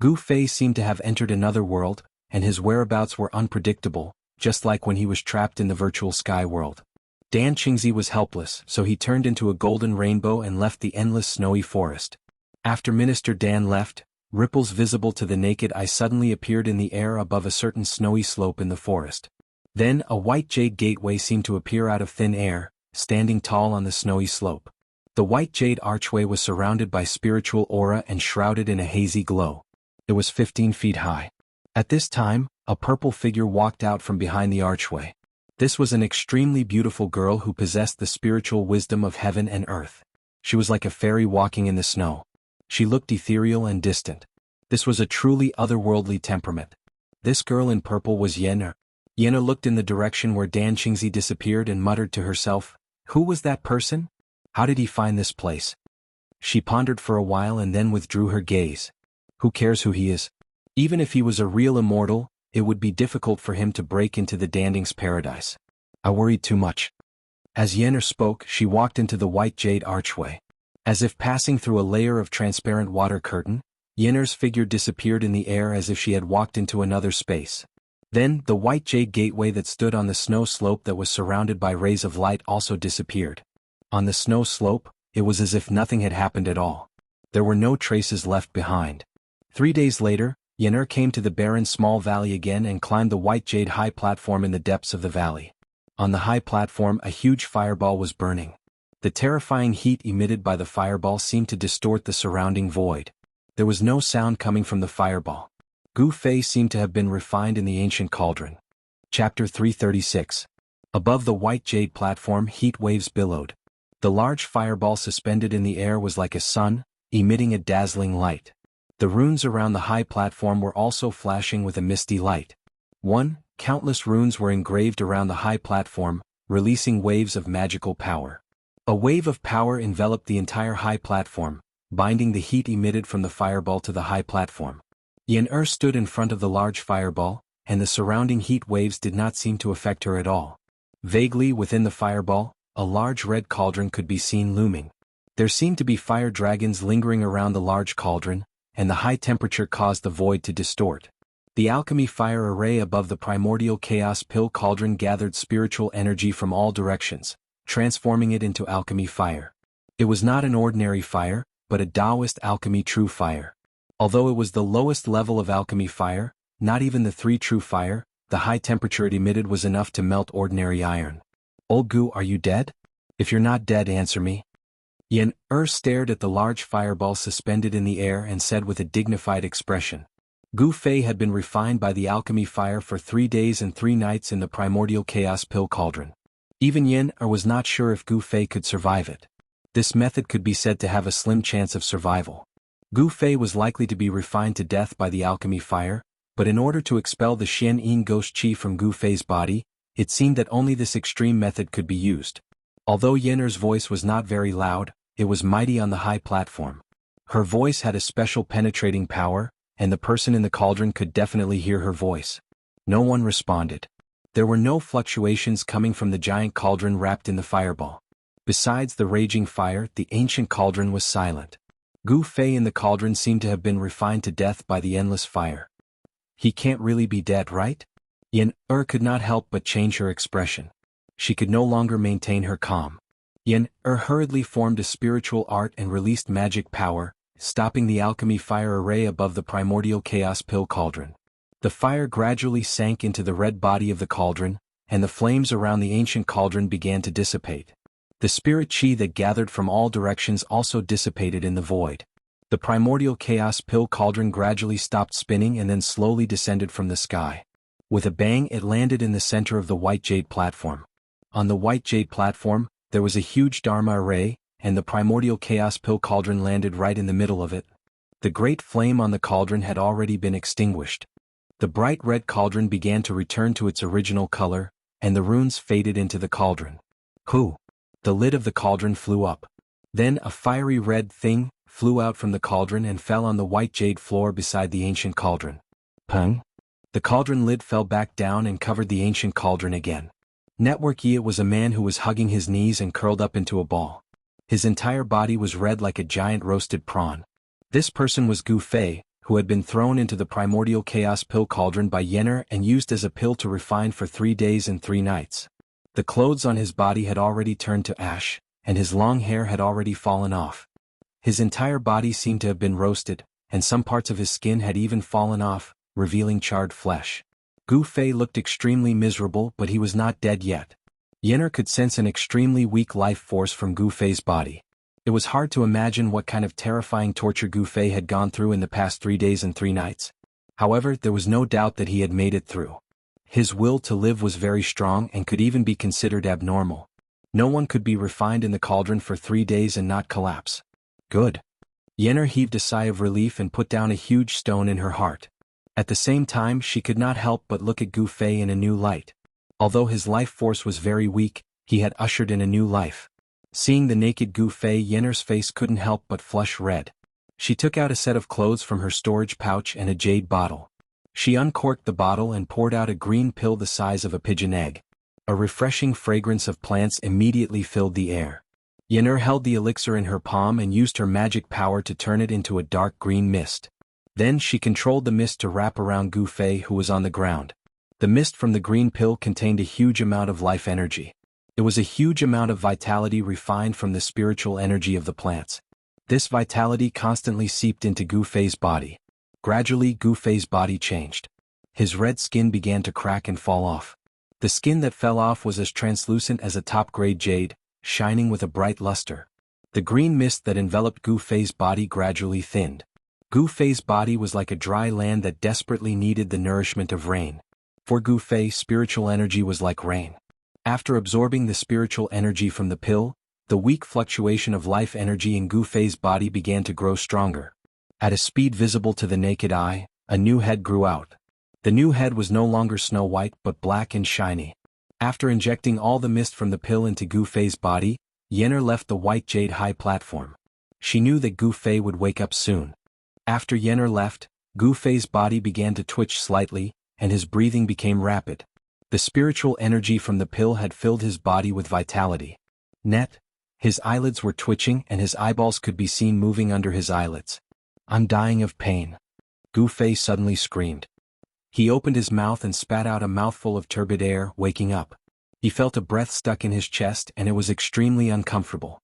Gu Fei seemed to have entered another world, and his whereabouts were unpredictable, just like when he was trapped in the virtual sky world. Dan Qingzi was helpless, so he turned into a golden rainbow and left the endless snowy forest. After Minister Dan left, ripples visible to the naked eye suddenly appeared in the air above a certain snowy slope in the forest. Then a white jade gateway seemed to appear out of thin air, standing tall on the snowy slope. The white jade archway was surrounded by spiritual aura and shrouded in a hazy glow. It was 15 feet high. At this time, a purple figure walked out from behind the archway. This was an extremely beautiful girl who possessed the spiritual wisdom of heaven and earth. She was like a fairy walking in the snow. She looked ethereal and distant. This was a truly otherworldly temperament. This girl in purple was Yen. Yen looked in the direction where Dan Qingzi disappeared and muttered to herself, "Who was that person? How did he find this place?" She pondered for a while and then withdrew her gaze. Who cares who he is? Even if he was a real immortal, it would be difficult for him to break into the Danding's paradise. I worried too much. As Yenner spoke, she walked into the white jade archway. As if passing through a layer of transparent water curtain, Yenner's figure disappeared in the air as if she had walked into another space. Then, the white jade gateway that stood on the snow slope that was surrounded by rays of light also disappeared. On the snow slope, it was as if nothing had happened at all. There were no traces left behind. 3 days later, Yenner came to the barren small valley again and climbed the white jade high platform in the depths of the valley. On the high platform, a huge fireball was burning. The terrifying heat emitted by the fireball seemed to distort the surrounding void. There was no sound coming from the fireball. Gu Fei seemed to have been refined in the ancient cauldron. Chapter 336. Above the white jade platform, heat waves billowed. The large fireball suspended in the air was like a sun, emitting a dazzling light. The runes around the high platform were also flashing with a misty light. Countless runes were engraved around the high platform, releasing waves of magical power. A wave of power enveloped the entire high platform, binding the heat emitted from the fireball to the high platform. Yen stood in front of the large fireball, and the surrounding heat waves did not seem to affect her at all. Vaguely within the fireball, a large red cauldron could be seen looming. There seemed to be fire dragons lingering around the large cauldron, and the high temperature caused the void to distort. The alchemy fire array above the primordial chaos pill cauldron gathered spiritual energy from all directions, transforming it into alchemy fire. It was not an ordinary fire, but a Taoist alchemy true fire. Although it was the lowest level of alchemy fire, not even the 3 true fire, the high temperature it emitted was enough to melt ordinary iron. Old Gu, are you dead? If you're not dead, answer me. Yen stared at the large fireball suspended in the air and said with a dignified expression. Gu Fei had been refined by the alchemy fire for 3 days and 3 nights in the primordial chaos pill cauldron. Even Yen was not sure if Gu Fei could survive it. This method could be said to have a slim chance of survival. Gu Fei was likely to be refined to death by the alchemy fire, but in order to expel the Xian Yin ghost qi from Gu Fei's body, it seemed that only this extreme method could be used. Although Yenner's voice was not very loud, it was mighty on the high platform. Her voice had a special penetrating power, and the person in the cauldron could definitely hear her voice. No one responded. There were no fluctuations coming from the giant cauldron wrapped in the fireball. Besides the raging fire, the ancient cauldron was silent. Gu Fei in the cauldron seemed to have been refined to death by the endless fire. He can't really be dead, right? Yen could not help but change her expression. She could no longer maintain her calm. Yen hurriedly formed a spiritual art and released magic power, stopping the alchemy fire array above the primordial chaos pill cauldron. The fire gradually sank into the red body of the cauldron, and the flames around the ancient cauldron began to dissipate. The spirit chi that gathered from all directions also dissipated in the void. The primordial chaos pill cauldron gradually stopped spinning and then slowly descended from the sky. With a bang, it landed in the center of the white jade platform. On the white jade platform, there was a huge Dharma array, and the primordial chaos pill cauldron landed right in the middle of it. The great flame on the cauldron had already been extinguished. The bright red cauldron began to return to its original color, and the runes faded into the cauldron. Whew! The lid of the cauldron flew up. Then a fiery red thing flew out from the cauldron and fell on the white jade floor beside the ancient cauldron. Pung! The cauldron lid fell back down and covered the ancient cauldron again. Network Yi was a man who was hugging his knees and curled up into a ball. His entire body was red like a giant roasted prawn. This person was Gu Fei, who had been thrown into the primordial chaos pill cauldron by Yenner and used as a pill to refine for 3 days and 3 nights. The clothes on his body had already turned to ash, and his long hair had already fallen off. His entire body seemed to have been roasted, and some parts of his skin had even fallen off, revealing charred flesh. Gu Fei looked extremely miserable, but he was not dead yet. Yenner could sense an extremely weak life force from Gu Fei's body. It was hard to imagine what kind of terrifying torture Gu Fei had gone through in the past 3 days and 3 nights. However, there was no doubt that he had made it through. His will to live was very strong and could even be considered abnormal. No one could be refined in the cauldron for 3 days and not collapse. Good. Yennefer heaved a sigh of relief and put down a huge stone in her heart. At the same time she could not help but look at Gu Fei in a new light. Although his life force was very weak, he had ushered in a new life. Seeing the naked Gu Fei, Yennefer's face couldn't help but flush red. She took out a set of clothes from her storage pouch and a jade bottle. She uncorked the bottle and poured out a green pill the size of a pigeon egg. A refreshing fragrance of plants immediately filled the air. Yennefer held the elixir in her palm and used her magic power to turn it into a dark green mist. Then she controlled the mist to wrap around Gu Fei, who was on the ground. The mist from the green pill contained a huge amount of life energy. It was a huge amount of vitality refined from the spiritual energy of the plants. This vitality constantly seeped into Gu Fei's body. Gradually Gu Fei's body changed. His red skin began to crack and fall off. The skin that fell off was as translucent as a top-grade jade, shining with a bright luster. The green mist that enveloped Gu Fei's body gradually thinned. Gu Fei's body was like a dry land that desperately needed the nourishment of rain. For Gu Fei, spiritual energy was like rain. After absorbing the spiritual energy from the pill, the weak fluctuation of life energy in Gu Fei's body began to grow stronger. At a speed visible to the naked eye, a new head grew out. The new head was no longer snow white but black and shiny. After injecting all the mist from the pill into Gu Fei's body, Yennefer left the white jade high platform. She knew that Gu Fei would wake up soon. After Yennefer left, Gu Fei's body began to twitch slightly, and his breathing became rapid. The spiritual energy from the pill had filled his body with vitality. His eyelids were twitching and his eyeballs could be seen moving under his eyelids. "I'm dying of pain," Gu Fei suddenly screamed. He opened his mouth and spat out a mouthful of turbid air, waking up. He felt a breath stuck in his chest and it was extremely uncomfortable.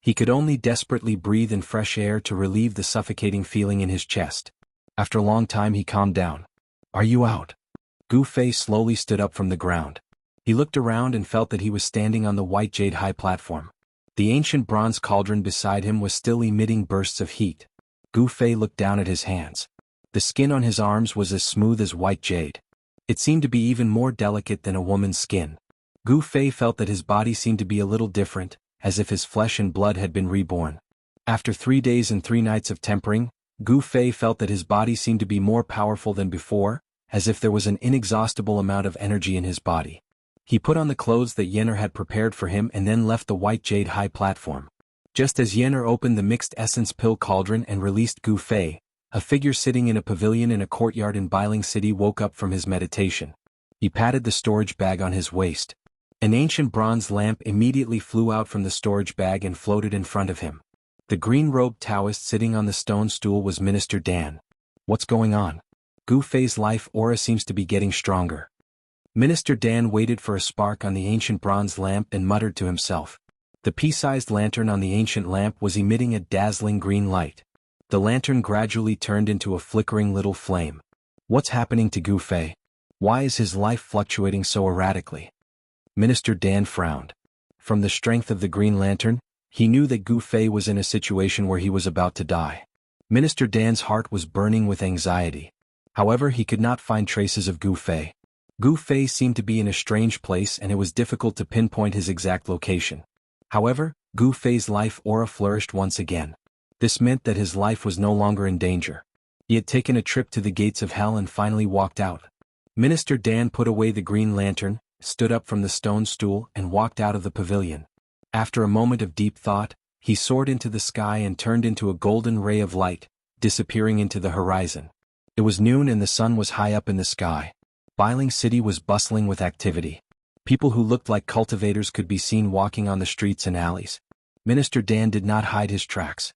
He could only desperately breathe in fresh air to relieve the suffocating feeling in his chest. After a long time he calmed down. "Are you out?" Gu Fei slowly stood up from the ground. He looked around and felt that he was standing on the white jade high platform. The ancient bronze cauldron beside him was still emitting bursts of heat. Gu Fei looked down at his hands. The skin on his arms was as smooth as white jade. It seemed to be even more delicate than a woman's skin. Gu Fei felt that his body seemed to be a little different, as if his flesh and blood had been reborn. After 3 days and 3 nights of tempering, Gu Fei felt that his body seemed to be more powerful than before, as if there was an inexhaustible amount of energy in his body. He put on the clothes that Yennefer had prepared for him and then left the white jade high platform. Just as Yennefer opened the mixed essence pill cauldron and released Gu Fei, a figure sitting in a pavilion in a courtyard in Bailing City woke up from his meditation. He patted the storage bag on his waist. An ancient bronze lamp immediately flew out from the storage bag and floated in front of him. The green-robed Taoist sitting on the stone stool was Minister Dan. "What's going on?" Gu Fei's life aura seems to be getting stronger. Minister Dan waited for a spark on the ancient bronze lamp and muttered to himself. The pea-sized lantern on the ancient lamp was emitting a dazzling green light. The lantern gradually turned into a flickering little flame. What's happening to Gu Fei? Why is his life fluctuating so erratically? Minister Dan frowned. From the strength of the green lantern, he knew that Gu Fei was in a situation where he was about to die. Minister Dan's heart was burning with anxiety. However, he could not find traces of Gu Fei. Gu Fei seemed to be in a strange place and it was difficult to pinpoint his exact location. However, Gu Fei's life aura flourished once again. This meant that his life was no longer in danger. He had taken a trip to the gates of hell and finally walked out. Minister Dan put away the green lantern, stood up from the stone stool and walked out of the pavilion. After a moment of deep thought, he soared into the sky and turned into a golden ray of light, disappearing into the horizon. It was noon and the sun was high up in the sky. Bailing City was bustling with activity. People who looked like cultivators could be seen walking on the streets and alleys. Minister Dan did not hide his tracks.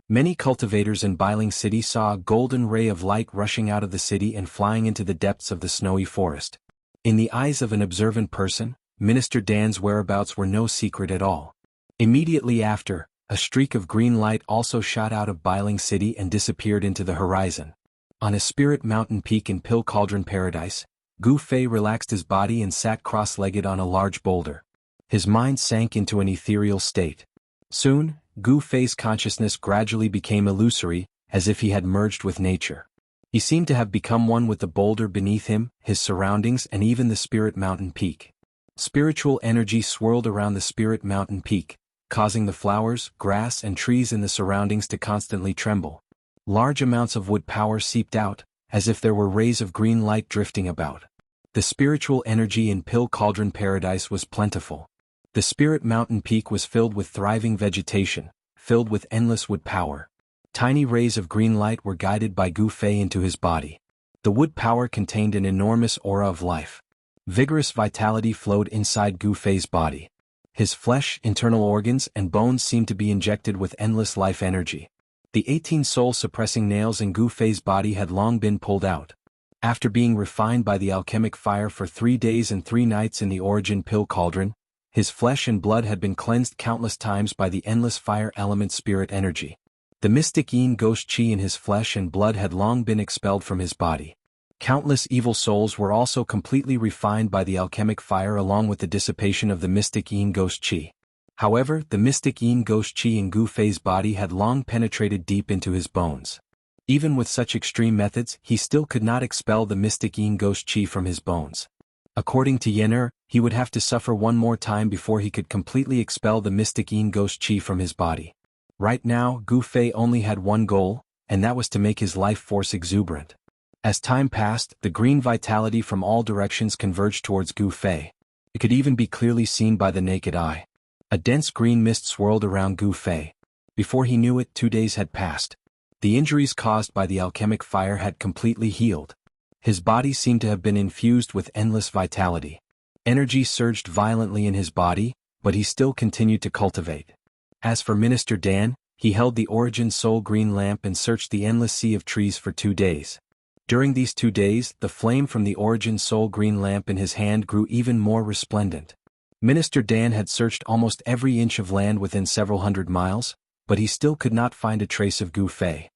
Many cultivators in Bailing City saw a golden ray of light rushing out of the city and flying into the depths of the snowy forest. In the eyes of an observant person, Minister Dan's whereabouts were no secret at all. Immediately after, a streak of green light also shot out of Bailing City and disappeared into the horizon. On a spirit mountain peak in Pill Cauldron Paradise, Gu Fei relaxed his body and sat cross-legged on a large boulder. His mind sank into an ethereal state. Soon, Gu Fei's consciousness gradually became illusory, as if he had merged with nature. He seemed to have become one with the boulder beneath him, his surroundings, and even the spirit mountain peak. Spiritual energy swirled around the spirit mountain peak, causing the flowers, grass, and trees in the surroundings to constantly tremble. Large amounts of wood power seeped out, as if there were rays of green light drifting about. The spiritual energy in Pill Cauldron Paradise was plentiful. The spirit mountain peak was filled with thriving vegetation, filled with endless wood power. Tiny rays of green light were guided by Gu Fei into his body. The wood power contained an enormous aura of life. Vigorous vitality flowed inside Gu Fei's body. His flesh, internal organs, and bones seemed to be injected with endless life energy. The 18 soul-suppressing nails in Gu Fei's body had long been pulled out. After being refined by the alchemic fire for 3 days and 3 nights in the origin Pill Cauldron, his flesh and blood had been cleansed countless times by the endless fire element spirit energy. The mystic yin ghost chi in his flesh and blood had long been expelled from his body. Countless evil souls were also completely refined by the alchemic fire along with the dissipation of the mystic yin ghost chi. However, the mystic yin ghost chi in Gu Fei's body had long penetrated deep into his bones. Even with such extreme methods, he still could not expel the mystic yin ghost chi from his bones. According to Yener, he would have to suffer one more time before he could completely expel the mystic yin ghost chi from his body. Right now, Gu Fei only had one goal, and that was to make his life force exuberant. As time passed, the green vitality from all directions converged towards Gu Fei. It could even be clearly seen by the naked eye. A dense green mist swirled around Gu Fei. Before he knew it, 2 days had passed. The injuries caused by the alchemic fire had completely healed. His body seemed to have been infused with endless vitality. Energy surged violently in his body, but he still continued to cultivate. As for Minister Dan, he held the origin soul green lamp and searched the endless sea of trees for 2 days. During these 2 days, the flame from the origin soul green lamp in his hand grew even more resplendent. Minister Dan had searched almost every inch of land within several hundred miles, but he still could not find a trace of Gu Fei.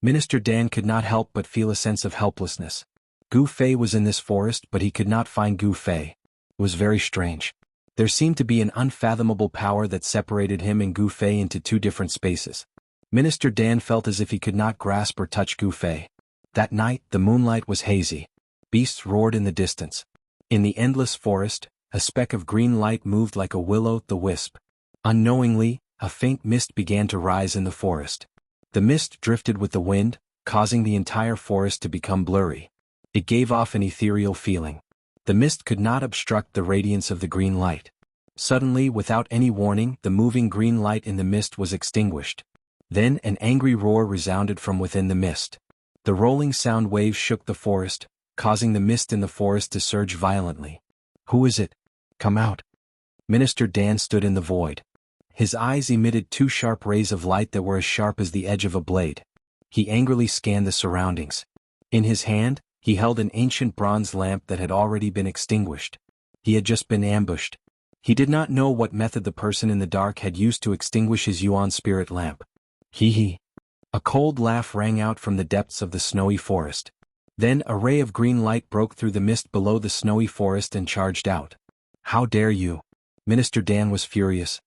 Minister Dan could not help but feel a sense of helplessness. Gu Fei was in this forest, but he could not find Gu Fei. It was very strange. There seemed to be an unfathomable power that separated him and Gu Fei into 2 different spaces. Minister Dan felt as if he could not grasp or touch Gu Fei. That night, the moonlight was hazy. Beasts roared in the distance. In the endless forest, a speck of green light moved like a will-o'-the-wisp. Unknowingly, a faint mist began to rise in the forest. The mist drifted with the wind, causing the entire forest to become blurry. It gave off an ethereal feeling. The mist could not obstruct the radiance of the green light. Suddenly, without any warning, the moving green light in the mist was extinguished. Then an angry roar resounded from within the mist. The rolling sound waves shook the forest, causing the mist in the forest to surge violently. "Who is it? Come out." Minister Dan stood in the void. His eyes emitted 2 sharp rays of light that were as sharp as the edge of a blade. He angrily scanned the surroundings. In his hand, he held an ancient bronze lamp that had already been extinguished. He had just been ambushed. He did not know what method the person in the dark had used to extinguish his Yuan spirit lamp. Hee. A cold laugh rang out from the depths of the snowy forest. Then a ray of green light broke through the mist below the snowy forest and charged out. "How dare you!" Minister Dan was furious.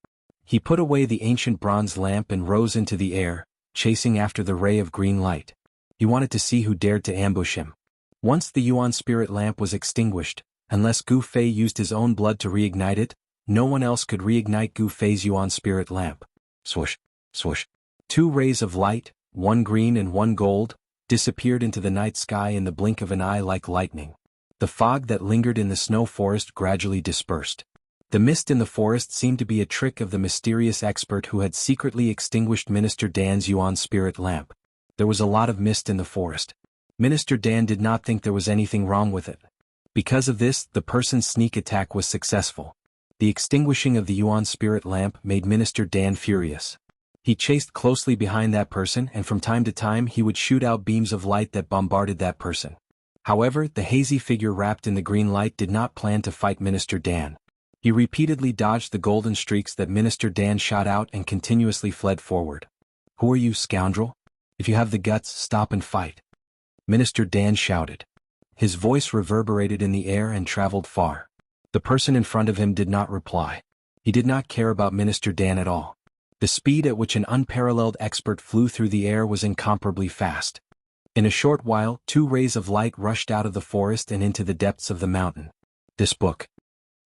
He put away the ancient bronze lamp and rose into the air, chasing after the ray of green light. He wanted to see who dared to ambush him. Once the Yuan spirit lamp was extinguished, unless Gu Fei used his own blood to reignite it, no one else could reignite Gu Fei's Yuan spirit lamp. Swoosh, swoosh. 2 rays of light, one green and one gold, disappeared into the night sky in the blink of an eye like lightning. The fog that lingered in the snow forest gradually dispersed. The mist in the forest seemed to be a trick of the mysterious expert who had secretly extinguished Minister Dan's Yuan spirit lamp. There was a lot of mist in the forest. Minister Dan did not think there was anything wrong with it. Because of this, the person's sneak attack was successful. The extinguishing of the Yuan spirit lamp made Minister Dan furious. He chased closely behind that person, and from time to time he would shoot out beams of light that bombarded that person. However, the hazy figure wrapped in the green light did not plan to fight Minister Dan. He repeatedly dodged the golden streaks that Minister Dan shot out and continuously fled forward. "Who are you, scoundrel? If you have the guts, stop and fight," Minister Dan shouted. His voice reverberated in the air and traveled far. The person in front of him did not reply. He did not care about Minister Dan at all. The speed at which an unparalleled expert flew through the air was incomparably fast. In a short while, 2 rays of light rushed out of the forest and into the depths of the mountain. This book.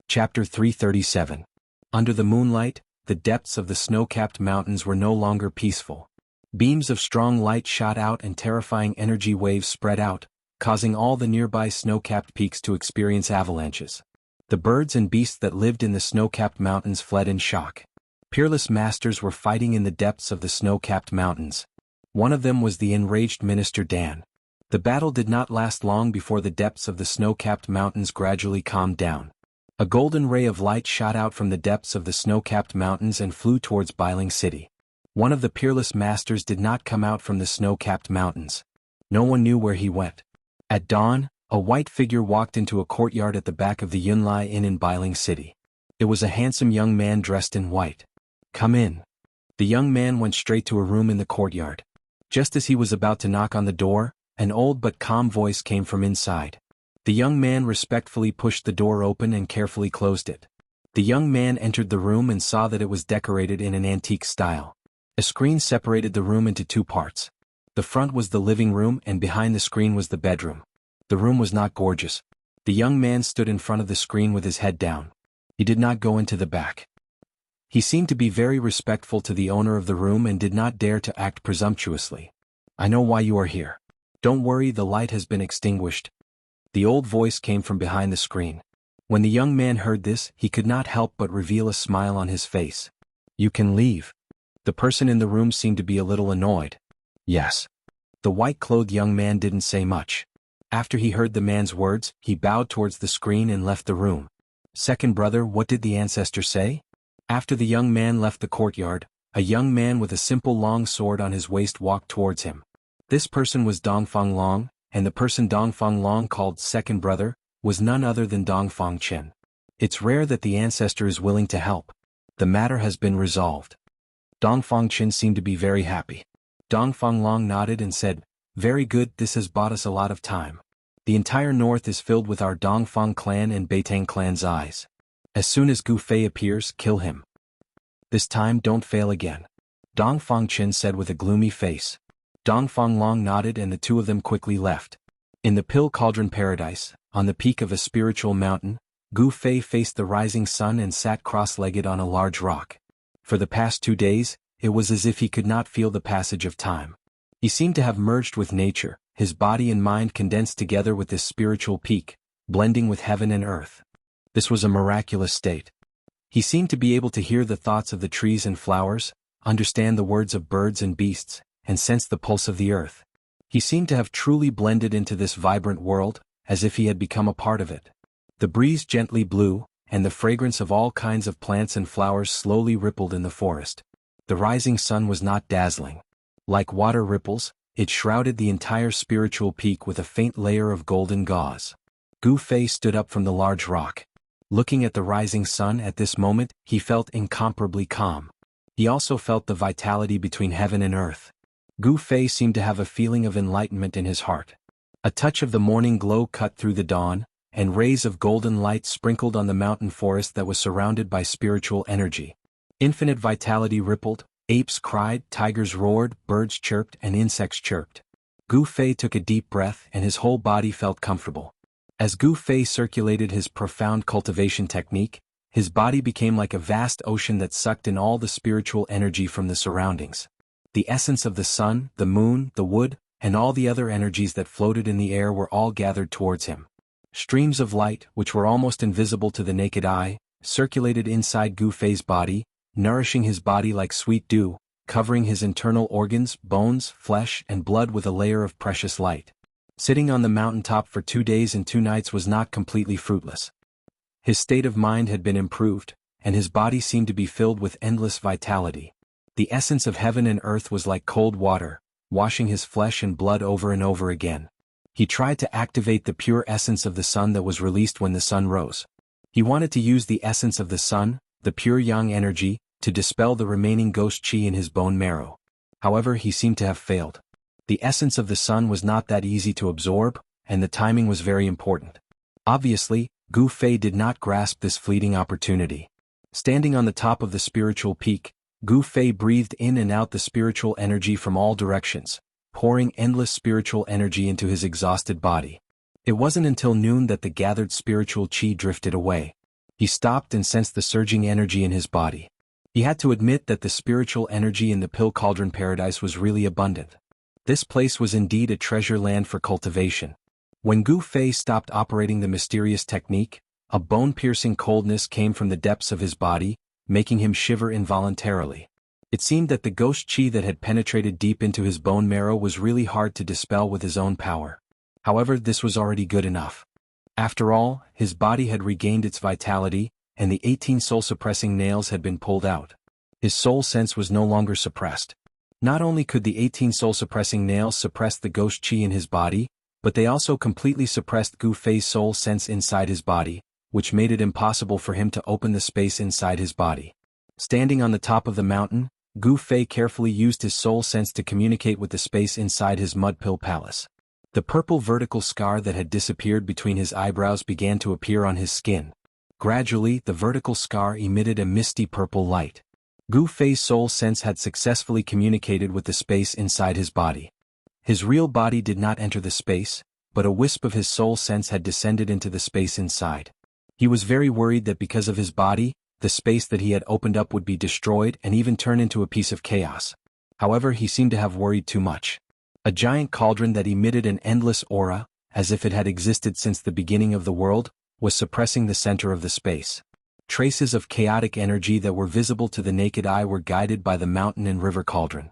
Chapter 337. Under the moonlight, the depths of the snow-capped mountains were no longer peaceful. Beams of strong light shot out and terrifying energy waves spread out, causing all the nearby snow-capped peaks to experience avalanches. The birds and beasts that lived in the snow-capped mountains fled in shock. Peerless masters were fighting in the depths of the snow-capped mountains. One of them was the enraged minister Dan. The battle did not last long before the depths of the snow-capped mountains gradually calmed down. A golden ray of light shot out from the depths of the snow-capped mountains and flew towards Biling City. One of the peerless masters did not come out from the snow-capped mountains. No one knew where he went. At dawn, a white figure walked into a courtyard at the back of the Yunlai Inn in Biling City. It was a handsome young man dressed in white. "Come in." The young man went straight to a room in the courtyard. Just as he was about to knock on the door, an old but calm voice came from inside. The young man respectfully pushed the door open and carefully closed it. The young man entered the room and saw that it was decorated in an antique style. A screen separated the room into 2 parts. The front was the living room and behind the screen was the bedroom. The room was not gorgeous. The young man stood in front of the screen with his head down. He did not go into the back. He seemed to be very respectful to the owner of the room and did not dare to act presumptuously. "I know why you are here. Don't worry, the light has been extinguished." The old voice came from behind the screen. When the young man heard this, he could not help but reveal a smile on his face. "You can leave." The person in the room seemed to be a little annoyed. "Yes." The white-clothed young man didn't say much. After he heard the man's words, he bowed towards the screen and left the room. "Second brother, what did the ancestor say?" After the young man left the courtyard, a young man with a simple long sword on his waist walked towards him. This person was Dongfang Long, and the person Dongfang Long called second brother was none other than Dongfang Chen. "It's rare that the ancestor is willing to help. The matter has been resolved." Dongfang Chen seemed to be very happy. Dongfang Long nodded and said, "Very good, this has bought us a lot of time. The entire north is filled with our Dongfang clan and Beitang clan's eyes. As soon as Gu Fei appears, kill him. This time don't fail again," Dongfang Chen said with a gloomy face. Dongfang Long nodded and the 2 of them quickly left. In the Pill Cauldron Paradise, on the peak of a spiritual mountain, Gu Fei faced the rising sun and sat cross-legged on a large rock. For the past 2 days, it was as if he could not feel the passage of time. He seemed to have merged with nature, his body and mind condensed together with this spiritual peak, blending with heaven and earth. This was a miraculous state. He seemed to be able to hear the thoughts of the trees and flowers, understand the words of birds and beasts, and sense the pulse of the earth. He seemed to have truly blended into this vibrant world, as if he had become a part of it. The breeze gently blew, and the fragrance of all kinds of plants and flowers slowly rippled in the forest. The rising sun was not dazzling. Like water ripples, it shrouded the entire spiritual peak with a faint layer of golden gauze. Gu Fei stood up from the large rock. Looking at the rising sun at this moment, he felt incomparably calm. He also felt the vitality between heaven and earth. Gu Fei seemed to have a feeling of enlightenment in his heart. A touch of the morning glow cut through the dawn, and rays of golden light sprinkled on the mountain forest that was surrounded by spiritual energy. Infinite vitality rippled, apes cried, tigers roared, birds chirped, and insects chirped. Gu Fei took a deep breath and his whole body felt comfortable. As Gu Fei circulated his profound cultivation technique, his body became like a vast ocean that sucked in all the spiritual energy from the surroundings. The essence of the sun, the moon, the wood, and all the other energies that floated in the air were all gathered towards him. Streams of light, which were almost invisible to the naked eye, circulated inside Gu Fei's body, nourishing his body like sweet dew, covering his internal organs, bones, flesh, and blood with a layer of precious light. Sitting on the mountaintop for 2 days and 2 nights was not completely fruitless. His state of mind had been improved, and his body seemed to be filled with endless vitality. The essence of heaven and earth was like cold water, washing his flesh and blood over and over again. He tried to activate the pure essence of the sun that was released when the sun rose. He wanted to use the essence of the sun, the pure yang energy, to dispel the remaining ghost qi in his bone marrow. However, he seemed to have failed. The essence of the sun was not that easy to absorb, and the timing was very important. Obviously, Gu Fei did not grasp this fleeting opportunity. Standing on the top of the spiritual peak, Gu Fei breathed in and out the spiritual energy from all directions, pouring endless spiritual energy into his exhausted body. It wasn't until noon that the gathered spiritual chi drifted away. He stopped and sensed the surging energy in his body. He had to admit that the spiritual energy in the Pill Cauldron Paradise was really abundant. This place was indeed a treasure land for cultivation. When Gu Fei stopped operating the mysterious technique, a bone-piercing coldness came from the depths of his body, making him shiver involuntarily. It seemed that the ghost chi that had penetrated deep into his bone marrow was really hard to dispel with his own power. However, this was already good enough. After all, his body had regained its vitality, and the 18 soul-suppressing nails had been pulled out. His soul sense was no longer suppressed. Not only could the 18 soul-suppressing nails suppress the ghost chi in his body, but they also completely suppressed Gu Fei's soul sense inside his body, which made it impossible for him to open the space inside his body. Standing on the top of the mountain, Gu Fei carefully used his soul sense to communicate with the space inside his mud pill palace. The purple vertical scar that had disappeared between his eyebrows began to appear on his skin. Gradually, the vertical scar emitted a misty purple light. Gu Fei's soul sense had successfully communicated with the space inside his body. His real body did not enter the space, but a wisp of his soul sense had descended into the space inside. He was very worried that because of his body, the space that he had opened up would be destroyed and even turn into a piece of chaos. However, he seemed to have worried too much. A giant cauldron that emitted an endless aura, as if it had existed since the beginning of the world, was suppressing the center of the space. Traces of chaotic energy that were visible to the naked eye were guided by the mountain and river cauldron.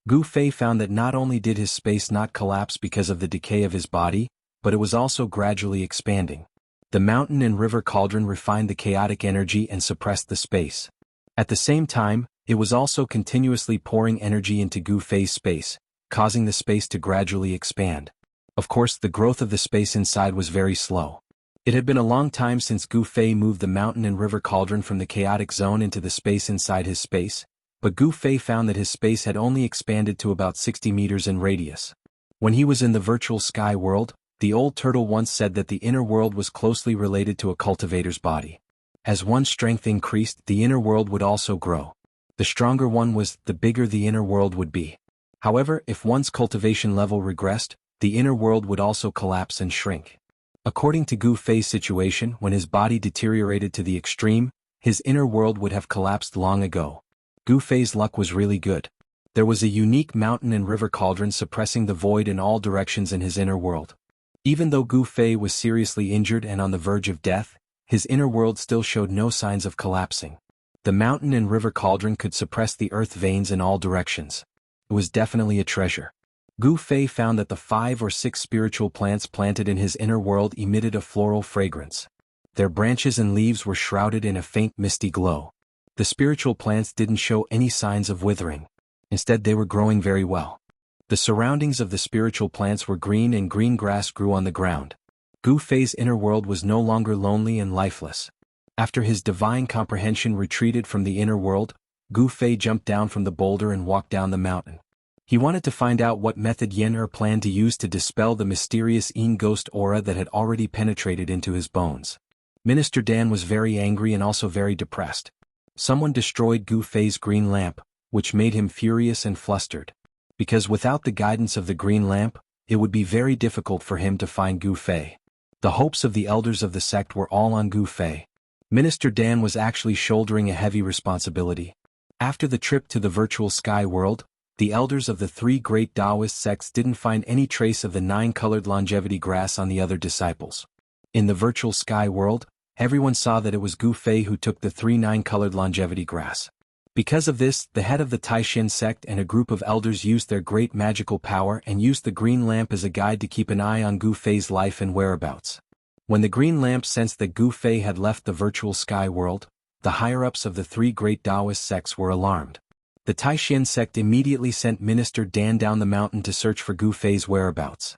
Gu Fei found that not only did his space not collapse because of the decay of his body, but it was also gradually expanding. The mountain and river cauldron refined the chaotic energy and suppressed the space. At the same time, it was also continuously pouring energy into Gu Fei's space, causing the space to gradually expand. Of course, the growth of the space inside was very slow. It had been a long time since Gu Fei moved the mountain and river cauldron from the chaotic zone into the space inside his space, but Gu Fei found that his space had only expanded to about 60 meters in radius. When he was in the virtual sky world, the old turtle once said that the inner world was closely related to a cultivator's body. As one's strength increased, the inner world would also grow. The stronger one was, the bigger the inner world would be. However, if one's cultivation level regressed, the inner world would also collapse and shrink. According to Gu Fei's situation, when his body deteriorated to the extreme, his inner world would have collapsed long ago. Gu Fei's luck was really good. There was a unique mountain and river cauldron suppressing the void in all directions in his inner world. Even though Gu Fei was seriously injured and on the verge of death, his inner world still showed no signs of collapsing. The mountain and river cauldron could suppress the earth veins in all directions. It was definitely a treasure. Gu Fei found that the 5 or 6 spiritual plants planted in his inner world emitted a floral fragrance. Their branches and leaves were shrouded in a faint misty glow. The spiritual plants didn't show any signs of withering. Instead, they were growing very well. The surroundings of the spiritual plants were green and green grass grew on the ground. Gu Fei's inner world was no longer lonely and lifeless. After his divine comprehension retreated from the inner world, Gu Fei jumped down from the boulder and walked down the mountain. He wanted to find out what method Yen planned to use to dispel the mysterious Yin ghost aura that had already penetrated into his bones. Minister Dan was very angry and also very depressed. Someone destroyed Gu Fei's green lamp, which made him furious and flustered. Because without the guidance of the green lamp, it would be very difficult for him to find Gu Fei. The hopes of the elders of the sect were all on Gu Fei. Minister Dan was actually shouldering a heavy responsibility. After the trip to the virtual sky world, the elders of the 3 great Taoist sects didn't find any trace of the 9-colored longevity grass on the other disciples. In the virtual sky world, everyone saw that it was Gu Fei who took the 3 9-colored longevity grass. Because of this, the head of the Taishan sect and a group of elders used their great magical power and used the green lamp as a guide to keep an eye on Gu Fei's life and whereabouts. When the green lamp sensed that Gu Fei had left the virtual sky world, the higher-ups of the 3 great Taoist sects were alarmed. The Taishan sect immediately sent Minister Dan down the mountain to search for Gu Fei's whereabouts.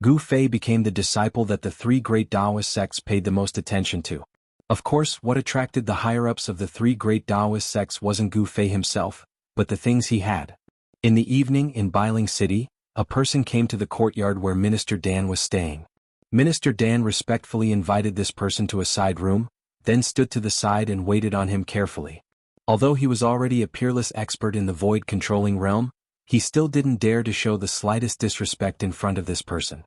Gu Fei became the disciple that the 3 great Taoist sects paid the most attention to. Of course, what attracted the higher-ups of the 3 great Taoist sects wasn't Gu Fei himself, but the things he had. In the evening in Bailing City, a person came to the courtyard where Minister Dan was staying. Minister Dan respectfully invited this person to a side room, then stood to the side and waited on him carefully. Although he was already a peerless expert in the void-controlling realm, he still didn't dare to show the slightest disrespect in front of this person.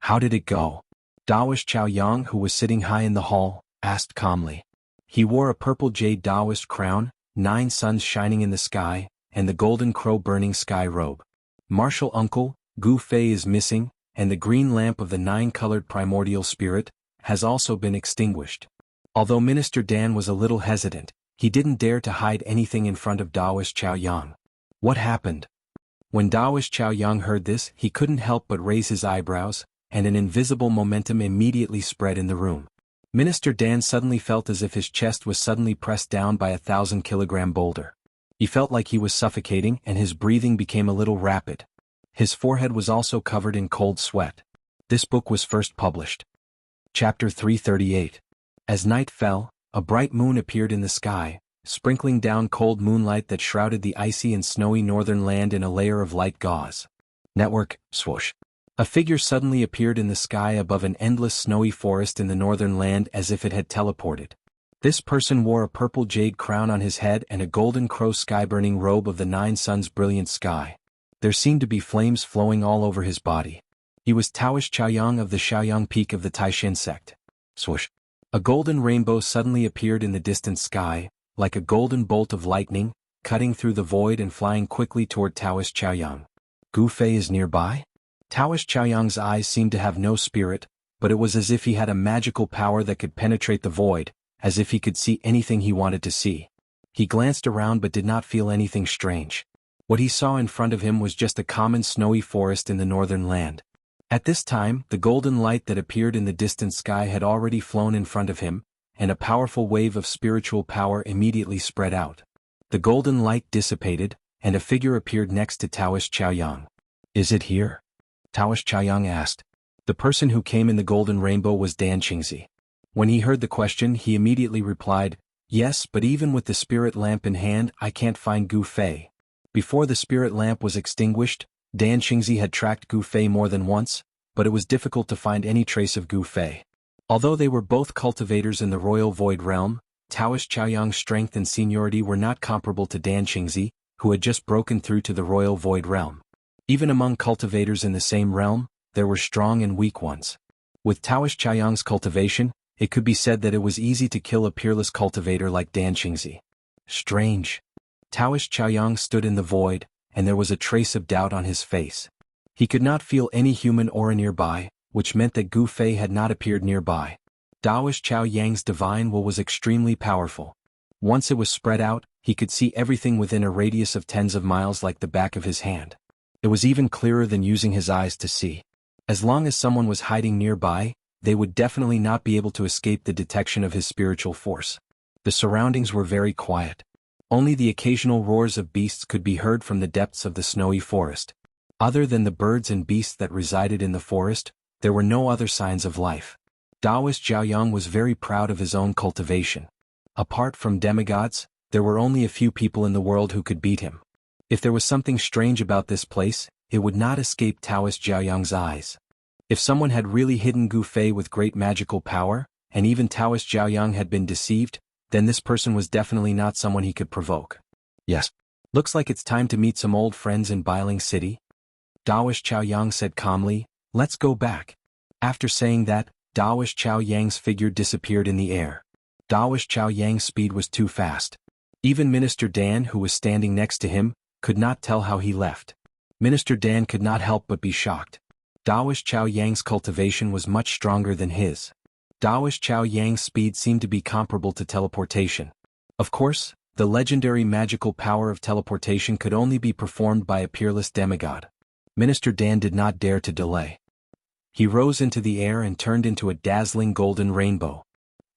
How did it go? Taoist Chao Yang, who was sitting high in the hall, asked calmly. He wore a purple jade Taoist crown, 9 suns shining in the sky, and the golden crow burning sky robe. Martial uncle, Gu Fei is missing, and the green lamp of the 9-colored primordial spirit has also been extinguished. Although Minister Dan was a little hesitant, he didn't dare to hide anything in front of Taoist Chao Yang. What happened? When Taoist Chao Yang heard this, he couldn't help but raise his eyebrows, and an invisible momentum immediately spread in the room. Minister Dan suddenly felt as if his chest was suddenly pressed down by a 1,000-kilogram boulder. He felt like he was suffocating, and his breathing became a little rapid. His forehead was also covered in cold sweat. This book was first published. Chapter 338. As night fell, a bright moon appeared in the sky, sprinkling down cold moonlight that shrouded the icy and snowy northern land in a layer of light gauze. Network, swoosh. A figure suddenly appeared in the sky above an endless snowy forest in the northern land as if it had teleported. This person wore a purple jade crown on his head and a golden crow sky-burning robe of the 9 suns' brilliant sky. There seemed to be flames flowing all over his body. He was Taoist Chao Yang of the Shaoyang Peak of the Taishan sect. Swoosh. A golden rainbow suddenly appeared in the distant sky, like a golden bolt of lightning, cutting through the void and flying quickly toward Taoist Chao Yang. Gu Fei is nearby? Taoist Chao Yang's eyes seemed to have no spirit, but it was as if he had a magical power that could penetrate the void, as if he could see anything he wanted to see. He glanced around but did not feel anything strange. What he saw in front of him was just a common snowy forest in the northern land. At this time, the golden light that appeared in the distant sky had already flown in front of him, and a powerful wave of spiritual power immediately spread out. The golden light dissipated, and a figure appeared next to Taoist Chao Yang. Is it here? Taoist Chao Yang asked. The person who came in the golden rainbow was Dan Qingzi. When he heard the question, he immediately replied, Yes, but even with the spirit lamp in hand, I can't find Gu Fei. Before the spirit lamp was extinguished, Dan Qingzi had tracked Gu Fei more than once, but it was difficult to find any trace of Gu Fei. Although they were both cultivators in the royal void realm, Taoist Chao Yang's strength and seniority were not comparable to Dan Qingzi, who had just broken through to the royal void realm. Even among cultivators in the same realm, there were strong and weak ones. With Taoist Chao Yang's cultivation, it could be said that it was easy to kill a peerless cultivator like Dan Qingzi. Strange. Taoist Chao Yang stood in the void, and there was a trace of doubt on his face. He could not feel any human aura nearby, which meant that Gu Fei had not appeared nearby. Taoist Chao Yang's divine will was extremely powerful. Once it was spread out, he could see everything within a radius of tens of miles like the back of his hand. It was even clearer than using his eyes to see. As long as someone was hiding nearby, they would definitely not be able to escape the detection of his spiritual force. The surroundings were very quiet. Only the occasional roars of beasts could be heard from the depths of the snowy forest. Other than the birds and beasts that resided in the forest, there were no other signs of life. Taoist Chao Yang was very proud of his own cultivation. Apart from demigods, there were only a few people in the world who could beat him. If there was something strange about this place, it would not escape Taoist Chao Yang's eyes. If someone had really hidden Gu Fei with great magical power, and even Taoist Chao Yang had been deceived, then this person was definitely not someone he could provoke. Yes. Looks like it's time to meet some old friends in Biling City. Taoist Chao Yang said calmly, Let's go back. After saying that, Taoist Chao Yang's figure disappeared in the air. Taoist Chao Yang's speed was too fast. Even Minister Dan, who was standing next to him, could not tell how he left. Minister Dan could not help but be shocked. Taoist Chao Yang's cultivation was much stronger than his. Taoist Chao Yang's speed seemed to be comparable to teleportation. Of course, the legendary magical power of teleportation could only be performed by a peerless demigod. Minister Dan did not dare to delay. He rose into the air and turned into a dazzling golden rainbow.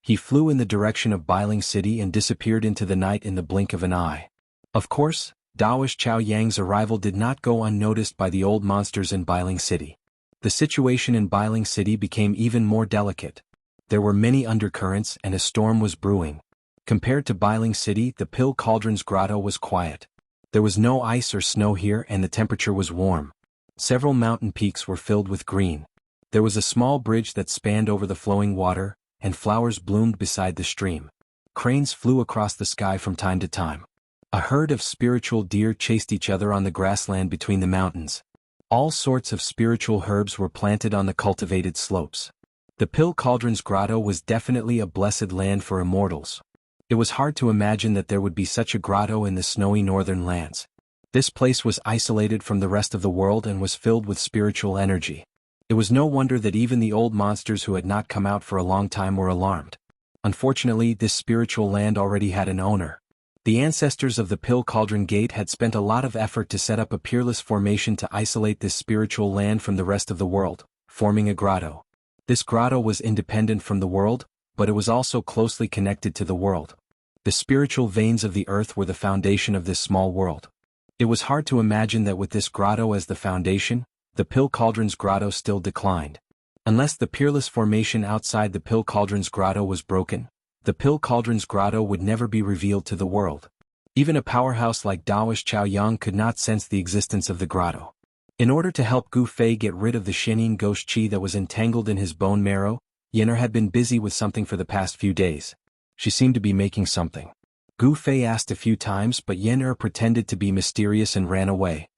He flew in the direction of Biling City and disappeared into the night in the blink of an eye. Of course, Taoist Chao Yang's arrival did not go unnoticed by the old monsters in Biling City. The situation in Biling City became even more delicate. There were many undercurrents and a storm was brewing. Compared to Biling City, the Pill Cauldron's grotto was quiet. There was no ice or snow here and the temperature was warm. Several mountain peaks were filled with green. There was a small bridge that spanned over the flowing water, and flowers bloomed beside the stream. Cranes flew across the sky from time to time. A herd of spiritual deer chased each other on the grassland between the mountains. All sorts of spiritual herbs were planted on the cultivated slopes. The Pill Cauldron's grotto was definitely a blessed land for immortals. It was hard to imagine that there would be such a grotto in the snowy northern lands. This place was isolated from the rest of the world and was filled with spiritual energy. It was no wonder that even the old monsters who had not come out for a long time were alarmed. Unfortunately, this spiritual land already had an owner. The ancestors of the Pill Cauldron Gate had spent a lot of effort to set up a peerless formation to isolate this spiritual land from the rest of the world, forming a grotto. This grotto was independent from the world, but it was also closely connected to the world. The spiritual veins of the earth were the foundation of this small world. It was hard to imagine that with this grotto as the foundation, the Pill Cauldron's grotto still declined. Unless the peerless formation outside the Pill Cauldron's grotto was broken, the Pill Cauldron's grotto would never be revealed to the world. Even a powerhouse like Daoish Chaoyang could not sense the existence of the grotto. In order to help Gu Fei get rid of the Shenin ghost qi that was entangled in his bone marrow, Yener had been busy with something for the past few days. She seemed to be making something. Gu Fei asked a few times, but Yener pretended to be mysterious and ran away.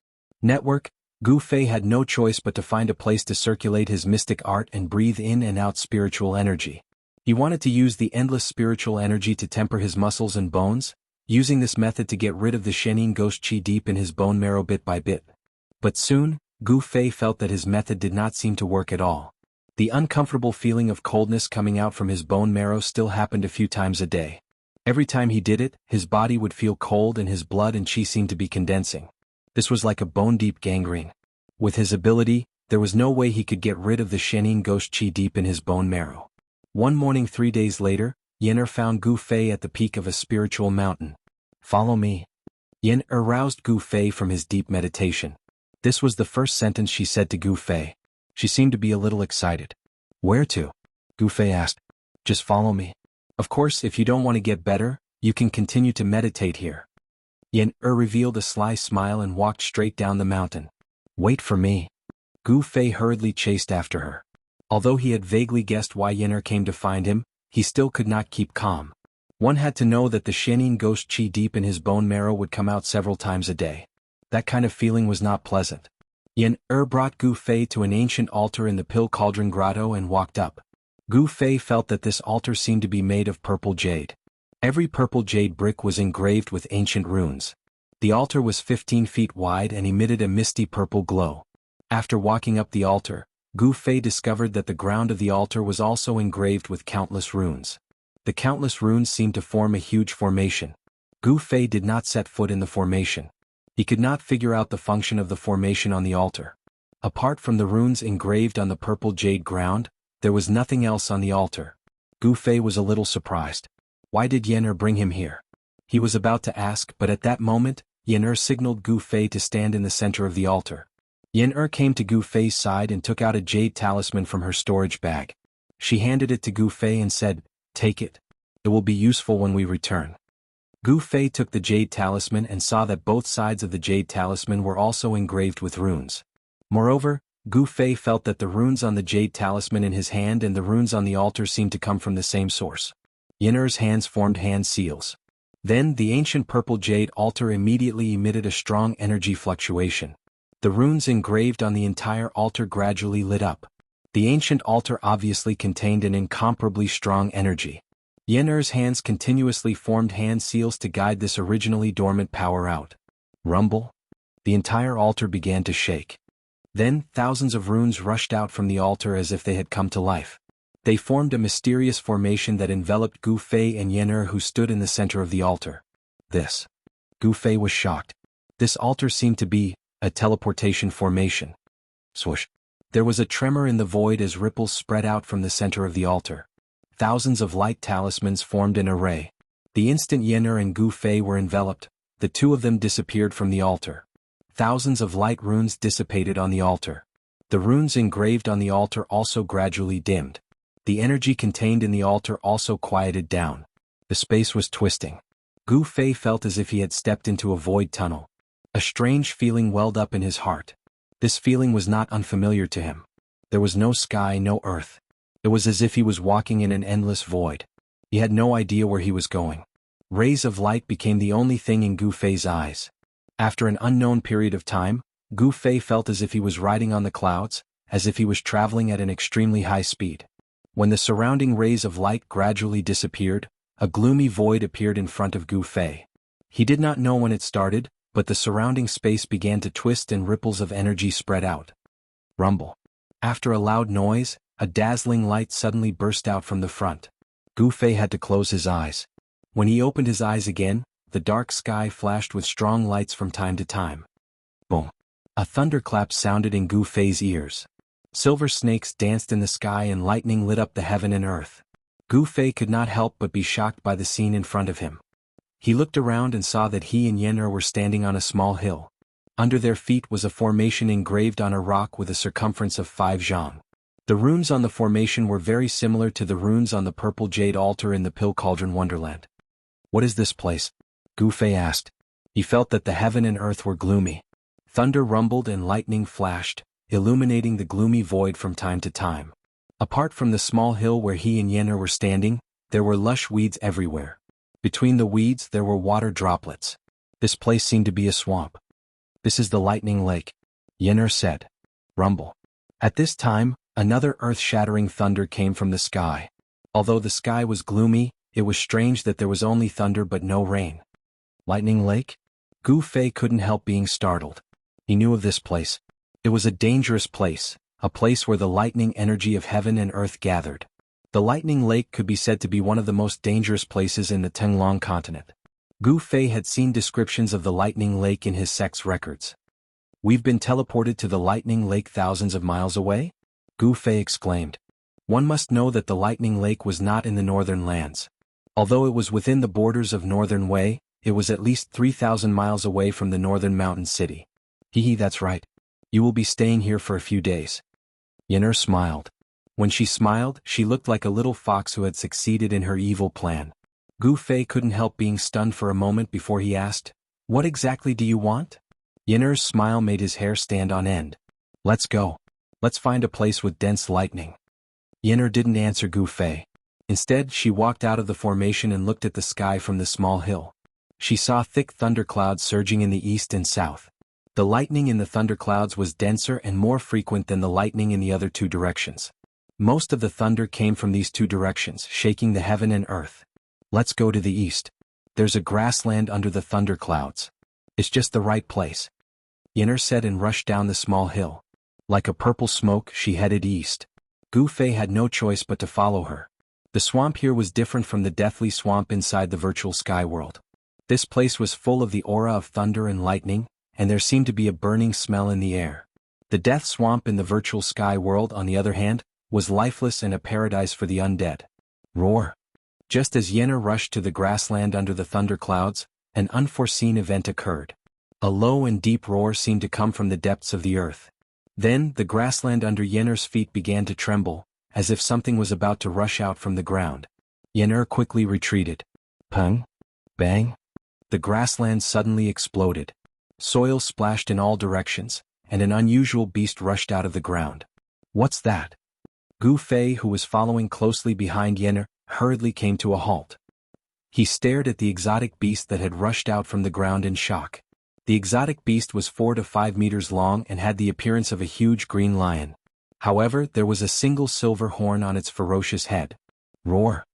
Network, Gu Fei had no choice but to find a place to circulate his mystic art and breathe in and out spiritual energy. He wanted to use the endless spiritual energy to temper his muscles and bones, using this method to get rid of the Shenin ghost qi deep in his bone marrow bit by bit. But soon, Gu Fei felt that his method did not seem to work at all. The uncomfortable feeling of coldness coming out from his bone marrow still happened a few times a day. Every time he did it, his body would feel cold and his blood and qi seemed to be condensing. This was like a bone-deep gangrene. With his ability, there was no way he could get rid of the Shenin ghost qi deep in his bone marrow. One morning 3 days later, Yener found Gu Fei at the peak of a spiritual mountain. "Follow me." Yener aroused Gu Fei from his deep meditation. This was the first sentence she said to Gu Fei. She seemed to be a little excited. "Where to?" Gu Fei asked. "Just follow me. Of course, if you don't want to get better, you can continue to meditate here." Yener revealed a sly smile and walked straight down the mountain. "Wait for me." Gu Fei hurriedly chased after her. Although he had vaguely guessed why Yener came to find him, he still could not keep calm. One had to know that the Shenin ghost qi deep in his bone marrow would come out several times a day. That kind of feeling was not pleasant. Yener brought Gu Fei to an ancient altar in the Pill Cauldron grotto and walked up. Gu Fei felt that this altar seemed to be made of purple jade. Every purple jade brick was engraved with ancient runes. The altar was 15 feet wide and emitted a misty purple glow. After walking up the altar, Gu Fei discovered that the ground of the altar was also engraved with countless runes. The countless runes seemed to form a huge formation. Gu Fei did not set foot in the formation. He could not figure out the function of the formation on the altar. Apart from the runes engraved on the purple jade ground, there was nothing else on the altar. Gu Fei was a little surprised. Why did Yener bring him here? He was about to ask, but at that moment, Yener signaled Gu Fei to stand in the center of the altar. Yener came to Gu Fei's side and took out a jade talisman from her storage bag. She handed it to Gu Fei and said, "Take it. It will be useful when we return." Gu Fei took the jade talisman and saw that both sides of the jade talisman were also engraved with runes. Moreover, Gu Fei felt that the runes on the jade talisman in his hand and the runes on the altar seemed to come from the same source. Yener's hands formed hand seals. Then the ancient purple jade altar immediately emitted a strong energy fluctuation. The runes engraved on the entire altar gradually lit up. The ancient altar obviously contained an incomparably strong energy. Yener's hands continuously formed hand seals to guide this originally dormant power out. Rumble. The entire altar began to shake. Then, thousands of runes rushed out from the altar as if they had come to life. They formed a mysterious formation that enveloped Gu Fei and Yener, who stood in the center of the altar. This. Gu Fei was shocked. This altar seemed to be a teleportation formation. Swoosh. There was a tremor in the void as ripples spread out from the center of the altar. Thousands of light talismans formed an array. The instant Yener and Gu Fei were enveloped, the two of them disappeared from the altar. Thousands of light runes dissipated on the altar. The runes engraved on the altar also gradually dimmed. The energy contained in the altar also quieted down. The space was twisting. Gu Fei felt as if he had stepped into a void tunnel. A strange feeling welled up in his heart. This feeling was not unfamiliar to him. There was no sky, no earth. It was as if he was walking in an endless void. He had no idea where he was going. Rays of light became the only thing in Gu Fei's eyes. After an unknown period of time, Gu Fei felt as if he was riding on the clouds, as if he was traveling at an extremely high speed. When the surrounding rays of light gradually disappeared, a gloomy void appeared in front of Gu Fei. He did not know when it started, but the surrounding space began to twist and ripples of energy spread out. Rumble. After a loud noise, a dazzling light suddenly burst out from the front. Gu Fei had to close his eyes. When he opened his eyes again, the dark sky flashed with strong lights from time to time. Boom. A thunderclap sounded in Gu Fei's ears. Silver snakes danced in the sky and lightning lit up the heaven and earth. Gu Fei could not help but be shocked by the scene in front of him. He looked around and saw that he and Yen'er were standing on a small hill. Under their feet was a formation engraved on a rock with a circumference of 5 zhang. The runes on the formation were very similar to the runes on the purple jade altar in the Pill Cauldron Wonderland. "What is this place?" Gu Fei asked. He felt that the heaven and earth were gloomy. Thunder rumbled and lightning flashed, illuminating the gloomy void from time to time. Apart from the small hill where he and Yen'er were standing, there were lush weeds everywhere. Between the weeds there were water droplets. This place seemed to be a swamp. "This is the Lightning Lake," Yen'er said. Rumble. At this time, another earth-shattering thunder came from the sky. Although the sky was gloomy, it was strange that there was only thunder but no rain. Lightning Lake? Gu Fei couldn't help being startled. He knew of this place. It was a dangerous place, a place where the lightning energy of heaven and earth gathered. The Lightning Lake could be said to be one of the most dangerous places in the Tenglong continent. Gu Fei had seen descriptions of the Lightning Lake in his sect's records. "We've been teleported to the Lightning Lake thousands of miles away?" Gu Fei exclaimed. One must know that the Lightning Lake was not in the northern lands. Although it was within the borders of Northern Wei, it was at least 3,000 miles away from the northern mountain city. "Hee, that's right. You will be staying here for a few days." Yen'er smiled. When she smiled, she looked like a little fox who had succeeded in her evil plan. Gu Fei couldn't help being stunned for a moment before he asked, "What exactly do you want?" Yen'er's smile made his hair stand on end. "Let's go. Let's find a place with dense lightning." Yen'er didn't answer Gu Fei. Instead, she walked out of the formation and looked at the sky from the small hill. She saw thick thunderclouds surging in the east and south. The lightning in the thunderclouds was denser and more frequent than the lightning in the other two directions. Most of the thunder came from these two directions, shaking the heaven and earth. "Let's go to the east. There's a grassland under the thunderclouds. It's just the right place," Yen'er said and rushed down the small hill. Like a purple smoke, she headed east. Gu Fei had no choice but to follow her. The swamp here was different from the deathly swamp inside the virtual sky world. This place was full of the aura of thunder and lightning, and there seemed to be a burning smell in the air. The death swamp in the virtual sky world, on the other hand, was lifeless and a paradise for the undead. Roar! Just as Yen'er rushed to the grassland under the thunderclouds, an unforeseen event occurred. A low and deep roar seemed to come from the depths of the earth. Then, the grassland under Yen'er's feet began to tremble, as if something was about to rush out from the ground. Yen'er quickly retreated. Pung! Bang! The grassland suddenly exploded. Soil splashed in all directions, and an unusual beast rushed out of the ground. "What's that?" Gu Fei, who was following closely behind Yen'er, hurriedly came to a halt. He stared at the exotic beast that had rushed out from the ground in shock. The exotic beast was 4 to 5 meters long and had the appearance of a huge green lion. However, there was a single silver horn on its ferocious head. Roar!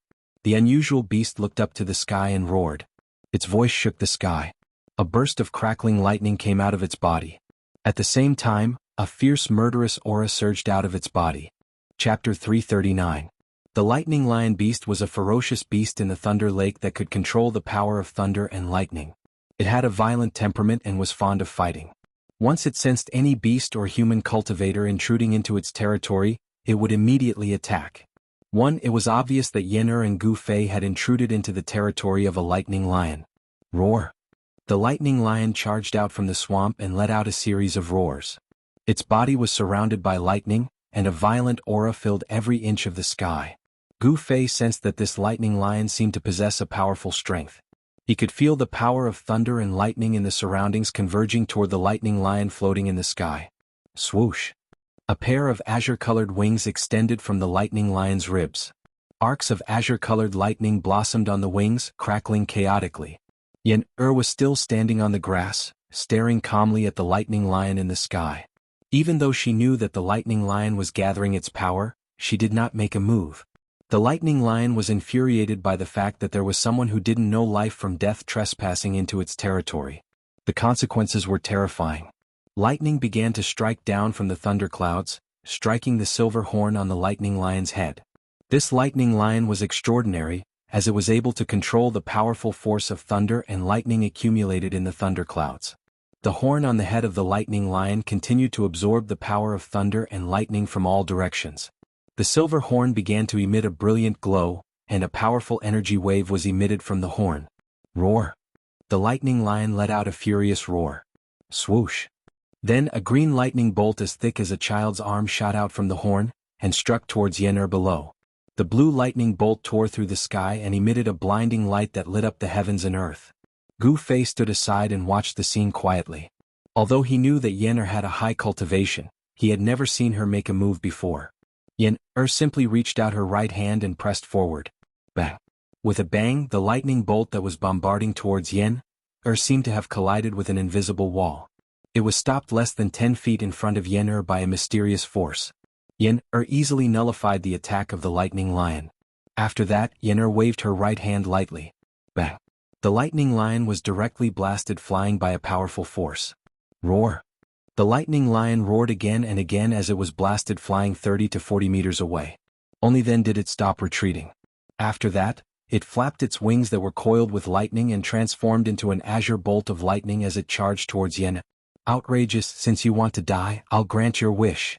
The unusual beast looked up to the sky and roared. Its voice shook the sky. A burst of crackling lightning came out of its body. At the same time, a fierce murderous aura surged out of its body. Chapter 339. The lightning lion beast was a ferocious beast in the Thunder Lake that could control the power of thunder and lightning. It had a violent temperament and was fond of fighting. Once it sensed any beast or human cultivator intruding into its territory, it would immediately attack. It was obvious that Yen'er and Gu Fei had intruded into the territory of a lightning lion. Roar! The lightning lion charged out from the swamp and let out a series of roars. Its body was surrounded by lightning, and a violent aura filled every inch of the sky. Gu Fei sensed that this lightning lion seemed to possess a powerful strength. He could feel the power of thunder and lightning in the surroundings converging toward the lightning lion floating in the sky. Swoosh! A pair of azure-colored wings extended from the lightning lion's ribs. Arcs of azure-colored lightning blossomed on the wings, crackling chaotically. Yen-Er was still standing on the grass, staring calmly at the lightning lion in the sky. Even though she knew that the lightning lion was gathering its power, she did not make a move. The lightning lion was infuriated by the fact that there was someone who didn't know life from death trespassing into its territory. The consequences were terrifying. Lightning began to strike down from the thunderclouds, striking the silver horn on the lightning lion's head. This lightning lion was extraordinary, as it was able to control the powerful force of thunder and lightning accumulated in the thunderclouds. The horn on the head of the lightning lion continued to absorb the power of thunder and lightning from all directions. The silver horn began to emit a brilliant glow, and a powerful energy wave was emitted from the horn. Roar! The lightning lion let out a furious roar. Swoosh! Then a green lightning bolt as thick as a child's arm shot out from the horn, and struck towards Yen-Er below. The blue lightning bolt tore through the sky and emitted a blinding light that lit up the heavens and earth. Gu Fei stood aside and watched the scene quietly. Although he knew that Yen-Er had a high cultivation, he had never seen her make a move before. Yen-Er simply reached out her right hand and pressed forward. Bang! With a bang, the lightning bolt that was bombarding towards Yen-Er seemed to have collided with an invisible wall. It was stopped less than 10 feet in front of Yen-Er by a mysterious force. Yen-Er easily nullified the attack of the lightning lion. After that, Yen-Er waved her right hand lightly. Bang! The lightning lion was directly blasted flying by a powerful force. Roar! The lightning lion roared again and again as it was blasted flying 30 to 40 meters away. Only then did it stop retreating. After that, it flapped its wings that were coiled with lightning and transformed into an azure bolt of lightning as it charged towards Yen-Er. Outrageous, since you want to die, I'll grant your wish.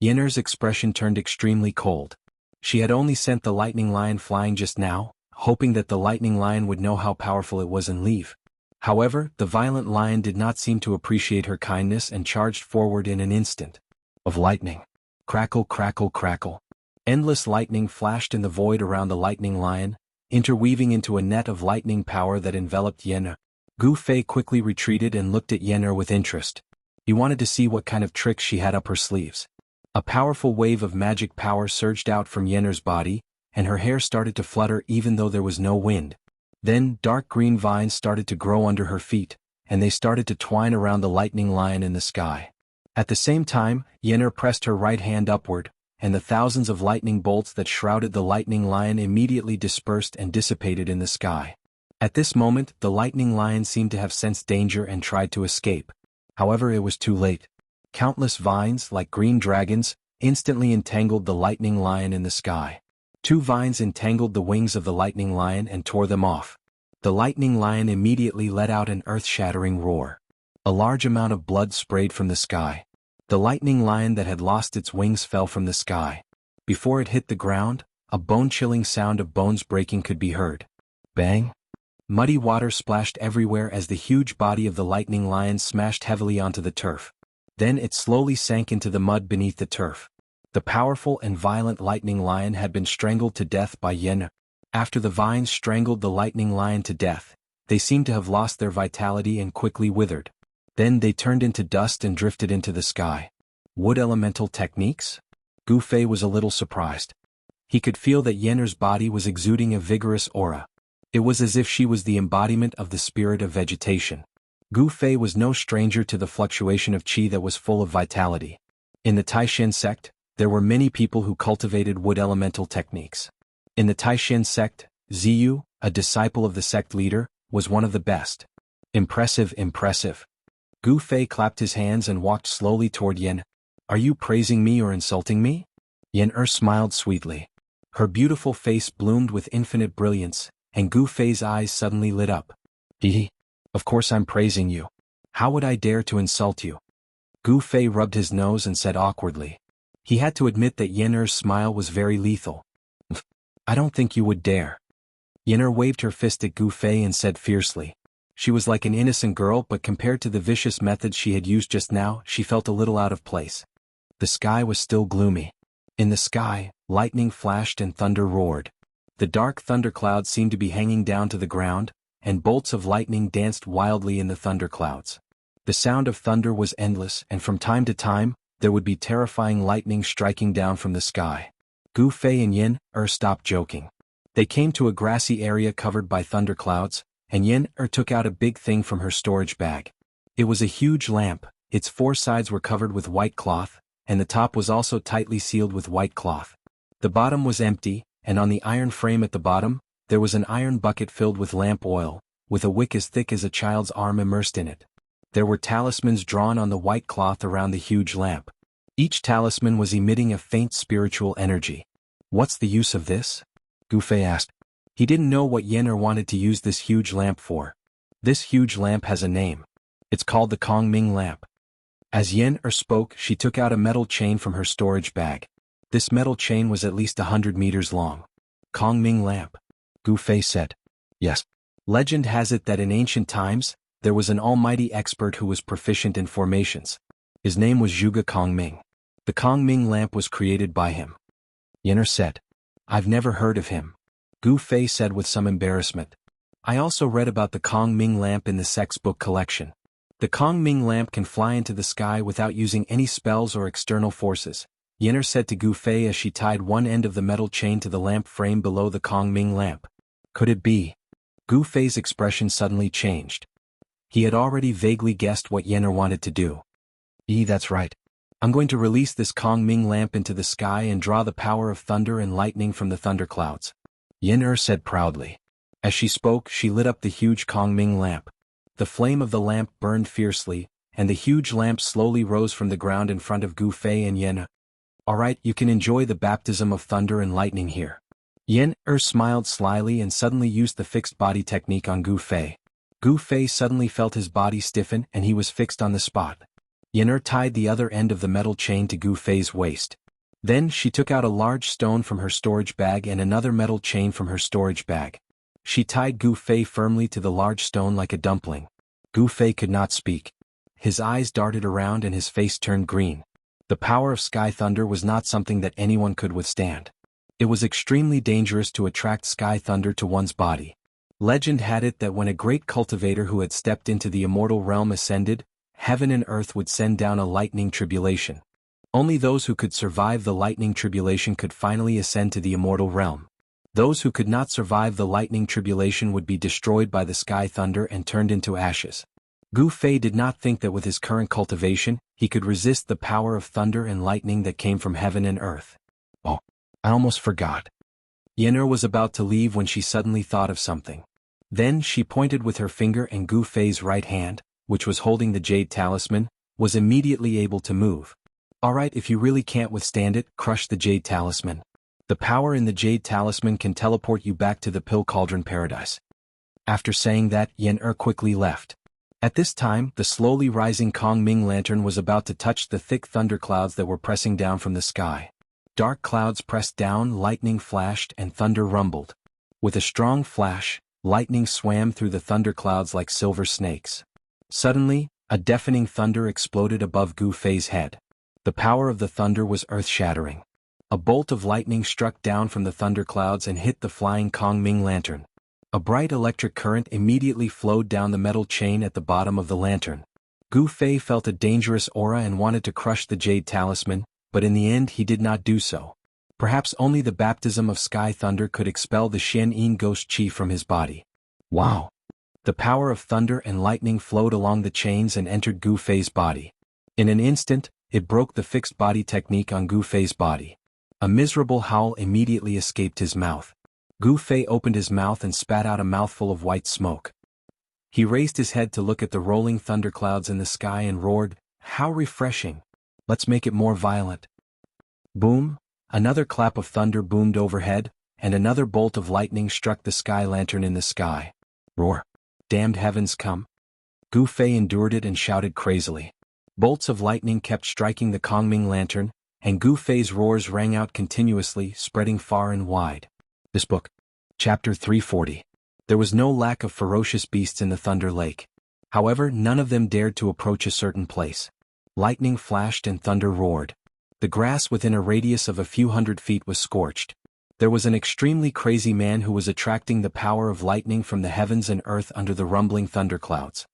Yen-Er's expression turned extremely cold. She had only sent the lightning lion flying just now, hoping that the lightning lion would know how powerful it was and leave. However, the violent lion did not seem to appreciate her kindness and charged forward in an instant. Of lightning. Crackle, crackle, crackle. Endless lightning flashed in the void around the lightning lion, interweaving into a net of lightning power that enveloped Yen-Er. Gu Fei quickly retreated and looked at Yen-Er with interest. He wanted to see what kind of tricks she had up her sleeves. A powerful wave of magic power surged out from Yen-Er's body, and her hair started to flutter even though there was no wind. Then, dark green vines started to grow under her feet, and they started to twine around the lightning lion in the sky. At the same time, Yen-Er pressed her right hand upward, and the thousands of lightning bolts that shrouded the lightning lion immediately dispersed and dissipated in the sky. At this moment, the lightning lion seemed to have sensed danger and tried to escape. However, it was too late. Countless vines, like green dragons, instantly entangled the lightning lion in the sky. 2 vines entangled the wings of the lightning lion and tore them off. The lightning lion immediately let out an earth-shattering roar. A large amount of blood sprayed from the sky. The lightning lion that had lost its wings fell from the sky. Before it hit the ground, a bone-chilling sound of bones breaking could be heard. Bang! Muddy water splashed everywhere as the huge body of the lightning lion smashed heavily onto the turf. Then it slowly sank into the mud beneath the turf. The powerful and violent lightning lion had been strangled to death by Yen-Er. After the vines strangled the lightning lion to death, they seemed to have lost their vitality and quickly withered. Then they turned into dust and drifted into the sky. Wood elemental techniques? Gu Fei was a little surprised. He could feel that Yen-Er's body was exuding a vigorous aura. It was as if she was the embodiment of the spirit of vegetation. Gu Fei was no stranger to the fluctuation of qi that was full of vitality. In the Taishan sect, there were many people who cultivated wood elemental techniques. In the Taishan sect, Ziyu, a disciple of the sect leader, was one of the best. Impressive, impressive. Gu Fei clapped his hands and walked slowly toward Yen. Are you praising me or insulting me? Yen-Er smiled sweetly. Her beautiful face bloomed with infinite brilliance, and Gu Fei's eyes suddenly lit up. Of course I'm praising you. How would I dare to insult you? Gu Fei rubbed his nose and said awkwardly. He had to admit that Yen-Er's smile was very lethal. I don't think you would dare. Yen-Er waved her fist at Gu Fei and said fiercely. She was like an innocent girl, but compared to the vicious methods she had used just now, she felt a little out of place. The sky was still gloomy. In the sky, lightning flashed and thunder roared. The dark thunderclouds seemed to be hanging down to the ground, and bolts of lightning danced wildly in the thunderclouds. The sound of thunder was endless, and from time to time, there would be terrifying lightning striking down from the sky. Gu Fei and Yin stopped joking. They came to a grassy area covered by thunderclouds, and Yin took out a big thing from her storage bag. It was a huge lamp, its four sides were covered with white cloth, and the top was also tightly sealed with white cloth. The bottom was empty, and on the iron frame at the bottom, there was an iron bucket filled with lamp oil, with a wick as thick as a child's arm immersed in it. There were talismans drawn on the white cloth around the huge lamp. Each talisman was emitting a faint spiritual energy. "What's the use of this?" Gu Fei asked. He didn't know what Yin wanted to use this huge lamp for. This huge lamp has a name. It's called the Kongming lamp. As Yin spoke, she took out a metal chain from her storage bag. This metal chain was at least 100 meters long. "Kongming lamp," Gu Fei said. "Yes. Legend has it that in ancient times, there was an almighty expert who was proficient in formations. His name was Zhuge Kongming. The Kongming lamp was created by him." Yin said. "I've never heard of him," Gu Fei said with some embarrassment. "I also read about the Kongming lamp in the sex book collection. The Kongming lamp can fly into the sky without using any spells or external forces," Yin said to Gu Fei as she tied one end of the metal chain to the lamp frame below the Kongming lamp. "Could it be?" Gu Fei's expression suddenly changed. He had already vaguely guessed what Yin wanted to do. That's right. I'm going to release this Kongming lamp into the sky and draw the power of thunder and lightning from the thunderclouds," Yin said proudly. As she spoke, she lit up the huge Kongming lamp. The flame of the lamp burned fiercely, and the huge lamp slowly rose from the ground in front of Gu Fei and Yin. "All right, you can enjoy the baptism of thunder and lightning here." Yin smiled slyly and suddenly used the fixed body technique on Gu Fei. Gu Fei suddenly felt his body stiffen and he was fixed on the spot. Yin tied the other end of the metal chain to Gu Fei's waist. Then she took out a large stone from her storage bag and another metal chain from her storage bag. She tied Gu Fei firmly to the large stone like a dumpling. Gu Fei could not speak. His eyes darted around and his face turned green. The power of sky thunder was not something that anyone could withstand. It was extremely dangerous to attract sky thunder to one's body. Legend had it that when a great cultivator who had stepped into the immortal realm ascended, heaven and earth would send down a lightning tribulation. Only those who could survive the lightning tribulation could finally ascend to the immortal realm. Those who could not survive the lightning tribulation would be destroyed by the sky thunder and turned into ashes. Gu Fei did not think that with his current cultivation, he could resist the power of thunder and lightning that came from heaven and earth. "Oh, I almost forgot." Yin was about to leave when she suddenly thought of something. Then she pointed with her finger and Gu Fei's right hand, which was holding the jade talisman, was immediately able to move. "All right, if you really can't withstand it, crush the jade talisman. The power in the jade talisman can teleport you back to the Pill Cauldron paradise." After saying that, Yin quickly left. At this time, the slowly rising Kongming lantern was about to touch the thick thunderclouds that were pressing down from the sky. Dark clouds pressed down, lightning flashed, and thunder rumbled. With a strong flash, lightning swam through the thunderclouds like silver snakes. Suddenly, a deafening thunder exploded above Gu Fei's head. The power of the thunder was earth-shattering. A bolt of lightning struck down from the thunderclouds and hit the flying Kongming lantern. A bright electric current immediately flowed down the metal chain at the bottom of the lantern. Gu Fei felt a dangerous aura and wanted to crush the jade talisman, but in the end he did not do so. Perhaps only the baptism of sky thunder could expel the Shen Yin ghost chi from his body. Wow! The power of thunder and lightning flowed along the chains and entered Gu Fei's body. In an instant, it broke the fixed body technique on Gu Fei's body. A miserable howl immediately escaped his mouth. Gu Fei opened his mouth and spat out a mouthful of white smoke. He raised his head to look at the rolling thunderclouds in the sky and roared, "How refreshing! Let's make it more violent." Boom! Another clap of thunder boomed overhead, and another bolt of lightning struck the sky lantern in the sky. Roar! Damned heavens come! Gu Fei endured it and shouted crazily. Bolts of lightning kept striking the Kongming lantern, and Gu Fei's roars rang out continuously, spreading far and wide. This book. Chapter 340. There was no lack of ferocious beasts in the Thunder Lake. However, none of them dared to approach a certain place. Lightning flashed and thunder roared. The grass within a radius of a few hundred feet was scorched. There was an extremely crazy man who was attracting the power of lightning from the heavens and earth under the rumbling thunderclouds.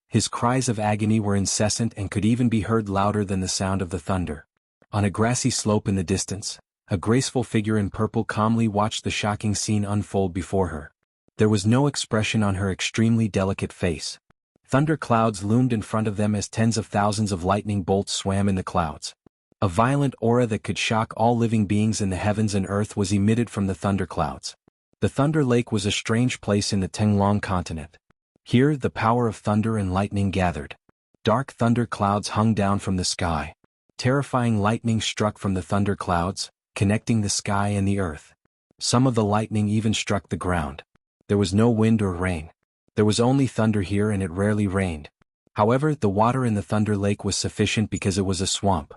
His cries of agony were incessant and could even be heard louder than the sound of the thunder. On a grassy slope in the distance, a graceful figure in purple calmly watched the shocking scene unfold before her. There was no expression on her extremely delicate face. Thunder clouds loomed in front of them as tens of thousands of lightning bolts swam in the clouds. A violent aura that could shock all living beings in the heavens and earth was emitted from the thunder clouds. The Thunder Lake was a strange place in the Tenglong continent. Here the power of thunder and lightning gathered. Dark thunder clouds hung down from the sky. Terrifying lightning struck from the thunder clouds, connecting the sky and the earth. Some of the lightning even struck the ground. There was no wind or rain. There was only thunder here, and it rarely rained. However, the water in the Thunder Lake was sufficient because it was a swamp.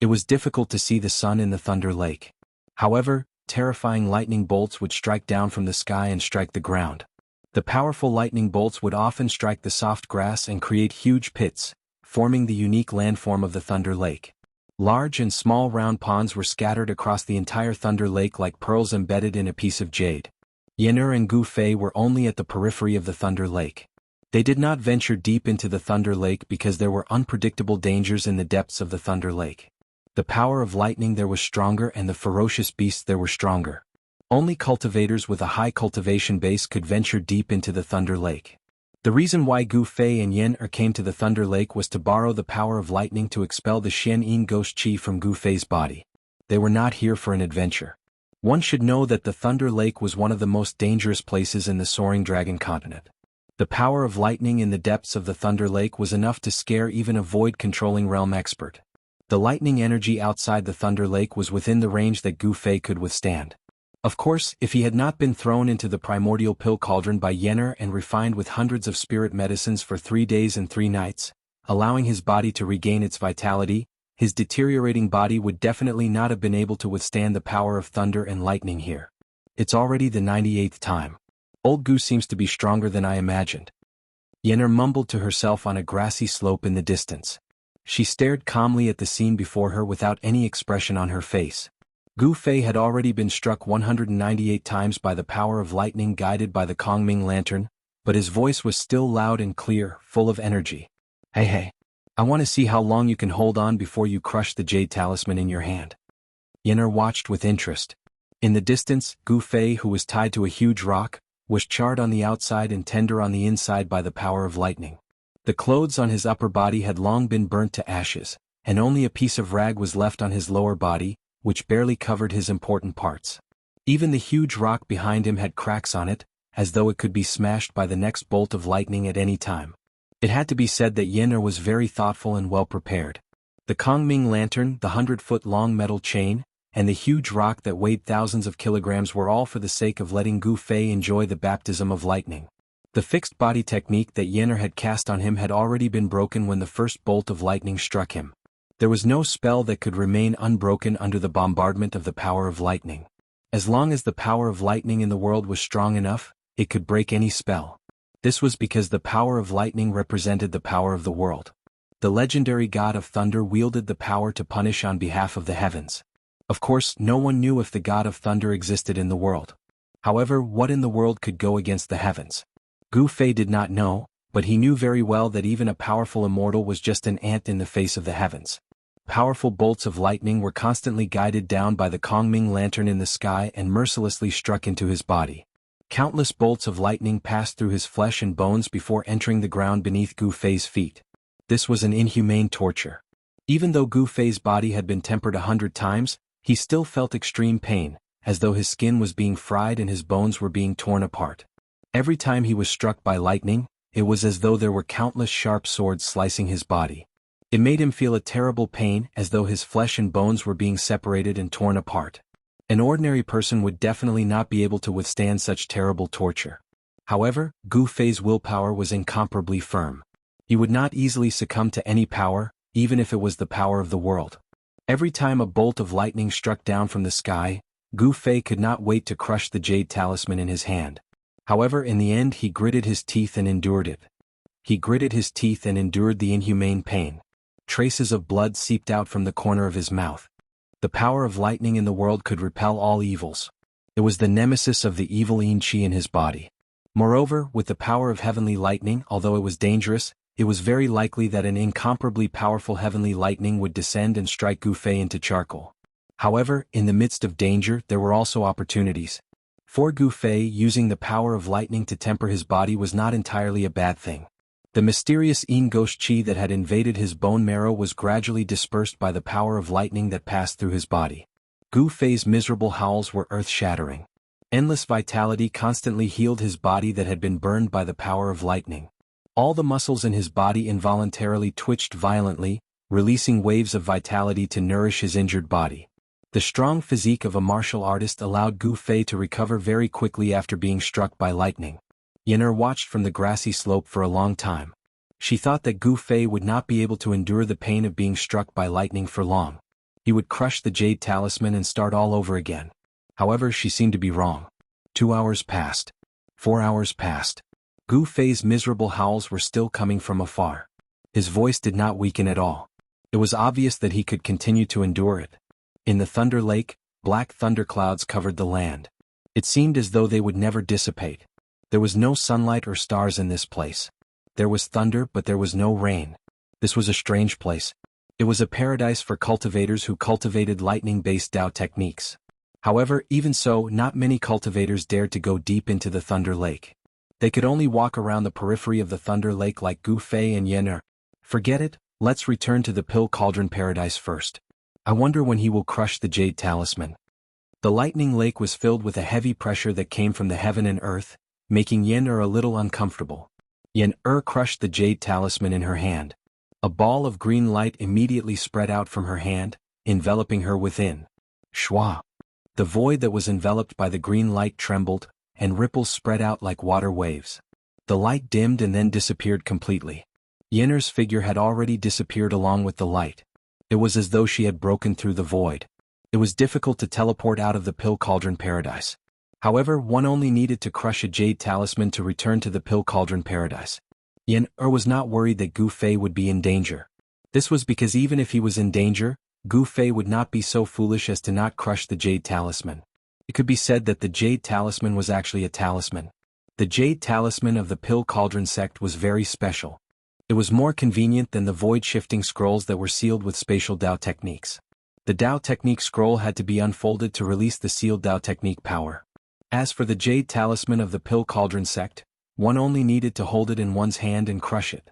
It was difficult to see the sun in the Thunder Lake. However, terrifying lightning bolts would strike down from the sky and strike the ground. The powerful lightning bolts would often strike the soft grass and create huge pits, forming the unique landform of the Thunder Lake. Large and small round ponds were scattered across the entire Thunder Lake like pearls embedded in a piece of jade. Yen'er and Gu Fei were only at the periphery of the Thunder Lake. They did not venture deep into the Thunder Lake because there were unpredictable dangers in the depths of the Thunder Lake. The power of lightning there was stronger, and the ferocious beasts there were stronger. Only cultivators with a high cultivation base could venture deep into the Thunder Lake. The reason why Gu Fei and Yen'er came to the Thunder Lake was to borrow the power of lightning to expel the Xian ghost chi from Gu Fei's body. They were not here for an adventure. One should know that the Thunder Lake was one of the most dangerous places in the Soaring Dragon continent. The power of lightning in the depths of the Thunder Lake was enough to scare even a void-controlling realm expert. The lightning energy outside the Thunder Lake was within the range that Gu Fei could withstand. Of course, if he had not been thrown into the primordial pill cauldron by Yen'er and refined with hundreds of spirit medicines for 3 days and 3 nights, allowing his body to regain its vitality, his deteriorating body would definitely not have been able to withstand the power of thunder and lightning here. It's already the 98th time. Old Gu seems to be stronger than I imagined. Yen'er mumbled to herself on a grassy slope in the distance. She stared calmly at the scene before her without any expression on her face. Gu Fei had already been struck 198 times by the power of lightning guided by the Kongming lantern, but his voice was still loud and clear, full of energy. Hey, I want to see how long you can hold on before you crush the jade talisman in your hand. Yen'er watched with interest. In the distance, Gu Fei, who was tied to a huge rock, was charred on the outside and tender on the inside by the power of lightning. The clothes on his upper body had long been burnt to ashes, and only a piece of rag was left on his lower body, which barely covered his important parts. Even the huge rock behind him had cracks on it, as though it could be smashed by the next bolt of lightning at any time. It had to be said that Yen'er was very thoughtful and well prepared. The Kongming lantern, the 100-foot-long metal chain, and the huge rock that weighed thousands of kilograms were all for the sake of letting Gu Fei enjoy the baptism of lightning. The fixed body technique that Yen'er had cast on him had already been broken when the first bolt of lightning struck him. There was no spell that could remain unbroken under the bombardment of the power of lightning. As long as the power of lightning in the world was strong enough, it could break any spell. This was because the power of lightning represented the power of the world. The legendary god of thunder wielded the power to punish on behalf of the heavens. Of course, no one knew if the god of thunder existed in the world. However, what in the world could go against the heavens? Gu Fei did not know, but he knew very well that even a powerful immortal was just an ant in the face of the heavens. Powerful bolts of lightning were constantly guided down by the Kongming lantern in the sky and mercilessly struck into his body. Countless bolts of lightning passed through his flesh and bones before entering the ground beneath Gu Fei's feet. This was an inhumane torture. Even though Gu Fei's body had been tempered 100 times, he still felt extreme pain, as though his skin was being fried and his bones were being torn apart. Every time he was struck by lightning, it was as though there were countless sharp swords slicing his body. It made him feel a terrible pain, as though his flesh and bones were being separated and torn apart. An ordinary person would definitely not be able to withstand such terrible torture. However, Gu Fei's willpower was incomparably firm. He would not easily succumb to any power, even if it was the power of the world. Every time a bolt of lightning struck down from the sky, Gu Fei could not wait to crush the jade talisman in his hand. However, in the end he gritted his teeth and endured it. He gritted his teeth and endured the inhumane pain. Traces of blood seeped out from the corner of his mouth. The power of lightning in the world could repel all evils. It was the nemesis of the evil yin qi in his body. Moreover, with the power of heavenly lightning, although it was dangerous, it was very likely that an incomparably powerful heavenly lightning would descend and strike Gu Fei into charcoal. However, in the midst of danger there were also opportunities. For Gu Fei, using the power of lightning to temper his body was not entirely a bad thing. The mysterious Yin Ghost Qi that had invaded his bone marrow was gradually dispersed by the power of lightning that passed through his body. Gu Fei's miserable howls were earth-shattering. Endless vitality constantly healed his body that had been burned by the power of lightning. All the muscles in his body involuntarily twitched violently, releasing waves of vitality to nourish his injured body. The strong physique of a martial artist allowed Gu Fei to recover very quickly after being struck by lightning. Yen watched from the grassy slope for a long time. She thought that Gu Fei would not be able to endure the pain of being struck by lightning for long. He would crush the jade talisman and start all over again. However, she seemed to be wrong. 2 hours passed. 4 hours passed. Gu Fei's miserable howls were still coming from afar. His voice did not weaken at all. It was obvious that he could continue to endure it. In the Thunder Lake, black thunderclouds covered the land. It seemed as though they would never dissipate. There was no sunlight or stars in this place. There was thunder, but there was no rain. This was a strange place. It was a paradise for cultivators who cultivated lightning-based Dao techniques. However, even so, not many cultivators dared to go deep into the Thunder Lake. They could only walk around the periphery of the Thunder Lake like Gu Fei and Yen. Forget it, let's return to the Pill Cauldron Paradise first. I wonder when he will crush the jade talisman. The lightning lake was filled with a heavy pressure that came from the heaven and earth, making Yen a little uncomfortable. Yen crushed the jade talisman in her hand. A ball of green light immediately spread out from her hand, enveloping her within. Shwa! The void that was enveloped by the green light trembled, and ripples spread out like water waves. The light dimmed and then disappeared completely. Yen's figure had already disappeared along with the light. It was as though she had broken through the void. It was difficult to teleport out of the Pill Cauldron Paradise. However, one only needed to crush a jade talisman to return to the Pill Cauldron Paradise. Yen was not worried that Gu Fei would be in danger. This was because even if he was in danger, Gu Fei would not be so foolish as to not crush the jade talisman. It could be said that the jade talisman was actually a talisman. The jade talisman of the Pill Cauldron sect was very special. It was more convenient than the void-shifting scrolls that were sealed with spatial Dao techniques. The Dao technique scroll had to be unfolded to release the sealed Dao technique power. As for the jade talisman of the Pill Cauldron sect, one only needed to hold it in one's hand and crush it.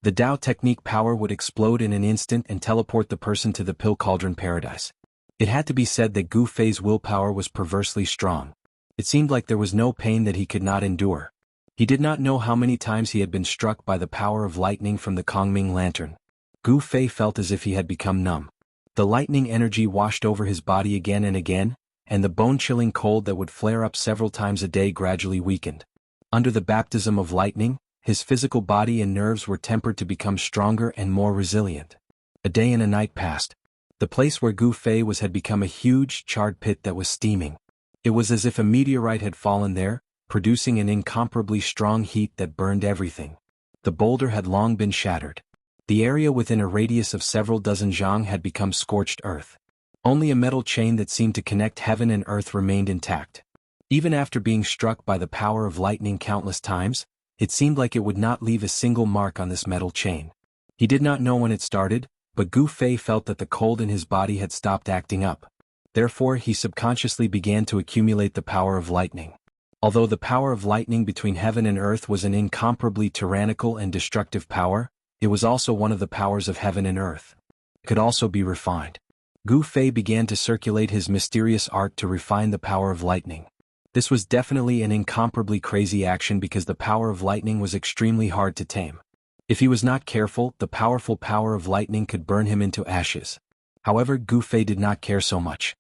The Dao technique power would explode in an instant and teleport the person to the Pill Cauldron Paradise. It had to be said that Gu Fei's willpower was perversely strong. It seemed like there was no pain that he could not endure. He did not know how many times he had been struck by the power of lightning from the Kongming lantern. Gu Fei felt as if he had become numb. The lightning energy washed over his body again and again, and the bone-chilling cold that would flare up several times a day gradually weakened. Under the baptism of lightning, his physical body and nerves were tempered to become stronger and more resilient. A day and a night passed. The place where Gu Fei was had become a huge, charred pit that was steaming. It was as if a meteorite had fallen there, producing an incomparably strong heat that burned everything. The boulder had long been shattered. The area within a radius of several dozen zhang had become scorched earth. Only a metal chain that seemed to connect heaven and earth remained intact. Even after being struck by the power of lightning countless times, it seemed like it would not leave a single mark on this metal chain. He did not know when it started, but Gu Fei felt that the cold in his body had stopped acting up. Therefore, he subconsciously began to accumulate the power of lightning. Although the power of lightning between heaven and earth was an incomparably tyrannical and destructive power, it was also one of the powers of heaven and earth. It could also be refined. Gu Fei began to circulate his mysterious art to refine the power of lightning. This was definitely an incomparably crazy action because the power of lightning was extremely hard to tame. If he was not careful, the powerful power of lightning could burn him into ashes. However, Gu Fei did not care so much.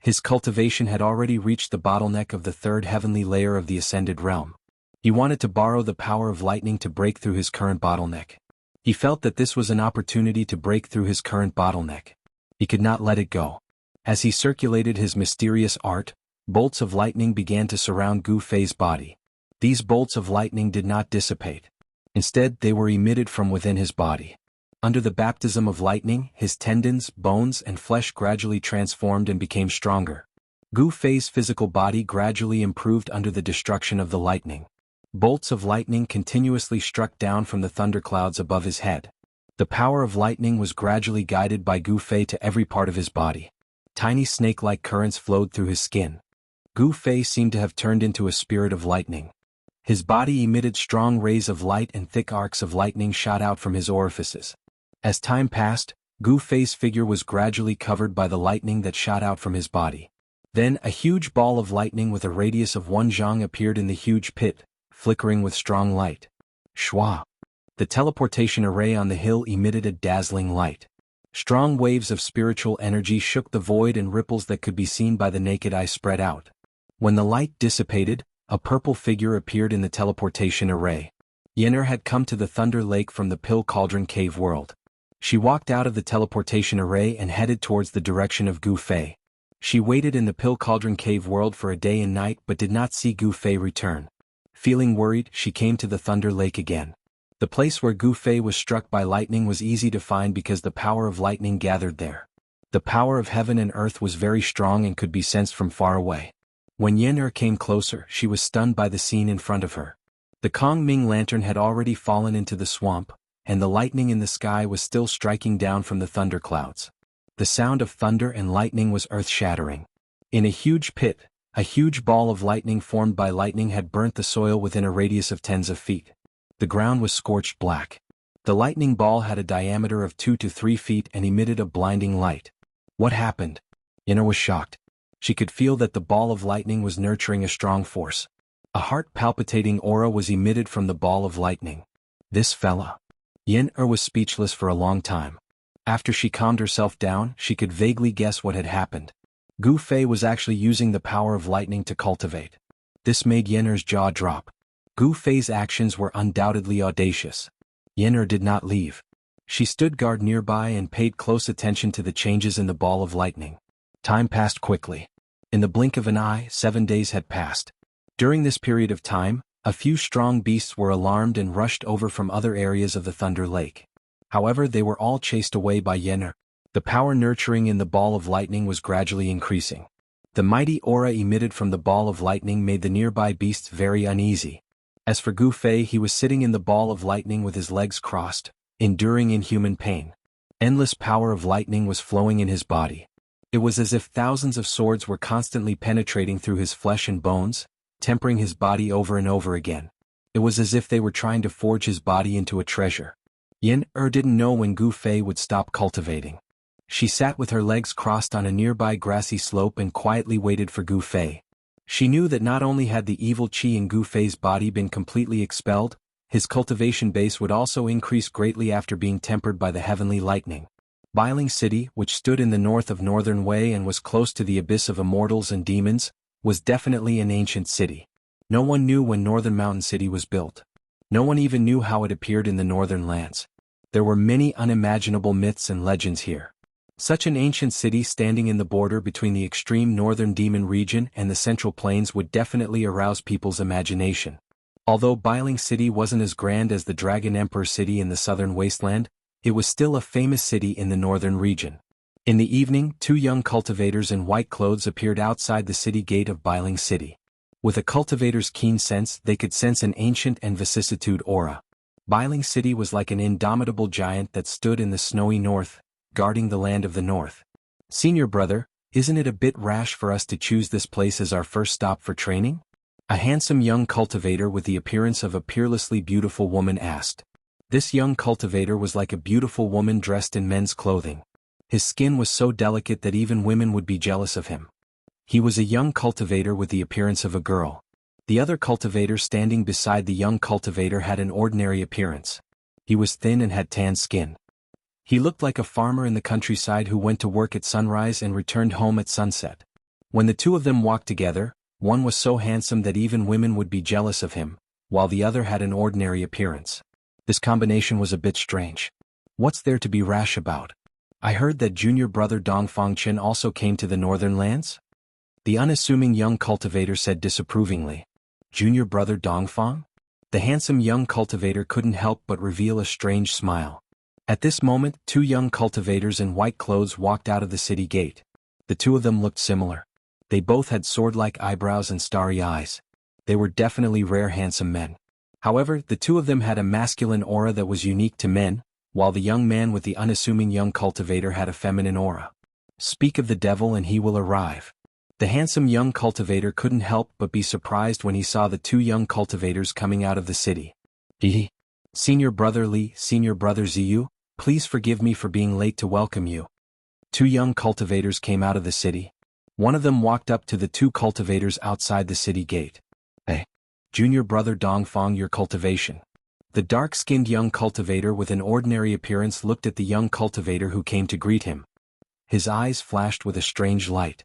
His cultivation had already reached the bottleneck of the third heavenly layer of the ascended realm. He wanted to borrow the power of lightning to break through his current bottleneck. He felt that this was an opportunity to break through his current bottleneck. He could not let it go. As he circulated his mysterious art, bolts of lightning began to surround Gu Fei's body. These bolts of lightning did not dissipate. Instead, they were emitted from within his body. Under the baptism of lightning, his tendons, bones, and flesh gradually transformed and became stronger. Gu Fei's physical body gradually improved under the destruction of the lightning. Bolts of lightning continuously struck down from the thunderclouds above his head. The power of lightning was gradually guided by Gu Fei to every part of his body. Tiny snake-like currents flowed through his skin. Gu Fei seemed to have turned into a spirit of lightning. His body emitted strong rays of light and thick arcs of lightning shot out from his orifices. As time passed, Gu Fei's figure was gradually covered by the lightning that shot out from his body. Then a huge ball of lightning with a radius of 1 zhang appeared in the huge pit, flickering with strong light. Shwa! The teleportation array on the hill emitted a dazzling light. Strong waves of spiritual energy shook the void, and ripples that could be seen by the naked eye spread out. When the light dissipated, a purple figure appeared in the teleportation array. Yen'er had come to the Thunder Lake from the Pill Cauldron Cave world. She walked out of the teleportation array and headed towards the direction of Gu Fei. She waited in the Pill Cauldron Cave world for a day and night but did not see Gu Fei return. Feeling worried, she came to the Thunder Lake again. The place where Gu Fei was struck by lightning was easy to find because the power of lightning gathered there. The power of heaven and earth was very strong and could be sensed from far away. When Yen'er came closer, she was stunned by the scene in front of her. The Kong Ming lantern had already fallen into the swamp, and the lightning in the sky was still striking down from the thunder clouds. The sound of thunder and lightning was earth-shattering. In a huge pit, a huge ball of lightning formed by lightning had burnt the soil within a radius of tens of feet. The ground was scorched black. The lightning ball had a diameter of 2 to 3 feet and emitted a blinding light. What happened? Yen'er was shocked. She could feel that the ball of lightning was nurturing a strong force. A heart-palpitating aura was emitted from the ball of lightning. This fella. Yen'er was speechless for a long time. After she calmed herself down, she could vaguely guess what had happened. Gu Fei was actually using the power of lightning to cultivate. This made Yen'er's jaw drop. Gu Fei's actions were undoubtedly audacious. Yen'er did not leave. She stood guard nearby and paid close attention to the changes in the ball of lightning. Time passed quickly. In the blink of an eye, 7 days had passed. During this period of time, a few strong beasts were alarmed and rushed over from other areas of the Thunder Lake. However, they were all chased away by Yen'er. The power nurturing in the ball of lightning was gradually increasing. The mighty aura emitted from the ball of lightning made the nearby beasts very uneasy. As for Gu Fei, he was sitting in the ball of lightning with his legs crossed, enduring inhuman pain. Endless power of lightning was flowing in his body. It was as if thousands of swords were constantly penetrating through his flesh and bones, tempering his body over and over again. It was as if they were trying to forge his body into a treasure. Yen'er didn't know when Gu Fei would stop cultivating. She sat with her legs crossed on a nearby grassy slope and quietly waited for Gu Fei. She knew that not only had the evil qi in Gu Fei's body been completely expelled, his cultivation base would also increase greatly after being tempered by the heavenly lightning. Bailing City, which stood in the north of Northern Wei and was close to the abyss of immortals and demons, was definitely an ancient city. No one knew when Northern Mountain City was built. No one even knew how it appeared in the northern lands. There were many unimaginable myths and legends here. Such an ancient city standing in the border between the extreme northern demon region and the central plains would definitely arouse people's imagination. Although Bailing City wasn't as grand as the Dragon Emperor City in the southern wasteland, it was still a famous city in the northern region. In the evening, 2 young cultivators in white clothes appeared outside the city gate of Bailing City. With a cultivator's keen sense, they could sense an ancient and vicissitude aura. Bailing City was like an indomitable giant that stood in the snowy north, guarding the land of the north. Senior brother, isn't it a bit rash for us to choose this place as our first stop for training? A handsome young cultivator with the appearance of a peerlessly beautiful woman asked. This young cultivator was like a beautiful woman dressed in men's clothing. His skin was so delicate that even women would be jealous of him. He was a young cultivator with the appearance of a girl. The other cultivator standing beside the young cultivator had an ordinary appearance. He was thin and had tan skin. He looked like a farmer in the countryside who went to work at sunrise and returned home at sunset. When the 2 of them walked together, one was so handsome that even women would be jealous of him, while the other had an ordinary appearance. This combination was a bit strange. What's there to be rash about? I heard that junior brother Dongfang Chen also came to the northern lands? The unassuming young cultivator said disapprovingly. Junior brother Dongfang? The handsome young cultivator couldn't help but reveal a strange smile. At this moment, 2 young cultivators in white clothes walked out of the city gate. The 2 of them looked similar. They both had sword-like eyebrows and starry eyes. They were definitely rare handsome men. However, the 2 of them had a masculine aura that was unique to men, while the young man with the unassuming young cultivator had a feminine aura. Speak of the devil and he will arrive. The handsome young cultivator couldn't help but be surprised when he saw the two young cultivators coming out of the city. Senior brother Li, senior brother Ziyu, please forgive me for being late to welcome you. Two young cultivators came out of the city. One of them walked up to the two cultivators outside the city gate. Hey, junior brother Dongfang, your cultivation. The dark-skinned young cultivator with an ordinary appearance looked at the young cultivator who came to greet him. His eyes flashed with a strange light.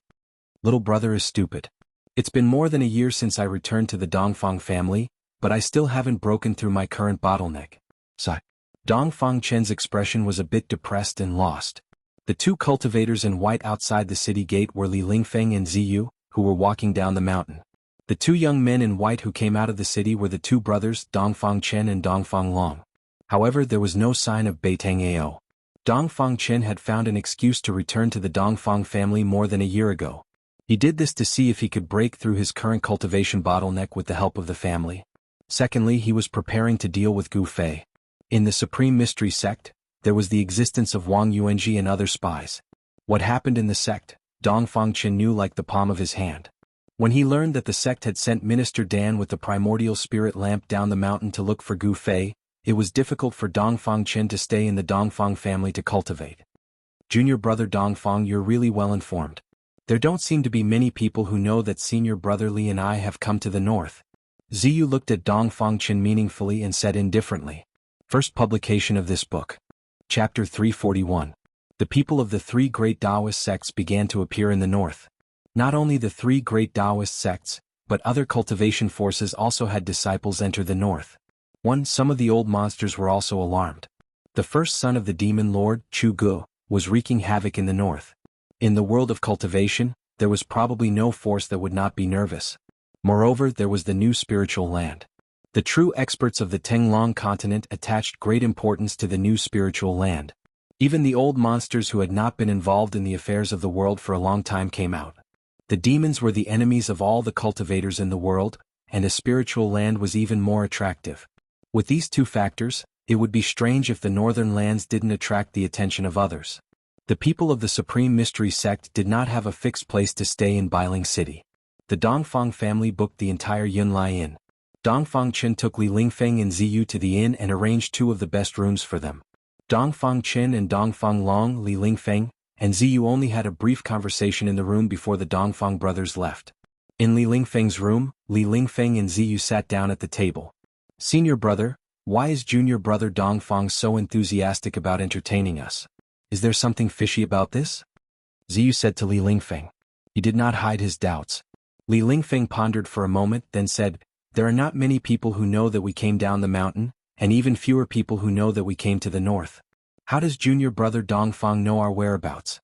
Little brother is stupid. It's been more than a year since I returned to the Dongfang family, but I still haven't broken through my current bottleneck. Sigh. Dongfang Chen's expression was a bit depressed and lost. The two cultivators in white outside the city gate were Li Lingfeng and Ziyu, who were walking down the mountain. The two young men in white who came out of the city were the two brothers Dongfang Chen and Dongfang Long. However, there was no sign of Beitang Ao. Dongfang Chen had found an excuse to return to the Dongfang family more than a year ago. He did this to see if he could break through his current cultivation bottleneck with the help of the family. Secondly, he was preparing to deal with Gu Fei. In the Supreme Mystery Sect, there was the existence of Wang Yuanji and other spies. What happened in the sect, Dongfang Chen knew like the palm of his hand. When he learned that the sect had sent Minister Dan with the primordial spirit lamp down the mountain to look for Gu Fei, it was difficult for Dongfang Chen to stay in the Dongfang family to cultivate. Junior brother Dongfang, you're really well informed. There don't seem to be many people who know that senior brother Li and I have come to the north. Ziyu looked at Dongfang Chen meaningfully and said indifferently. First publication of this book. Chapter 341. The people of the three great Taoist sects began to appear in the north. Not only the three great Taoist sects, but other cultivation forces also had disciples enter the north. Some of the old monsters were also alarmed. The first son of the demon lord, Chu Gu, was wreaking havoc in the north. In the world of cultivation, there was probably no force that would not be nervous. Moreover, there was the new spiritual land. The true experts of the Tenglong continent attached great importance to the new spiritual land. Even the old monsters who had not been involved in the affairs of the world for a long time came out. The demons were the enemies of all the cultivators in the world, and a spiritual land was even more attractive. With these two factors, it would be strange if the northern lands didn't attract the attention of others. The people of the Supreme Mystery Sect did not have a fixed place to stay in Bailing City. The Dongfang family booked the entire Yunlai Inn. Dongfang Chen took Li Lingfeng and Ziyu to the inn and arranged two of the best rooms for them. Dongfang Chen and Dongfang Long, Li Lingfeng, and Ziyu only had a brief conversation in the room before the Dongfang brothers left. In Li Lingfeng's room, Li Lingfeng and Ziyu sat down at the table. Senior brother, why is junior brother Dongfang so enthusiastic about entertaining us? Is there something fishy about this? Ziyu said to Li Lingfeng. He did not hide his doubts. Li Lingfeng pondered for a moment, then said, there are not many people who know that we came down the mountain, and even fewer people who know that we came to the north. How does junior brother Dongfang know our whereabouts?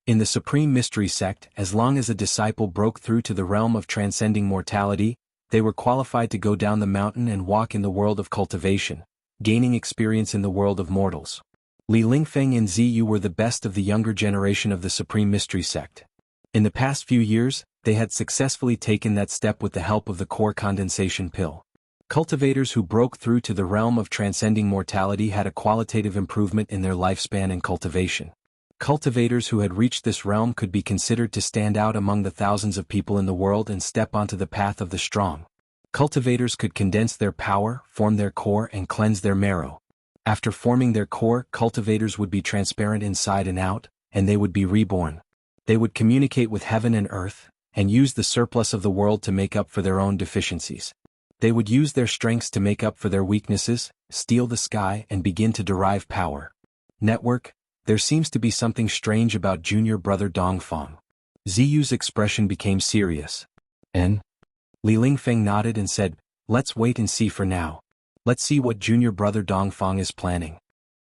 In the Supreme Mystery Sect, as long as a disciple broke through to the realm of transcending mortality, they were qualified to go down the mountain and walk in the world of cultivation, gaining experience in the world of mortals. Li Lingfeng and Ziyu were the best of the younger generation of the Supreme Mystery Sect. In the past few years, they had successfully taken that step with the help of the core condensation pill. Cultivators who broke through to the realm of transcending mortality had a qualitative improvement in their lifespan and cultivation. Cultivators who had reached this realm could be considered to stand out among the thousands of people in the world and step onto the path of the strong. Cultivators could condense their power, form their core, and cleanse their marrow. After forming their core, cultivators would be transparent inside and out, and they would be reborn. They would communicate with heaven and earth, and use the surplus of the world to make up for their own deficiencies. They would use their strengths to make up for their weaknesses, steal the sky, and begin to derive power. Network, there seems to be something strange about junior brother Dongfang. Ziyu's expression became serious. And? Li Lingfeng nodded and said, let's wait and see for now. Let's see what junior brother Dongfang is planning.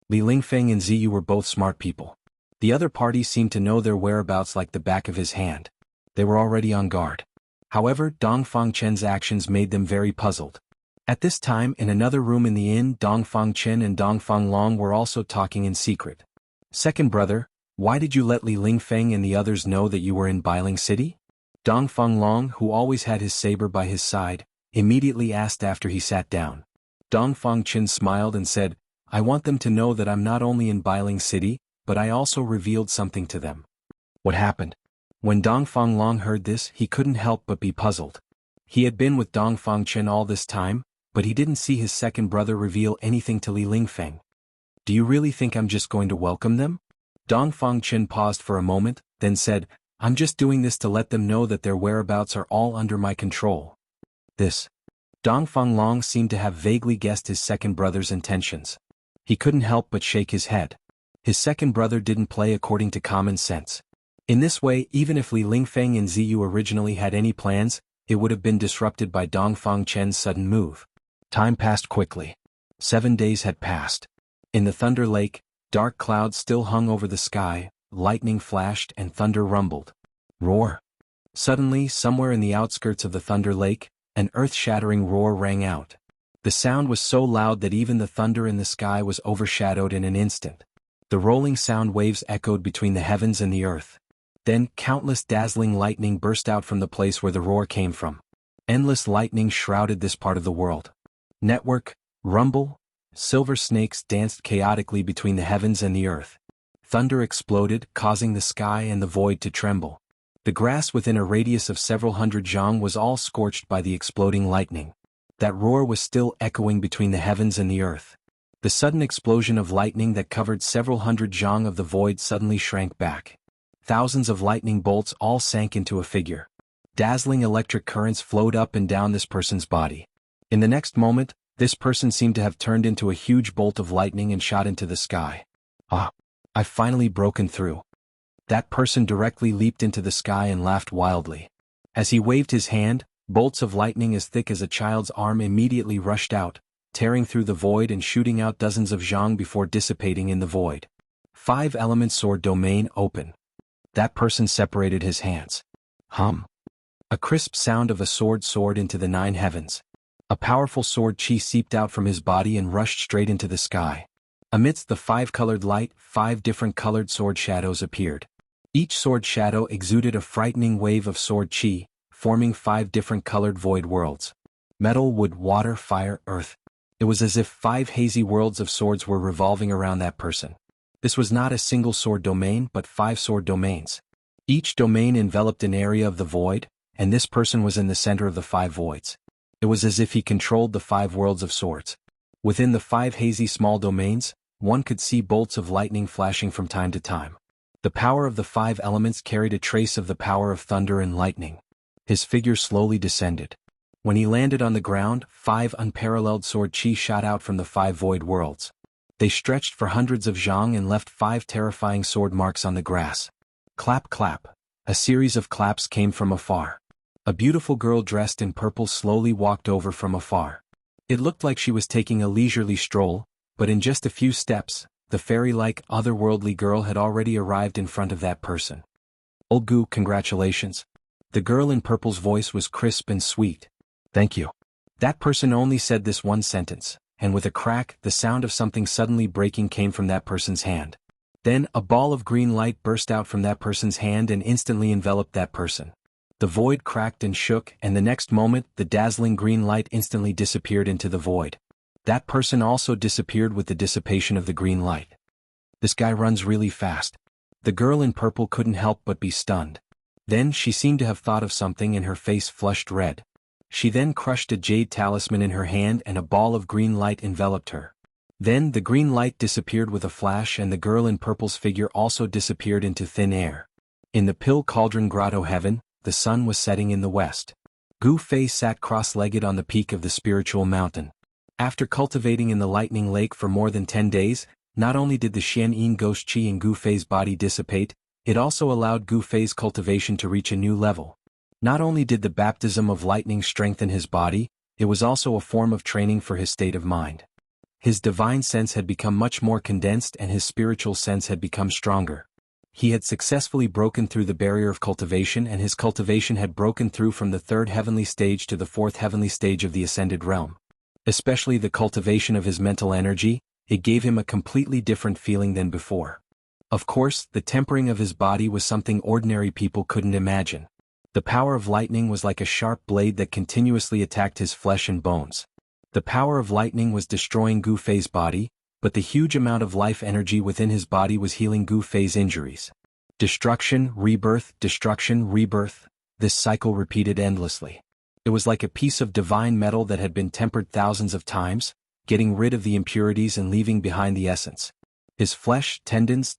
Li Lingfeng and Ziyu were both smart people. The other party seemed to know their whereabouts like the back of his hand. They were already on guard. However, Dongfang Chen's actions made them very puzzled. At this time, in another room in the inn, Dongfang Chen and Dongfang Long were also talking in secret. Second brother, why did you let Li Lingfeng and the others know that you were in Bailing City? Dongfang Long, who always had his saber by his side, immediately asked after he sat down. Dongfang Chen smiled and said, I want them to know that I'm not only in Bailing City, but I also revealed something to them. What happened? When Dongfang Long heard this, he couldn't help but be puzzled. He had been with Dongfang Chen all this time, but he didn't see his second brother reveal anything to Li Lingfeng. Do you really think I'm just going to welcome them? Dongfang Chen paused for a moment, then said, I'm just doing this to let them know that their whereabouts are all under my control. This. Dongfang Long seemed to have vaguely guessed his second brother's intentions. He couldn't help but shake his head. His second brother didn't play according to common sense. In this way, even if Li Lingfeng and Ziyu originally had any plans, it would have been disrupted by Dongfang Chen's sudden move. Time passed quickly. 7 days had passed. In the Thunder Lake, dark clouds still hung over the sky, lightning flashed and thunder rumbled. Roar! Suddenly, somewhere in the outskirts of the Thunder Lake, an earth-shattering roar rang out. The sound was so loud that even the thunder in the sky was overshadowed in an instant. The rolling sound waves echoed between the heavens and the earth. Then, countless dazzling lightning burst out from the place where the roar came from. Endless lightning shrouded this part of the world. Network, rumble, silver snakes danced chaotically between the heavens and the earth. Thunder exploded, causing the sky and the void to tremble. The grass within a radius of several hundred zhang was all scorched by the exploding lightning. That roar was still echoing between the heavens and the earth. The sudden explosion of lightning that covered several hundred zhang of the void suddenly shrank back. Thousands of lightning bolts all sank into a figure. Dazzling electric currents flowed up and down this person's body. In the next moment, this person seemed to have turned into a huge bolt of lightning and shot into the sky. Ah! I've finally broken through. That person directly leaped into the sky and laughed wildly. As he waved his hand, bolts of lightning as thick as a child's arm immediately rushed out, tearing through the void and shooting out dozens of zhang before dissipating in the void. 5-element sword domain open. That person separated his hands. Hum. A crisp sound of a sword soared into the 9 heavens. A powerful sword chi seeped out from his body and rushed straight into the sky. Amidst the 5-colored light, 5 different colored sword shadows appeared. Each sword shadow exuded a frightening wave of sword chi, forming 5 different colored void worlds. Metal, wood, water, fire, earth. It was as if 5 hazy worlds of swords were revolving around that person. This was not a single sword domain but 5 sword domains. Each domain enveloped an area of the void, and this person was in the center of the 5 voids. It was as if he controlled the 5 worlds of swords. Within the 5 hazy small domains, one could see bolts of lightning flashing from time to time. The power of the 5 elements carried a trace of the power of thunder and lightning. His figure slowly descended. When he landed on the ground, 5 unparalleled sword chi shot out from the 5 void worlds. They stretched for hundreds of zhang and left 5 terrifying sword marks on the grass. Clap clap. A series of claps came from afar. A beautiful girl dressed in purple slowly walked over from afar. It looked like she was taking a leisurely stroll, but in just a few steps, the fairy-like, otherworldly girl had already arrived in front of that person. Olgu, congratulations. The girl in purple's voice was crisp and sweet. Thank you. That person only said this one sentence, and with a crack, the sound of something suddenly breaking came from that person's hand. Then, a ball of green light burst out from that person's hand and instantly enveloped that person. The void cracked and shook, and the next moment, the dazzling green light instantly disappeared into the void. That person also disappeared with the dissipation of the green light. This guy runs really fast. The girl in purple couldn't help but be stunned. Then she seemed to have thought of something and her face flushed red. She then crushed a jade talisman in her hand and a ball of green light enveloped her. Then the green light disappeared with a flash and the girl in purple's figure also disappeared into thin air. In the Pill Cauldron Grotto heaven, the sun was setting in the west. Gu Fei sat cross-legged on the peak of the spiritual mountain. After cultivating in the lightning lake for more than 10 days, not only did the Xian ghost chi in Gu Fei's body dissipate, it also allowed Gu Fei's cultivation to reach a new level. Not only did the baptism of lightning strengthen his body, it was also a form of training for his state of mind. His divine sense had become much more condensed and his spiritual sense had become stronger. He had successfully broken through the barrier of cultivation and his cultivation had broken through from the 3rd heavenly stage to the 4th heavenly stage of the ascended realm. Especially the cultivation of his mental energy, it gave him a completely different feeling than before. Of course, the tempering of his body was something ordinary people couldn't imagine. The power of lightning was like a sharp blade that continuously attacked his flesh and bones. The power of lightning was destroying Gu Fei's body, but the huge amount of life energy within his body was healing Gu Fei's injuries. Destruction, rebirth, destruction, rebirth. This cycle repeated endlessly. It was like a piece of divine metal that had been tempered thousands of times, getting rid of the impurities and leaving behind the essence. His flesh, tendons,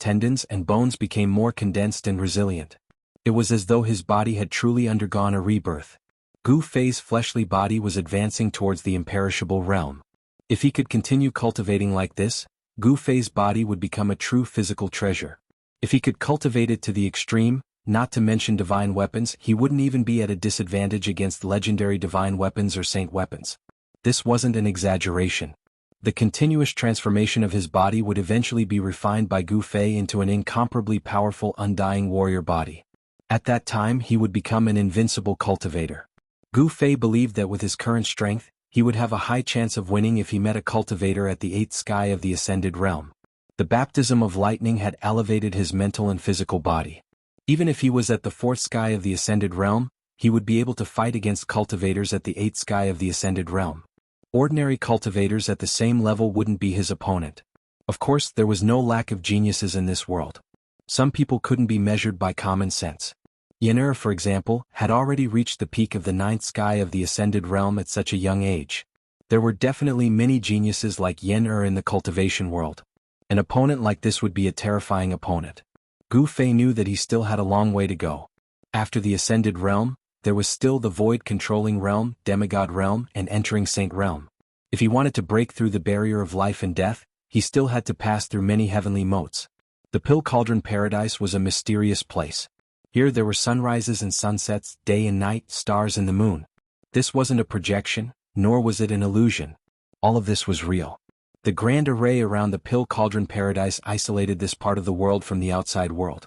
and bones became more condensed and resilient. It was as though his body had truly undergone a rebirth. Gu Fei's fleshly body was advancing towards the imperishable realm. If he could continue cultivating like this, Gu Fei's body would become a true physical treasure. If he could cultivate it to the extreme, not to mention divine weapons, he wouldn't even be at a disadvantage against legendary divine weapons or saint weapons. This wasn't an exaggeration. The continuous transformation of his body would eventually be refined by Gu Fei into an incomparably powerful undying warrior body. At that time he would become an invincible cultivator. Gu Fei believed that with his current strength, he would have a high chance of winning if he met a cultivator at the 8th sky of the ascended realm. The baptism of lightning had elevated his mental and physical body. Even if he was at the 4th sky of the ascended realm, he would be able to fight against cultivators at the 8th sky of the ascended realm. Ordinary cultivators at the same level wouldn't be his opponent. Of course, there was no lack of geniuses in this world. Some people couldn't be measured by common sense. Yen, for example, had already reached the peak of the 9th sky of the ascended realm at such a young age. There were definitely many geniuses like Yen in the cultivation world. An opponent like this would be a terrifying opponent. Gu Fei knew that he still had a long way to go. After the ascended realm, there was still the void-controlling realm, demigod realm, and entering saint realm. If he wanted to break through the barrier of life and death, he still had to pass through many heavenly motes. The Pill Cauldron Paradise was a mysterious place. Here there were sunrises and sunsets, day and night, stars and the moon. This wasn't a projection, nor was it an illusion. All of this was real. The grand array around the Pill Cauldron Paradise isolated this part of the world from the outside world.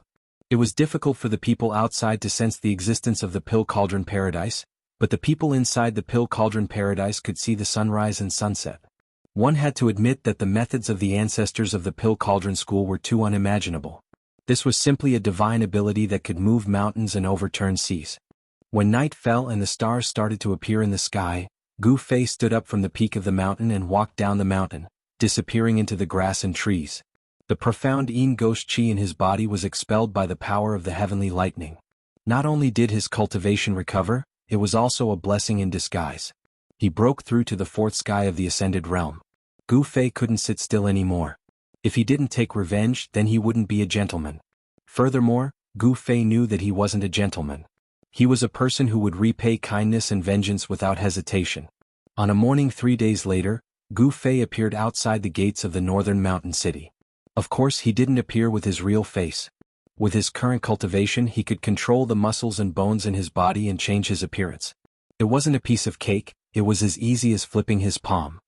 It was difficult for the people outside to sense the existence of the Pill Cauldron Paradise, but the people inside the Pill Cauldron Paradise could see the sunrise and sunset. One had to admit that the methods of the ancestors of the Pill Cauldron School were too unimaginable. This was simply a divine ability that could move mountains and overturn seas. When night fell and the stars started to appear in the sky, Gu Fei stood up from the peak of the mountain and walked down the mountain, disappearing into the grass and trees. The profound Yin ghost chi in his body was expelled by the power of the heavenly lightning. Not only did his cultivation recover, it was also a blessing in disguise. He broke through to the 4th sky of the ascended realm. Gu Fei couldn't sit still anymore. If he didn't take revenge, then he wouldn't be a gentleman. Furthermore, Gu Fei knew that he wasn't a gentleman. He was a person who would repay kindness and vengeance without hesitation. On a morning 3 days later, Gu Fei appeared outside the gates of the northern mountain city. Of course he didn't appear with his real face. With his current cultivation he could control the muscles and bones in his body and change his appearance. It wasn't a piece of cake, it was as easy as flipping his palm.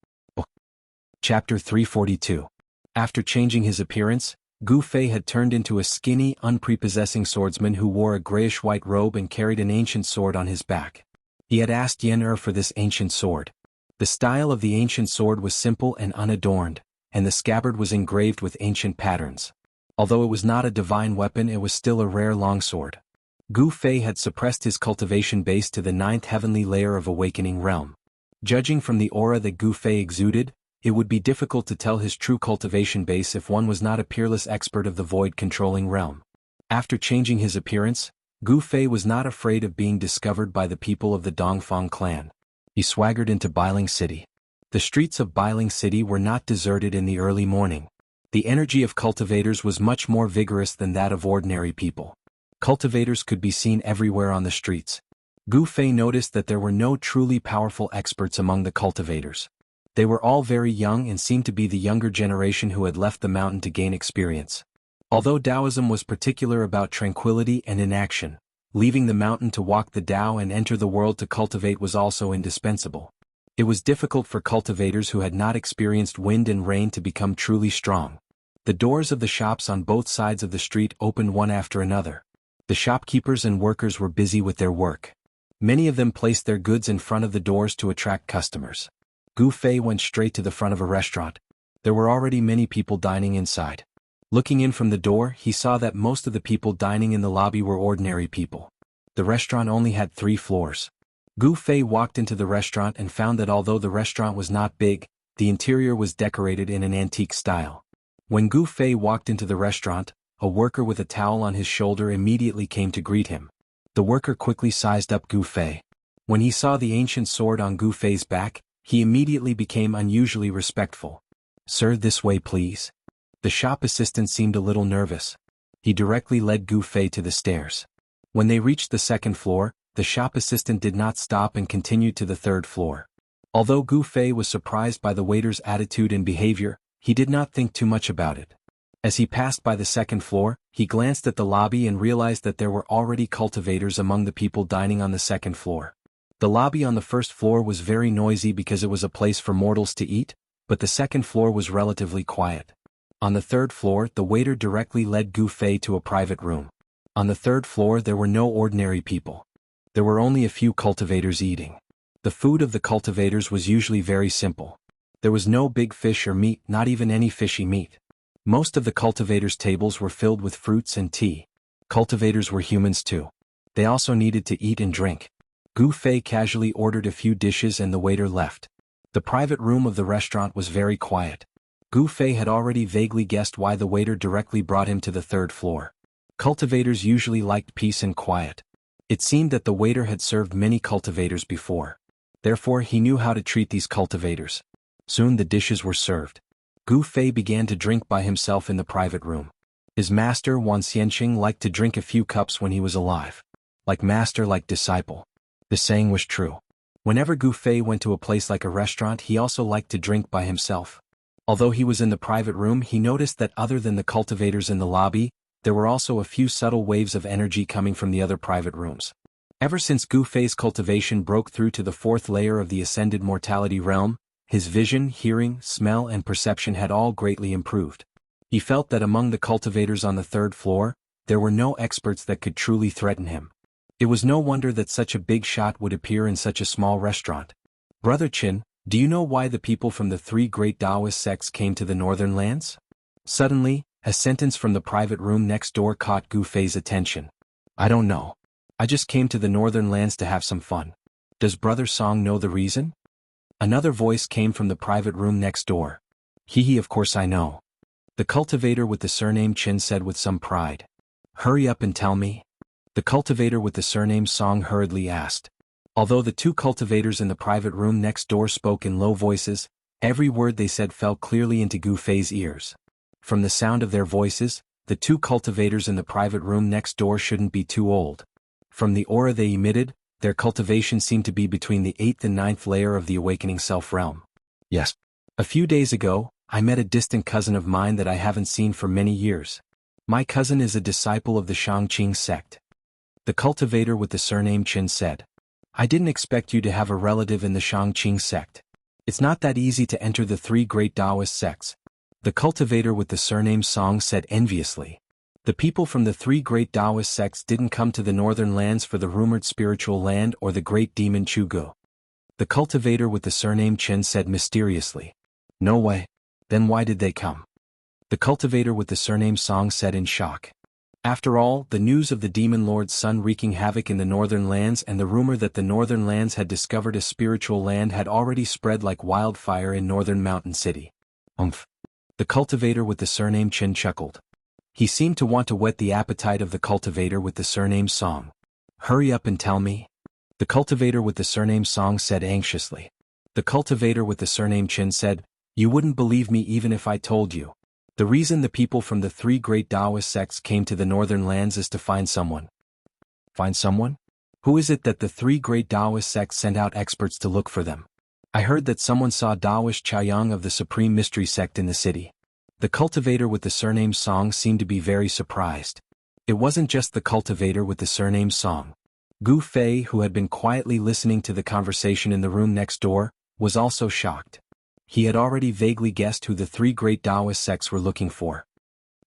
Chapter 342. After changing his appearance, Gu Fei had turned into a skinny, unprepossessing swordsman who wore a grayish-white robe and carried an ancient sword on his back. He had asked Yen for this ancient sword. The style of the ancient sword was simple and unadorned, and the scabbard was engraved with ancient patterns. Although it was not a divine weapon, it was still a rare longsword. Gu Fei had suppressed his cultivation base to the 9th heavenly layer of awakening realm. Judging from the aura that Gu Fei exuded, it would be difficult to tell his true cultivation base if one was not a peerless expert of the void-controlling realm. After changing his appearance, Gu Fei was not afraid of being discovered by the people of the Dongfang clan. He swaggered into Bailing City. The streets of Bailing City were not deserted in the early morning. The energy of cultivators was much more vigorous than that of ordinary people. Cultivators could be seen everywhere on the streets. Gu Fei noticed that there were no truly powerful experts among the cultivators. They were all very young and seemed to be the younger generation who had left the mountain to gain experience. Although Taoism was particular about tranquility and inaction, leaving the mountain to walk the Tao and enter the world to cultivate was also indispensable. It was difficult for cultivators who had not experienced wind and rain to become truly strong. The doors of the shops on both sides of the street opened one after another. The shopkeepers and workers were busy with their work. Many of them placed their goods in front of the doors to attract customers. Gu Fei went straight to the front of a restaurant. There were already many people dining inside. Looking in from the door, he saw that most of the people dining in the lobby were ordinary people. The restaurant only had 3 floors. Gu Fei walked into the restaurant and found that although the restaurant was not big, the interior was decorated in an antique style. When Gu Fei walked into the restaurant, a worker with a towel on his shoulder immediately came to greet him. The worker quickly sized up Gu Fei. When he saw the ancient sword on Gu Fei's back, he immediately became unusually respectful. "Sir, this way please." The shop assistant seemed a little nervous. He directly led Gu Fei to the stairs. When they reached the second floor, the shop assistant did not stop and continued to the third floor. Although Gu Fei was surprised by the waiter's attitude and behavior, he did not think too much about it. As he passed by the second floor, he glanced at the lobby and realized that there were already cultivators among the people dining on the second floor. The lobby on the first floor was very noisy because it was a place for mortals to eat, but the second floor was relatively quiet. On the third floor, the waiter directly led Gu Fei to a private room. On the third floor there were no ordinary people. There were only a few cultivators eating. The food of the cultivators was usually very simple. There was no big fish or meat, not even any fishy meat. Most of the cultivators' tables were filled with fruits and tea. Cultivators were humans too. They also needed to eat and drink. Gu Fei casually ordered a few dishes and the waiter left. The private room of the restaurant was very quiet. Gu Fei had already vaguely guessed why the waiter directly brought him to the third floor. Cultivators usually liked peace and quiet. It seemed that the waiter had served many cultivators before. Therefore he knew how to treat these cultivators. Soon the dishes were served. Gu Fei began to drink by himself in the private room. His master Wan Xianqing liked to drink a few cups when he was alive. Like master, like disciple. The saying was true. Whenever Gu Fei went to a place like a restaurant, he also liked to drink by himself. Although he was in the private room, he noticed that other than the cultivators in the lobby, there were also a few subtle waves of energy coming from the other private rooms. Ever since Gu Fei's cultivation broke through to the fourth layer of the ascended mortality realm, his vision, hearing, smell and perception had all greatly improved. He felt that among the cultivators on the third floor, there were no experts that could truly threaten him. It was no wonder that such a big shot would appear in such a small restaurant. "Brother Qin, do you know why the people from the three great Taoist sects came to the northern lands?" Suddenly, a sentence from the private room next door caught Gu Fei's attention. "I don't know. I just came to the northern lands to have some fun. Does Brother Song know the reason?" Another voice came from the private room next door. "Hee, of course I know." The cultivator with the surname Qin said with some pride. "Hurry up and tell me." The cultivator with the surname Song hurriedly asked. Although the two cultivators in the private room next door spoke in low voices, every word they said fell clearly into Gu Fei's ears. From the sound of their voices, the two cultivators in the private room next door shouldn't be too old. From the aura they emitted, their cultivation seemed to be between the 8th and 9th layer of the awakening self realm. "Yes. A few days ago, I met a distant cousin of mine that I haven't seen for many years. My cousin is a disciple of the Shangqing sect." The cultivator with the surname Qin said. "I didn't expect you to have a relative in the Shangqing sect. It's not that easy to enter the three great Taoist sects." The cultivator with the surname Song said enviously. The people from the three great Taoist sects didn't come to the northern lands for the rumored spiritual land or the great demon Chugu. The cultivator with the surname Qin said mysteriously. "No way. Then why did they come?" The cultivator with the surname Song said in shock. After all, the news of the demon lord's son wreaking havoc in the northern lands and the rumor that the northern lands had discovered a spiritual land had already spread like wildfire in northern mountain city. "Umph." The cultivator with the surname Qin chuckled. He seemed to want to whet the appetite of the cultivator with the surname Song. "Hurry up and tell me." The cultivator with the surname Song said anxiously. The cultivator with the surname Qin said, "You wouldn't believe me even if I told you. The reason the people from the three great Taoist sects came to the northern lands is to find someone." "Find someone? Who is it that the three great Taoist sects sent out experts to look for them?" "I heard that someone saw Daoist Chaoyang of the Supreme Mystery Sect in the city." The cultivator with the surname Song seemed to be very surprised. It wasn't just the cultivator with the surname Song. Gu Fei, who had been quietly listening to the conversation in the room next door, was also shocked. He had already vaguely guessed who the three great Taoist sects were looking for.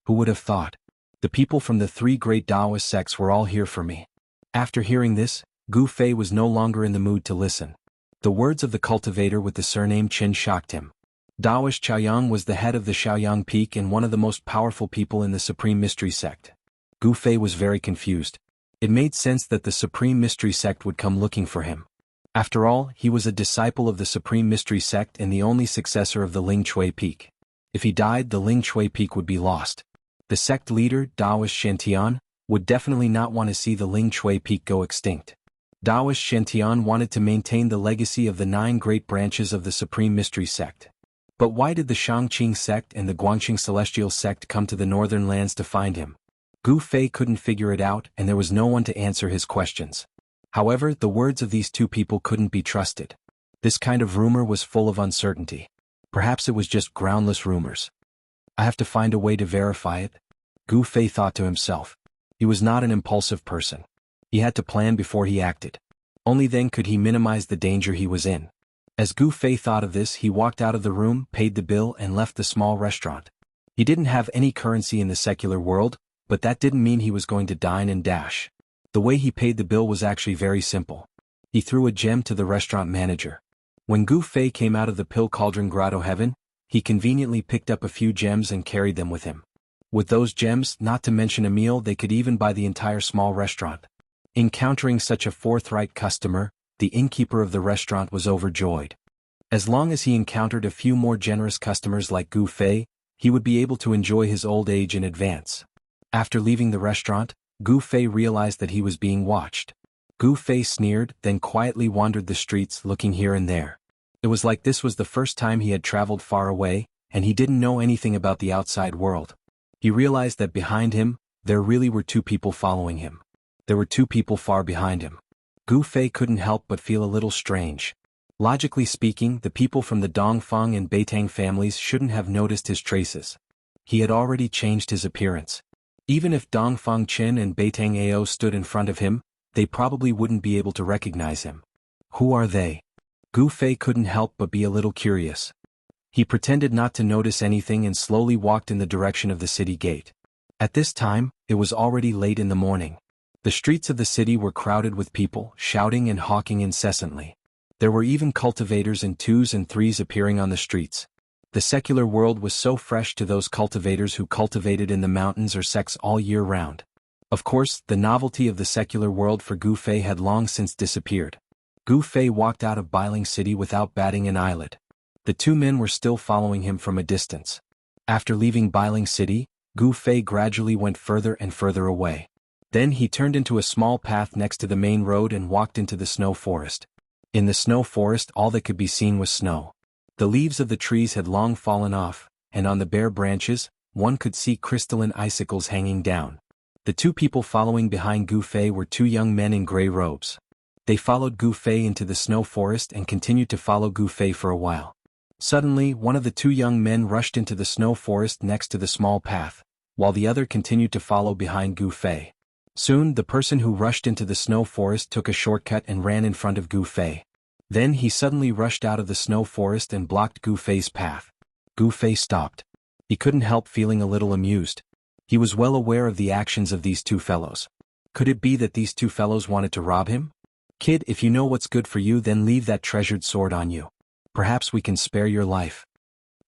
Who would have thought? The people from the three great Taoist sects were all here for me. After hearing this, Gu Fei was no longer in the mood to listen. The words of the cultivator with the surname Qin shocked him. Daoist Chaoyang was the head of the Shaoyang Peak and one of the most powerful people in the Supreme Mystery Sect. Gu Fei was very confused. It made sense that the Supreme Mystery Sect would come looking for him. After all, he was a disciple of the Supreme Mystery Sect and the only successor of the Ling Chui Peak. If he died, the Ling Chui Peak would be lost. The sect leader, Taoist Shantian, would definitely not want to see the Ling Shui peak go extinct. Taoist Shantian wanted to maintain the legacy of the 9 great branches of the Supreme Mystery Sect. But why did the Shangqing sect and the Guangqing Celestial sect come to the northern lands to find him? Gu Fei couldn't figure it out, and there was no one to answer his questions. However, the words of these two people couldn't be trusted. This kind of rumor was full of uncertainty. Perhaps it was just groundless rumors. I have to find a way to verify it, Gu Fei thought to himself. He was not an impulsive person. He had to plan before he acted. Only then could he minimize the danger he was in. As Gu Fei thought of this, he walked out of the room, paid the bill, and left the small restaurant. He didn't have any currency in the secular world, but that didn't mean he was going to dine and dash. The way he paid the bill was actually very simple. He threw a gem to the restaurant manager. When Gu Fei came out of the Pill Cauldron Grotto Heaven, he conveniently picked up a few gems and carried them with him. With those gems, not to mention a meal, they could even buy the entire small restaurant. Encountering such a forthright customer, the innkeeper of the restaurant was overjoyed. As long as he encountered a few more generous customers like Gu Fei, he would be able to enjoy his old age in advance. After leaving the restaurant, Gu Fei realized that he was being watched. Gu Fei sneered, then quietly wandered the streets looking here and there. It was like this was the first time he had traveled far away, and he didn't know anything about the outside world. He realized that behind him, there really were 2 people following him. There were 2 people far behind him. Gu Fei couldn't help but feel a little strange. Logically speaking, the people from the Dongfang and Beitang families shouldn't have noticed his traces. He had already changed his appearance. Even if Dongfang Qin and Beitang Ao stood in front of him, they probably wouldn't be able to recognize him. Who are they? Gu Fei couldn't help but be a little curious. He pretended not to notice anything and slowly walked in the direction of the city gate. At this time, it was already late in the morning. The streets of the city were crowded with people, shouting and hawking incessantly. There were even cultivators in 2s and 3s appearing on the streets. The secular world was so fresh to those cultivators who cultivated in the mountains or sects all year round. Of course, the novelty of the secular world for Gu Fei had long since disappeared. Gu Fei walked out of Bailing City without batting an eyelid. The 2 men were still following him from a distance. After leaving Bailing City, Gu Fei gradually went further and further away. Then he turned into a small path next to the main road and walked into the snow forest. In the snow forest, all that could be seen was snow. The leaves of the trees had long fallen off, and on the bare branches, one could see crystalline icicles hanging down. The 2 people following behind Gu Fei were 2 young men in gray robes. They followed Gu Fei into the snow forest and continued to follow Gu Fei for a while. Suddenly, one of the 2 young men rushed into the snow forest next to the small path, while the other continued to follow behind Gu Fei. Soon, the person who rushed into the snow forest took a shortcut and ran in front of Gu Fei. Then he suddenly rushed out of the snow forest and blocked Gu Fei's path. Gu Fei stopped. He couldn't help feeling a little amused. He was well aware of the actions of these 2 fellows. Could it be that these 2 fellows wanted to rob him? Kid, if you know what's good for you, then leave that treasured sword on you. Perhaps we can spare your life.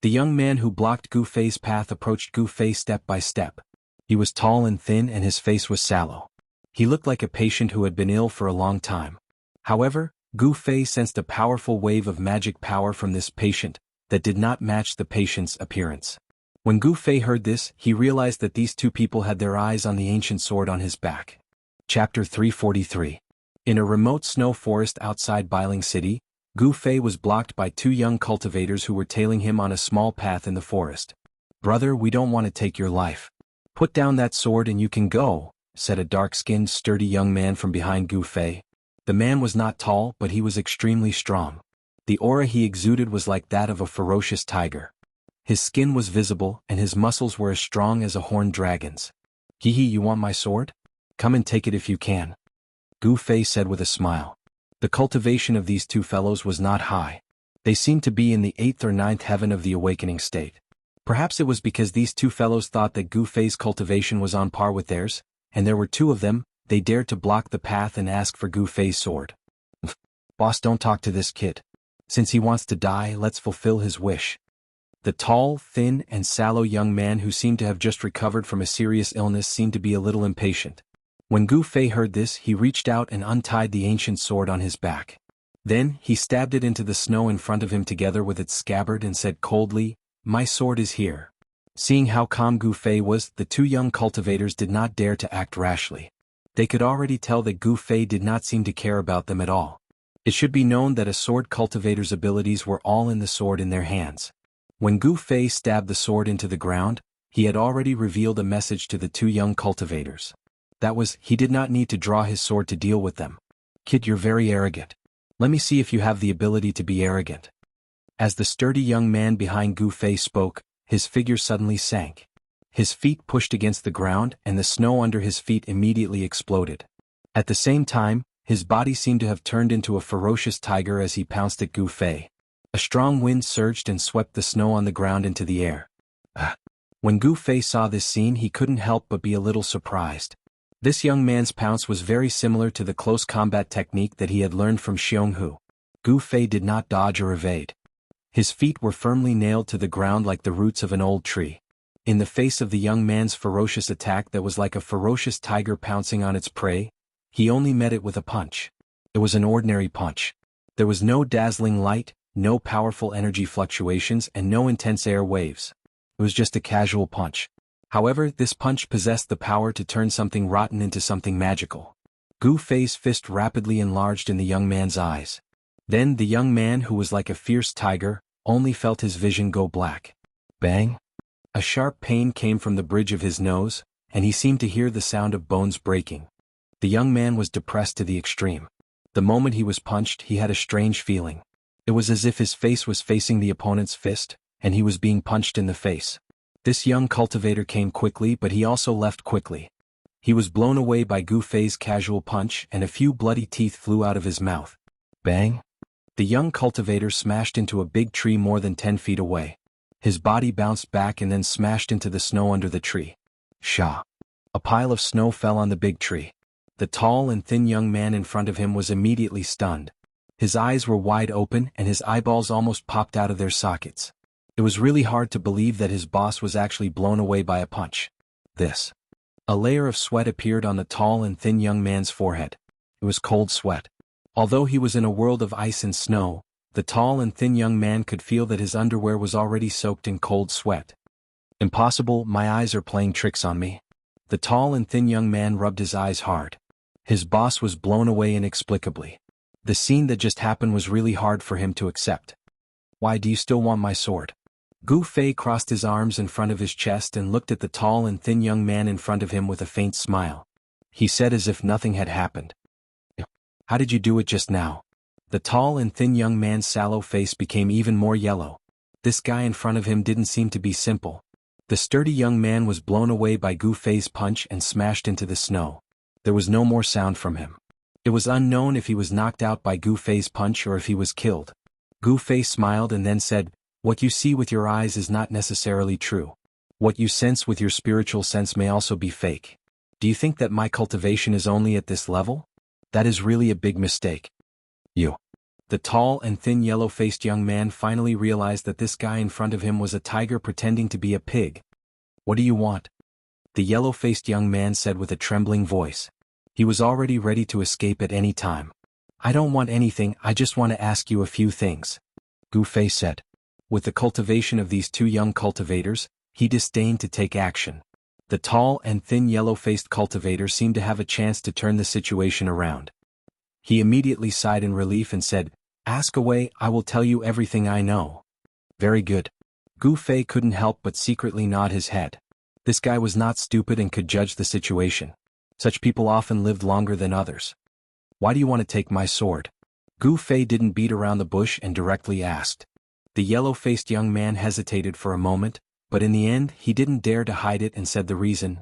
The young man who blocked Gu Fei's path approached Gu Fei step by step. He was tall and thin and his face was sallow. He looked like a patient who had been ill for a long time. However, Gu Fei sensed a powerful wave of magic power from this patient that did not match the patient's appearance. When Gu Fei heard this, he realized that these 2 people had their eyes on the ancient sword on his back. Chapter 343. In a remote snow forest outside Bailing City, Gu Fei was blocked by 2 young cultivators who were tailing him on a small path in the forest. "Brother, we don't want to take your life. Put down that sword and you can go," said a dark-skinned, sturdy young man from behind Gu Fei. The man was not tall, but he was extremely strong. The aura he exuded was like that of a ferocious tiger. His skin was visible, and his muscles were as strong as a horned dragon's. "Hee, you want my sword? Come and take it if you can," Gu Fei said with a smile. The cultivation of these 2 fellows was not high. They seemed to be in the 8th or 9th heaven of the awakening state. Perhaps it was because these 2 fellows thought that Gu Fei's cultivation was on par with theirs, and there were 2 of them. They dared to block the path and ask for Gu Fei's sword. "Boss, don't talk to this kid. Since he wants to die, let's fulfill his wish." The tall, thin, and sallow young man who seemed to have just recovered from a serious illness seemed to be a little impatient. When Gu Fei heard this, he reached out and untied the ancient sword on his back. Then, he stabbed it into the snow in front of him together with its scabbard and said coldly, "My sword is here. Seeing how calm Gu Fei was, the two young cultivators did not dare to act rashly. They could already tell that Gu Fei did not seem to care about them at all. It should be known that a sword cultivator's abilities were all in the sword in their hands. When Gu Fei stabbed the sword into the ground, he had already revealed a message to the two young cultivators. That was, he did not need to draw his sword to deal with them. Kid, you're very arrogant. Let me see if you have the ability to be arrogant. As the sturdy young man behind Gu Fei spoke, his figure suddenly sank. His feet pushed against the ground and the snow under his feet immediately exploded. At the same time, his body seemed to have turned into a ferocious tiger as he pounced at Gu Fei. A strong wind surged and swept the snow on the ground into the air. When Gu Fei saw this scene, he couldn't help but be a little surprised. This young man's pounce was very similar to the close combat technique that he had learned from Xionghu. Gu Fei did not dodge or evade. His feet were firmly nailed to the ground like the roots of an old tree. In the face of the young man's ferocious attack that was like a ferocious tiger pouncing on its prey, he only met it with a punch. It was an ordinary punch. There was no dazzling light, no powerful energy fluctuations, and no intense air waves. It was just a casual punch. However, this punch possessed the power to turn something rotten into something magical. Gu Fei's fist rapidly enlarged in the young man's eyes. Then the young man, who was like a fierce tiger, only felt his vision go black. Bang! A sharp pain came from the bridge of his nose, and he seemed to hear the sound of bones breaking. The young man was depressed to the extreme. The moment he was punched, he had a strange feeling. It was as if his face was facing the opponent's fist, and he was being punched in the face. This young cultivator came quickly, but he also left quickly. He was blown away by Gu Fei's casual punch, and a few bloody teeth flew out of his mouth. Bang! The young cultivator smashed into a big tree more than 10 feet away. His body bounced back and then smashed into the snow under the tree. Sha! A pile of snow fell on the big tree. The tall and thin young man in front of him was immediately stunned. His eyes were wide open and his eyeballs almost popped out of their sockets. It was really hard to believe that his boss was actually blown away by a punch. This. A layer of sweat appeared on the tall and thin young man's forehead. It was cold sweat. Although he was in a world of ice and snow, the tall and thin young man could feel that his underwear was already soaked in cold sweat. Impossible, my eyes are playing tricks on me. The tall and thin young man rubbed his eyes hard. His boss was blown away inexplicably. The scene that just happened was really hard for him to accept. Why do you still want my sword? Gu Fei crossed his arms in front of his chest and looked at the tall and thin young man in front of him with a faint smile. He said as if nothing had happened. How did you do it just now? The tall and thin young man's sallow face became even more yellow. This guy in front of him didn't seem to be simple. The sturdy young man was blown away by Gu Fei's punch and smashed into the snow. There was no more sound from him. It was unknown if he was knocked out by Gu Fei's punch or if he was killed. Gu Fei smiled and then said, "What you see with your eyes is not necessarily true. What you sense with your spiritual sense may also be fake. Do you think that my cultivation is only at this level? That is really a big mistake." The tall and thin yellow-faced young man finally realized that this guy in front of him was a tiger pretending to be a pig. "What do you want?" The yellow-faced young man said with a trembling voice. He was already ready to escape at any time. "I don't want anything, I just want to ask you a few things," Gu Fei said. With the cultivation of these two young cultivators, he disdained to take action. The tall and thin yellow-faced cultivator seemed to have a chance to turn the situation around. He immediately sighed in relief and said, "Ask away, I will tell you everything I know." "Very good." Gu Fei couldn't help but secretly nod his head. This guy was not stupid and could judge the situation. Such people often lived longer than others. "Why do you want to take my sword?" Gu Fei didn't beat around the bush and directly asked. The yellow-faced young man hesitated for a moment, but in the end he didn't dare to hide it and said the reason.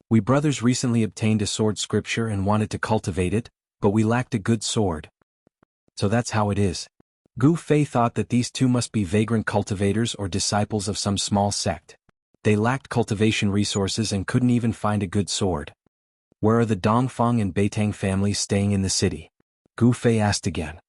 We brothers recently obtained a sword scripture and wanted to cultivate it, but we lacked a good sword. So that's how it is." Gu Fei thought that these two must be vagrant cultivators or disciples of some small sect. They lacked cultivation resources and couldn't even find a good sword. "Where are the Dongfang and Beitang families staying in the city?" Gu Fei asked again.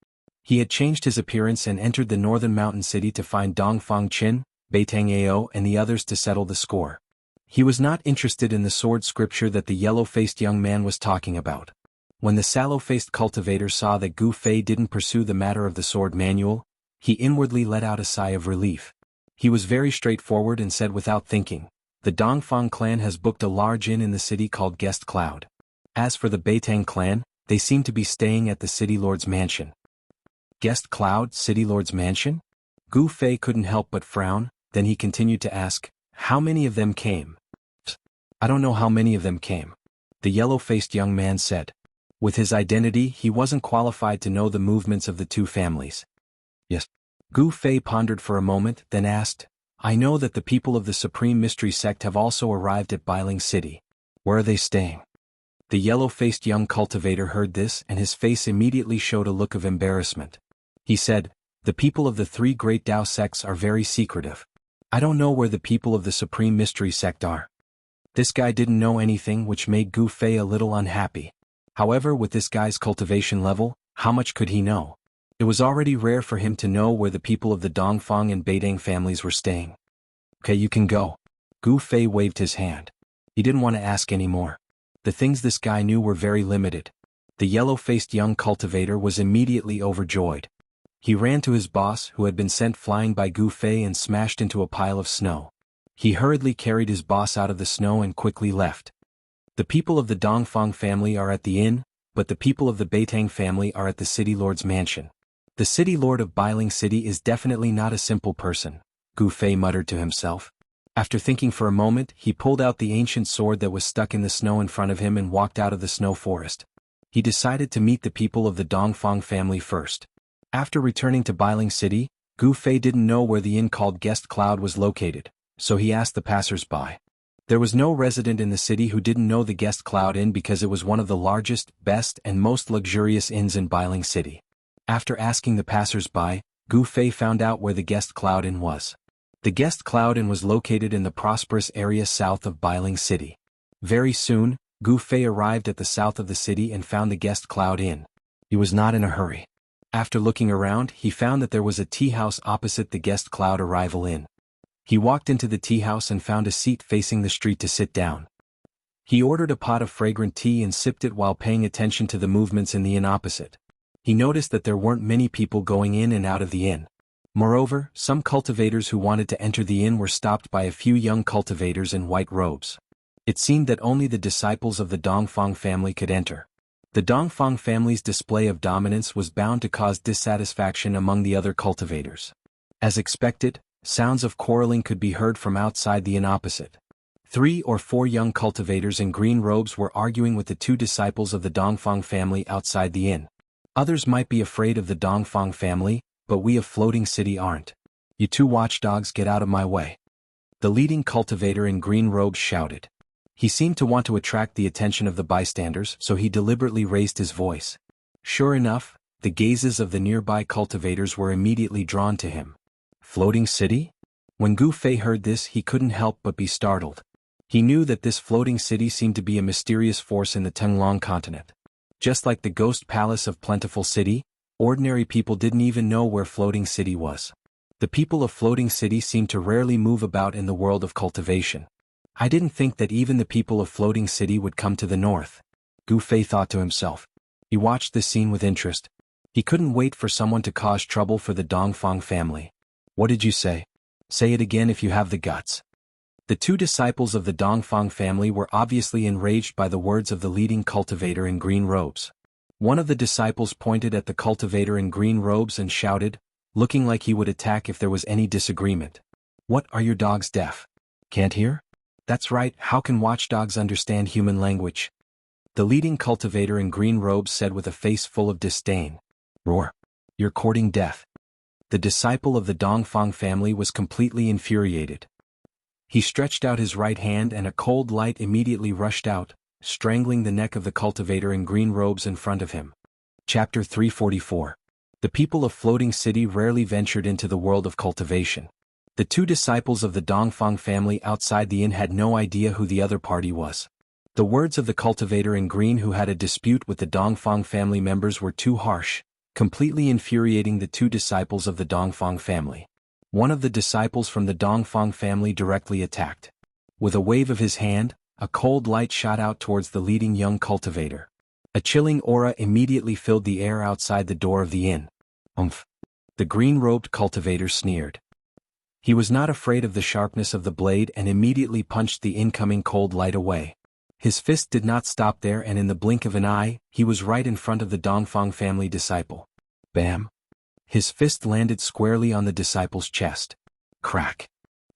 He had changed his appearance and entered the northern mountain city to find Dongfang Qin, Beitang Ao and the others to settle the score. He was not interested in the sword scripture that the yellow-faced young man was talking about. When the sallow-faced cultivator saw that Gu Fei didn't pursue the matter of the sword manual, he inwardly let out a sigh of relief. He was very straightforward and said without thinking, "The Dongfang clan has booked a large inn in the city called Guest Cloud. As for the Beitang clan, they seem to be staying at the city lord's mansion." Guest Cloud, city lord's mansion? Gu Fei couldn't help but frown, then he continued to ask, "How many of them came?" "I don't know how many of them came," the yellow-faced young man said. With his identity, he wasn't qualified to know the movements of the two families. "Yes." Gu Fei pondered for a moment, then asked, "I know that the people of the Supreme Mystery Sect have also arrived at Bailing City. Where are they staying?" The yellow-faced young cultivator heard this and his face immediately showed a look of embarrassment. He said, "The people of the three great Tao sects are very secretive. I don't know where the people of the Supreme Mystery Sect are." This guy didn't know anything, which made Gu Fei a little unhappy. However, with this guy's cultivation level, how much could he know? It was already rare for him to know where the people of the Dongfang and Beidang families were staying. "Okay, you can go." Gu Fei waved his hand. He didn't want to ask any more. The things this guy knew were very limited. The yellow-faced young cultivator was immediately overjoyed. He ran to his boss, who had been sent flying by Gu Fei, and smashed into a pile of snow. He hurriedly carried his boss out of the snow and quickly left. The people of the Dongfang family are at the inn, but the people of the Beitang family are at the city lord's mansion. The city lord of Bailing City is definitely not a simple person, Gu Fei muttered to himself. After thinking for a moment, he pulled out the ancient sword that was stuck in the snow in front of him and walked out of the snow forest. He decided to meet the people of the Dongfang family first. After returning to Bailing City, Gu Fei didn't know where the inn called Guest Cloud was located, so he asked the passers-by. There was no resident in the city who didn't know the Guest Cloud Inn because it was one of the largest, best, and most luxurious inns in Bailing City. After asking the passers-by, Gu Fei found out where the Guest Cloud Inn was. The Guest Cloud Inn was located in the prosperous area south of Bailing City. Very soon, Gu Fei arrived at the south of the city and found the Guest Cloud Inn. He was not in a hurry. After looking around, he found that there was a tea house opposite the Guest Cloud Arrival Inn. He walked into the tea house and found a seat facing the street to sit down. He ordered a pot of fragrant tea and sipped it while paying attention to the movements in the inn opposite. He noticed that there weren't many people going in and out of the inn. Moreover, some cultivators who wanted to enter the inn were stopped by a few young cultivators in white robes. It seemed that only the disciples of the Dongfang family could enter. The Dongfang family's display of dominance was bound to cause dissatisfaction among the other cultivators. As expected, sounds of quarreling could be heard from outside the inn opposite. 3 or 4 young cultivators in green robes were arguing with the 2 disciples of the Dongfang family outside the inn. Others might be afraid of the Dongfang family, but we of Floating City aren't. "You 2 watchdogs, get out of my way." The leading cultivator in green robes shouted. He seemed to want to attract the attention of the bystanders, so he deliberately raised his voice. Sure enough, the gazes of the nearby cultivators were immediately drawn to him. Floating City? When Gu Fei heard this, he couldn't help but be startled. He knew that this floating city seemed to be a mysterious force in the Tenglong continent. Just like the ghost palace of Plentiful City, ordinary people didn't even know where Floating City was. The people of Floating City seemed to rarely move about in the world of cultivation. "I didn't think that even the people of Floating City would come to the north," Gu Fei thought to himself. He watched this scene with interest. He couldn't wait for someone to cause trouble for the Dongfang family. "What did you say? Say it again if you have the guts." The 2 disciples of the Dongfang family were obviously enraged by the words of the leading cultivator in green robes. One of the disciples pointed at the cultivator in green robes and shouted, looking like he would attack if there was any disagreement. "What, are your dogs deaf? Can't hear? That's right, how can watchdogs understand human language?" The leading cultivator in green robes said with a face full of disdain. "Roar. You're courting death." The disciple of the Dongfang family was completely infuriated. He stretched out his right hand and a cold light immediately rushed out, strangling the neck of the cultivator in green robes in front of him. Chapter 344. The people of Floating City rarely ventured into the world of cultivation. The 2 disciples of the Dongfang family outside the inn had no idea who the other party was. The words of the cultivator in green who had a dispute with the Dongfang family members were too harsh, completely infuriating the 2 disciples of the Dongfang family. One of the disciples from the Dongfang family directly attacked. With a wave of his hand, a cold light shot out towards the leading young cultivator. A chilling aura immediately filled the air outside the door of the inn. "Umph." The green-robed cultivator sneered. He was not afraid of the sharpness of the blade and immediately punched the incoming cold light away. His fist did not stop there, and in the blink of an eye, he was right in front of the Dongfang family disciple. Bam! His fist landed squarely on the disciple's chest. Crack!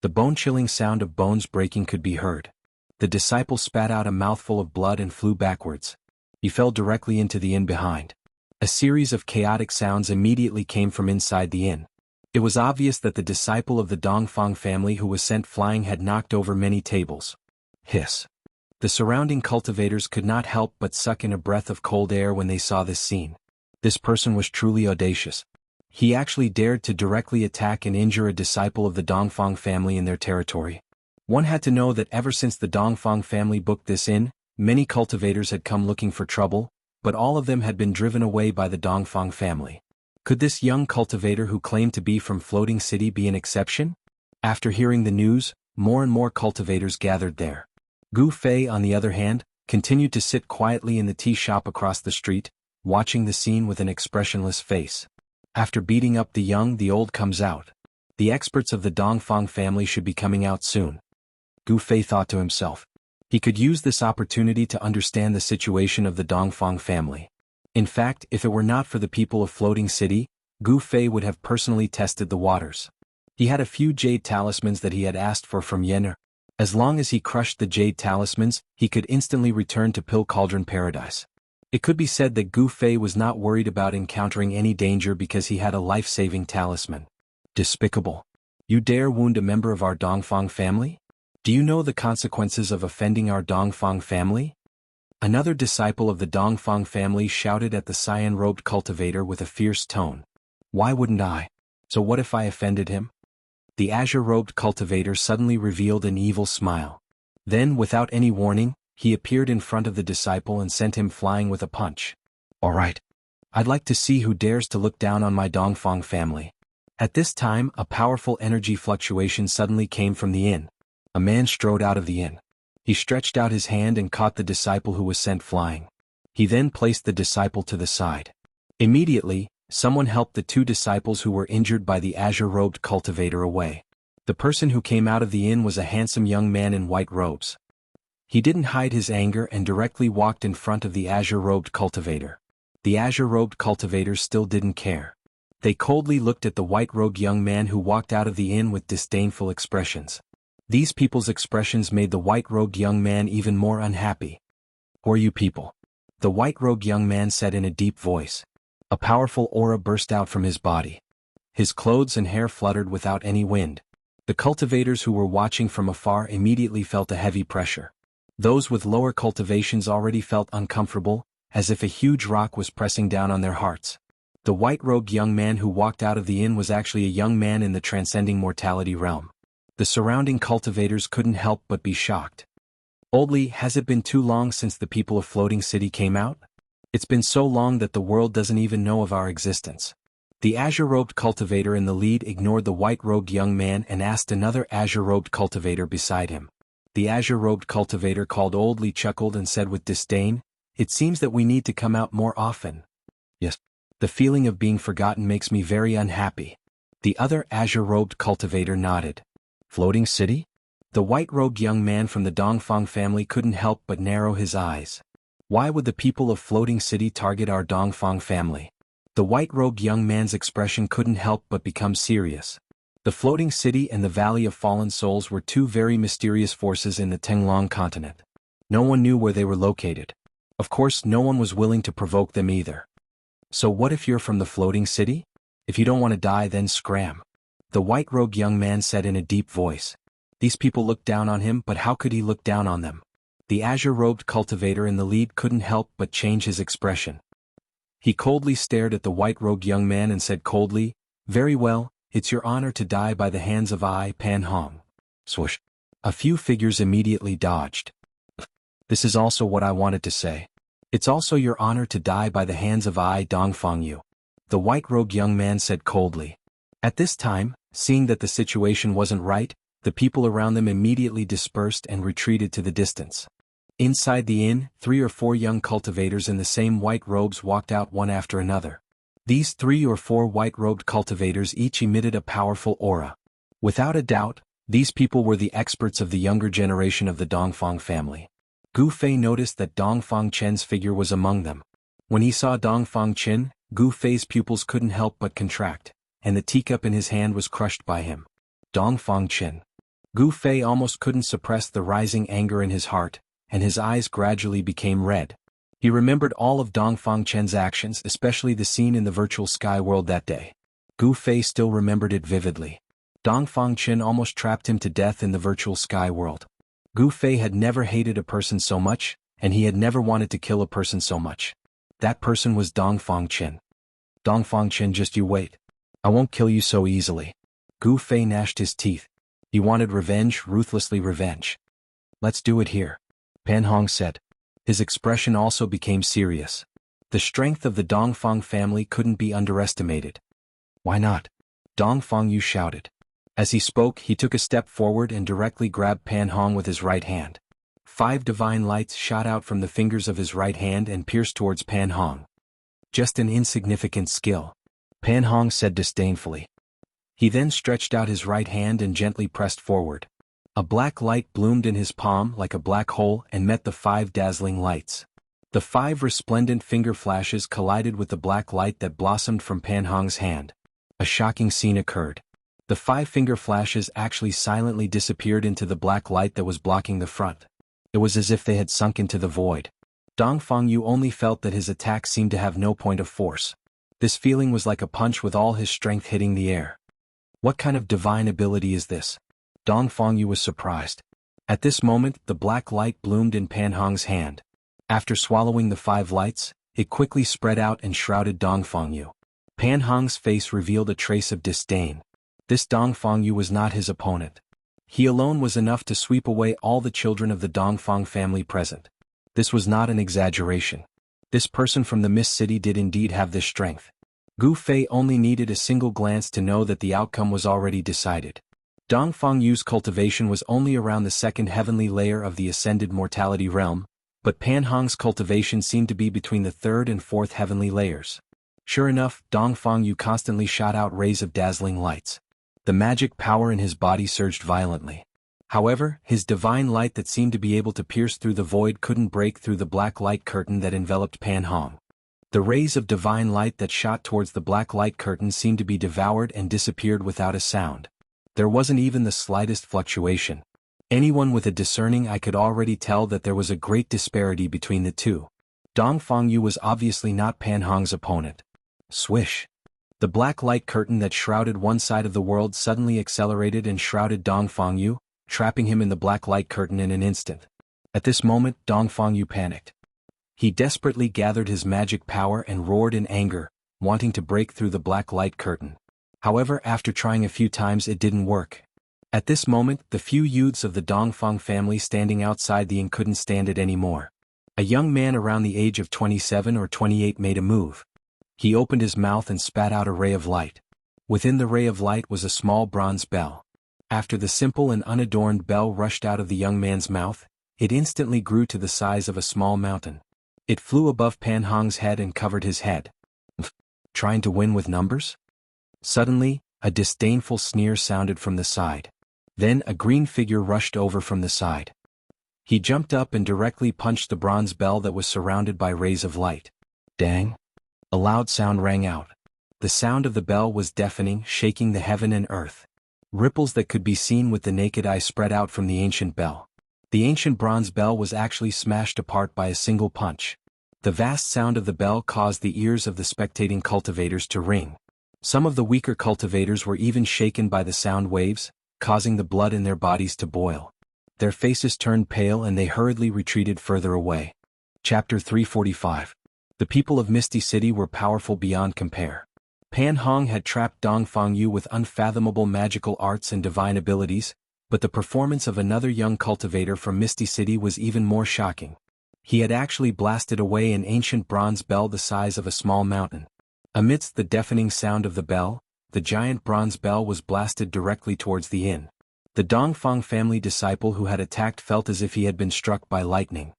The bone-chilling sound of bones breaking could be heard. The disciple spat out a mouthful of blood and flew backwards. He fell directly into the inn behind. A series of chaotic sounds immediately came from inside the inn. It was obvious that the disciple of the Dongfang family who was sent flying had knocked over many tables. Hiss! The surrounding cultivators could not help but suck in a breath of cold air when they saw this scene. This person was truly audacious. He actually dared to directly attack and injure a disciple of the Dongfang family in their territory. One had to know that ever since the Dongfang family booked this inn, many cultivators had come looking for trouble, but all of them had been driven away by the Dongfang family. Could this young cultivator who claimed to be from Floating City be an exception? After hearing the news, more and more cultivators gathered there. Gu Fei, on the other hand, continued to sit quietly in the tea shop across the street, watching the scene with an expressionless face. After beating up the young, the old comes out. The experts of the Dongfang family should be coming out soon. Gu Fei thought to himself. He could use this opportunity to understand the situation of the Dongfang family. In fact, if it were not for the people of Floating City, Gu Fei would have personally tested the waters. He had a few jade talismans that he had asked for from Yen'er. As long as he crushed the jade talismans, he could instantly return to Pill Cauldron Paradise. It could be said that Gu Fei was not worried about encountering any danger because he had a life-saving talisman. Despicable! You dare wound a member of our Dongfang family? Do you know the consequences of offending our Dongfang family? Another disciple of the Dongfang family shouted at the cyan-robed cultivator with a fierce tone. Why wouldn't I? So what if I offended him? The azure-robed cultivator suddenly revealed an evil smile. Then, without any warning, he appeared in front of the disciple and sent him flying with a punch. All right. I'd like to see who dares to look down on my Dongfang family. At this time, a powerful energy fluctuation suddenly came from the inn. A man strode out of the inn. He stretched out his hand and caught the disciple who was sent flying. He then placed the disciple to the side. Immediately, someone helped the two disciples who were injured by the azure-robed cultivator away. The person who came out of the inn was a handsome young man in white robes. He didn't hide his anger and directly walked in front of the azure-robed cultivator. The azure-robed cultivators still didn't care. They coldly looked at the white-robed young man who walked out of the inn with disdainful expressions. These people's expressions made the white-robed young man even more unhappy. Who are you people? The white-robed young man said in a deep voice. A powerful aura burst out from his body. His clothes and hair fluttered without any wind. The cultivators who were watching from afar immediately felt a heavy pressure. Those with lower cultivations already felt uncomfortable, as if a huge rock was pressing down on their hearts. The white-robed young man who walked out of the inn was actually a young man in the transcending mortality realm. The surrounding cultivators couldn't help but be shocked. Oldly, has it been too long since the people of Floating City came out? It's been so long that the world doesn't even know of our existence. The azure-robed cultivator in the lead ignored the white-robed young man and asked another azure-robed cultivator beside him. The azure-robed cultivator called Oldly chuckled and said with disdain, "It seems that we need to come out more often." Yes. The feeling of being forgotten makes me very unhappy. The other azure-robed cultivator nodded. Floating City? The white-robed young man from the Dongfang family couldn't help but narrow his eyes. Why would the people of Floating City target our Dongfang family? The white-robed young man's expression couldn't help but become serious. The Floating City and the Valley of Fallen Souls were two very mysterious forces in the Tenglong continent. No one knew where they were located. Of course, no one was willing to provoke them either. So what if you're from the Floating City? If you don't want to die, then scram. The white-robed young man said in a deep voice. These people looked down on him, but how could he look down on them? The azure-robed cultivator in the lead couldn't help but change his expression. He coldly stared at the white-robed young man and said coldly, "Very well, it's your honor to die by the hands of I, Pan Hong." Swoosh. A few figures immediately dodged. This is also what I wanted to say. It's also your honor to die by the hands of I, Dongfang Yu. The white-robed young man said coldly. At this time, seeing that the situation wasn't right, the people around them immediately dispersed and retreated to the distance. Inside the inn, 3 or 4 young cultivators in the same white robes walked out one after another. These 3 or 4 white-robed cultivators each emitted a powerful aura. Without a doubt, these people were the experts of the younger generation of the Dongfang family. Gu Fei noticed that Dongfang Chen's figure was among them. When he saw Dongfang Chen, Gu Fei's pupils couldn't help but contract, and the teacup in his hand was crushed by him. Dongfang Chen. Gu Fei almost couldn't suppress the rising anger in his heart, and his eyes gradually became red. He remembered all of Dongfang Chen's actions, especially the scene in the virtual sky world that day. Gu Fei still remembered it vividly. Dongfang Chen almost trapped him to death in the virtual sky world. Gu Fei had never hated a person so much, and he had never wanted to kill a person so much. That person was Dongfang Chen. Dongfang Chen, just you wait. I won't kill you so easily. Gu Fei gnashed his teeth. He wanted revenge, ruthlessly revenge. Let's do it here, Pan Hong said. His expression also became serious. The strength of the Dongfang family couldn't be underestimated. Why not? Dongfang Yu shouted. As he spoke, he took a step forward and directly grabbed Pan Hong with his right hand. 5 divine lights shot out from the fingers of his right hand and pierced towards Pan Hong. Just an insignificant skill, Pan Hong said disdainfully. He then stretched out his right hand and gently pressed forward. A black light bloomed in his palm like a black hole and met the 5 dazzling lights. The 5 resplendent finger flashes collided with the black light that blossomed from Pan Hong's hand. A shocking scene occurred. The 5 finger flashes actually silently disappeared into the black light that was blocking the front. It was as if they had sunk into the void. Dongfang Yu only felt that his attack seemed to have no point of force. This feeling was like a punch with all his strength hitting the air. What kind of divine ability is this? Dongfang Yu was surprised. At this moment, the black light bloomed in Pan Hong's hand. After swallowing the 5 lights, it quickly spread out and shrouded Dongfang Yu. Pan Hong's face revealed a trace of disdain. This Dongfang Yu was not his opponent. He alone was enough to sweep away all the children of the Dongfang family present. This was not an exaggeration. This person from the Mist City did indeed have this strength. Gu Fei only needed a single glance to know that the outcome was already decided. Dongfang Yu's cultivation was only around the 2nd heavenly layer of the ascended mortality realm, but Pan Hong's cultivation seemed to be between the 3rd and 4th heavenly layers. Sure enough, Dongfang Yu constantly shot out rays of dazzling lights. The magic power in his body surged violently. However, his divine light that seemed to be able to pierce through the void couldn't break through the black light curtain that enveloped Pan Hong. The rays of divine light that shot towards the black light curtain seemed to be devoured and disappeared without a sound. There wasn't even the slightest fluctuation. Anyone with a discerning eye could already tell that there was a great disparity between the two. Dongfang Yu was obviously not Pan Hong's opponent. Swish. The black light curtain that shrouded one side of the world suddenly accelerated and shrouded Dongfang Yu, trapping him in the black light curtain in an instant. At this moment, Dongfang Yu panicked. He desperately gathered his magic power and roared in anger, wanting to break through the black light curtain. However, after trying a few times it didn't work. At this moment, the few youths of the Dongfang family standing outside the inn couldn't stand it anymore. A young man around the age of 27 or 28 made a move. He opened his mouth and spat out a ray of light. Within the ray of light was a small bronze bell. After the simple and unadorned bell rushed out of the young man's mouth, it instantly grew to the size of a small mountain. It flew above Pan Hong's head and covered his head. Trying to win with numbers? Suddenly, a disdainful sneer sounded from the side. Then a green figure rushed over from the side. He jumped up and directly punched the bronze bell that was surrounded by rays of light. Dang! A loud sound rang out. The sound of the bell was deafening, shaking the heaven and earth. Ripples that could be seen with the naked eye spread out from the ancient bell. The ancient bronze bell was actually smashed apart by a single punch. The vast sound of the bell caused the ears of the spectating cultivators to ring. Some of the weaker cultivators were even shaken by the sound waves, causing the blood in their bodies to boil. Their faces turned pale and they hurriedly retreated further away. Chapter 345. The people of Misty City were powerful beyond compare. Pan Hong had trapped Dongfang Yu with unfathomable magical arts and divine abilities, but the performance of another young cultivator from Misty City was even more shocking. He had actually blasted away an ancient bronze bell the size of a small mountain. Amidst the deafening sound of the bell, the giant bronze bell was blasted directly towards the inn. The Dongfang family disciple who had attacked felt as if he had been struck by lightning.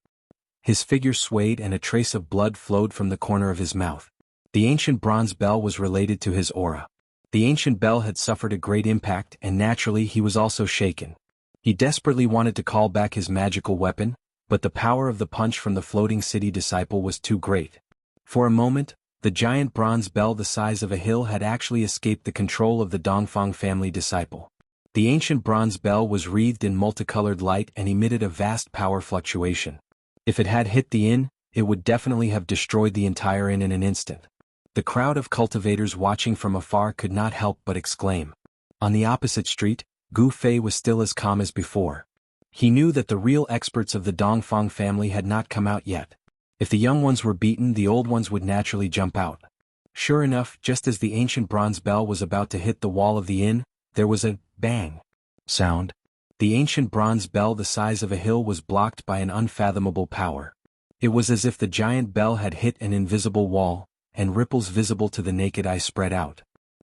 His figure swayed and a trace of blood flowed from the corner of his mouth. The ancient bronze bell was related to his aura. The ancient bell had suffered a great impact and naturally he was also shaken. He desperately wanted to call back his magical weapon, but the power of the punch from the floating city disciple was too great. For a moment, the giant bronze bell the size of a hill had actually escaped the control of the Dongfang family disciple. The ancient bronze bell was wreathed in multicolored light and emitted a vast power fluctuation. If it had hit the inn, it would definitely have destroyed the entire inn in an instant. The crowd of cultivators watching from afar could not help but exclaim. On the opposite street, Gu Fei was still as calm as before. He knew that the real experts of the Dongfang family had not come out yet. If the young ones were beaten, the old ones would naturally jump out. Sure enough, just as the ancient bronze bell was about to hit the wall of the inn, there was a bang sound. The ancient bronze bell the size of a hill was blocked by an unfathomable power. It was as if the giant bell had hit an invisible wall, and ripples visible to the naked eye spread out.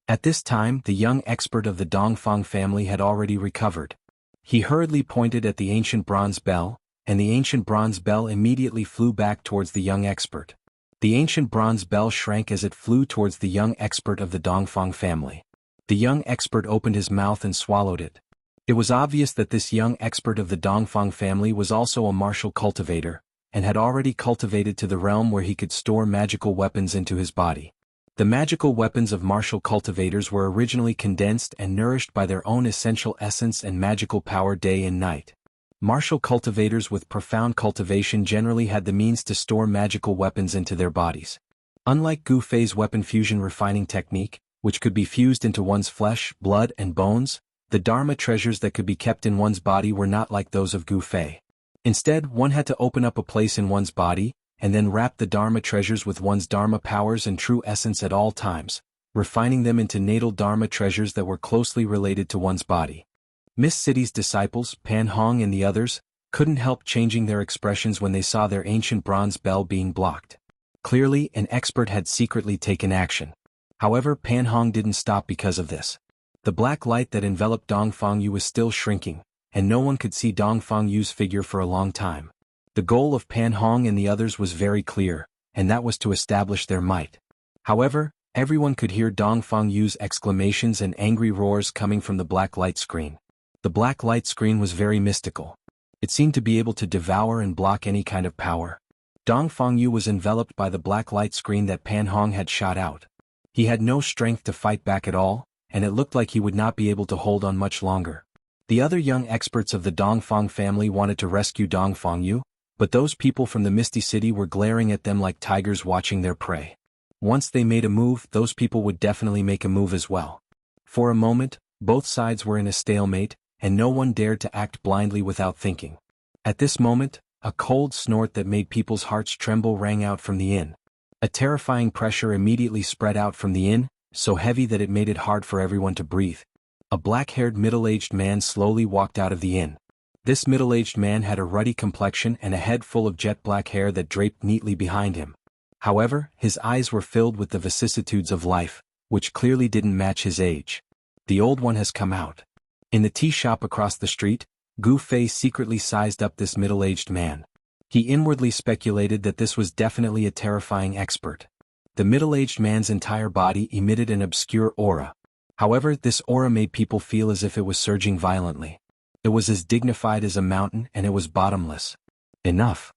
At this time, the young expert of the Dongfang family had already recovered. He hurriedly pointed at the ancient bronze bell, and the ancient bronze bell immediately flew back towards the young expert. The ancient bronze bell shrank as it flew towards the young expert of the Dongfang family. The young expert opened his mouth and swallowed it. It was obvious that this young expert of the Dongfang family was also a martial cultivator, and had already cultivated to the realm where he could store magical weapons into his body. The magical weapons of martial cultivators were originally condensed and nourished by their own essential essence and magical power day and night. Martial cultivators with profound cultivation generally had the means to store magical weapons into their bodies. Unlike Gu Fei's weapon fusion refining technique, which could be fused into one's flesh, blood, and bones, the Dharma treasures that could be kept in one's body were not like those of Gu Fei. Instead, one had to open up a place in one's body, and then wrap the Dharma treasures with one's Dharma powers and true essence at all times, refining them into natal Dharma treasures that were closely related to one's body. Mist City's disciples, Pan Hong and the others, couldn't help changing their expressions when they saw their ancient bronze bell being blocked. Clearly, an expert had secretly taken action. However, Pan Hong didn't stop because of this. The black light that enveloped Dongfang Yu was still shrinking, and no one could see Dongfang Yu's figure for a long time. The goal of Pan Hong and the others was very clear, and that was to establish their might. However, everyone could hear Dongfang Yu's exclamations and angry roars coming from the black light screen. The black light screen was very mystical. It seemed to be able to devour and block any kind of power. Dongfang Yu was enveloped by the black light screen that Pan Hong had shot out. He had no strength to fight back at all, and it looked like he would not be able to hold on much longer. The other young experts of the Dongfang family wanted to rescue Dongfang Yu, but those people from the Misty City were glaring at them like tigers watching their prey. Once they made a move, those people would definitely make a move as well. For a moment, both sides were in a stalemate, and no one dared to act blindly without thinking. At this moment, a cold snort that made people's hearts tremble rang out from the inn. A terrifying pressure immediately spread out from the inn, so heavy that it made it hard for everyone to breathe. A black-haired middle-aged man slowly walked out of the inn. This middle-aged man had a ruddy complexion and a head full of jet-black hair that draped neatly behind him. However, his eyes were filled with the vicissitudes of life, which clearly didn't match his age. The old one has come out. In the tea shop across the street, Gu Fei secretly sized up this middle-aged man. He inwardly speculated that this was definitely a terrifying expert. The middle-aged man's entire body emitted an obscure aura. However, this aura made people feel as if it was surging violently. It was as dignified as a mountain and it was bottomless. Enough.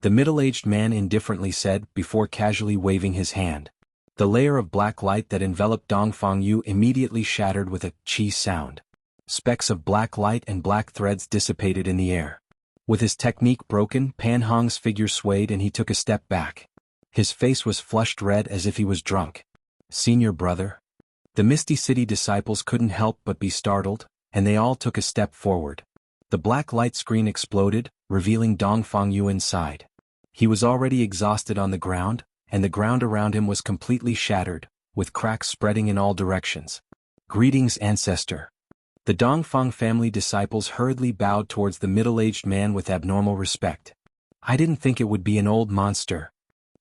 The middle-aged man indifferently said before casually waving his hand. The layer of black light that enveloped Dongfang Yu immediately shattered with a chi sound. Specks of black light and black threads dissipated in the air. With his technique broken, Pan Hong's figure swayed and he took a step back. His face was flushed red as if he was drunk. Senior brother? The Misty City disciples couldn't help but be startled, and they all took a step forward. The black light screen exploded, revealing Dongfang Yu inside. He was already exhausted on the ground, and the ground around him was completely shattered, with cracks spreading in all directions. Greetings, ancestor. The Dongfang family disciples hurriedly bowed towards the middle-aged man with abnormal respect. I didn't think it would be an old monster.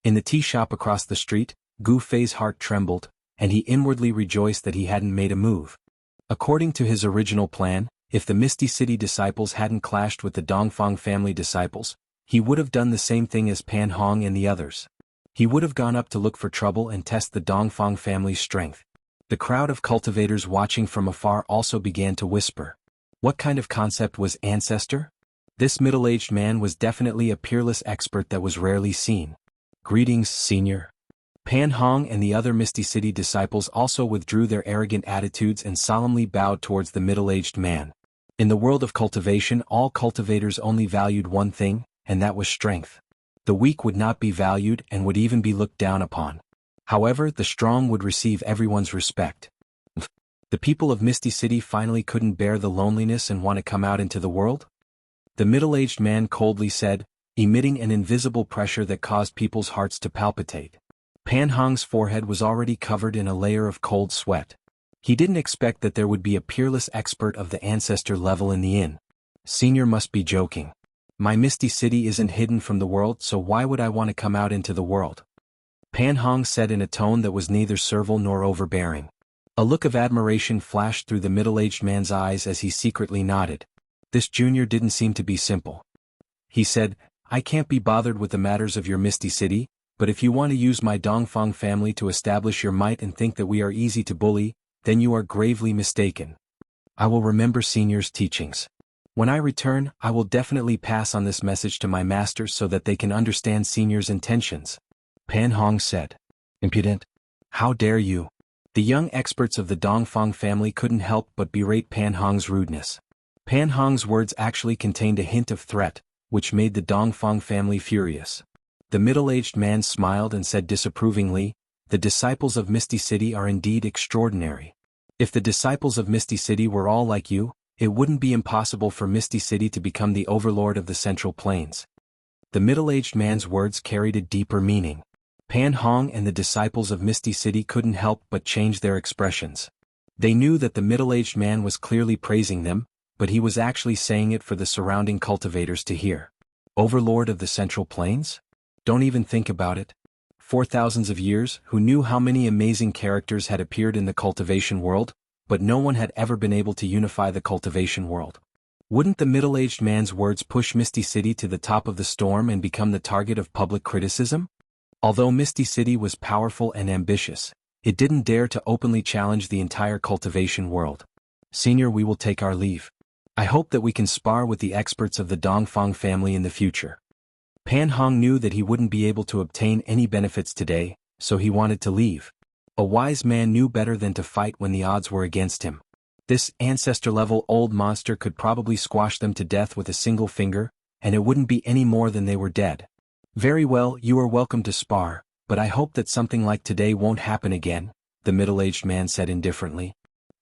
In the tea shop across the street, Gu Fei's heart trembled, and he inwardly rejoiced that he hadn't made a move. According to his original plan, if the Misty City disciples hadn't clashed with the Dongfang family disciples, he would have done the same thing as Pan Hong and the others. He would have gone up to look for trouble and test the Dongfang family's strength. The crowd of cultivators watching from afar also began to whisper. What kind of concept was ancestor? This middle-aged man was definitely a peerless expert that was rarely seen. Greetings, senior. Pan Hong and the other Misty City disciples also withdrew their arrogant attitudes and solemnly bowed towards the middle-aged man. In the world of cultivation, all cultivators only valued one thing, and that was strength. The weak would not be valued and would even be looked down upon. However, the strong would receive everyone's respect. The people of Misty City finally couldn't bear the loneliness and want to come out into the world? The middle-aged man coldly said, emitting an invisible pressure that caused people's hearts to palpitate. Pan Hong's forehead was already covered in a layer of cold sweat. He didn't expect that there would be a peerless expert of the ancestor level in the inn. Senior must be joking. My Misty City isn't hidden from the world, so why would I want to come out into the world? Pan Hong said in a tone that was neither servile nor overbearing. A look of admiration flashed through the middle-aged man's eyes as he secretly nodded. This junior didn't seem to be simple. He said, I can't be bothered with the matters of your Misty City, but if you want to use my Dongfang family to establish your might and think that we are easy to bully, then you are gravely mistaken. I will remember senior's teachings. When I return, I will definitely pass on this message to my masters so that they can understand senior's intentions. Pan Hong said. Impudent. How dare you? The young experts of the Dongfang family couldn't help but berate Pan Hong's rudeness. Pan Hong's words actually contained a hint of threat, which made the Dongfang family furious. The middle-aged man smiled and said disapprovingly, the disciples of Misty City are indeed extraordinary. If the disciples of Misty City were all like you, it wouldn't be impossible for Misty City to become the overlord of the Central Plains. The middle-aged man's words carried a deeper meaning. Pan Hong and the disciples of Misty City couldn't help but change their expressions. They knew that the middle-aged man was clearly praising them, but he was actually saying it for the surrounding cultivators to hear. Overlord of the Central Plains? Don't even think about it. For thousands of years, who knew how many amazing characters had appeared in the cultivation world, but no one had ever been able to unify the cultivation world. Wouldn't the middle-aged man's words push Misty City to the top of the storm and become the target of public criticism? Although Misty City was powerful and ambitious, it didn't dare to openly challenge the entire cultivation world. Senior, we will take our leave. I hope that we can spar with the experts of the Dongfang family in the future. Pan Hong knew that he wouldn't be able to obtain any benefits today, so he wanted to leave. A wise man knew better than to fight when the odds were against him. This ancestor-level old monster could probably squash them to death with a single finger, and it wouldn't be any more than they were dead. Very well, you are welcome to spar, but I hope that something like today won't happen again, the middle-aged man said indifferently.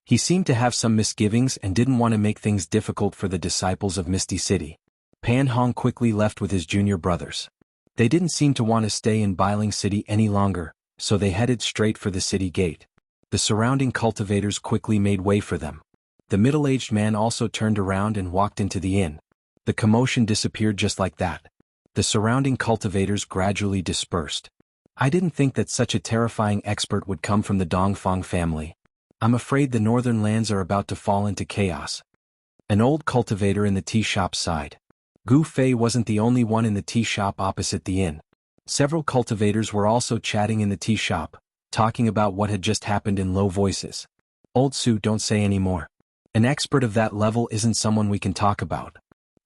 He seemed to have some misgivings and didn't want to make things difficult for the disciples of Misty City. Pan Hong quickly left with his junior brothers. They didn't seem to want to stay in Biling City any longer, so they headed straight for the city gate. The surrounding cultivators quickly made way for them. The middle-aged man also turned around and walked into the inn. The commotion disappeared just like that. The surrounding cultivators gradually dispersed. I didn't think that such a terrifying expert would come from the Dongfang family. I'm afraid the northern lands are about to fall into chaos. An old cultivator in the tea shop sighed. Gu Fei wasn't the only one in the tea shop opposite the inn. Several cultivators were also chatting in the tea shop, talking about what had just happened in low voices. Old Su, don't say any more. An expert of that level isn't someone we can talk about.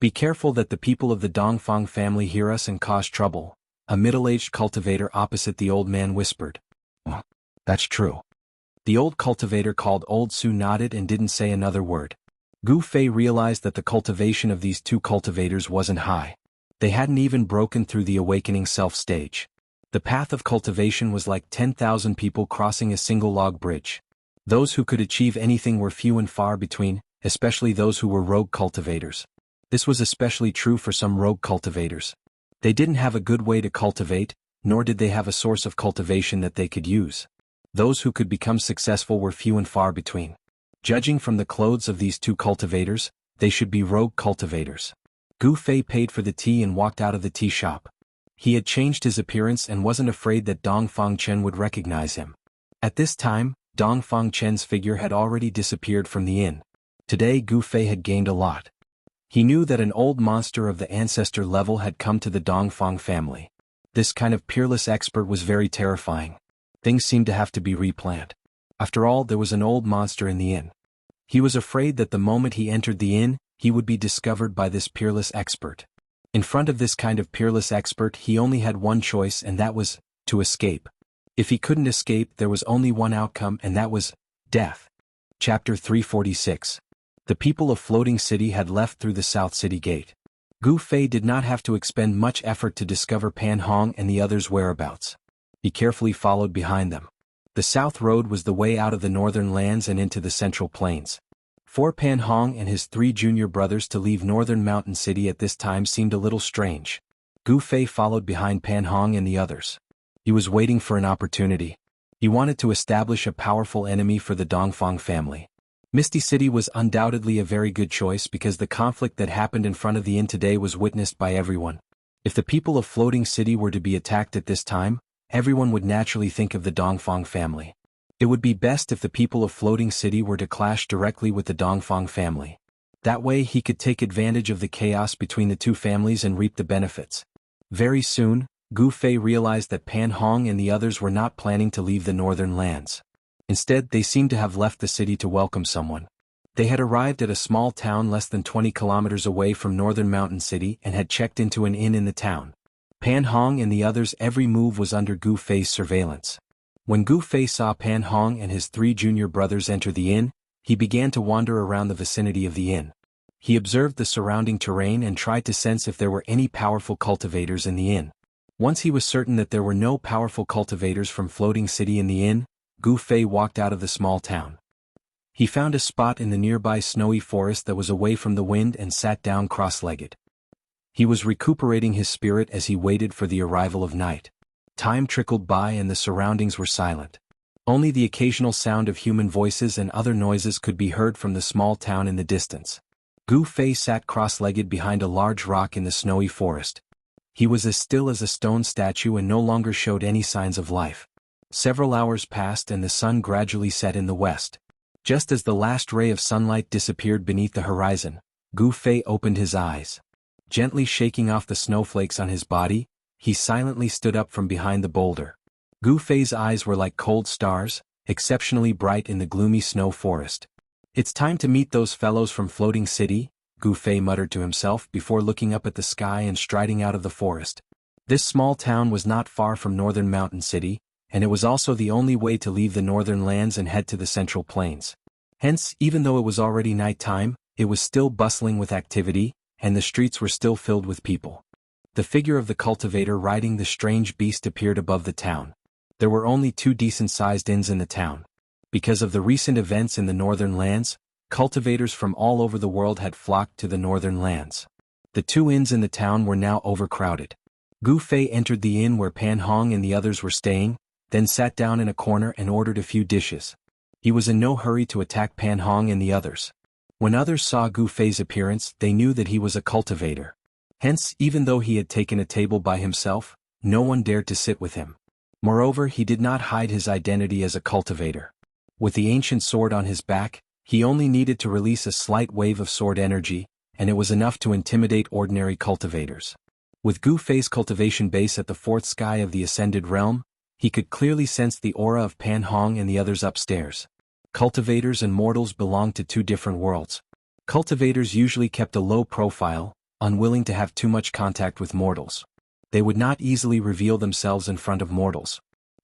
Be careful that the people of the Dongfang family hear us and cause trouble, a middle-aged cultivator opposite the old man whispered. Well, that's true. The old cultivator called Old Su nodded and didn't say another word. Gu Fei realized that the cultivation of these two cultivators wasn't high. They hadn't even broken through the awakening self stage. The path of cultivation was like 10,000 people crossing a single log bridge. Those who could achieve anything were few and far between, especially those who were rogue cultivators. This was especially true for some rogue cultivators. They didn't have a good way to cultivate, nor did they have a source of cultivation that they could use. Those who could become successful were few and far between. Judging from the clothes of these two cultivators, they should be rogue cultivators. Gu Fei paid for the tea and walked out of the tea shop. He had changed his appearance and wasn't afraid that Dongfang Chen would recognize him. At this time, Dongfang Chen's figure had already disappeared from the inn. Today Gu Fei had gained a lot. He knew that an old monster of the ancestor level had come to the Dongfang family. This kind of peerless expert was very terrifying. Things seemed to have to be replanned. After all, there was an old monster in the inn. He was afraid that the moment he entered the inn, he would be discovered by this peerless expert. In front of this kind of peerless expert, he only had one choice, and that was to escape. If he couldn't escape, there was only one outcome, and that was death. Chapter 346. The people of Floating City had left through the South City Gate. Gu Fei did not have to expend much effort to discover Pan Hong and the others' whereabouts. He carefully followed behind them. The South Road was the way out of the northern lands and into the Central Plains. For Pan Hong and his 3 junior brothers to leave Northern Mountain City at this time seemed a little strange. Gu Fei followed behind Pan Hong and the others. He was waiting for an opportunity. He wanted to establish a powerful enemy for the Dongfang family. Misty City was undoubtedly a very good choice because the conflict that happened in front of the inn today was witnessed by everyone. If the people of Floating City were to be attacked at this time, everyone would naturally think of the Dongfang family. It would be best if the people of Floating City were to clash directly with the Dongfang family. That way he could take advantage of the chaos between the two families and reap the benefits. Very soon, Gu Fei realized that Pan Hong and the others were not planning to leave the northern lands. Instead, they seemed to have left the city to welcome someone. They had arrived at a small town less than 20 kilometers away from Northern Mountain City and had checked into an inn in the town. Pan Hong and the others' every move was under Gu Fei's surveillance. When Gu Fei saw Pan Hong and his 3 junior brothers enter the inn, he began to wander around the vicinity of the inn. He observed the surrounding terrain and tried to sense if there were any powerful cultivators in the inn. Once he was certain that there were no powerful cultivators from Floating City in the inn, Gu Fei walked out of the small town. He found a spot in the nearby snowy forest that was away from the wind and sat down cross-legged. He was recuperating his spirit as he waited for the arrival of night. Time trickled by and the surroundings were silent. Only the occasional sound of human voices and other noises could be heard from the small town in the distance. Gu Fei sat cross-legged behind a large rock in the snowy forest. He was as still as a stone statue and no longer showed any signs of life. Several hours passed and the sun gradually set in the west. Just as the last ray of sunlight disappeared beneath the horizon, Gu Fei opened his eyes. Gently shaking off the snowflakes on his body, he silently stood up from behind the boulder. Gu Fei's eyes were like cold stars, exceptionally bright in the gloomy snow forest. "It's time to meet those fellows from Floating City," Gu Fei muttered to himself before looking up at the sky and striding out of the forest. This small town was not far from Northern Mountain City, and it was also the only way to leave the northern lands and head to the Central Plains. Hence, even though it was already night time, it was still bustling with activity, and the streets were still filled with people. The figure of the cultivator riding the strange beast appeared above the town. There were only 2 decent-sized inns in the town. Because of the recent events in the northern lands, cultivators from all over the world had flocked to the northern lands. The 2 inns in the town were now overcrowded. Gu Fei entered the inn where Pan Hong and the others were staying, then sat down in a corner and ordered a few dishes. He was in no hurry to attack Pan Hong and the others. When others saw Gu Fei's appearance, they knew that he was a cultivator. Hence, even though he had taken a table by himself, no one dared to sit with him. Moreover, he did not hide his identity as a cultivator. With the ancient sword on his back, he only needed to release a slight wave of sword energy, and it was enough to intimidate ordinary cultivators. With Gu Fei's cultivation base at the 4th sky of the Ascended Realm, he could clearly sense the aura of Pan Hong and the others upstairs. Cultivators and mortals belonged to 2 different worlds. Cultivators usually kept a low profile, unwilling to have too much contact with mortals. They would not easily reveal themselves in front of mortals.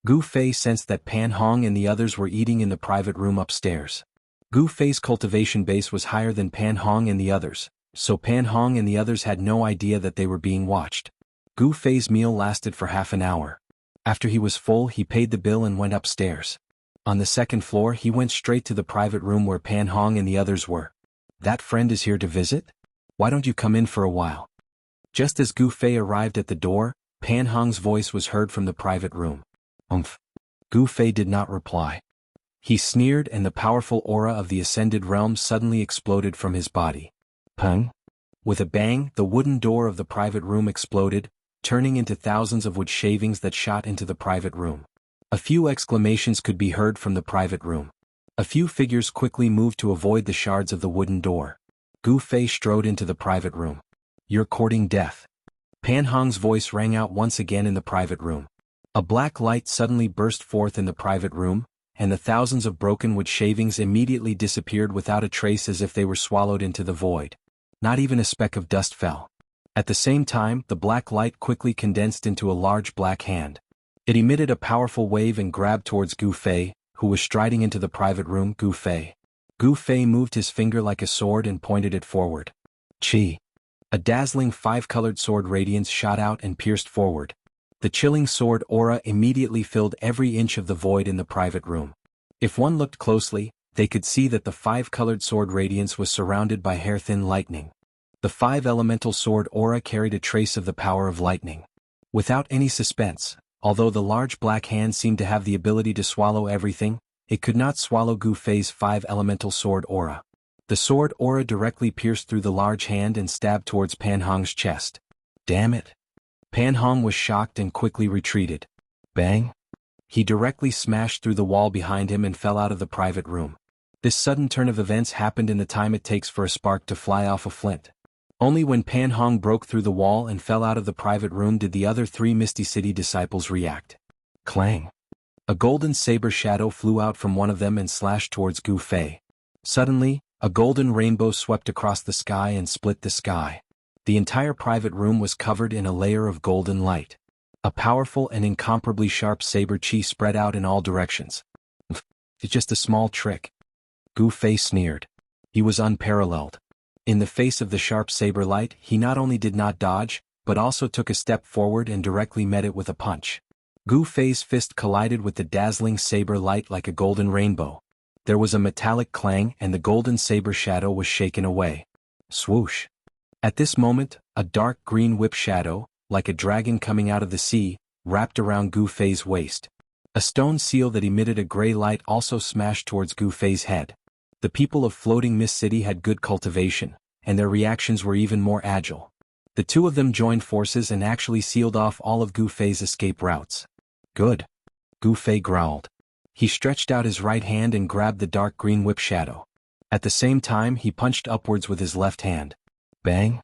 Gu Fei sensed that Pan Hong and the others were eating in the private room upstairs. Gu Fei's cultivation base was higher than Pan Hong and the others, so Pan Hong and the others had no idea that they were being watched. Gu Fei's meal lasted for half an hour. After he was full, he paid the bill and went upstairs. On the 2nd floor, he went straight to the private room where Pan Hong and the others were. "That friend is here to visit? Why don't you come in for a while?" Just as Gu Fei arrived at the door, Pan Hong's voice was heard from the private room. "Umph." Gu Fei did not reply. He sneered and the powerful aura of the Ascended Realm suddenly exploded from his body. Peng! With a bang, the wooden door of the private room exploded, turning into thousands of wood shavings that shot into the private room. A few exclamations could be heard from the private room. A few figures quickly moved to avoid the shards of the wooden door. Gu Fei strode into the private room. "You're courting death." Pan Hong's voice rang out once again in the private room. A black light suddenly burst forth in the private room, and the thousands of broken wood shavings immediately disappeared without a trace, as if they were swallowed into the void. Not even a speck of dust fell. At the same time, the black light quickly condensed into a large black hand. It emitted a powerful wave and grabbed towards Gu Fei, who was striding into the private room. Gu Fei. Gu Fei moved his finger like a sword and pointed it forward. Chi. A dazzling five-colored sword radiance shot out and pierced forward. The chilling sword aura immediately filled every inch of the void in the private room. If one looked closely, they could see that the five-colored sword radiance was surrounded by hair-thin lightning. The five-elemental sword aura carried a trace of the power of lightning. Without any suspense, although the large black hand seemed to have the ability to swallow everything, it could not swallow Gu Fei's five-elemental sword aura. The sword aura directly pierced through the large hand and stabbed towards Pan Hong's chest. Damn it! Pan Hong was shocked and quickly retreated. Bang! He directly smashed through the wall behind him and fell out of the private room. This sudden turn of events happened in the time it takes for a spark to fly off a flint. Only when Pan Hong broke through the wall and fell out of the private room did the other three Misty City disciples react. Clang! A golden saber shadow flew out from one of them and slashed towards Gu Fei. Suddenly, a golden rainbow swept across the sky and split the sky. The entire private room was covered in a layer of golden light. A powerful and incomparably sharp saber chi spread out in all directions. It's just a small trick. Gu Fei sneered. He was unparalleled. In the face of the sharp saber light, he not only did not dodge, but also took a step forward and directly met it with a punch. Gu Fei's fist collided with the dazzling saber light like a golden rainbow. There was a metallic clang and the golden saber shadow was shaken away. Swoosh! At this moment, a dark green whip shadow, like a dragon coming out of the sea, wrapped around Gu Fei's waist. A stone seal that emitted a gray light also smashed towards Gu Fei's head. The people of Floating Mist City had good cultivation, and their reactions were even more agile. The two of them joined forces and actually sealed off all of Gu Fei's escape routes. Good. Gu Fei growled. He stretched out his right hand and grabbed the dark green whip shadow. At the same time, he punched upwards with his left hand. Bang!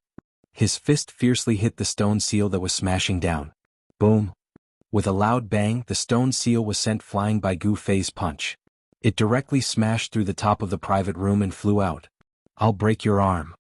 His fist fiercely hit the stone seal that was smashing down. Boom! With a loud bang, the stone seal was sent flying by Gu Fei's punch. It directly smashed through the top of the private room and flew out. I'll break your arm.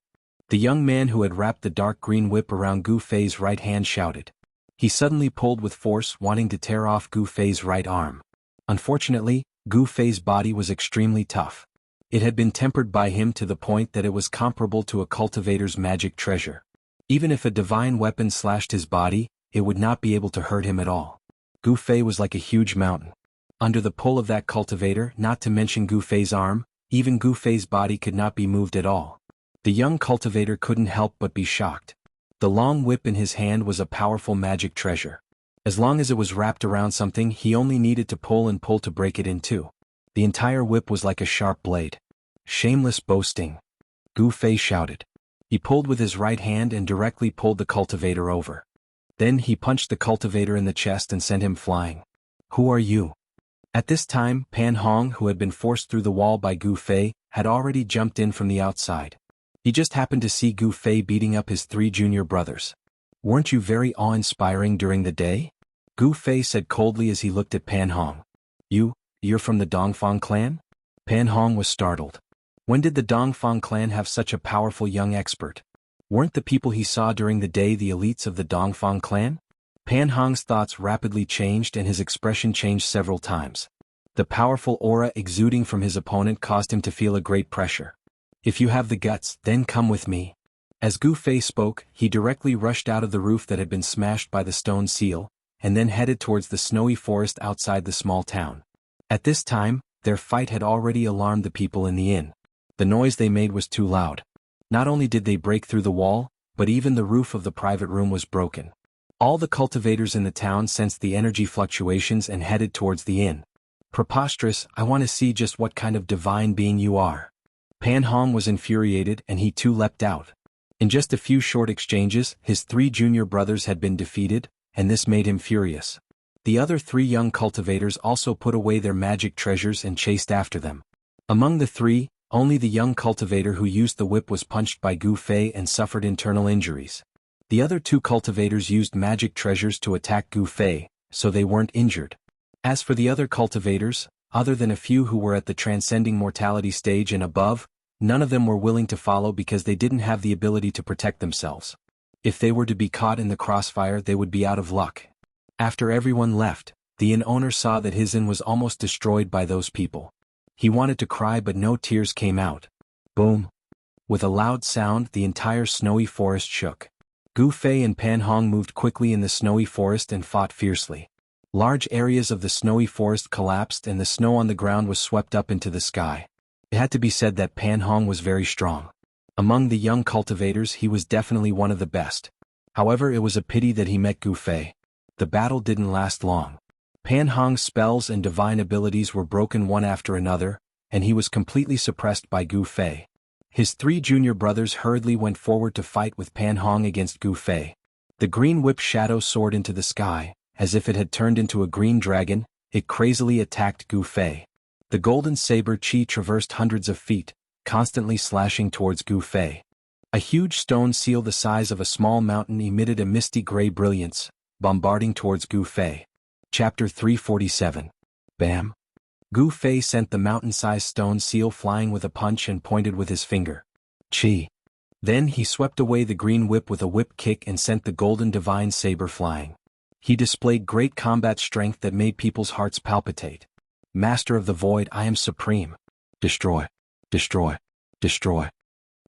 The young man who had wrapped the dark green whip around Gu Fei's right hand shouted. He suddenly pulled with force, wanting to tear off Gu Fei's right arm. Unfortunately, Gu Fei's body was extremely tough. It had been tempered by him to the point that it was comparable to a cultivator's magic treasure. Even if a divine weapon slashed his body, it would not be able to hurt him at all. Gu Fei was like a huge mountain. Under the pull of that cultivator, not to mention Gu Fei's arm, even Gu Fei's body could not be moved at all. The young cultivator couldn't help but be shocked. The long whip in his hand was a powerful magic treasure. As long as it was wrapped around something, he only needed to pull and pull to break it in two. The entire whip was like a sharp blade. Shameless boasting! Gu Fei shouted. He pulled with his right hand and directly pulled the cultivator over. Then he punched the cultivator in the chest and sent him flying. Who are you? At this time, Pan Hong, who had been forced through the wall by Gu Fei, had already jumped in from the outside. He just happened to see Gu Fei beating up his three junior brothers. Weren't you very awe-inspiring during the day? Gu Fei said coldly as he looked at Pan Hong. You're from the Dongfang clan? Pan Hong was startled. When did the Dongfang clan have such a powerful young expert? Weren't the people he saw during the day the elites of the Dongfang clan? Pan Hong's thoughts rapidly changed and his expression changed several times. The powerful aura exuding from his opponent caused him to feel a great pressure. If you have the guts, then come with me. As Gu Fei spoke, he directly rushed out of the roof that had been smashed by the stone seal, and then headed towards the snowy forest outside the small town. At this time, their fight had already alarmed the people in the inn. The noise they made was too loud. Not only did they break through the wall, but even the roof of the private room was broken. All the cultivators in the town sensed the energy fluctuations and headed towards the inn. Preposterous, I want to see just what kind of divine being you are. Pan Hong was infuriated and he too leapt out. In just a few short exchanges, his three junior brothers had been defeated, and this made him furious. The other three young cultivators also put away their magic treasures and chased after them. Among the three, only the young cultivator who used the whip was punched by Gu Fei and suffered internal injuries. The other two cultivators used magic treasures to attack Gu Fei, so they weren't injured. As for the other cultivators, Other than a few who were at the transcending mortality stage and above, none of them were willing to follow because they didn't have the ability to protect themselves. If they were to be caught in the crossfire, they would be out of luck. After everyone left, the inn owner saw that his inn was almost destroyed by those people. He wanted to cry, but no tears came out. Boom! With a loud sound, the entire snowy forest shook. Gu Fei and Pan Hong moved quickly in the snowy forest and fought fiercely. Large areas of the snowy forest collapsed and the snow on the ground was swept up into the sky. It had to be said that Pan Hong was very strong. Among the young cultivators, he was definitely one of the best. However, it was a pity that he met Gu Fei. The battle didn't last long. Pan Hong's spells and divine abilities were broken one after another, and he was completely suppressed by Gu Fei. His 3 junior brothers hurriedly went forward to fight with Pan Hong against Gu Fei. The green whip shadow soared into the sky. As if it had turned into a green dragon, it crazily attacked Gu Fei. The golden saber chi traversed hundreds of feet, constantly slashing towards Gu Fei. A huge stone seal the size of a small mountain emitted a misty gray brilliance, bombarding towards Gu Fei. Chapter 347. Bam! Gu Fei sent the mountain-sized stone seal flying with a punch and pointed with his finger. Chi! Then he swept away the green whip with a whip kick and sent the golden divine saber flying. He displayed great combat strength that made people's hearts palpitate. Master of the Void, I am supreme. Destroy! Destroy! Destroy!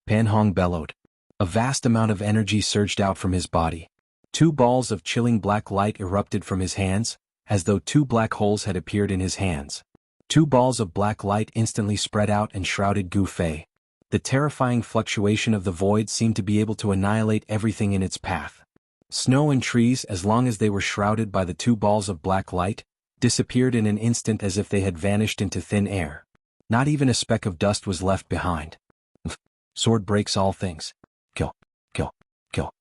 Pan Hong bellowed. A vast amount of energy surged out from his body. 2 balls of chilling black light erupted from his hands, as though 2 black holes had appeared in his hands. 2 balls of black light instantly spread out and shrouded Gu Fei. The terrifying fluctuation of the void seemed to be able to annihilate everything in its path. Snow and trees, as long as they were shrouded by the 2 balls of black light, disappeared in an instant as if they had vanished into thin air. Not even a speck of dust was left behind. Sword breaks all things. Kill, kill, kill.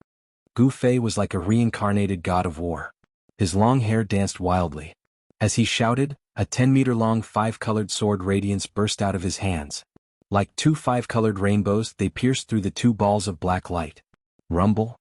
Gu Fei was like a reincarnated god of war. His long hair danced wildly. As he shouted, a 10-meter-long 5-colored sword radiance burst out of his hands. Like 2 5-colored rainbows, they pierced through the 2 balls of black light. Rumble!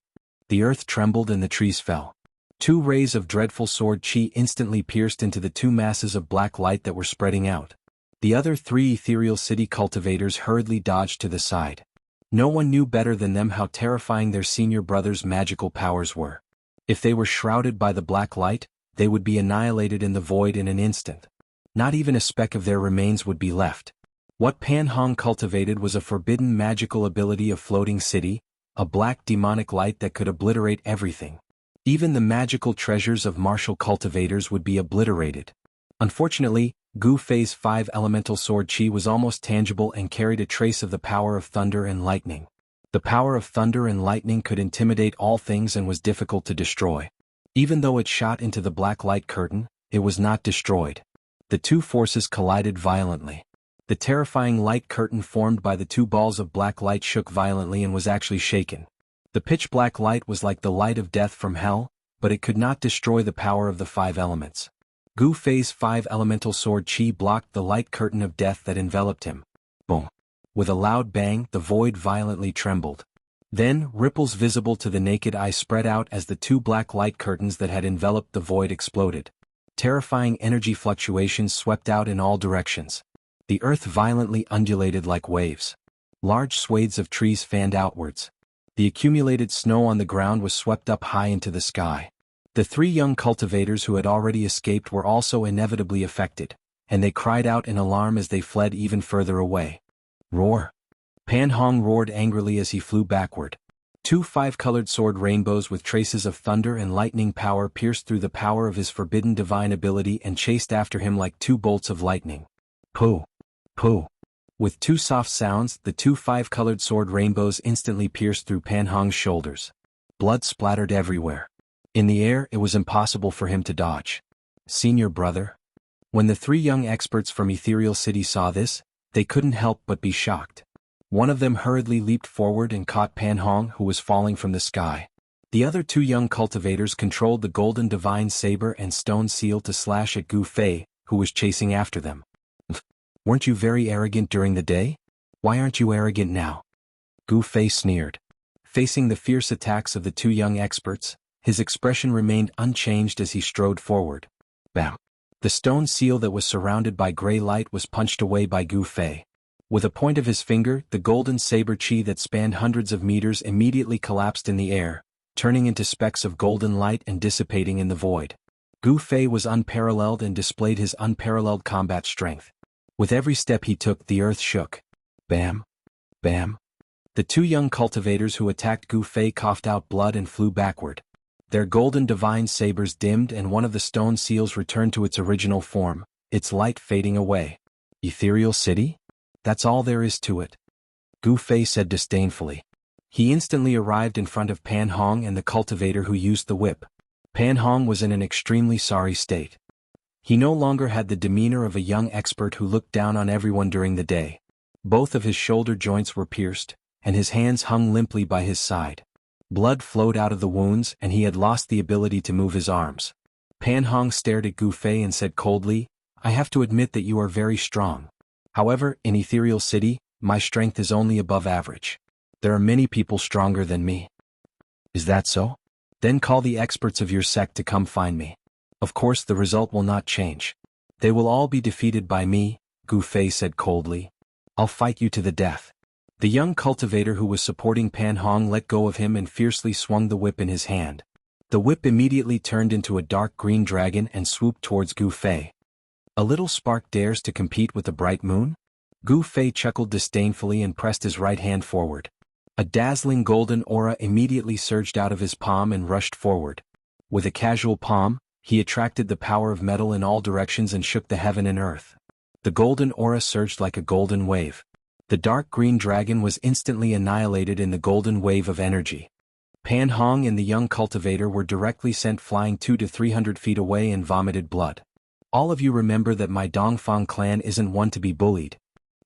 The earth trembled and the trees fell. 2 rays of dreadful sword chi instantly pierced into the 2 masses of black light that were spreading out. The other 3 ethereal city cultivators hurriedly dodged to the side. No one knew better than them how terrifying their senior brother's magical powers were. If they were shrouded by the black light, they would be annihilated in the void in an instant. Not even a speck of their remains would be left. What Pan Hong cultivated was a forbidden magical ability of floating city, a black demonic light that could obliterate everything. Even the magical treasures of martial cultivators would be obliterated. Unfortunately, Gu Fei's 5 elemental sword chi was almost tangible and carried a trace of the power of thunder and lightning. The power of thunder and lightning could intimidate all things and was difficult to destroy. Even though it shot into the black light curtain, it was not destroyed. The 2 forces collided violently. The terrifying light curtain formed by the 2 balls of black light shook violently and was actually shaken. The pitch-black light was like the light of death from hell, but it could not destroy the power of the 5 elements. Gu Fei's 5 elemental sword chi blocked the light curtain of death that enveloped him. Boom! With a loud bang, the void violently trembled. Then, ripples visible to the naked eye spread out as the 2 black light curtains that had enveloped the void exploded. Terrifying energy fluctuations swept out in all directions. The earth violently undulated like waves. Large swathes of trees fanned outwards. The accumulated snow on the ground was swept up high into the sky. The 3 young cultivators who had already escaped were also inevitably affected, and they cried out in alarm as they fled even further away. Roar! Pan Hong roared angrily as he flew backward. 2 5-colored sword rainbows with traces of thunder and lightning power pierced through the power of his forbidden divine ability and chased after him like 2 bolts of lightning. Pooh! Pooh! With 2 soft sounds, the 2 5-colored sword rainbows instantly pierced through Pan Hong's shoulders. Blood splattered everywhere. In the air, it was impossible for him to dodge. Senior brother? When the 3 young experts from Ethereal City saw this, they couldn't help but be shocked. One of them hurriedly leaped forward and caught Pan Hong, who was falling from the sky. The other 2 young cultivators controlled the golden divine saber and stone seal to slash at Gu Fei, who was chasing after them. Weren't you very arrogant during the day? Why aren't you arrogant now? Gu Fei sneered. Facing the fierce attacks of the 2 young experts, his expression remained unchanged as he strode forward. Bam! The stone seal that was surrounded by gray light was punched away by Gu Fei. With a point of his finger, the golden saber chi that spanned hundreds of meters immediately collapsed in the air, turning into specks of golden light and dissipating in the void. Gu Fei was unparalleled and displayed his unparalleled combat strength. With every step he took, the earth shook. Bam! Bam! The two young cultivators who attacked Gu Fei coughed out blood and flew backward. Their golden divine sabers dimmed and one of the stone seals returned to its original form, its light fading away. Ethereal City? That's all there is to it. Gu Fei said disdainfully. He instantly arrived in front of Pan Hong and the cultivator who used the whip. Pan Hong was in an extremely sorry state. He no longer had the demeanor of a young expert who looked down on everyone during the day. Both of his shoulder joints were pierced, and his hands hung limply by his side. Blood flowed out of the wounds and he had lost the ability to move his arms. Pan Hong stared at Gu Fei and said coldly, "I have to admit that you are very strong. However, in Ethereal City, my strength is only above average. There are many people stronger than me." "Is that so? Then call the experts of your sect to come find me. Of course the result will not change. They will all be defeated by me," Gu Fei said coldly. "I'll fight you to the death." The young cultivator who was supporting Pan Hong let go of him and fiercely swung the whip in his hand. The whip immediately turned into a dark green dragon and swooped towards Gu Fei. "A little spark dares to compete with the bright moon?" Gu Fei chuckled disdainfully and pressed his right hand forward. A dazzling golden aura immediately surged out of his palm and rushed forward. With a casual palm, he attracted the power of metal in all directions and shook the heaven and earth. The golden aura surged like a golden wave. The dark green dragon was instantly annihilated in the golden wave of energy. Pan Hong and the young cultivator were directly sent flying 200 to 300 feet away and vomited blood. "All of you remember that my Dongfang clan isn't one to be bullied."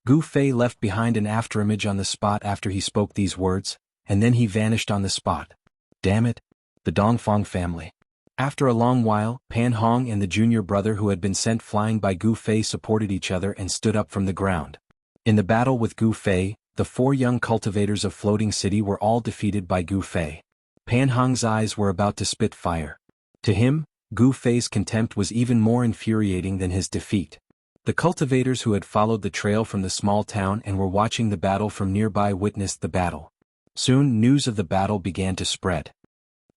Gu Fei left behind an afterimage on the spot after he spoke these words, and then he vanished on the spot. Damn it! The Dongfang family. After a long while, Pan Hong and the junior brother who had been sent flying by Gu Fei supported each other and stood up from the ground. In the battle with Gu Fei, the 4 young cultivators of Floating City were all defeated by Gu Fei. Pan Hong's eyes were about to spit fire. To him, Gu Fei's contempt was even more infuriating than his defeat. The cultivators who had followed the trail from the small town and were watching the battle from nearby witnessed the battle. Soon news of the battle began to spread.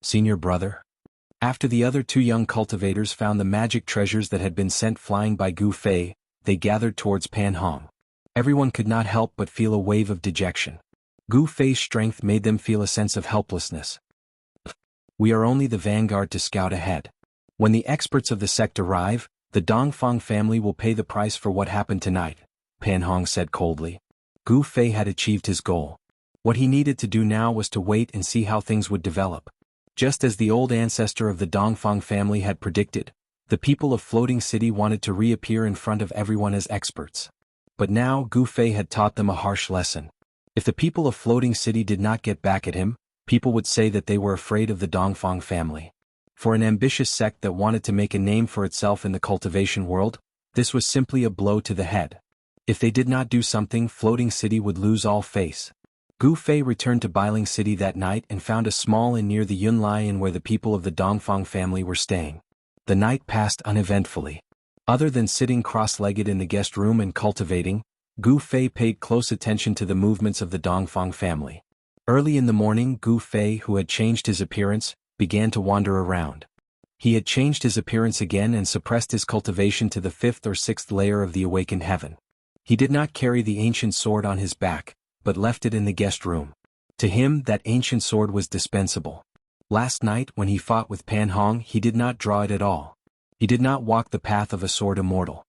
"Senior brother?" After the other 2 young cultivators found the magic treasures that had been sent flying by Gu Fei, they gathered towards Pan Hong. Everyone could not help but feel a wave of dejection. Gu Fei's strength made them feel a sense of helplessness. "We are only the vanguard to scout ahead. When the experts of the sect arrive, the Dongfang family will pay the price for what happened tonight," Pan Hong said coldly. Gu Fei had achieved his goal. What he needed to do now was to wait and see how things would develop. Just as the old ancestor of the Dongfang family had predicted, the people of Floating City wanted to reappear in front of everyone as experts. But now Gu Fei had taught them a harsh lesson. If the people of Floating City did not get back at him, people would say that they were afraid of the Dongfang family. For an ambitious sect that wanted to make a name for itself in the cultivation world, this was simply a blow to the head. If they did not do something, Floating City would lose all face. Gu Fei returned to Bailing City that night and found a small inn near the Yunlai Inn where the people of the Dongfang family were staying. The night passed uneventfully. Other than sitting cross-legged in the guest room and cultivating, Gu Fei paid close attention to the movements of the Dongfang family. Early in the morning, Gu Fei, who had changed his appearance, began to wander around. He had changed his appearance again and suppressed his cultivation to the 5th or 6th layer of the awakened heaven. He did not carry the ancient sword on his back, but left it in the guest room. To him, that ancient sword was dispensable. Last night, when he fought with Pan Hong, he did not draw it at all. He did not walk the path of a sword immortal.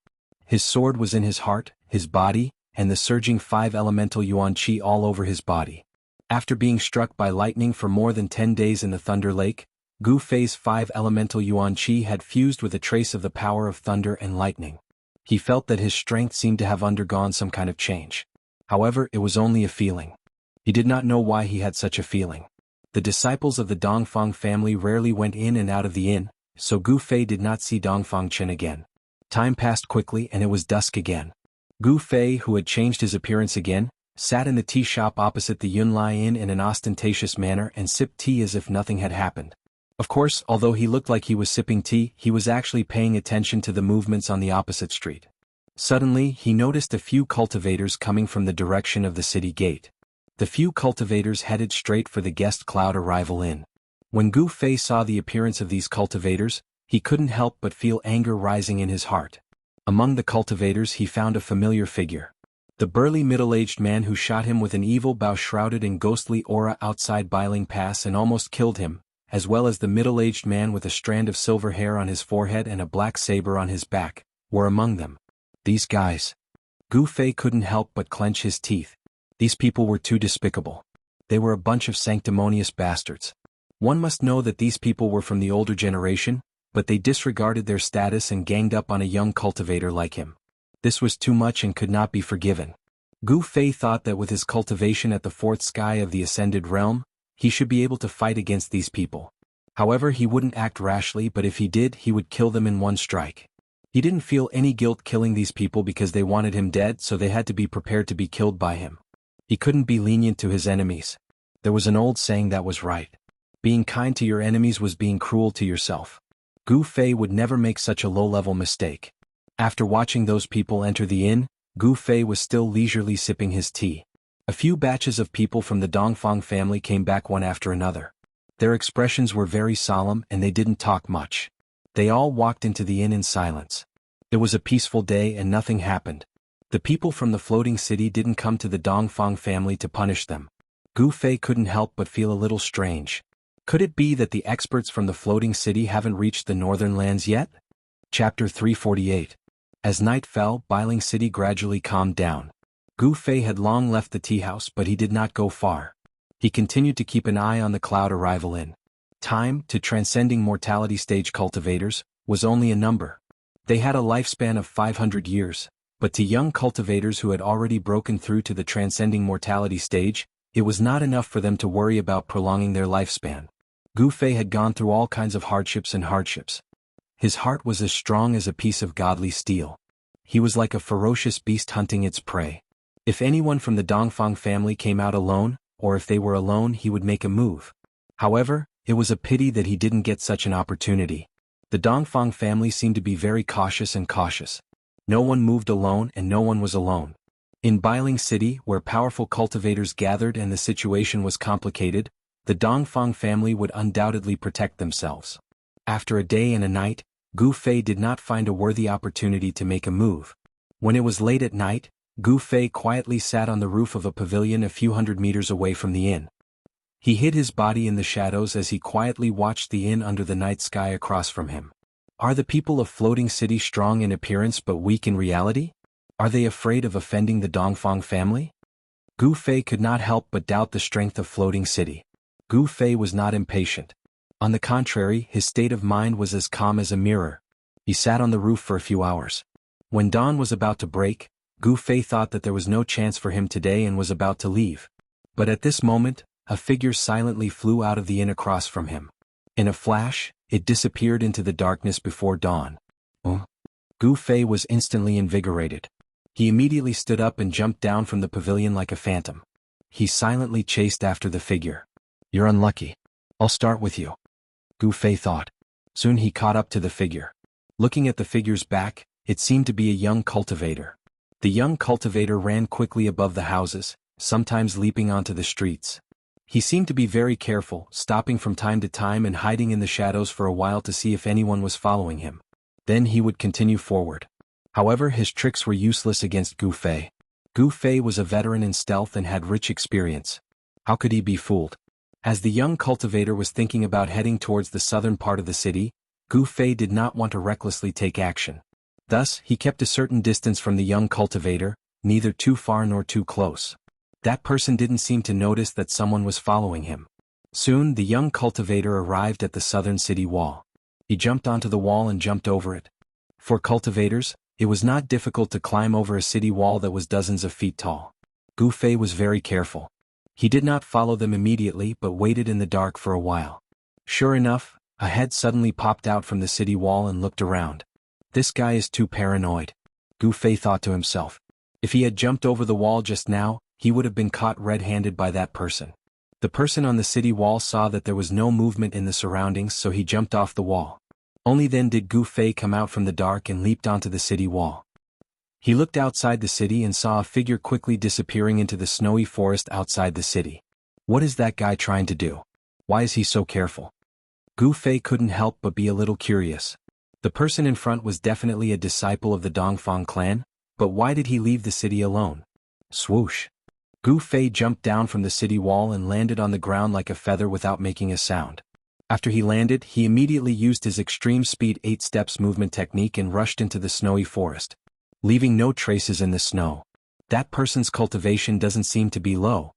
His sword was in his heart, his body, and the surging 5 elemental yuan qi all over his body. After being struck by lightning for more than 10 days in the Thunder Lake, Gu Fei's 5 elemental yuan qi had fused with a trace of the power of thunder and lightning. He felt that his strength seemed to have undergone some kind of change. However, it was only a feeling. He did not know why he had such a feeling. The disciples of the Dongfang family rarely went in and out of the inn, so Gu Fei did not see Dongfang Chen again. Time passed quickly and it was dusk again. Gu Fei, who had changed his appearance again, sat in the tea shop opposite the Yunlai Inn in an ostentatious manner and sipped tea as if nothing had happened. Of course, although he looked like he was sipping tea, he was actually paying attention to the movements on the opposite street. Suddenly, he noticed a few cultivators coming from the direction of the city gate. The few cultivators headed straight for the guest cloud arrival inn. When Gu Fei saw the appearance of these cultivators, he couldn't help but feel anger rising in his heart. Among the cultivators he found a familiar figure. The burly middle-aged man who shot him with an evil bow shrouded in ghostly aura outside Biling Pass and almost killed him, as well as the middle-aged man with a strand of silver hair on his forehead and a black saber on his back, were among them. These guys. Gu Fei couldn't help but clench his teeth. These people were too despicable. They were a bunch of sanctimonious bastards. One must know that these people were from the older generation, but they disregarded their status and ganged up on a young cultivator like him. This was too much and could not be forgiven. Gu Fei thought that with his cultivation at the fourth sky of the Ascended Realm, he should be able to fight against these people. However, he wouldn't act rashly, but if he did, he would kill them in one strike. He didn't feel any guilt killing these people because they wanted him dead, so they had to be prepared to be killed by him. He couldn't be lenient to his enemies. There was an old saying that was right. Being kind to your enemies was being cruel to yourself. Gu Fei would never make such a low-level mistake. After watching those people enter the inn, Gu Fei was still leisurely sipping his tea. A few batches of people from the Dongfang family came back one after another. Their expressions were very solemn and they didn't talk much. They all walked into the inn in silence. It was a peaceful day and nothing happened. The people from the floating city didn't come to the Dongfang family to punish them. Gu Fei couldn't help but feel a little strange. Could it be that the experts from the floating city haven't reached the northern lands yet? Chapter 348. As night fell, Biling City gradually calmed down. Gu Fei had long left the tea house, but he did not go far. He continued to keep an eye on the cloud arrival inn. Time, to transcending mortality stage cultivators, was only a number. They had a lifespan of 500 years, but to young cultivators who had already broken through to the transcending mortality stage, it was not enough for them to worry about prolonging their lifespan. Gu Fei had gone through all kinds of hardships. His heart was as strong as a piece of godly steel. He was like a ferocious beast hunting its prey. If anyone from the Dongfang family came out alone, or if they were alone, he would make a move. However, it was a pity that he didn't get such an opportunity. The Dongfang family seemed to be very cautious. No one moved alone and no one was alone. In Biling City, where powerful cultivators gathered and the situation was complicated, the Dongfang family would undoubtedly protect themselves. After a day and a night, Gu Fei did not find a worthy opportunity to make a move. When it was late at night, Gu Fei quietly sat on the roof of a pavilion a few hundred meters away from the inn. He hid his body in the shadows as he quietly watched the inn under the night sky across from him. Are the people of Floating City strong in appearance but weak in reality? Are they afraid of offending the Dongfang family? Gu Fei could not help but doubt the strength of Floating City. Gu Fei was not impatient. On the contrary, his state of mind was as calm as a mirror. He sat on the roof for a few hours. When dawn was about to break, Gu Fei thought that there was no chance for him today and was about to leave. But at this moment, a figure silently flew out of the inn across from him. In a flash, it disappeared into the darkness before dawn. Gu Fei was instantly invigorated. He immediately stood up and jumped down from the pavilion like a phantom. He silently chased after the figure. You're unlucky. I'll start with you, Gu Fei thought. Soon he caught up to the figure. Looking at the figure's back, it seemed to be a young cultivator. The young cultivator ran quickly above the houses, sometimes leaping onto the streets. He seemed to be very careful, stopping from time to time and hiding in the shadows for a while to see if anyone was following him. Then he would continue forward. However, his tricks were useless against Gu Fei. Gu Fei was a veteran in stealth and had rich experience. How could he be fooled? As the young cultivator was thinking about heading towards the southern part of the city, Gu Fei did not want to recklessly take action. Thus, he kept a certain distance from the young cultivator, neither too far nor too close. That person didn't seem to notice that someone was following him. Soon, the young cultivator arrived at the southern city wall. He jumped onto the wall and jumped over it. For cultivators, it was not difficult to climb over a city wall that was dozens of feet tall. Gu Fei was very careful. He did not follow them immediately but waited in the dark for a while. Sure enough, a head suddenly popped out from the city wall and looked around. This guy is too paranoid, Gu Fei thought to himself. If he had jumped over the wall just now, he would have been caught red-handed by that person. The person on the city wall saw that there was no movement in the surroundings, so he jumped off the wall. Only then did Gu Fei come out from the dark and leaped onto the city wall. He looked outside the city and saw a figure quickly disappearing into the snowy forest outside the city. What is that guy trying to do? Why is he so careful? Gu Fei couldn't help but be a little curious. The person in front was definitely a disciple of the Dongfang clan, but why did he leave the city alone? Swoosh! Gu Fei jumped down from the city wall and landed on the ground like a feather without making a sound. After he landed, he immediately used his extreme speed 8 steps movement technique and rushed into the snowy forest, leaving no traces in the snow. That person's cultivation doesn't seem to be low.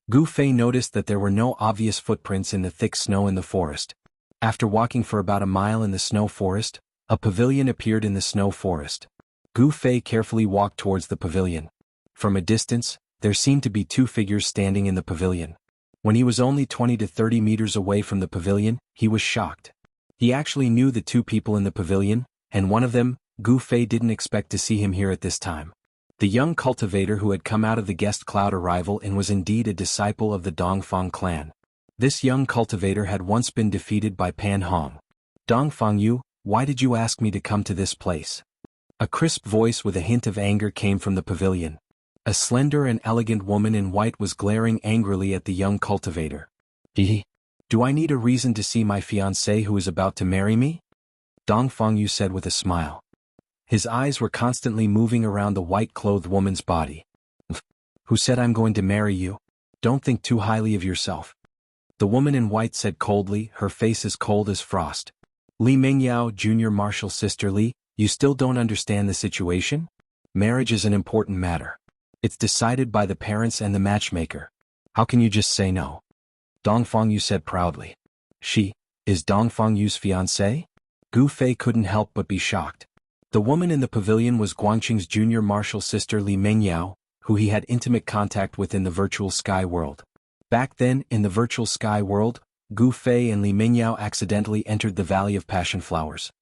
Gu Fei noticed that there were no obvious footprints in the thick snow in the forest. After walking for about a mile in the snow forest, a pavilion appeared in the snow forest. Gu Fei carefully walked towards the pavilion. From a distance, there seemed to be 2 figures standing in the pavilion. When he was only 20 to 30 meters away from the pavilion, he was shocked. He actually knew the 2 people in the pavilion, and one of them, Gu Fei didn't expect to see him here at this time. The young cultivator who had come out of the guest cloud arrival and was indeed a disciple of the Dongfang clan. This young cultivator had once been defeated by Pan Hong. Dongfang Yu, why did you ask me to come to this place? A crisp voice with a hint of anger came from the pavilion. A slender and elegant woman in white was glaring angrily at the young cultivator. Do I need a reason to see my fiancé who is about to marry me? Dongfang Yu said with a smile. His eyes were constantly moving around the white-clothed woman's body. Who said I'm going to marry you? Don't think too highly of yourself. The woman in white said coldly, her face as cold as frost. Li Mengyao, Junior Marshal Sister Li, you still don't understand the situation? Marriage is an important matter. It's decided by the parents and the matchmaker. How can you just say no? Dongfang Yu said proudly. She is Dongfang Yu's fiancée? Gu Fei couldn't help but be shocked. The woman in the pavilion was Guangqing's junior martial sister Li Mengyao, who he had intimate contact with in the virtual sky world. Back then, in the virtual sky world, Gu Fei and Li Mengyao accidentally entered the Valley of Passion Flowers.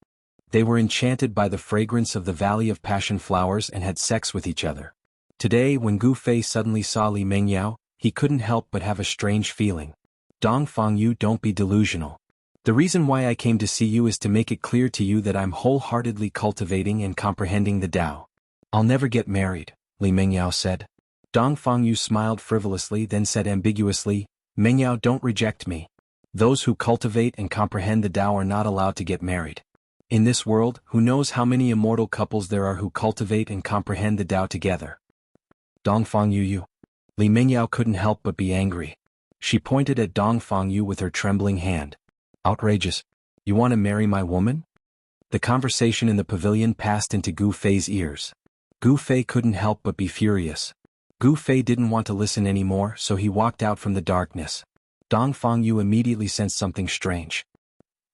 They were enchanted by the fragrance of the Valley of Passion Flowers and had sex with each other. Today, when Gu Fei suddenly saw Li Mengyao, he couldn't help but have a strange feeling. Dongfang Yu, don't be delusional. The reason why I came to see you is to make it clear to you that I'm wholeheartedly cultivating and comprehending the Tao. I'll never get married, Li Mengyao said. Dongfang Yu smiled frivolously, then said ambiguously, Mengyao, don't reject me. Those who cultivate and comprehend the Tao are not allowed to get married. In this world, who knows how many immortal couples there are who cultivate and comprehend the Tao together. Dongfang Yu. Li Mengyao couldn't help but be angry. She pointed at Dongfang Yu with her trembling hand. Outrageous. You want to marry my woman? The conversation in the pavilion passed into Gu Fei's ears. Gu Fei couldn't help but be furious. Gu Fei didn't want to listen anymore, so he walked out from the darkness. Dongfang Yu immediately sensed something strange.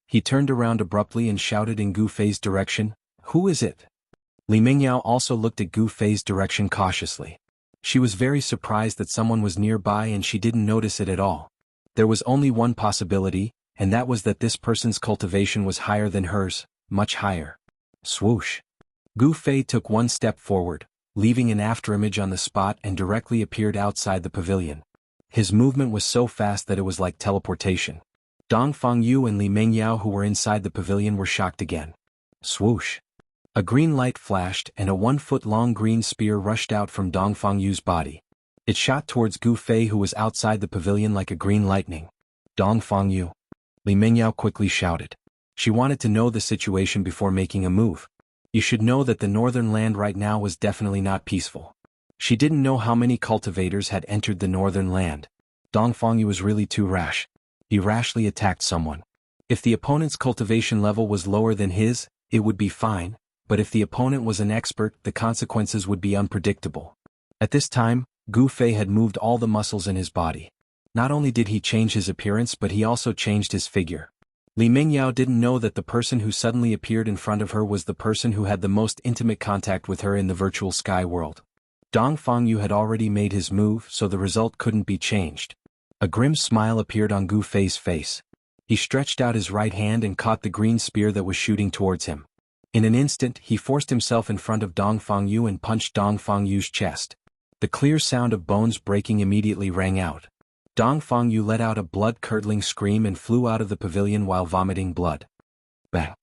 He turned around abruptly and shouted in Gu Fei's direction, Who is it? Li Mengyao also looked at Gu Fei's direction cautiously. She was very surprised that someone was nearby and she didn't notice it at all. There was only one possibility, and that was that this person's cultivation was higher than hers, much higher. Swoosh! Gu Fei took one step forward, leaving an afterimage on the spot and directly appeared outside the pavilion. His movement was so fast that it was like teleportation. Dongfang Yu and Li Mengyao who were inside the pavilion were shocked again. Swoosh! A green light flashed and a 1-foot-long green spear rushed out from Dongfang Yu's body. It shot towards Gu Fei who was outside the pavilion like a green lightning. Dongfang Yu! Li Mengyao quickly shouted. She wanted to know the situation before making a move. You should know that the northern land right now was definitely not peaceful. She didn't know how many cultivators had entered the northern land. Dongfang Yu was really too rash. He rashly attacked someone. If the opponent's cultivation level was lower than his, it would be fine, but if the opponent was an expert, the consequences would be unpredictable. At this time, Gu Fei had moved all the muscles in his body. Not only did he change his appearance but he also changed his figure. Li Mengyao didn't know that the person who suddenly appeared in front of her was the person who had the most intimate contact with her in the virtual sky world. Dongfang Yu had already made his move, so the result couldn't be changed. A grim smile appeared on Gu Fei's face. He stretched out his right hand and caught the green spear that was shooting towards him. In an instant, he forced himself in front of Dongfang Yu and punched Dongfang Yu's chest. The clear sound of bones breaking immediately rang out. Dong Fangyu let out a blood-curdling scream and flew out of the pavilion while vomiting blood. Bang!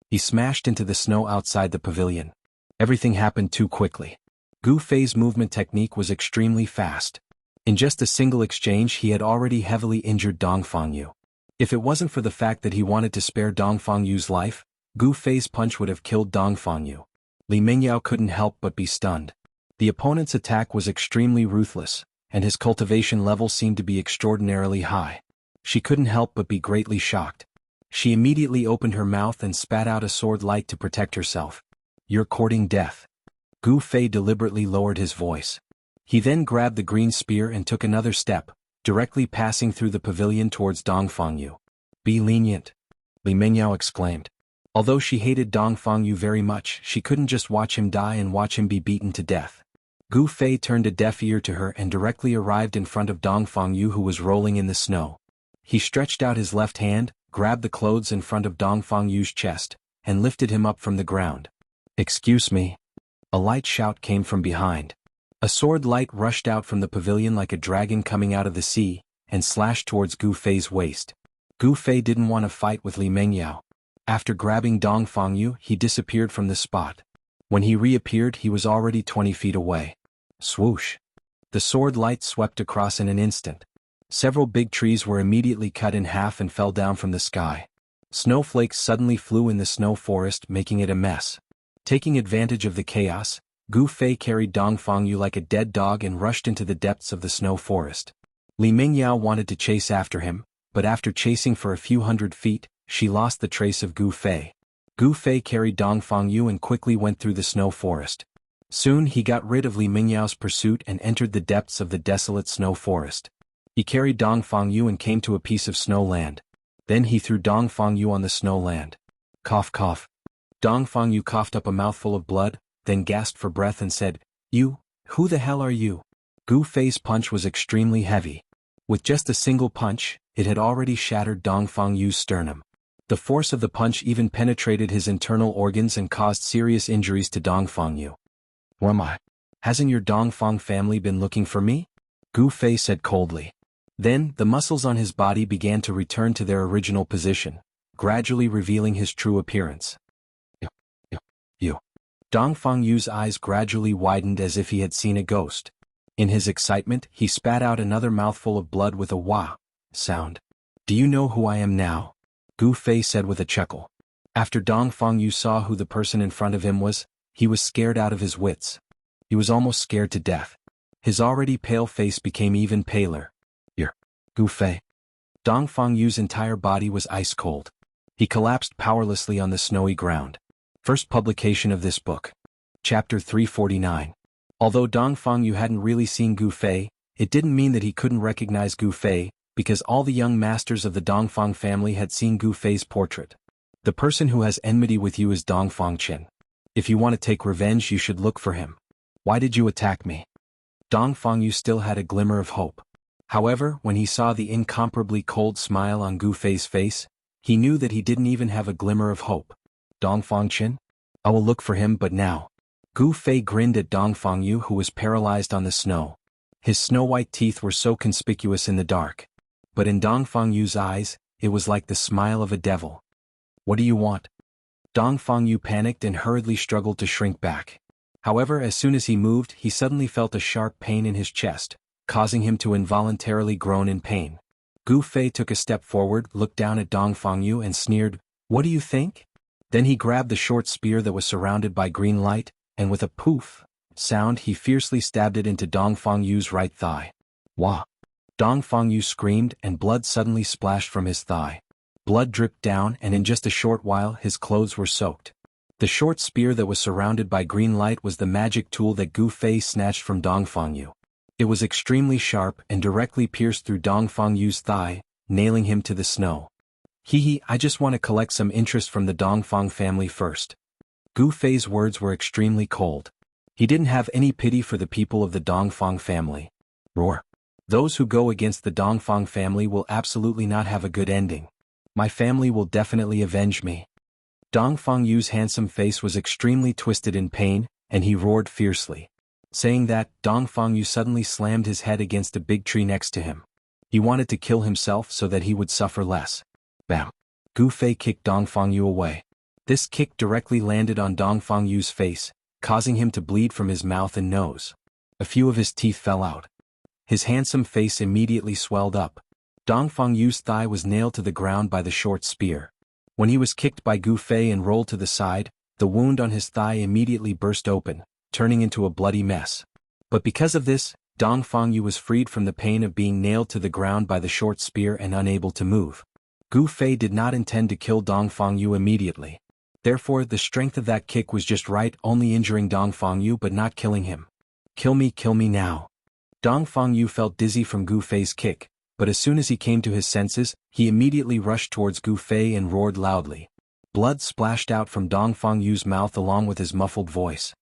He smashed into the snow outside the pavilion. Everything happened too quickly. Gu Fei's movement technique was extremely fast. In just a single exchange he had already heavily injured Dong Fangyu. If it wasn't for the fact that he wanted to spare Dong Fangyu's life, Gu Fei's punch would have killed Dong Fangyu. Li Mingyao couldn't help but be stunned. The opponent's attack was extremely ruthless, and his cultivation level seemed to be extraordinarily high. She couldn't help but be greatly shocked. She immediately opened her mouth and spat out a sword light to protect herself. "You're courting death." Gu Fei deliberately lowered his voice. He then grabbed the green spear and took another step, directly passing through the pavilion towards Dong Fangyu. "Be lenient," Li Mingyao exclaimed. Although she hated Dong Fangyu very much, she couldn't just watch him die and watch him be beaten to death. Gu Fei turned a deaf ear to her and directly arrived in front of Dong Fangyu, who was rolling in the snow. He stretched out his left hand, grabbed the clothes in front of Dong Fangyu's chest, and lifted him up from the ground. "Excuse me." A light shout came from behind. A sword light rushed out from the pavilion like a dragon coming out of the sea, and slashed towards Gu Fei's waist. Gu Fei didn't want to fight with Li Mingyao. After grabbing Dong Fangyu, he disappeared from the spot. When he reappeared, he was already 20 feet away. Swoosh! The sword light swept across in an instant. Several big trees were immediately cut in half and fell down from the sky. Snowflakes suddenly flew in the snow forest, making it a mess. Taking advantage of the chaos, Gu Fei carried Dong Fangyu like a dead dog and rushed into the depths of the snow forest. Li Mingyao wanted to chase after him, but after chasing for a few hundred feet, she lost the trace of Gu Fei. Gu Fei carried Dong Fangyu and quickly went through the snow forest. Soon he got rid of Li Mingyao's pursuit and entered the depths of the desolate snow forest. He carried Dong Fangyu and came to a piece of snow land. Then he threw Dong Fangyu on the snow land. Cough cough. Dong Fangyu coughed up a mouthful of blood, then gasped for breath and said, Who the hell are you?" Gu Fei's punch was extremely heavy. With just a single punch, it had already shattered Dong Fangyu's sternum. The force of the punch even penetrated his internal organs and caused serious injuries to Dong Fangyu. "Who am I? Hasn't your Dong Fang family been looking for me?" Gu Fei said coldly. Then, the muscles on his body began to return to their original position, gradually revealing his true appearance. You. Dong Fangyu's eyes gradually widened as if he had seen a ghost. In his excitement, he spat out another mouthful of blood with a wah sound. "Do you know who I am now?" Gu Fei said with a chuckle. After Dong Fangyu saw who the person in front of him was, he was scared out of his wits. He was almost scared to death. His already pale face became even paler. "You're Gu Fei." Dong Fangyu's entire body was ice cold. He collapsed powerlessly on the snowy ground. First publication of this book. Chapter 349. Although Dong Fangyu hadn't really seen Gu Fei, it didn't mean that he couldn't recognize Gu Fei, because all the young masters of the Dongfang family had seen Gu Fei's portrait. The person who has enmity with you is Dongfang Qin. If you want to take revenge, you should look for him. Why did you attack me? Dong Fangyu still had a glimmer of hope. However, when he saw the incomparably cold smile on Gu Fei's face, he knew that he didn't even have a glimmer of hope. "Dongfang Qin? I will look for him, but now." Gu Fei grinned at Dong Fangyu, who was paralyzed on the snow. His snow-white teeth were so conspicuous in the dark. But in Dong Fangyu's eyes, it was like the smile of a devil. "What do you want?" Dong Fangyu panicked and hurriedly struggled to shrink back. However, as soon as he moved, he suddenly felt a sharp pain in his chest, causing him to involuntarily groan in pain. Gu Fei took a step forward, looked down at Dong Fangyu and sneered, "What do you think?" Then he grabbed the short spear that was surrounded by green light, and with a poof sound he fiercely stabbed it into Dong Fangyu's right thigh. Wah! Dong Fangyu screamed and blood suddenly splashed from his thigh. Blood dripped down and in just a short while his clothes were soaked. The short spear that was surrounded by green light was the magic tool that Gu Fei snatched from Dong Fangyu. It was extremely sharp and directly pierced through Dong Fangyu's thigh, nailing him to the snow. I just want to collect some interest from the Dongfang family first." Gu Fei's words were extremely cold. He didn't have any pity for the people of the Dongfang family. Roar. "Those who go against the Dongfang family will absolutely not have a good ending. My family will definitely avenge me." Dong Fangyu's handsome face was extremely twisted in pain, and he roared fiercely. Saying that, Dong Fangyu suddenly slammed his head against a big tree next to him. He wanted to kill himself so that he would suffer less. Bam! Gu Fei kicked Dongfang Yu away. This kick directly landed on Dongfang Yu's face, causing him to bleed from his mouth and nose. A few of his teeth fell out. His handsome face immediately swelled up. Dongfang Yu's thigh was nailed to the ground by the short spear. When he was kicked by Gu Fei and rolled to the side, the wound on his thigh immediately burst open, turning into a bloody mess. But because of this, Dongfang Yu was freed from the pain of being nailed to the ground by the short spear and unable to move. Gu Fei did not intend to kill Dongfang Yu immediately. Therefore, the strength of that kick was just right, only injuring Dongfang Yu but not killing him. Kill me now. Dongfang Yu felt dizzy from Gu Fei's kick, but as soon as he came to his senses, he immediately rushed towards Gu Fei and roared loudly. Blood splashed out from Dongfang Yu's mouth along with his muffled voice.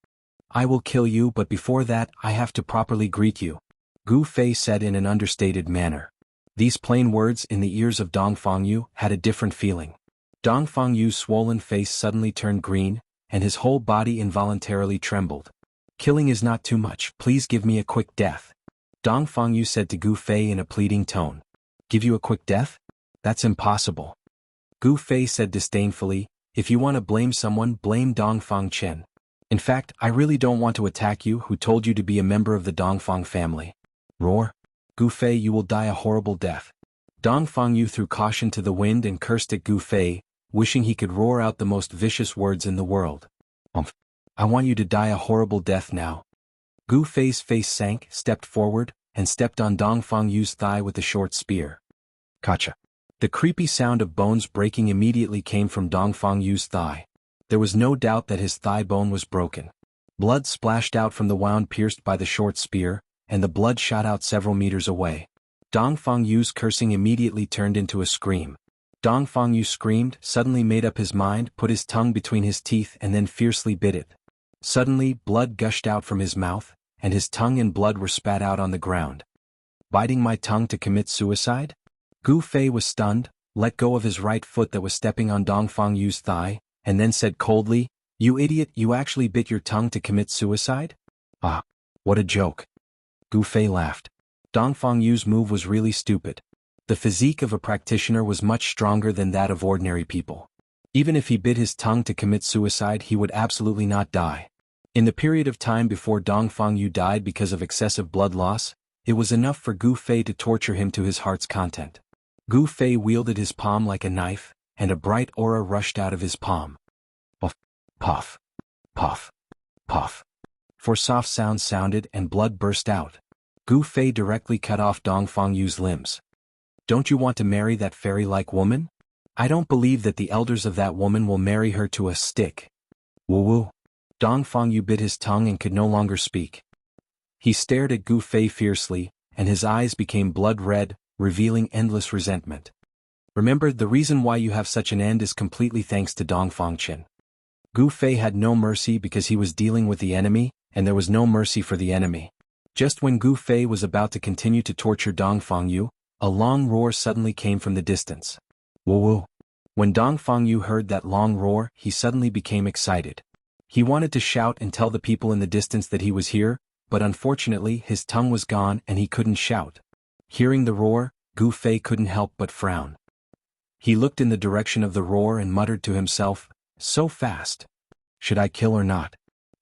I will kill you, but before that, I have to properly greet you, Gu Fei said in an understated manner. These plain words in the ears of Dongfang Yu had a different feeling. Dongfang Yu's swollen face suddenly turned green, and his whole body involuntarily trembled. Killing is not too much, please give me a quick death, Dongfang Yu said to Gu Fei in a pleading tone. Give you a quick death? That's impossible. Gu Fei said disdainfully, if you want to blame someone, blame Dongfang Chen. In fact, I really don't want to attack you. Who told you to be a member of the Dongfang family? Roar. Gu Fei, you will die a horrible death. Dongfang Yu threw caution to the wind and cursed at Gu Fei, wishing he could roar out the most vicious words in the world. I want you to die a horrible death now. Gu Fei's face sank, stepped forward, and stepped on Dongfang Yu's thigh with the short spear. Kacha. The creepy sound of bones breaking immediately came from Dongfang Yu's thigh. There was no doubt that his thigh bone was broken. Blood splashed out from the wound pierced by the short spear, and the blood shot out several meters away. Dongfang Yu's cursing immediately turned into a scream. Dongfang Yu screamed, suddenly made up his mind, put his tongue between his teeth and then fiercely bit it. Suddenly, blood gushed out from his mouth, and his tongue and blood were spat out on the ground. Biting my tongue to commit suicide? Gu Fei was stunned, let go of his right foot that was stepping on Dongfang Yu's thigh, and then said coldly, You idiot, you actually bit your tongue to commit suicide? Ah, what a joke. Gu Fei laughed. Dongfang Yu's move was really stupid. The physique of a practitioner was much stronger than that of ordinary people. Even if he bit his tongue to commit suicide, he would absolutely not die. In the period of time before Dongfang Yu died because of excessive blood loss, it was enough for Gu Fei to torture him to his heart's content. Gu Fei wielded his palm like a knife, and a bright aura rushed out of his palm. Puff, puff, puff, puff. Four soft sounds sounded and blood burst out. Gu Fei directly cut off Dongfang Yu's limbs. Don't you want to marry that fairy-like woman? I don't believe that the elders of that woman will marry her to a stick. Woo-woo. Dongfang Yu bit his tongue and could no longer speak. He stared at Gu Fei fiercely, and his eyes became blood red, revealing endless resentment. Remember, the reason why you have such an end is completely thanks to Dongfang Chen. Gu Fei had no mercy because he was dealing with the enemy, and there was no mercy for the enemy. Just when Gu Fei was about to continue to torture Dongfang Yu, a long roar suddenly came from the distance. Woo-woo. When Dongfang Yu heard that long roar, he suddenly became excited. He wanted to shout and tell the people in the distance that he was here, but unfortunately his tongue was gone and he couldn't shout. Hearing the roar, Gu Fei couldn't help but frown. He looked in the direction of the roar and muttered to himself, So fast. Should I kill or not?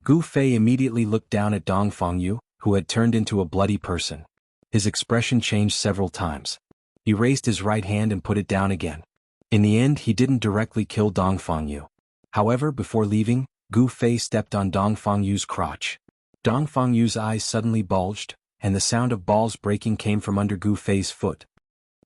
Gu Fei immediately looked down at Dongfang Yu, who had turned into a bloody person. His expression changed several times. He raised his right hand and put it down again. In the end, he didn't directly kill Dongfang Yu. However, before leaving, Gu Fei stepped on Dongfang Yu's crotch. Dongfang Yu's eyes suddenly bulged, and the sound of balls breaking came from under Gu Fei's foot.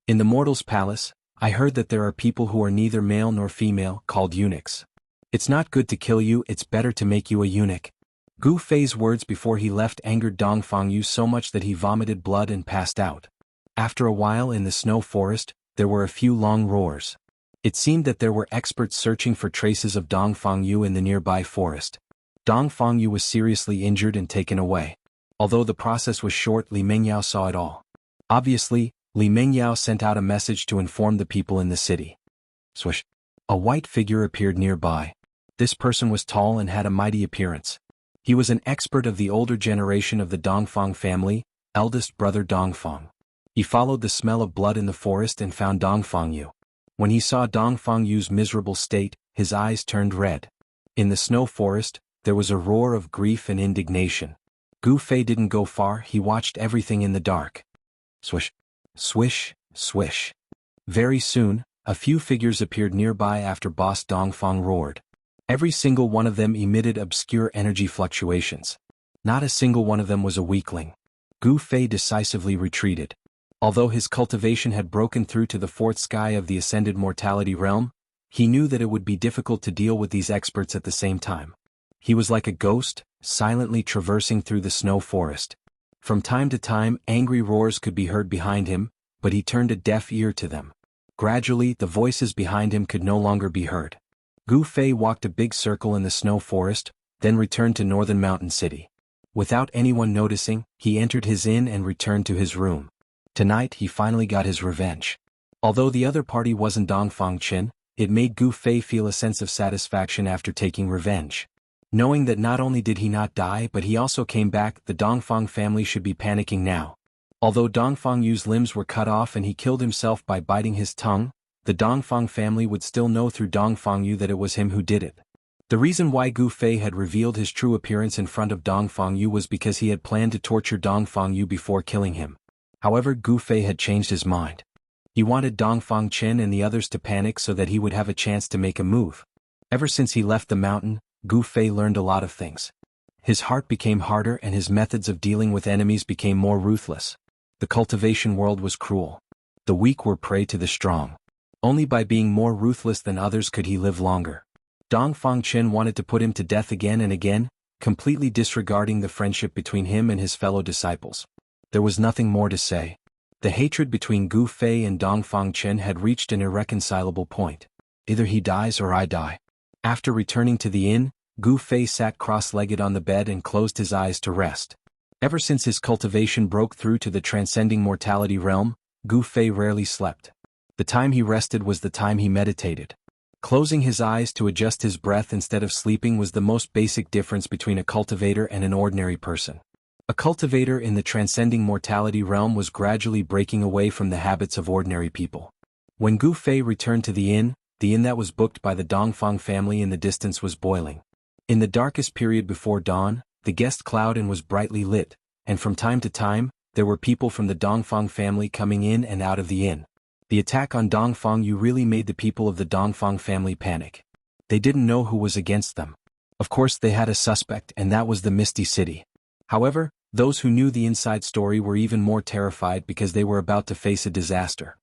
In the mortal's palace, I heard that there are people who are neither male nor female, called eunuchs. It's not good to kill you, it's better to make you a eunuch. Gu Fei's words before he left angered Dongfang Yu so much that he vomited blood and passed out. After a while in the snow forest, there were a few long roars. It seemed that there were experts searching for traces of Dongfang Yu in the nearby forest. Dongfang Yu was seriously injured and taken away. Although the process was short, Li Mengyao saw it all. Obviously, Li Mengyao sent out a message to inform the people in the city. Swish. A white figure appeared nearby. This person was tall and had a mighty appearance. He was an expert of the older generation of the Dongfang family, eldest brother Dongfang. He followed the smell of blood in the forest and found Dongfang. When he saw Dongfangyu's miserable state, his eyes turned red. In the snow forest, there was a roar of grief and indignation. Gu Fei didn't go far, he watched everything in the dark. Swish, swish, swish. Very soon, a few figures appeared nearby after Boss Dongfang roared. Every single one of them emitted obscure energy fluctuations. Not a single one of them was a weakling. Gu Fei decisively retreated. Although his cultivation had broken through to the fourth sky of the ascended mortality realm, he knew that it would be difficult to deal with these experts at the same time. He was like a ghost, silently traversing through the snow forest. From time to time, angry roars could be heard behind him, but he turned a deaf ear to them. Gradually, the voices behind him could no longer be heard. Gu Fei walked a big circle in the snow forest, then returned to Northern Mountain City. Without anyone noticing, he entered his inn and returned to his room. Tonight he finally got his revenge. Although the other party wasn't Dongfang Qin, it made Gu Fei feel a sense of satisfaction after taking revenge. Knowing that not only did he not die but he also came back, the Dongfang family should be panicking now. Although Dongfangyu's limbs were cut off and he killed himself by biting his tongue, the Dongfang family would still know through Dongfangyu that it was him who did it. The reason why Gu Fei had revealed his true appearance in front of Dongfangyu was because he had planned to torture Dongfangyu before killing him. However, Gu Fei had changed his mind. He wanted Dongfang Qin and the others to panic so that he would have a chance to make a move. Ever since he left the mountain, Gu Fei learned a lot of things. His heart became harder and his methods of dealing with enemies became more ruthless. The cultivation world was cruel. The weak were prey to the strong. Only by being more ruthless than others could he live longer. Dongfang Qin wanted to put him to death again and again, completely disregarding the friendship between him and his fellow disciples. There was nothing more to say. The hatred between Gu Fei and Dongfang Qin had reached an irreconcilable point. Either he dies or I die. After returning to the inn, Gu Fei sat cross-legged on the bed and closed his eyes to rest. Ever since his cultivation broke through to the transcending mortality realm, Gu Fei rarely slept. The time he rested was the time he meditated. Closing his eyes to adjust his breath instead of sleeping was the most basic difference between a cultivator and an ordinary person. A cultivator in the transcending mortality realm was gradually breaking away from the habits of ordinary people. When Gu Fei returned to the inn that was booked by the Dongfang family in the distance was boiling. In the darkest period before dawn, the guest cloud inn was brightly lit, and from time to time, there were people from the Dongfang family coming in and out of the inn. The attack on Dongfangyu really made the people of the Dongfang family panic. They didn't know who was against them. Of course they had a suspect and that was the Misty City. However, those who knew the inside story were even more terrified because they were about to face a disaster.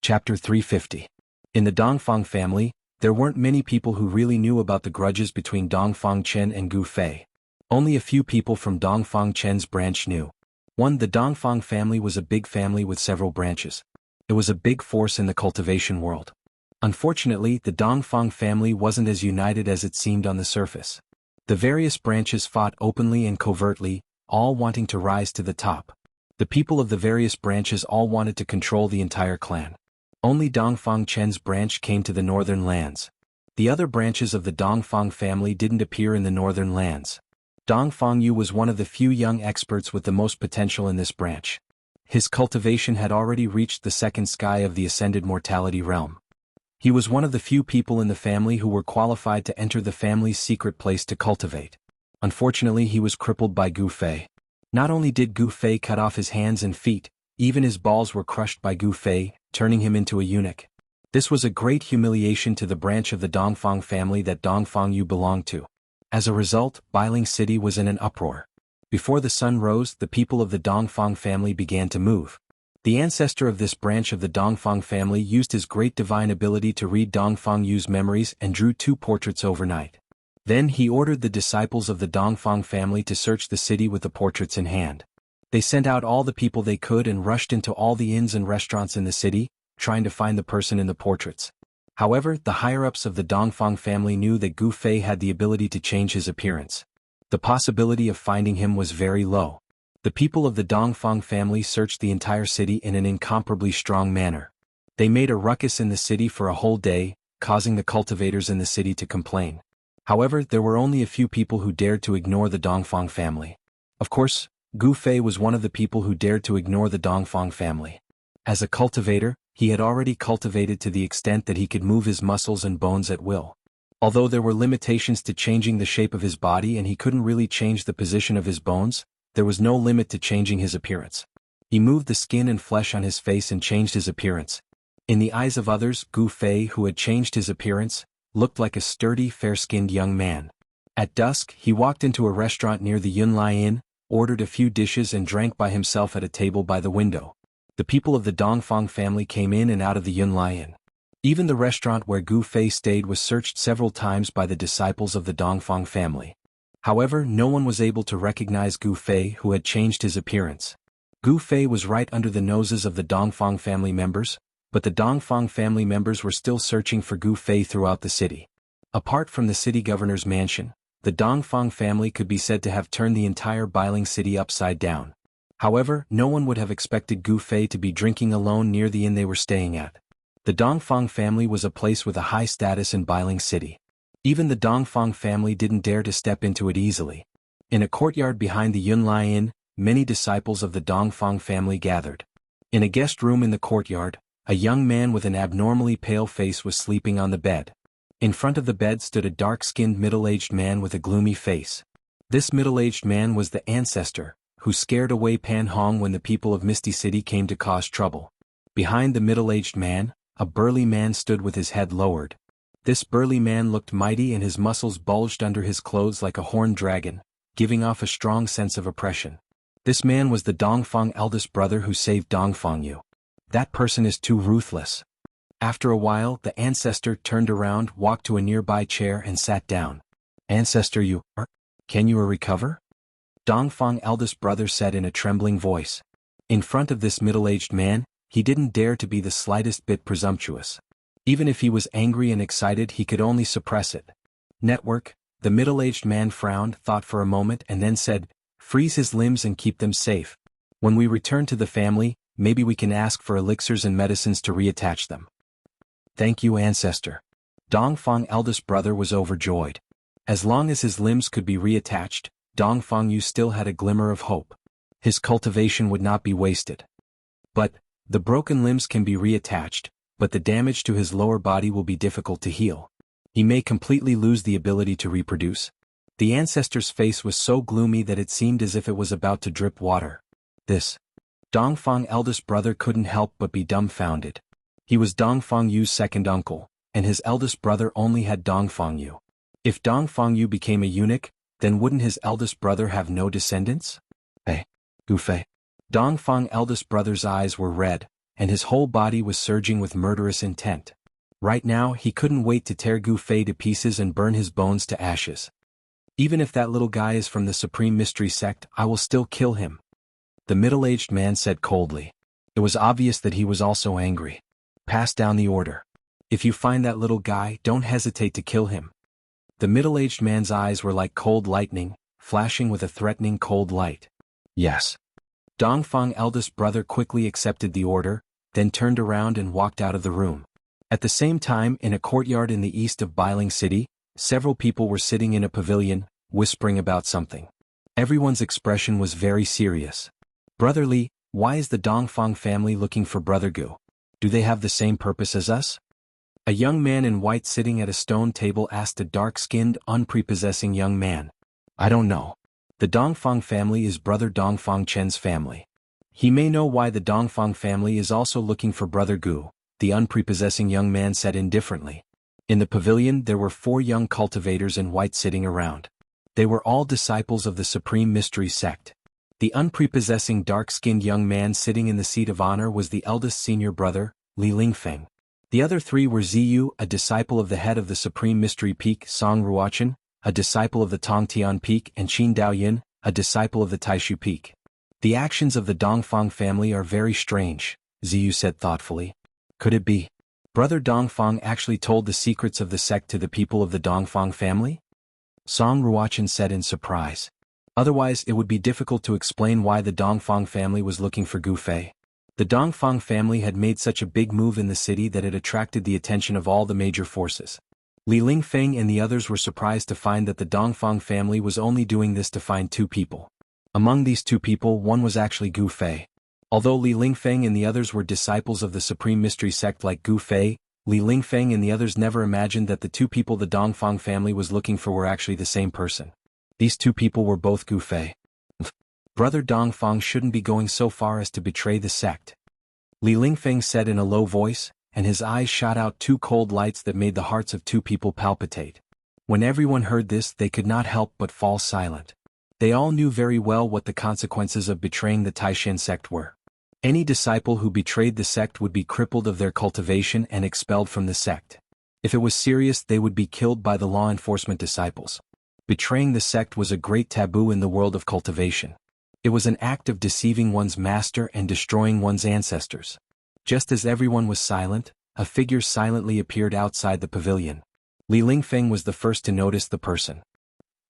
Chapter 350. In the Dongfang family, there weren't many people who really knew about the grudges between Dongfang Qin and Gu Fei. Only a few people from Dongfang Chen's branch knew. The Dongfang family was a big family with several branches. It was a big force in the cultivation world. Unfortunately, the Dongfang family wasn't as united as it seemed on the surface. The various branches fought openly and covertly, all wanting to rise to the top. The people of the various branches all wanted to control the entire clan. Only Dongfang Chen's branch came to the northern lands. The other branches of the Dongfang family didn't appear in the northern lands. Dongfangyu was one of the few young experts with the most potential in this branch. His cultivation had already reached the second sky of the ascended mortality realm. He was one of the few people in the family who were qualified to enter the family's secret place to cultivate. Unfortunately, he was crippled by Gu Fei. Not only did Gu Fei cut off his hands and feet, even his balls were crushed by Gu Fei, turning him into a eunuch. This was a great humiliation to the branch of the Dongfang family that Dongfangyu belonged to. As a result, Bailing City was in an uproar. Before the sun rose, the people of the Dongfang family began to move. The ancestor of this branch of the Dongfang family used his great divine ability to read Dongfangyu's memories and drew 2 portraits overnight. Then he ordered the disciples of the Dongfang family to search the city with the portraits in hand. They sent out all the people they could and rushed into all the inns and restaurants in the city, trying to find the person in the portraits. However, the higher-ups of the Dongfang family knew that Gu Fei had the ability to change his appearance. The possibility of finding him was very low. The people of the Dongfang family searched the entire city in an incomparably strong manner. They made a ruckus in the city for a whole day, causing the cultivators in the city to complain. However, there were only a few people who dared to ignore the Dongfang family. Of course, Gu Fei was one of the people who dared to ignore the Dongfang family. As a cultivator, he had already cultivated to the extent that he could move his muscles and bones at will. Although there were limitations to changing the shape of his body and he couldn't really change the position of his bones, there was no limit to changing his appearance. He moved the skin and flesh on his face and changed his appearance. In the eyes of others, Gu Fei, who had changed his appearance, looked like a sturdy, fair-skinned young man. At dusk, he walked into a restaurant near the Yunlai Inn, ordered a few dishes and drank by himself at a table by the window. The people of the Dongfang family came in and out of the Yunlai Inn. Even the restaurant where Gu Fei stayed was searched several times by the disciples of the Dongfang family. However, no one was able to recognize Gu Fei, who had changed his appearance. Gu Fei was right under the noses of the Dongfang family members, but the Dongfang family members were still searching for Gu Fei throughout the city. Apart from the city governor's mansion, the Dongfang family could be said to have turned the entire Bailing city upside down. However, no one would have expected Gu Fei to be drinking alone near the inn they were staying at. The Dongfang family was a place with a high status in Bailing city. Even the Dongfang family didn't dare to step into it easily. In a courtyard behind the Yunlai Inn, many disciples of the Dongfang family gathered. In a guest room in the courtyard, a young man with an abnormally pale face was sleeping on the bed. In front of the bed stood a dark-skinned middle-aged man with a gloomy face. This middle-aged man was the ancestor, who scared away Pan Hong when the people of Misty City came to cause trouble. Behind the middle-aged man, a burly man stood with his head lowered. This burly man looked mighty and his muscles bulged under his clothes like a horned dragon, giving off a strong sense of oppression. This man was the Dongfang eldest brother who saved Dongfang Yu. That person is too ruthless. After a while, the ancestor turned around, walked to a nearby chair and sat down. Ancestor Yu, can you recover? Dongfang eldest brother said in a trembling voice. In front of this middle-aged man, he didn't dare to be the slightest bit presumptuous. Even if he was angry and excited, he could only suppress it. Network, the middle-aged man frowned, thought for a moment and then said, freeze his limbs and keep them safe. When we return to the family, maybe we can ask for elixirs and medicines to reattach them. Thank you, ancestor. Dongfang eldest brother was overjoyed. As long as his limbs could be reattached, Dongfang Yu still had a glimmer of hope. His cultivation would not be wasted. But, the broken limbs can be reattached, but the damage to his lower body will be difficult to heal. He may completely lose the ability to reproduce. The ancestor's face was so gloomy that it seemed as if it was about to drip water. This Dongfang eldest brother couldn't help but be dumbfounded. He was Dongfang Yu's second uncle, and his eldest brother only had Dongfang Yu. If Dongfang Yu became a eunuch, then wouldn't his eldest brother have no descendants? Hey, Gu Fei. Dongfang eldest brother's eyes were red, and his whole body was surging with murderous intent. Right now, he couldn't wait to tear Gu Fei to pieces and burn his bones to ashes. Even if that little guy is from the Supreme Mystery Sect, I will still kill him. The middle-aged man said coldly. It was obvious that he was also angry. Pass down the order. If you find that little guy, don't hesitate to kill him. The middle-aged man's eyes were like cold lightning, flashing with a threatening cold light. Yes. Dongfang eldest brother quickly accepted the order, then turned around and walked out of the room. At the same time, in a courtyard in the east of Bailing City, several people were sitting in a pavilion, whispering about something. Everyone's expression was very serious. Brother Li, why is the Dongfang family looking for Brother Gu? Do they have the same purpose as us? A young man in white sitting at a stone table asked a dark-skinned, unprepossessing young man. I don't know. The Dongfang family is Brother Dongfang Chen's family. He may know why the Dongfang family is also looking for Brother Gu, the unprepossessing young man said indifferently. In the pavilion there were 4 young cultivators in white sitting around. They were all disciples of the Supreme Mystery Sect. The unprepossessing dark-skinned young man sitting in the seat of honor was the eldest senior brother, Li Lingfeng. The other 3 were Ziyu, a disciple of the head of the Supreme Mystery Peak, Song Ruochen, a disciple of the Tongtian Peak, and Qin Daoyin, a disciple of the Taishu Peak. The actions of the Dongfang family are very strange, Ziyu said thoughtfully. Could it be? Brother Dongfang actually told the secrets of the sect to the people of the Dongfang family? Song Ruochen said in surprise. Otherwise it would be difficult to explain why the Dongfang family was looking for Gu Fei. The Dongfang family had made such a big move in the city that it attracted the attention of all the major forces. Li Lingfeng and the others were surprised to find that the Dongfang family was only doing this to find 2 people. Among these two people, one was actually Gu Fei. Although Li Lingfeng and the others were disciples of the Supreme Mystery Sect like Gu Fei, Li Lingfeng and the others never imagined that the two people the Dongfang family was looking for were actually the same person. These two people were both Gu Fei. Brother Dongfang shouldn't be going so far as to betray the sect, Li Lingfeng said in a low voice, and his eyes shot out two cold lights that made the hearts of two people palpitate. When everyone heard this, they could not help but fall silent. They all knew very well what the consequences of betraying the Taishan sect were. Any disciple who betrayed the sect would be crippled of their cultivation and expelled from the sect. If it was serious, they would be killed by the law enforcement disciples. Betraying the sect was a great taboo in the world of cultivation. It was an act of deceiving one's master and destroying one's ancestors. Just as everyone was silent, a figure silently appeared outside the pavilion. Li Lingfeng was the first to notice the person.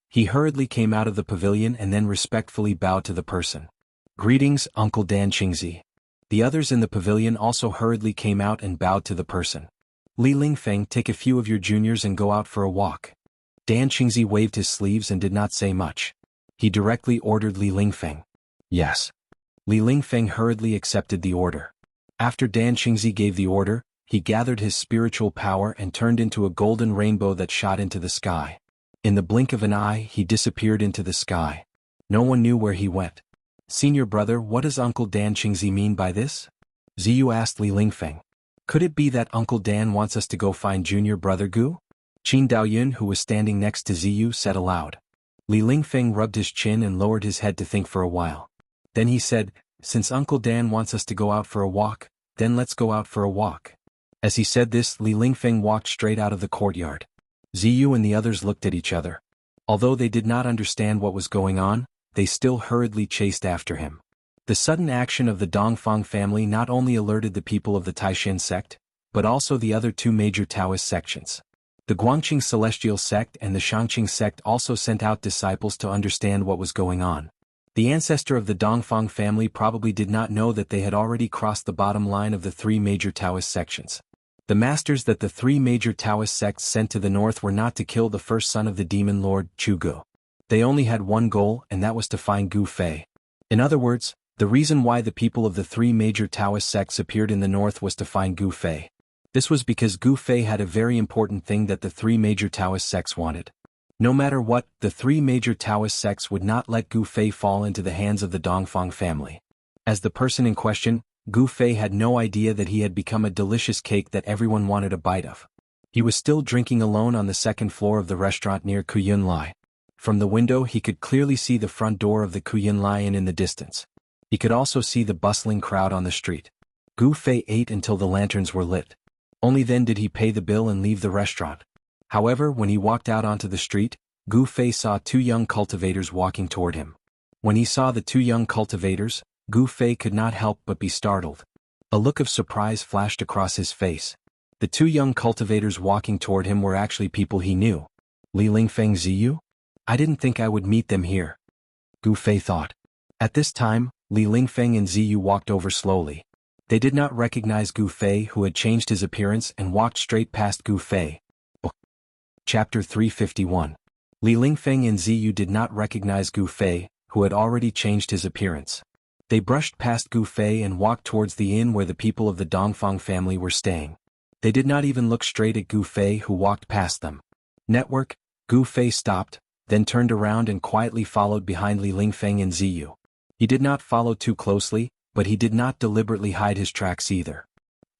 He hurriedly came out of the pavilion and then respectfully bowed to the person. "Greetings, Uncle Dan Qingzi." The others in the pavilion also hurriedly came out and bowed to the person. "Li Lingfeng, take a few of your juniors and go out for a walk." Dan Qingzi waved his sleeves and did not say much. He directly ordered Li Lingfeng. "Yes." Li Lingfeng hurriedly accepted the order. After Dan Qingzi gave the order, he gathered his spiritual power and turned into a golden rainbow that shot into the sky. In the blink of an eye, he disappeared into the sky. No one knew where he went. "Senior brother, what does Uncle Dan Qingzi mean by this?" Ziyu asked Li Lingfeng. "Could it be that Uncle Dan wants us to go find junior brother Gu?" Qin Daoyun, who was standing next to Ziyu, said aloud. Li Lingfeng rubbed his chin and lowered his head to think for a while. Then he said, "Since Uncle Dan wants us to go out for a walk, then let's go out for a walk." As he said this, Li Lingfeng walked straight out of the courtyard. Ziyu and the others looked at each other. Although they did not understand what was going on, they still hurriedly chased after him. The sudden action of the Dongfang family not only alerted the people of the Taishan sect, but also the other two major Taoist sections. The Guangqing Celestial sect and the Shangqing sect also sent out disciples to understand what was going on. The ancestor of the Dongfang family probably did not know that they had already crossed the bottom line of the three major Taoist sections. The masters that the three major Taoist sects sent to the north were not to kill the first son of the demon lord, Chugu. They only had one goal, and that was to find Gu Fei. In other words, the reason why the people of the three major Taoist sects appeared in the north was to find Gu Fei. This was because Gu Fei had a very important thing that the three major Taoist sects wanted. No matter what, the three major Taoist sects would not let Gu Fei fall into the hands of the Dongfang family. As the person in question, Gu Fei had no idea that he had become a delicious cake that everyone wanted a bite of. He was still drinking alone on the second floor of the restaurant near Kuyun Lai. From the window he could clearly see the front door of the Kuyun Lai Inn in the distance. He could also see the bustling crowd on the street. Gu Fei ate until the lanterns were lit. Only then did he pay the bill and leave the restaurant. However, when he walked out onto the street, Gu Fei saw two young cultivators walking toward him. When he saw the two young cultivators, Gu Fei could not help but be startled. A look of surprise flashed across his face. The two young cultivators walking toward him were actually people he knew. Li Lingfeng, Ziyu? I didn't think I would meet them here, Gu Fei thought. At this time, Li Lingfeng and Ziyu walked over slowly. They did not recognize Gu Fei, who had changed his appearance and walked straight past Gu Fei. Chapter 351. Li Lingfeng and Ziyu did not recognize Gu Fei, who had already changed his appearance. They brushed past Gu Fei and walked towards the inn where the people of the Dongfang family were staying. They did not even look straight at Gu Fei, who walked past them. Network, Gu Fei stopped, then turned around and quietly followed behind Li Lingfeng and Ziyu. He did not follow too closely, but he did not deliberately hide his tracks either.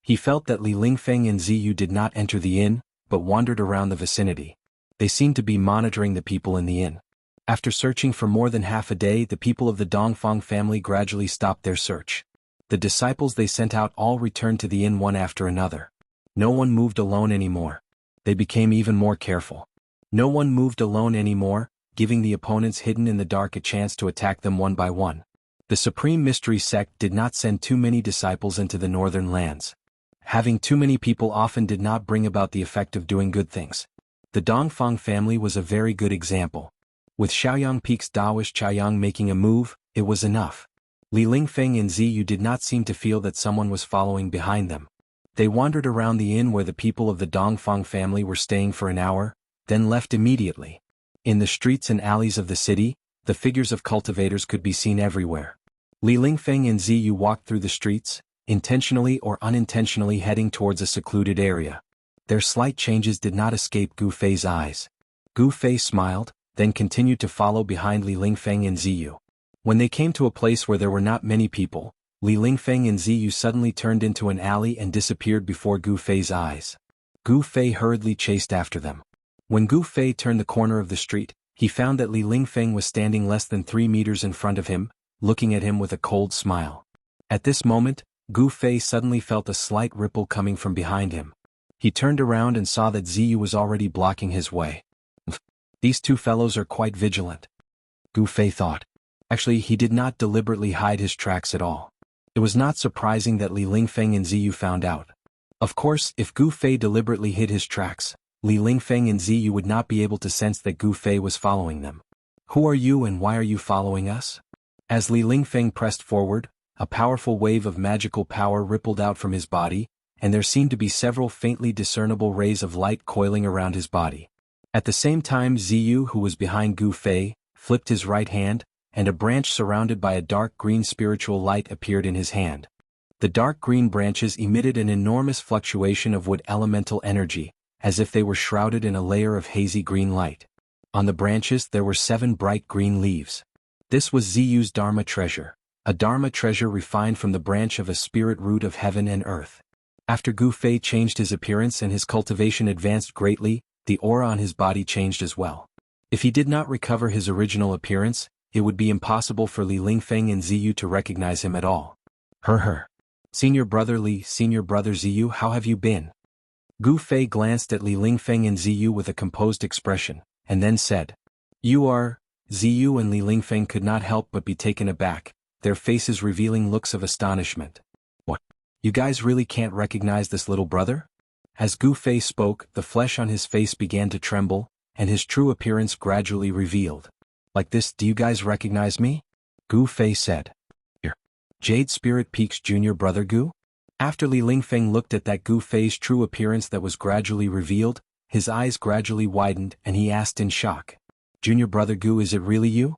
He felt that Li Lingfeng and Ziyu did not enter the inn, but wandered around the vicinity. They seemed to be monitoring the people in the inn. After searching for more than half a day, the people of the Dongfang family gradually stopped their search. The disciples they sent out all returned to the inn one after another. No one moved alone anymore. They became even more careful. No one moved alone anymore, giving the opponents hidden in the dark a chance to attack them one by one. The Supreme Mystery Sect did not send too many disciples into the northern lands. Having too many people often did not bring about the effect of doing good things. The Dongfang family was a very good example. With Shaoyang Peak's Daoist Chaoyang making a move, it was enough. Li Lingfeng and Ziyu did not seem to feel that someone was following behind them. They wandered around the inn where the people of the Dongfang family were staying for an hour, then left immediately. In the streets and alleys of the city, the figures of cultivators could be seen everywhere. Li Lingfeng and Ziyu walked through the streets, intentionally or unintentionally heading towards a secluded area. Their slight changes did not escape Gu Fei's eyes. Gu Fei smiled, then continued to follow behind Li Lingfeng and Ziyu. When they came to a place where there were not many people, Li Lingfeng and Ziyu suddenly turned into an alley and disappeared before Gu Fei's eyes. Gu Fei hurriedly chased after them. When Gu Fei turned the corner of the street, he found that Li Lingfeng was standing less than 3 meters in front of him, looking at him with a cold smile. At this moment, Gu Fei suddenly felt a slight ripple coming from behind him. He turned around and saw that Ziyu was already blocking his way. These two fellows are quite vigilant, Gu Fei thought. Actually, he did not deliberately hide his tracks at all. It was not surprising that Li Lingfeng and Ziyu found out. Of course, if Gu Fei deliberately hid his tracks, Li Lingfeng and Ziyu would not be able to sense that Gu Fei was following them. Who are you and why are you following us? As Li Lingfeng pressed forward, a powerful wave of magical power rippled out from his body, and there seemed to be several faintly discernible rays of light coiling around his body. At the same time, Ziyu, who was behind Gu Fei, flipped his right hand, and a branch surrounded by a dark green spiritual light appeared in his hand. The dark green branches emitted an enormous fluctuation of wood elemental energy, as if they were shrouded in a layer of hazy green light. On the branches there were 7 bright green leaves. This was Ziyu's Dharma treasure, a Dharma treasure refined from the branch of a spirit root of heaven and earth. After Gu Fei changed his appearance and his cultivation advanced greatly, the aura on his body changed as well. If he did not recover his original appearance, it would be impossible for Li Lingfeng and Ziyu to recognize him at all. Senior brother Li, senior brother Ziyu, how have you been? Gu Fei glanced at Li Lingfeng and Ziyu with a composed expression, and then said, You are... Ziyu and Li Lingfeng could not help but be taken aback, their faces revealing looks of astonishment. What? You guys really can't recognize this little brother? As Gu Fei spoke, the flesh on his face began to tremble, and his true appearance gradually revealed. Like this, do you guys recognize me? Gu Fei said. Jade Spirit Peak's junior brother Gu? After Li Lingfeng looked at that Gu Fei's true appearance that was gradually revealed, his eyes gradually widened and he asked in shock. Junior brother Gu, is it really you?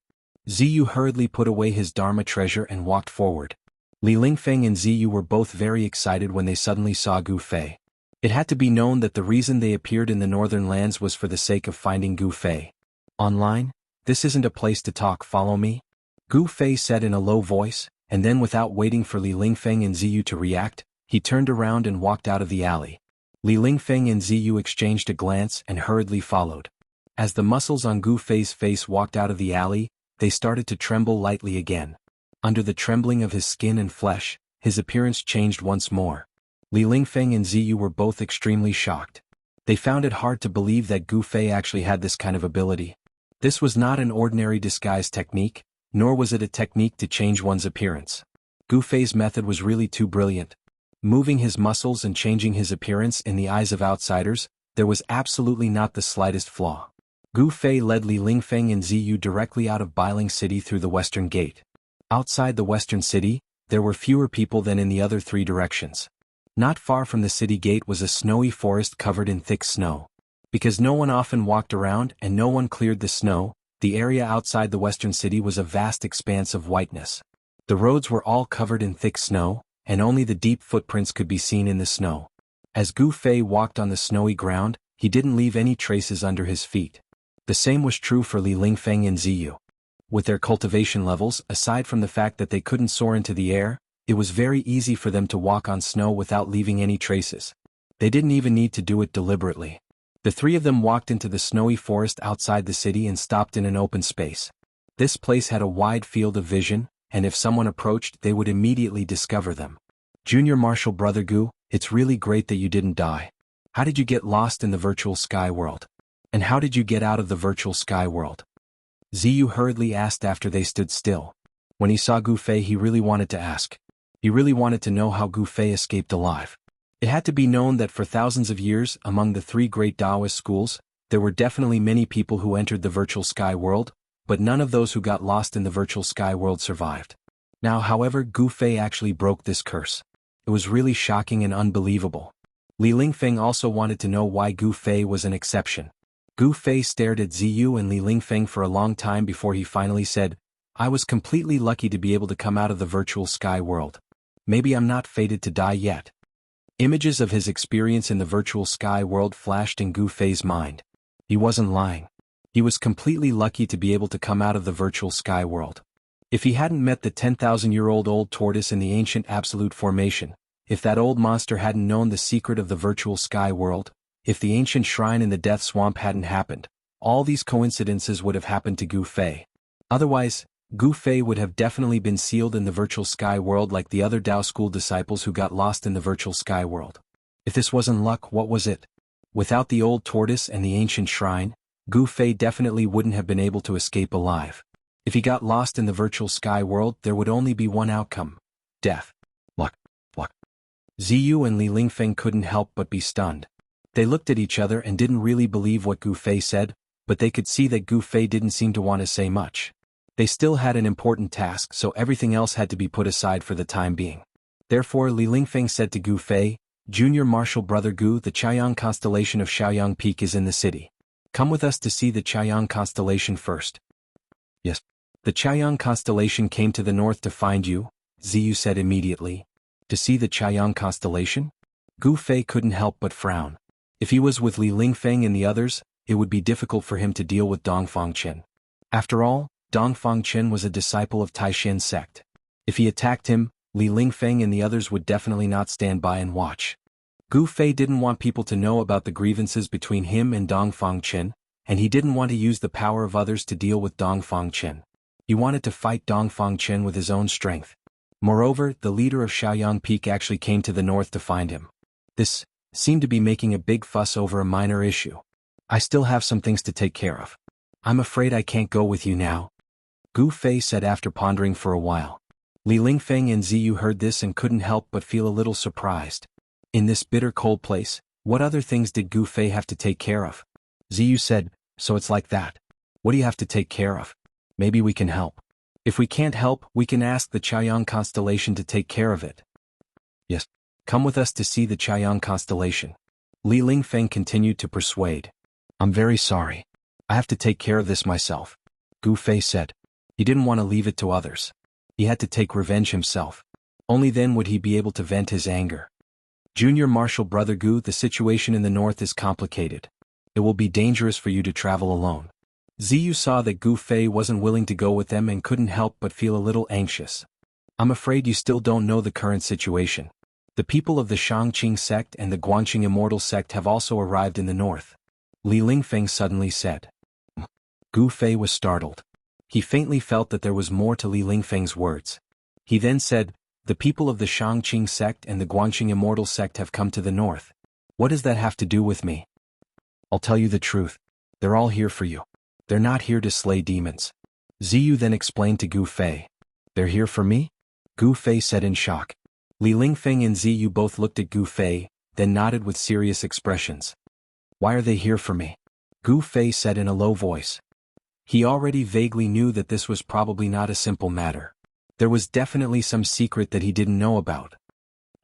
Ziyu hurriedly put away his Dharma treasure and walked forward. Li Lingfeng and Ziyu were both very excited when they suddenly saw Gu Fei. It had to be known that the reason they appeared in the northern lands was for the sake of finding Gu Fei. Online? This isn't a place to talk, follow me? Gu Fei said in a low voice, and then without waiting for Li Lingfeng and Ziyu to react, he turned around and walked out of the alley. Li Lingfeng and Ziyu exchanged a glance and hurriedly followed. As the muscles on Gu Fei's face walked out of the alley, they started to tremble lightly again. Under the trembling of his skin and flesh, his appearance changed once more. Li Lingfeng and Ziyu were both extremely shocked. They found it hard to believe that Gu Fei actually had this kind of ability. This was not an ordinary disguise technique, nor was it a technique to change one's appearance. Gu Fei's method was really too brilliant. Moving his muscles and changing his appearance in the eyes of outsiders, there was absolutely not the slightest flaw. Gu Fei led Li Lingfeng and Ziyu directly out of Bailing City through the western gate. Outside the western city, there were fewer people than in the other 3 directions. Not far from the city gate was a snowy forest covered in thick snow. Because no one often walked around and no one cleared the snow, the area outside the western city was a vast expanse of whiteness. The roads were all covered in thick snow, and only the deep footprints could be seen in the snow. As Gu Fei walked on the snowy ground, he didn't leave any traces under his feet. The same was true for Li Lingfeng and Ziyu. With their cultivation levels, aside from the fact that they couldn't soar into the air, it was very easy for them to walk on snow without leaving any traces. They didn't even need to do it deliberately. The 3 of them walked into the snowy forest outside the city and stopped in an open space. This place had a wide field of vision, and if someone approached, they would immediately discover them. Junior Martial Brother Gu, it's really great that you didn't die. How did you get lost in the virtual sky world? And how did you get out of the virtual sky world? Ziyu hurriedly asked after they stood still. When he saw Gu Fei, he really wanted to ask. He really wanted to know how Gu Fei escaped alive. It had to be known that for thousands of years, among the 3 great Taoist schools, there were definitely many people who entered the virtual sky world, but none of those who got lost in the virtual sky world survived. Now, however, Gu Fei actually broke this curse. It was really shocking and unbelievable. Li Lingfeng also wanted to know why Gu Fei was an exception. Gu Fei stared at Ziyu and Li Lingfeng for a long time before he finally said, I was completely lucky to be able to come out of the virtual sky world. Maybe I'm not fated to die yet. Images of his experience in the virtual sky world flashed in Gu Fei's mind. He wasn't lying. He was completely lucky to be able to come out of the virtual sky world. If he hadn't met the 10,000-year-old old tortoise in the ancient absolute formation, if that old monster hadn't known the secret of the virtual sky world, if the ancient shrine in the death swamp hadn't happened, all these coincidences would have happened to Gu Fei. Otherwise, Gu Fei would have definitely been sealed in the virtual sky world like the other Dao school disciples who got lost in the virtual sky world. If this wasn't luck, what was it? Without the old tortoise and the ancient shrine, Gu Fei definitely wouldn't have been able to escape alive. If he got lost in the virtual sky world, there would only be one outcome: death. Luck. Ziyu and Li Lingfeng couldn't help but be stunned. They looked at each other and didn't really believe what Gu Fei said, but they could see that Gu Fei didn't seem to want to say much. They still had an important task, so everything else had to be put aside for the time being. Therefore Li Lingfeng said to Gu Fei, Junior Martial Brother Gu, the Chaiyang constellation of Shaoyang Peak is in the city. Come with us to see the Chaiyang constellation first. Yes. The Chaiyang constellation came to the north to find you, Ziyu said immediately. To see the Chaiyang constellation? Gu Fei couldn't help but frown. If he was with Li Lingfeng and the others, it would be difficult for him to deal with Dongfang Chen. After all, Dongfang Chen was a disciple of Taishan sect. If he attacked him, Li Lingfeng and the others would definitely not stand by and watch. Gu Fei didn't want people to know about the grievances between him and Dongfang Chen, and he didn't want to use the power of others to deal with Dongfang Chen. He wanted to fight Dongfang Chen with his own strength. Moreover, the leader of Shaoyang Peak actually came to the north to find him. This seemed to be making a big fuss over a minor issue. I still have some things to take care of. I'm afraid I can't go with you now, Gu Fei said after pondering for a while. Li Lingfeng and Ziyu heard this and couldn't help but feel a little surprised. In this bitter cold place, what other things did Gu Fei have to take care of? Ziyu said, so it's like that. What do you have to take care of? Maybe we can help. If we can't help, we can ask the Chaiyang constellation to take care of it. Yes. Come with us to see the Chaiyang constellation. Li Lingfeng continued to persuade. I'm very sorry. I have to take care of this myself, Gu Fei said. He didn't want to leave it to others. He had to take revenge himself. Only then would he be able to vent his anger. Junior Martial Brother Gu, the situation in the north is complicated. It will be dangerous for you to travel alone. Ziyu saw that Gu Fei wasn't willing to go with them and couldn't help but feel a little anxious. I'm afraid you still don't know the current situation. The people of the Shangqing sect and the Guangqing Immortal sect have also arrived in the north, Li Lingfeng suddenly said. Gu Fei was startled. He faintly felt that there was more to Li Lingfeng's words. He then said, the people of the Shangqing sect and the Guangqing Immortal sect have come to the north. What does that have to do with me? I'll tell you the truth. They're all here for you. They're not here to slay demons. Ziyu then explained to Gu Fei. They're here for me? Gu Fei said in shock. Li Lingfeng and Ziyu both looked at Gu Fei, then nodded with serious expressions. Why are they here for me? Gu Fei said in a low voice. He already vaguely knew that this was probably not a simple matter. There was definitely some secret that he didn't know about.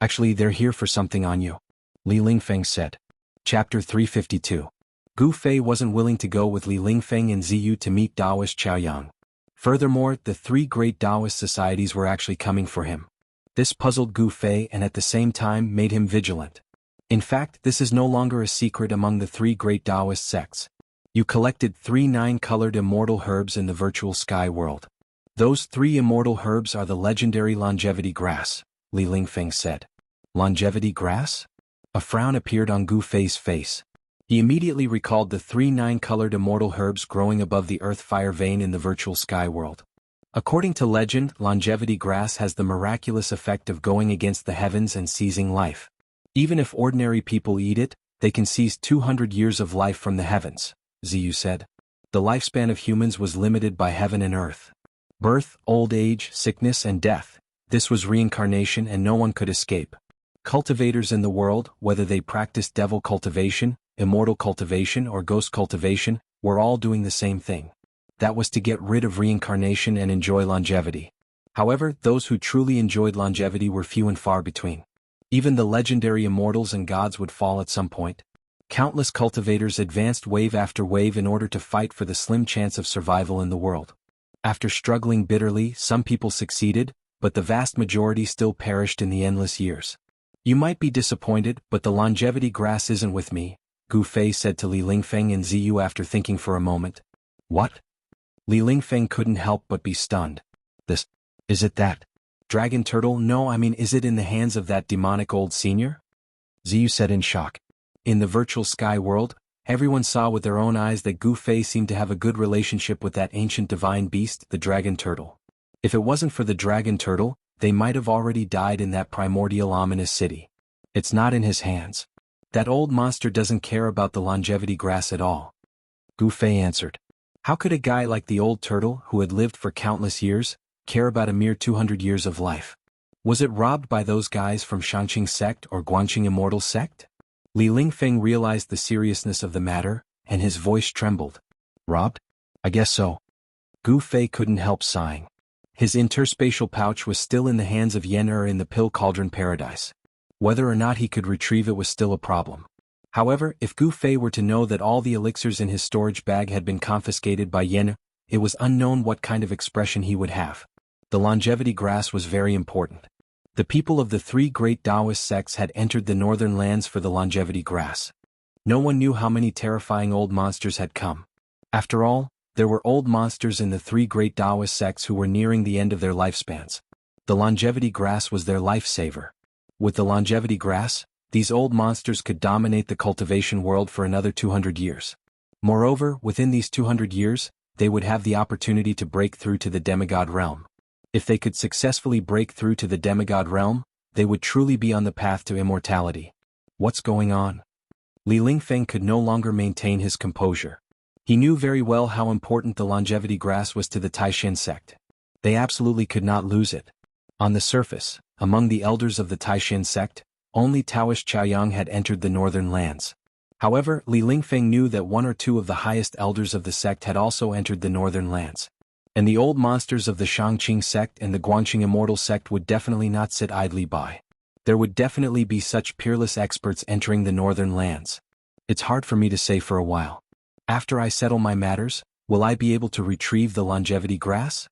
Actually, they're here for something on you, Li Lingfeng said. Chapter 352. Gu Fei wasn't willing to go with Li Lingfeng and Ziyu to meet Taoist Chaoyang. Furthermore, the three great Taoist societies were actually coming for him. This puzzled Gu Fei and at the same time made him vigilant. In fact, this is no longer a secret among the three great Taoist sects. You collected 3 9-colored immortal herbs in the virtual sky world. Those 3 immortal herbs are the legendary longevity grass, Li Lingfeng said. Longevity grass? A frown appeared on Gu Fei's face. He immediately recalled the 3 9-colored immortal herbs growing above the earth-fire vein in the virtual sky world. According to legend, longevity grass has the miraculous effect of going against the heavens and seizing life. Even if ordinary people eat it, they can seize 200 years of life from the heavens, Ziyu said. The lifespan of humans was limited by heaven and earth. Birth, old age, sickness and death. This was reincarnation and no one could escape. Cultivators in the world, whether they practiced devil cultivation, immortal cultivation or ghost cultivation, were all doing the same thing. That was to get rid of reincarnation and enjoy longevity. However, those who truly enjoyed longevity were few and far between. Even the legendary immortals and gods would fall at some point. Countless cultivators advanced wave after wave in order to fight for the slim chance of survival in the world. After struggling bitterly, some people succeeded, but the vast majority still perished in the endless years. You might be disappointed, but the longevity grass isn't with me, Gu Fei said to Li Lingfeng and Ziyu after thinking for a moment. What? Li Lingfeng couldn't help but be stunned. Is it that dragon turtle? No, I mean, is it in the hands of that demonic old senior? Ziyu said in shock. In the virtual sky world, everyone saw with their own eyes that Gu Fei seemed to have a good relationship with that ancient divine beast, the dragon turtle. If it wasn't for the dragon turtle, they might have already died in that primordial ominous city. It's not in his hands. That old monster doesn't care about the longevity grass at all. Gu Fei answered. How could a guy like the old turtle, who had lived for countless years, care about a mere 200 years of life? Was it robbed by those guys from Shangqing sect or Guanqing Immortal sect? Li Lingfeng realized the seriousness of the matter, and his voice trembled. Robbed? I guess so. Gu Fei couldn't help sighing. His interspatial pouch was still in the hands of Yen in the Pill Cauldron Paradise. Whether or not he could retrieve it was still a problem. However, if Gu Fei were to know that all the elixirs in his storage bag had been confiscated by Yen, it was unknown what kind of expression he would have. The longevity grass was very important. The people of the three great Taoist sects had entered the northern lands for the longevity grass. No one knew how many terrifying old monsters had come. After all, there were old monsters in the three great Taoist sects who were nearing the end of their lifespans. The longevity grass was their lifesaver. With the longevity grass, these old monsters could dominate the cultivation world for another 200 years. Moreover, within these 200 years, they would have the opportunity to break through to the demigod realm. If they could successfully break through to the demigod realm, they would truly be on the path to immortality. What's going on? Li Lingfeng could no longer maintain his composure. He knew very well how important the longevity grass was to the Taishan sect. They absolutely could not lose it. On the surface, among the elders of the Taishan sect, only Taoist Chaoyang had entered the northern lands. However, Li Lingfeng knew that one or two of the highest elders of the sect had also entered the northern lands. And the old monsters of the Shangqing sect and the Guanqing Immortal sect would definitely not sit idly by. There would definitely be such peerless experts entering the northern lands. It's hard for me to say for a while. After I settle my matters, will I be able to retrieve the longevity grass?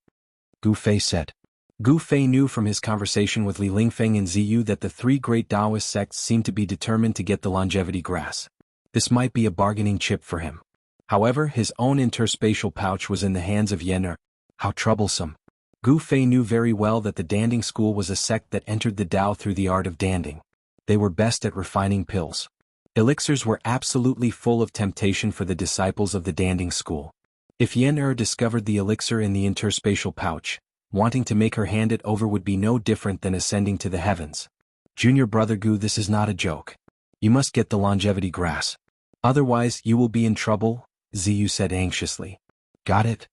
Gu Fei said. Gu Fei knew from his conversation with Li Lingfeng and Ziyu that the three great Taoist sects seemed to be determined to get the longevity grass. This might be a bargaining chip for him. However, his own interspatial pouch was in the hands of Yen. How troublesome. Gu Fei knew very well that the Danding school was a sect that entered the Tao through the art of danding. They were best at refining pills. Elixirs were absolutely full of temptation for the disciples of the Danding school. If Yen discovered the elixir in the interspatial pouch, wanting to make her hand it over would be no different than ascending to the heavens. Junior brother Gu, this is not a joke. You must get the longevity grass. Otherwise, you will be in trouble, Ziyu said anxiously. Got it?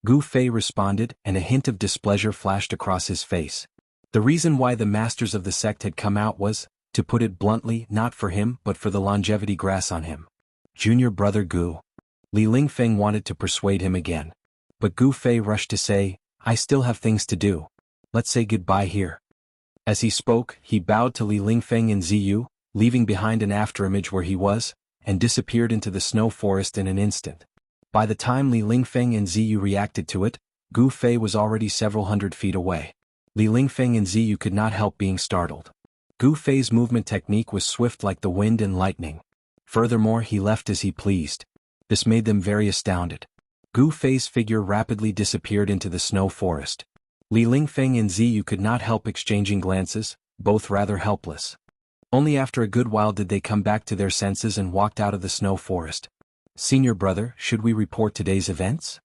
Gu Fei responded, and a hint of displeasure flashed across his face. The reason why the masters of the sect had come out was, to put it bluntly, not for him but for the longevity grass on him. Junior brother Gu. Li Lingfeng wanted to persuade him again. But Gu Fei rushed to say, I still have things to do. Let's say goodbye here. As he spoke, he bowed to Li Lingfeng and Ziyu, leaving behind an afterimage where he was, and disappeared into the snow forest in an instant. By the time Li Lingfeng and Ziyu reacted to it, Gu Fei was already several hundred feet away. Li Lingfeng and Ziyu could not help being startled. Gu Fei's movement technique was swift like the wind and lightning. Furthermore, he left as he pleased. This made them very astounded. Gu Fei's figure rapidly disappeared into the snow forest. Li Lingfeng and Ziyu could not help exchanging glances, both rather helpless. Only after a good while did they come back to their senses and walked out of the snow forest. Senior brother, should we report today's events?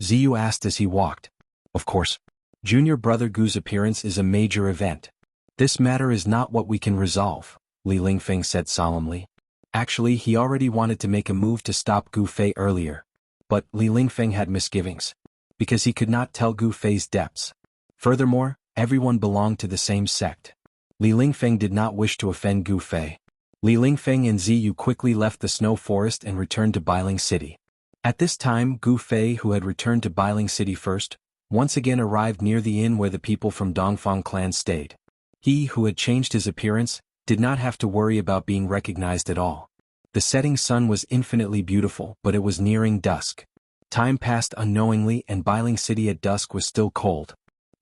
Ziyu asked as he walked. Of course. Junior brother Gu's appearance is a major event. This matter is not what we can resolve, Li Lingfeng said solemnly. Actually, he already wanted to make a move to stop Gu Fei earlier. But Li Lingfeng had misgivings. Because he could not tell Gu Fei's depths. Furthermore, everyone belonged to the same sect. Li Lingfeng did not wish to offend Gu Fei. Li Lingfeng and Ziyu quickly left the snow forest and returned to Bailing City. At this time, Gu Fei, who had returned to Bailing City first, once again arrived near the inn where the people from Dongfang clan stayed. He, who had changed his appearance, did not have to worry about being recognized at all. The setting sun was infinitely beautiful, but it was nearing dusk. Time passed unknowingly, and Biling City at dusk was still cold.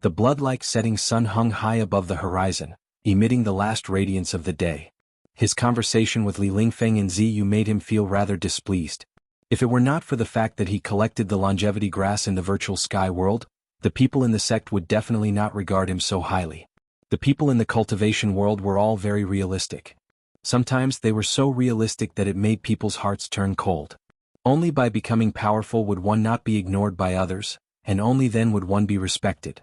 The blood-like setting sun hung high above the horizon, emitting the last radiance of the day. His conversation with Li Lingfeng and Ziyu made him feel rather displeased. If it were not for the fact that he collected the longevity grass in the virtual sky world, the people in the sect would definitely not regard him so highly. The people in the cultivation world were all very realistic. Sometimes they were so realistic that it made people's hearts turn cold. Only by becoming powerful would one not be ignored by others, and only then would one be respected.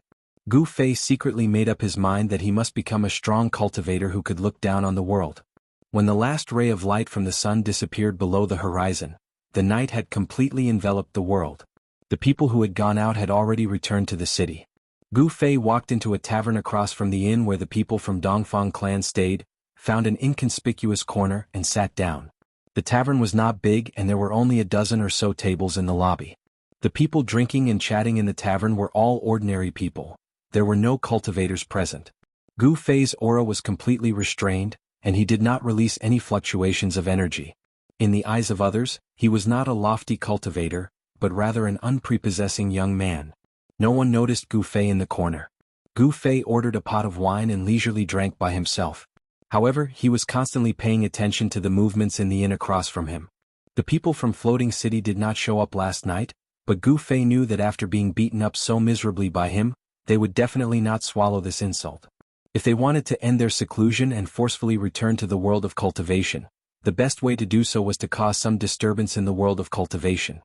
Gu Fei secretly made up his mind that he must become a strong cultivator who could look down on the world. When the last ray of light from the sun disappeared below the horizon, the night had completely enveloped the world. The people who had gone out had already returned to the city. Gu Fei walked into a tavern across from the inn where the people from Dongfang clan stayed, found an inconspicuous corner, and sat down. The tavern was not big, and there were only a dozen or so tables in the lobby. The people drinking and chatting in the tavern were all ordinary people. There were no cultivators present. Gu Fei's aura was completely restrained, and he did not release any fluctuations of energy. In the eyes of others, he was not a lofty cultivator, but rather an unprepossessing young man. No one noticed Gu Fei in the corner. Gu Fei ordered a pot of wine and leisurely drank by himself. However, he was constantly paying attention to the movements in the inn across from him. The people from Floating City did not show up last night, but Gu Fei knew that after being beaten up so miserably by him, they would definitely not swallow this insult. If they wanted to end their seclusion and forcefully return to the world of cultivation, the best way to do so was to cause some disturbance in the world of cultivation.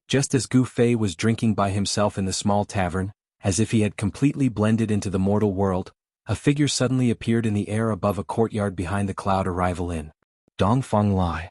Just as Gu Fei was drinking by himself in the small tavern, as if he had completely blended into the mortal world, a figure suddenly appeared in the air above a courtyard behind the Cloud Arrival Inn. Dongfang Lai.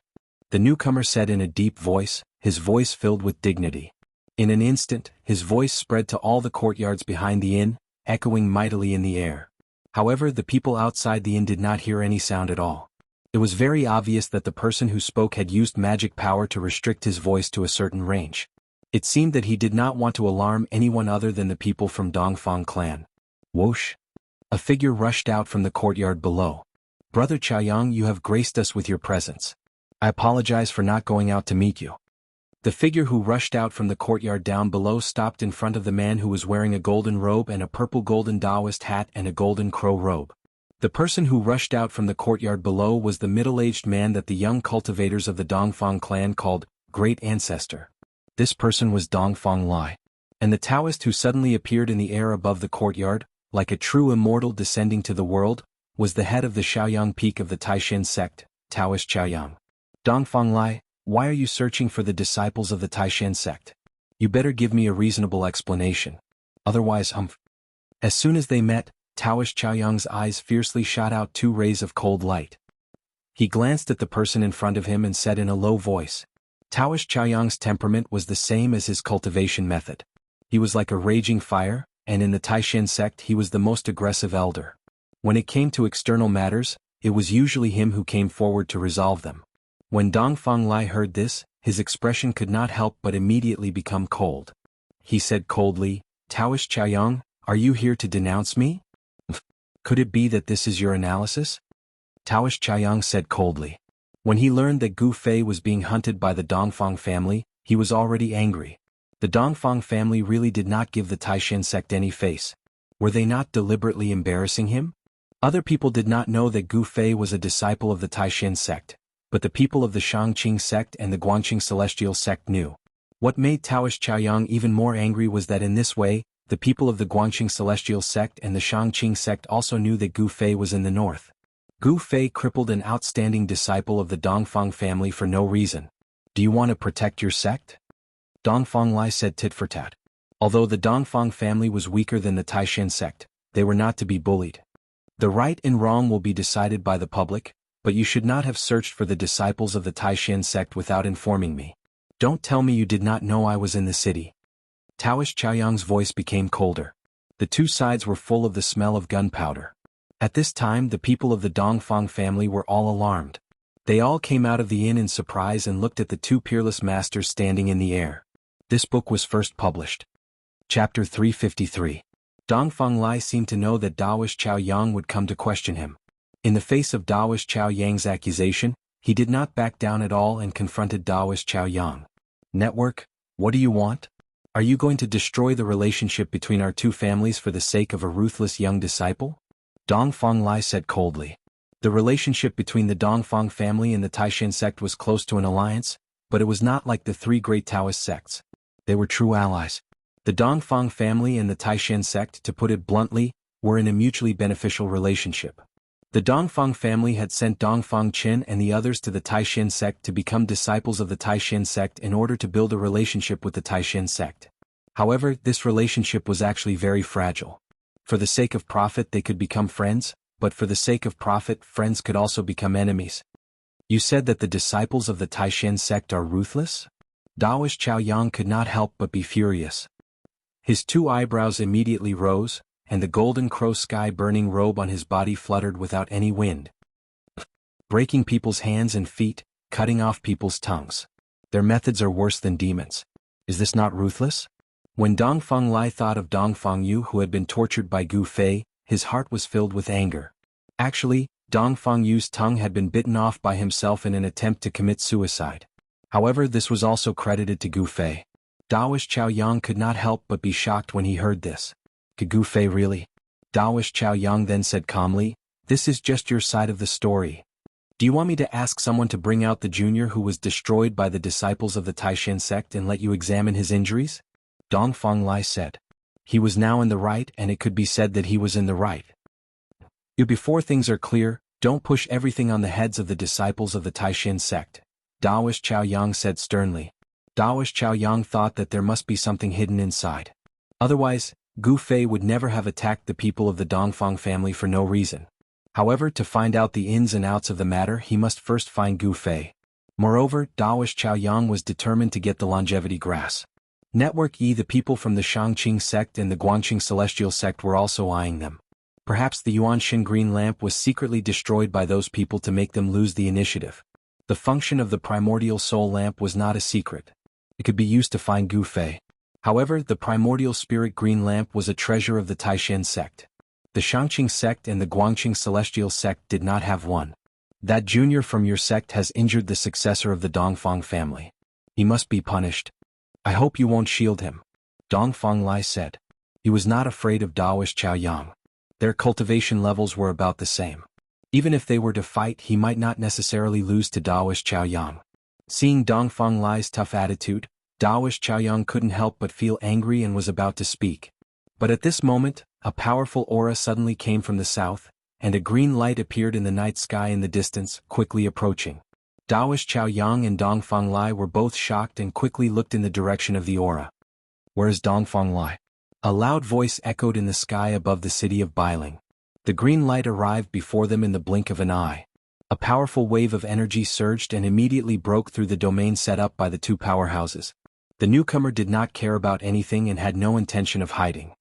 The newcomer said in a deep voice, his voice filled with dignity. In an instant, his voice spread to all the courtyards behind the inn, echoing mightily in the air. However, the people outside the inn did not hear any sound at all. It was very obvious that the person who spoke had used magic power to restrict his voice to a certain range. It seemed that he did not want to alarm anyone other than the people from Dongfang clan. Whoosh! A figure rushed out from the courtyard below. Brother Chaoyang, you have graced us with your presence. I apologize for not going out to meet you. The figure who rushed out from the courtyard down below stopped in front of the man who was wearing a golden robe and a purple golden Taoist hat and a golden crow robe. The person who rushed out from the courtyard below was the middle-aged man that the young cultivators of the Dongfang clan called Great Ancestor. This person was Dongfang Lai. And the Taoist who suddenly appeared in the air above the courtyard, like a true immortal descending to the world, was the head of the Shaoyang peak of the Taishan sect, Taoist Chaoyang. Dongfang Lai, why are you searching for the disciples of the Taishan sect? You better give me a reasonable explanation. Otherwise, As soon as they met, Taoist Chaoyang's eyes fiercely shot out two rays of cold light. He glanced at the person in front of him and said in a low voice. Taoist Chaoyang's temperament was the same as his cultivation method. He was like a raging fire, and in the Taishan sect he was the most aggressive elder. When it came to external matters, it was usually him who came forward to resolve them. When Dongfang Lai heard this, his expression could not help but immediately become cold. He said coldly, Taoist Chaoyang, are you here to denounce me? Could it be that this is your analysis? Taoist Chaoyang said coldly. When he learned that Gu Fei was being hunted by the Dongfang family, he was already angry. The Dongfang family really did not give the Taishan sect any face. Were they not deliberately embarrassing him? Other people did not know that Gu Fei was a disciple of the Taishan sect, but the people of the Shangqing sect and the Guangqing Celestial sect knew. What made Taoist Chaoyang even more angry was that in this way, the people of the Guangqing Celestial sect and the Shangqing sect also knew that Gu Fei was in the north. Gu Fei crippled an outstanding disciple of the Dongfang family for no reason. Do you want to protect your sect? Dongfang Lai said tit for tat. Although the Dongfang family was weaker than the Taishan sect, they were not to be bullied. The right and wrong will be decided by the public, but you should not have searched for the disciples of the Taishan sect without informing me. Don't tell me you did not know I was in the city. Taoist Chaoyang's voice became colder. The two sides were full of the smell of gunpowder. At this time the people of the Dongfang family were all alarmed. They all came out of the inn in surprise and looked at the two peerless masters standing in the air. This book was first published. Chapter 353. Dongfang Lai seemed to know that Taoist Chaoyang would come to question him. In the face of Taoist Chaoyang's accusation, He did not back down at all and confronted Daoist Chaoyang. Network, what do you want? Are you going to destroy the relationship between our two families for the sake of a ruthless young disciple? Dongfang Lai said coldly. The relationship between the Dongfang family and the Taishan sect was close to an alliance, but it was not like the three great Taoist sects. They were true allies. The Dongfang family and the Taishan sect, to put it bluntly, were in a mutually beneficial relationship. The Dongfang family had sent Dongfang Qin and the others to the Taishan sect to become disciples of the Taishan sect in order to build a relationship with the Taishan sect. However, this relationship was actually very fragile. For the sake of profit they could become friends, but for the sake of profit friends could also become enemies. You said that the disciples of the Taishan sect are ruthless? Daoist Chaoyang could not help but be furious. His two eyebrows immediately rose, and the golden crow sky burning robe on his body fluttered without any wind. Breaking people's hands and feet, cutting off people's tongues. Their methods are worse than demons. Is this not ruthless? When Dongfang Lai thought of Dongfang Yu who had been tortured by Gu Fei, his heart was filled with anger. Actually, Dongfang Yu's tongue had been bitten off by himself in an attempt to commit suicide. However, this was also credited to Gu Fei. Daoist Chaoyang could not help but be shocked when he heard this. Could Gu Fei really? Daoist Chaoyang then said calmly, "This is just your side of the story. Do you want me to ask someone to bring out the junior who was destroyed by the disciples of the Taishan sect and let you examine his injuries?" Dongfang Lai said. He was now in the right and it could be said that he was in the right. Before things are clear, don't push everything on the heads of the disciples of the Taishan sect, Daoist Chaoyang said sternly. Daoist Chaoyang thought that there must be something hidden inside. Otherwise, Gu Fei would never have attacked the people of the Dongfang family for no reason. However, to find out the ins and outs of the matter he must first find Gu Fei. Moreover, Daoist Chaoyang was determined to get the longevity grass. Network E. The people from the Shangqing sect and the Guangqing celestial sect were also eyeing them. Perhaps the Yuanshin green lamp was secretly destroyed by those people to make them lose the initiative. The function of the primordial soul lamp was not a secret. It could be used to find Gu Fei. However, the primordial spirit green lamp was a treasure of the Taishan sect. The Shangqing sect and the Guangqing celestial sect did not have one. That junior from your sect has injured the successor of the Dongfang family. He must be punished. I hope you won't shield him, Dongfang Lai said. He was not afraid of Daoist Chaoyang. Their cultivation levels were about the same. Even if they were to fight he might not necessarily lose to Daoist Chaoyang. Seeing Dongfang Lai's tough attitude, Daoist Chaoyang couldn't help but feel angry and was about to speak. But at this moment, a powerful aura suddenly came from the south, and a green light appeared in the night sky in the distance, quickly approaching. Daoist Chaoyang and Dongfang Lai were both shocked and quickly looked in the direction of the aura. Where is Dongfang Lai? A loud voice echoed in the sky above the city of Bailing. The green light arrived before them in the blink of an eye. A powerful wave of energy surged and immediately broke through the domain set up by the two powerhouses. The newcomer did not care about anything and had no intention of hiding.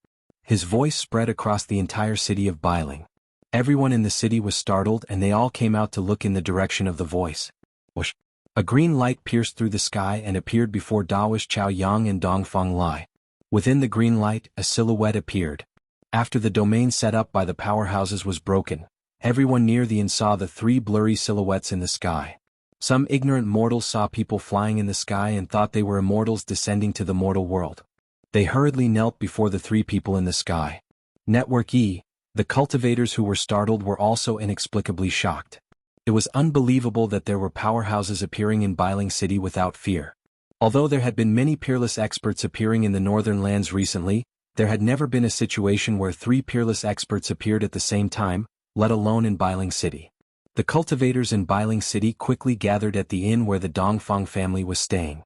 His voice spread across the entire city of Bailing. Everyone in the city was startled and they all came out to look in the direction of the voice. Whoosh! A green light pierced through the sky and appeared before Daoist Chaoyang and Dongfang Lai. Within the green light, a silhouette appeared. After the domain set up by the powerhouses was broken, everyone near the inn saw the three blurry silhouettes in the sky. Some ignorant mortals saw people flying in the sky and thought they were immortals descending to the mortal world. They hurriedly knelt before the three people in the sky. Network E. The cultivators who were startled were also inexplicably shocked. It was unbelievable that there were powerhouses appearing in Bailing City without fear. Although there had been many peerless experts appearing in the northern lands recently, there had never been a situation where three peerless experts appeared at the same time, let alone in Bailing City. The cultivators in Bailing City quickly gathered at the inn where the Dongfang family was staying.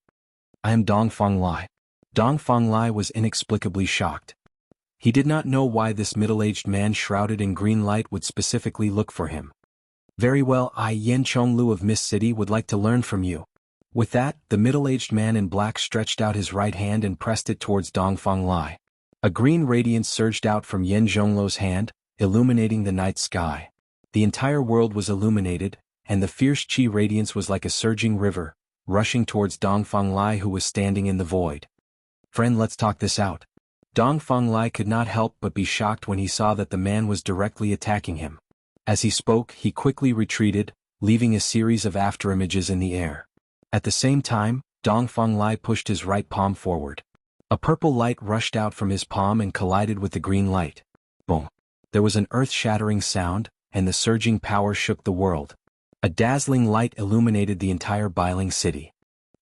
I am Dongfang Lai. Dongfang Lai was inexplicably shocked. He did not know why this middle-aged man shrouded in green light would specifically look for him. Very well, I Yen Chonglu of Mist City would like to learn from you. With that, the middle-aged man in black stretched out his right hand and pressed it towards Dongfang Lai. A green radiance surged out from Yen Zhonglu's hand, illuminating the night sky. The entire world was illuminated, and the fierce qi radiance was like a surging river, rushing towards Dongfang Lai who was standing in the void. Friend, let's talk this out. Dongfang Lai could not help but be shocked when he saw that the man was directly attacking him. As he spoke, he quickly retreated, leaving a series of afterimages in the air. At the same time, Dongfeng Lai pushed his right palm forward. A purple light rushed out from his palm and collided with the green light. Boom! There was an earth-shattering sound, and the surging power shook the world. A dazzling light illuminated the entire Bailing city.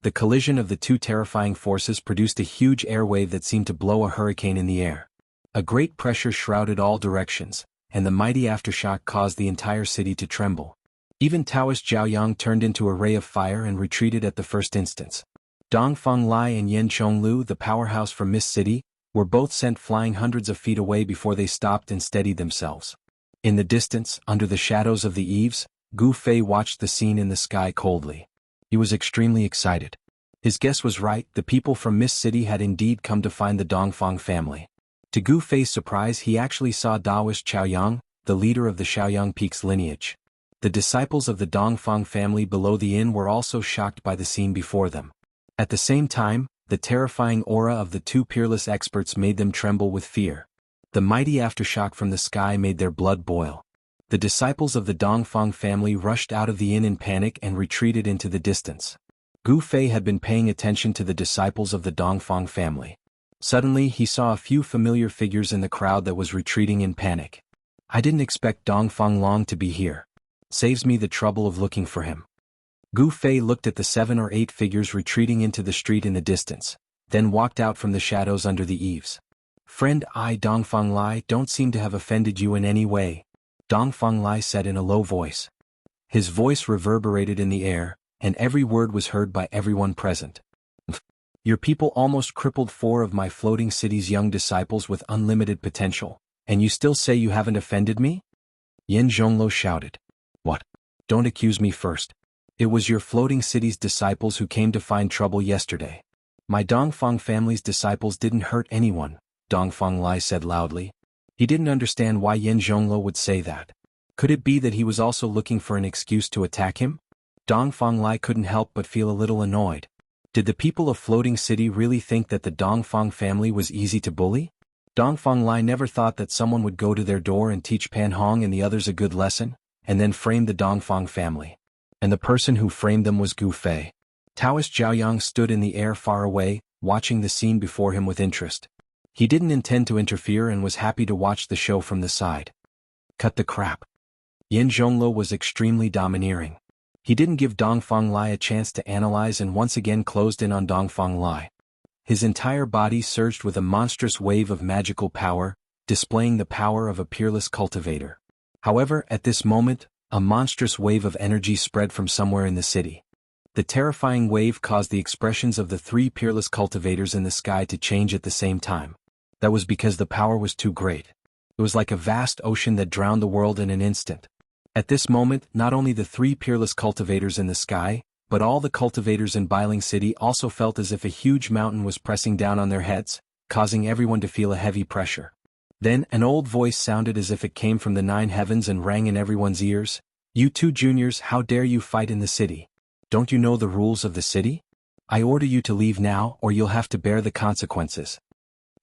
The collision of the two terrifying forces produced a huge airwave that seemed to blow a hurricane in the air. A great pressure shrouded all directions, and the mighty aftershock caused the entire city to tremble. Even Taoist Zhaoyang turned into a ray of fire and retreated at the first instance. Dongfeng Lai and Yen Chonglu, the powerhouse from Mist City, were both sent flying hundreds of feet away before they stopped and steadied themselves. In the distance, under the shadows of the eaves, Gu Fei watched the scene in the sky coldly. He was extremely excited. His guess was right, the people from Mist City had indeed come to find the Dongfeng family. To Gu Fei's surprise, he actually saw Taoist Chaoyang, the leader of the Shaoyang Peaks lineage. The disciples of the Dongfeng family below the inn were also shocked by the scene before them. At the same time, the terrifying aura of the two peerless experts made them tremble with fear. The mighty aftershock from the sky made their blood boil. The disciples of the Dongfeng family rushed out of the inn in panic and retreated into the distance. Gu Fei had been paying attention to the disciples of the Dongfeng family. Suddenly he saw a few familiar figures in the crowd that was retreating in panic. I didn't expect Dongfeng Long to be here. Saves me the trouble of looking for him. Gu Fei looked at the 7 or 8 figures retreating into the street in the distance, then walked out from the shadows under the eaves. Friend, I Dongfeng Lai don't seem to have offended you in any way, Dongfeng Lai said in a low voice. His voice reverberated in the air, and every word was heard by everyone present. Your people almost crippled 4 of my floating city's young disciples with unlimited potential, and you still say you haven't offended me? Yen Zhonglo shouted. What? Don't accuse me first. It was your floating city's disciples who came to find trouble yesterday. My Dongfeng family's disciples didn't hurt anyone, Dongfeng Lai said loudly. He didn't understand why Yen Zhonglo would say that. Could it be that he was also looking for an excuse to attack him? Dongfeng Lai couldn't help but feel a little annoyed. Did the people of Floating City really think that the Dongfeng family was easy to bully? Dongfeng Lai never thought that someone would go to their door and teach Pan Hong and the others a good lesson, and then frame the Dongfeng family. And the person who framed them was Gu Fei. Taoist Zhaoyang stood in the air far away, watching the scene before him with interest. He didn't intend to interfere and was happy to watch the show from the side. Cut the crap. Yen Zhonglo was extremely domineering. He didn't give Dongfeng Lai a chance to analyze and once again closed in on Dongfeng Lai. His entire body surged with a monstrous wave of magical power, displaying the power of a peerless cultivator. However, at this moment, a monstrous wave of energy spread from somewhere in the city. The terrifying wave caused the expressions of the 3 peerless cultivators in the sky to change at the same time. That was because the power was too great. It was like a vast ocean that drowned the world in an instant. At this moment, not only the 3 peerless cultivators in the sky, but all the cultivators in Bailing City also felt as if a huge mountain was pressing down on their heads, causing everyone to feel a heavy pressure. Then, an old voice sounded as if it came from the 9 heavens and rang in everyone's ears. You 2 juniors, how dare you fight in the city? Don't you know the rules of the city? I order you to leave now or you'll have to bear the consequences.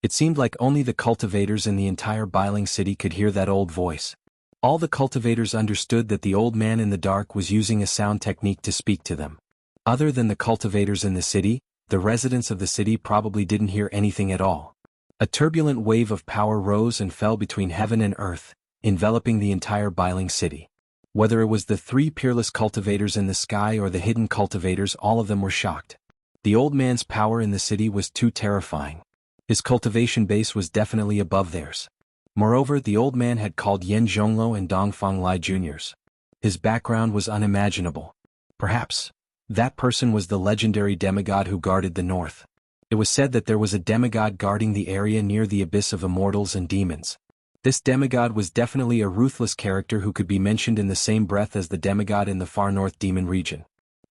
It seemed like only the cultivators in the entire Bailing City could hear that old voice. All the cultivators understood that the old man in the dark was using a sound technique to speak to them. Other than the cultivators in the city, the residents of the city probably didn't hear anything at all. A turbulent wave of power rose and fell between heaven and earth, enveloping the entire Bailing City. Whether it was the 3 peerless cultivators in the sky or the hidden cultivators, all of them were shocked. The old man's power in the city was too terrifying. His cultivation base was definitely above theirs. Moreover, the old man had called Yen Zhonglo and Dongfeng Lai juniors. His background was unimaginable. Perhaps that person was the legendary demigod who guarded the north. It was said that there was a demigod guarding the area near the abyss of immortals and demons. This demigod was definitely a ruthless character who could be mentioned in the same breath as the demigod in the far north demon region.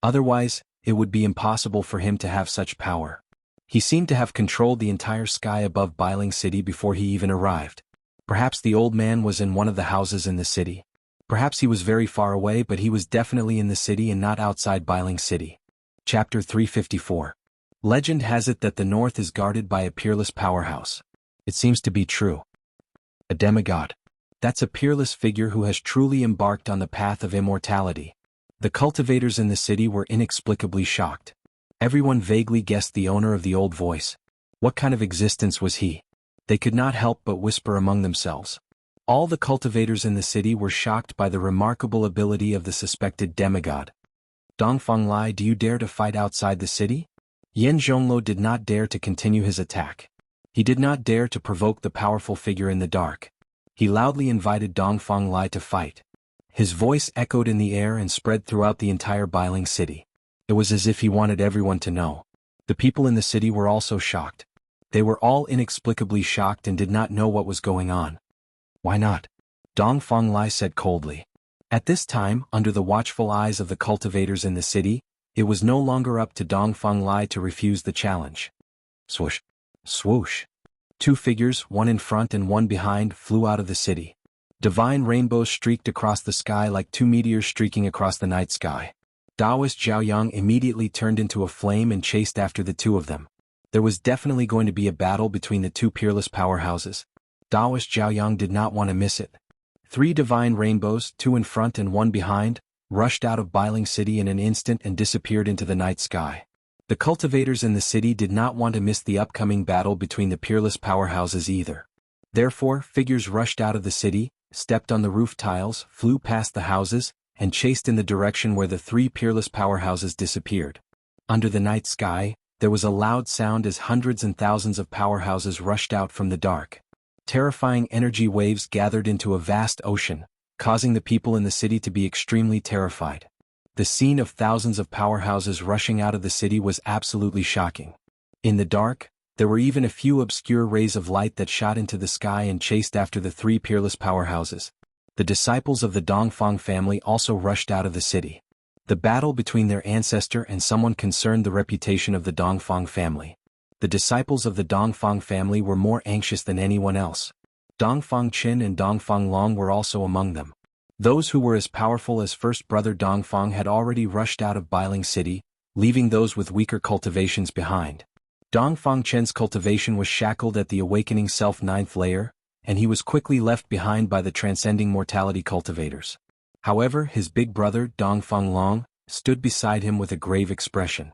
Otherwise, it would be impossible for him to have such power. He seemed to have controlled the entire sky above Bailing City before he even arrived. Perhaps the old man was in one of the houses in the city. Perhaps he was very far away, but he was definitely in the city and not outside Bailing City. Chapter 354. Legend has it that the north is guarded by a peerless powerhouse. It seems to be true. A demigod. That's a peerless figure who has truly embarked on the path of immortality. The cultivators in the city were inexplicably shocked. Everyone vaguely guessed the owner of the old voice. What kind of existence was he? They could not help but whisper among themselves. All the cultivators in the city were shocked by the remarkable ability of the suspected demigod. Dongfang Lai, do you dare to fight outside the city? Yan Zhonglo did not dare to continue his attack. He did not dare to provoke the powerful figure in the dark. He loudly invited Dongfang Lai to fight. His voice echoed in the air and spread throughout the entire Bailing city. It was as if he wanted everyone to know. The people in the city were also shocked. They were all inexplicably shocked and did not know what was going on. Why not? Dongfang Lai said coldly. At this time, under the watchful eyes of the cultivators in the city, it was no longer up to Dongfang Lai to refuse the challenge. Swoosh! Swoosh! Two figures, one in front and one behind, flew out of the city. Divine rainbows streaked across the sky like two meteors streaking across the night sky. Taoist Zhaoyang immediately turned into a flame and chased after the two of them. There was definitely going to be a battle between the two peerless powerhouses. Taoist Zhaoyang did not want to miss it. Three divine rainbows, two in front and one behind, rushed out of Bailing City in an instant and disappeared into the night sky. The cultivators in the city did not want to miss the upcoming battle between the peerless powerhouses either. Therefore, figures rushed out of the city, stepped on the roof tiles, flew past the houses, and chased in the direction where the three peerless powerhouses disappeared. Under the night sky, there was a loud sound as hundreds and thousands of powerhouses rushed out from the dark. Terrifying energy waves gathered into a vast ocean, causing the people in the city to be extremely terrified. The scene of thousands of powerhouses rushing out of the city was absolutely shocking. In the dark, there were even a few obscure rays of light that shot into the sky and chased after the three peerless powerhouses. The disciples of the Dongfang family also rushed out of the city. The battle between their ancestor and someone concerned the reputation of the Dongfang family. The disciples of the Dongfang family were more anxious than anyone else. Dongfang Qin and Dongfang Long were also among them. Those who were as powerful as first brother Dongfang had already rushed out of Bailing City, leaving those with weaker cultivations behind. Dongfang Chen's cultivation was shackled at the awakening self 9th layer, and he was quickly left behind by the transcending mortality cultivators. However, his big brother, Dongfang Long, stood beside him with a grave expression.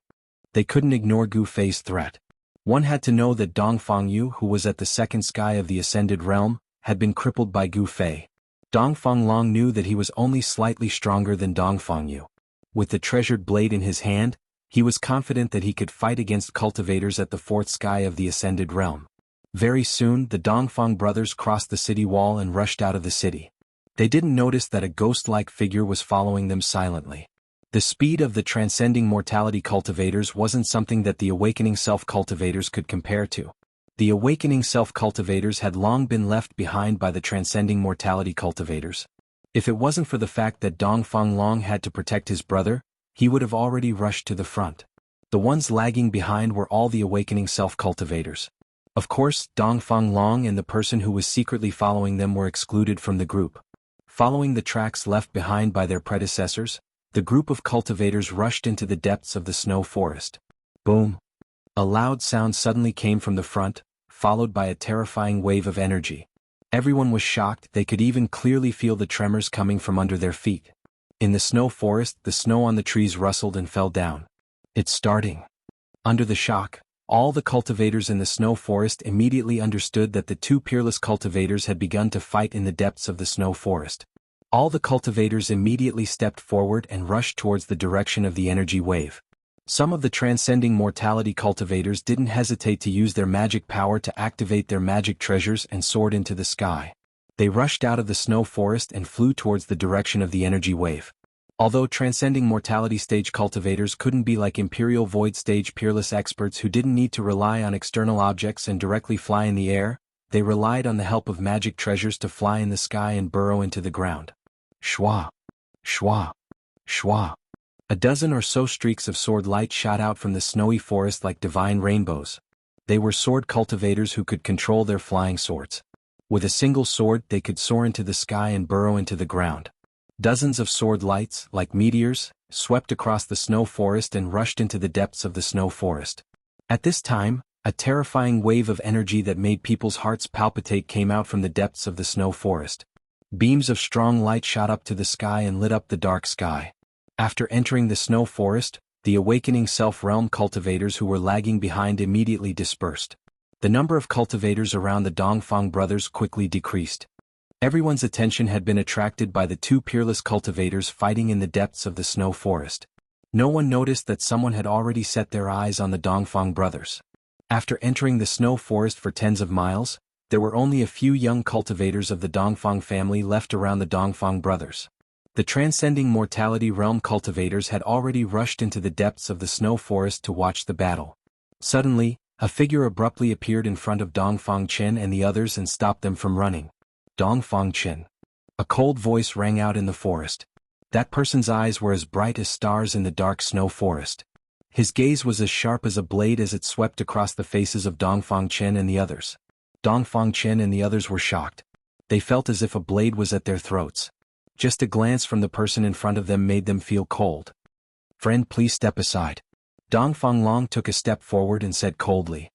They couldn't ignore Gu Fei's threat. One had to know that Dongfang Yu, who was at the second sky of the Ascended Realm, had been crippled by Gu Fei. Dongfang Long knew that he was only slightly stronger than Dongfang Yu. With the treasured blade in his hand, he was confident that he could fight against cultivators at the fourth sky of the Ascended Realm. Very soon, the Dongfang brothers crossed the city wall and rushed out of the city. They didn't notice that a ghost-like figure was following them silently. The speed of the transcending mortality cultivators wasn't something that the awakening self-cultivators could compare to. The awakening self-cultivators had long been left behind by the transcending mortality cultivators. If it wasn't for the fact that Dongfang Long had to protect his brother, he would have already rushed to the front. The ones lagging behind were all the awakening self-cultivators. Of course, Dongfang Long and the person who was secretly following them were excluded from the group. Following the tracks left behind by their predecessors, the group of cultivators rushed into the depths of the snow forest. Boom! A loud sound suddenly came from the front, followed by a terrifying wave of energy. Everyone was shocked. They could even clearly feel the tremors coming from under their feet. In the snow forest, the snow on the trees rustled and fell down. It's starting. Under the shock, all the cultivators in the snow forest immediately understood that the two peerless cultivators had begun to fight in the depths of the snow forest. All the cultivators immediately stepped forward and rushed towards the direction of the energy wave. Some of the transcending mortality cultivators didn't hesitate to use their magic power to activate their magic treasures and soared into the sky. They rushed out of the snow forest and flew towards the direction of the energy wave. Although transcending mortality stage cultivators couldn't be like Imperial Void stage peerless experts who didn't need to rely on external objects and directly fly in the air, they relied on the help of magic treasures to fly in the sky and burrow into the ground. Shwa! Shwa! Shwa! A dozen or so streaks of sword light shot out from the snowy forest like divine rainbows. They were sword cultivators who could control their flying swords. With a single sword, they could soar into the sky and burrow into the ground. Dozens of sword lights, like meteors, swept across the snow forest and rushed into the depths of the snow forest. At this time, a terrifying wave of energy that made people's hearts palpitate came out from the depths of the snow forest. Beams of strong light shot up to the sky and lit up the dark sky. After entering the snow forest, the awakening self-realm cultivators who were lagging behind immediately dispersed. The number of cultivators around the Dongfang brothers quickly decreased. Everyone's attention had been attracted by the two peerless cultivators fighting in the depths of the snow forest. No one noticed that someone had already set their eyes on the Dongfang brothers. After entering the snow forest for tens of miles, there were only a few young cultivators of the Dongfang family left around the Dongfang brothers. The transcending mortality realm cultivators had already rushed into the depths of the snow forest to watch the battle. Suddenly, a figure abruptly appeared in front of Dongfang Chen and the others and stopped them from running. Dongfang Chen. A cold voice rang out in the forest. That person's eyes were as bright as stars in the dark snow forest. His gaze was as sharp as a blade as it swept across the faces of Dongfang Chen and the others. Dongfang Chen and the others were shocked. They felt as if a blade was at their throats. Just a glance from the person in front of them made them feel cold. "Friend, please step aside." Dongfang Long took a step forward and said coldly.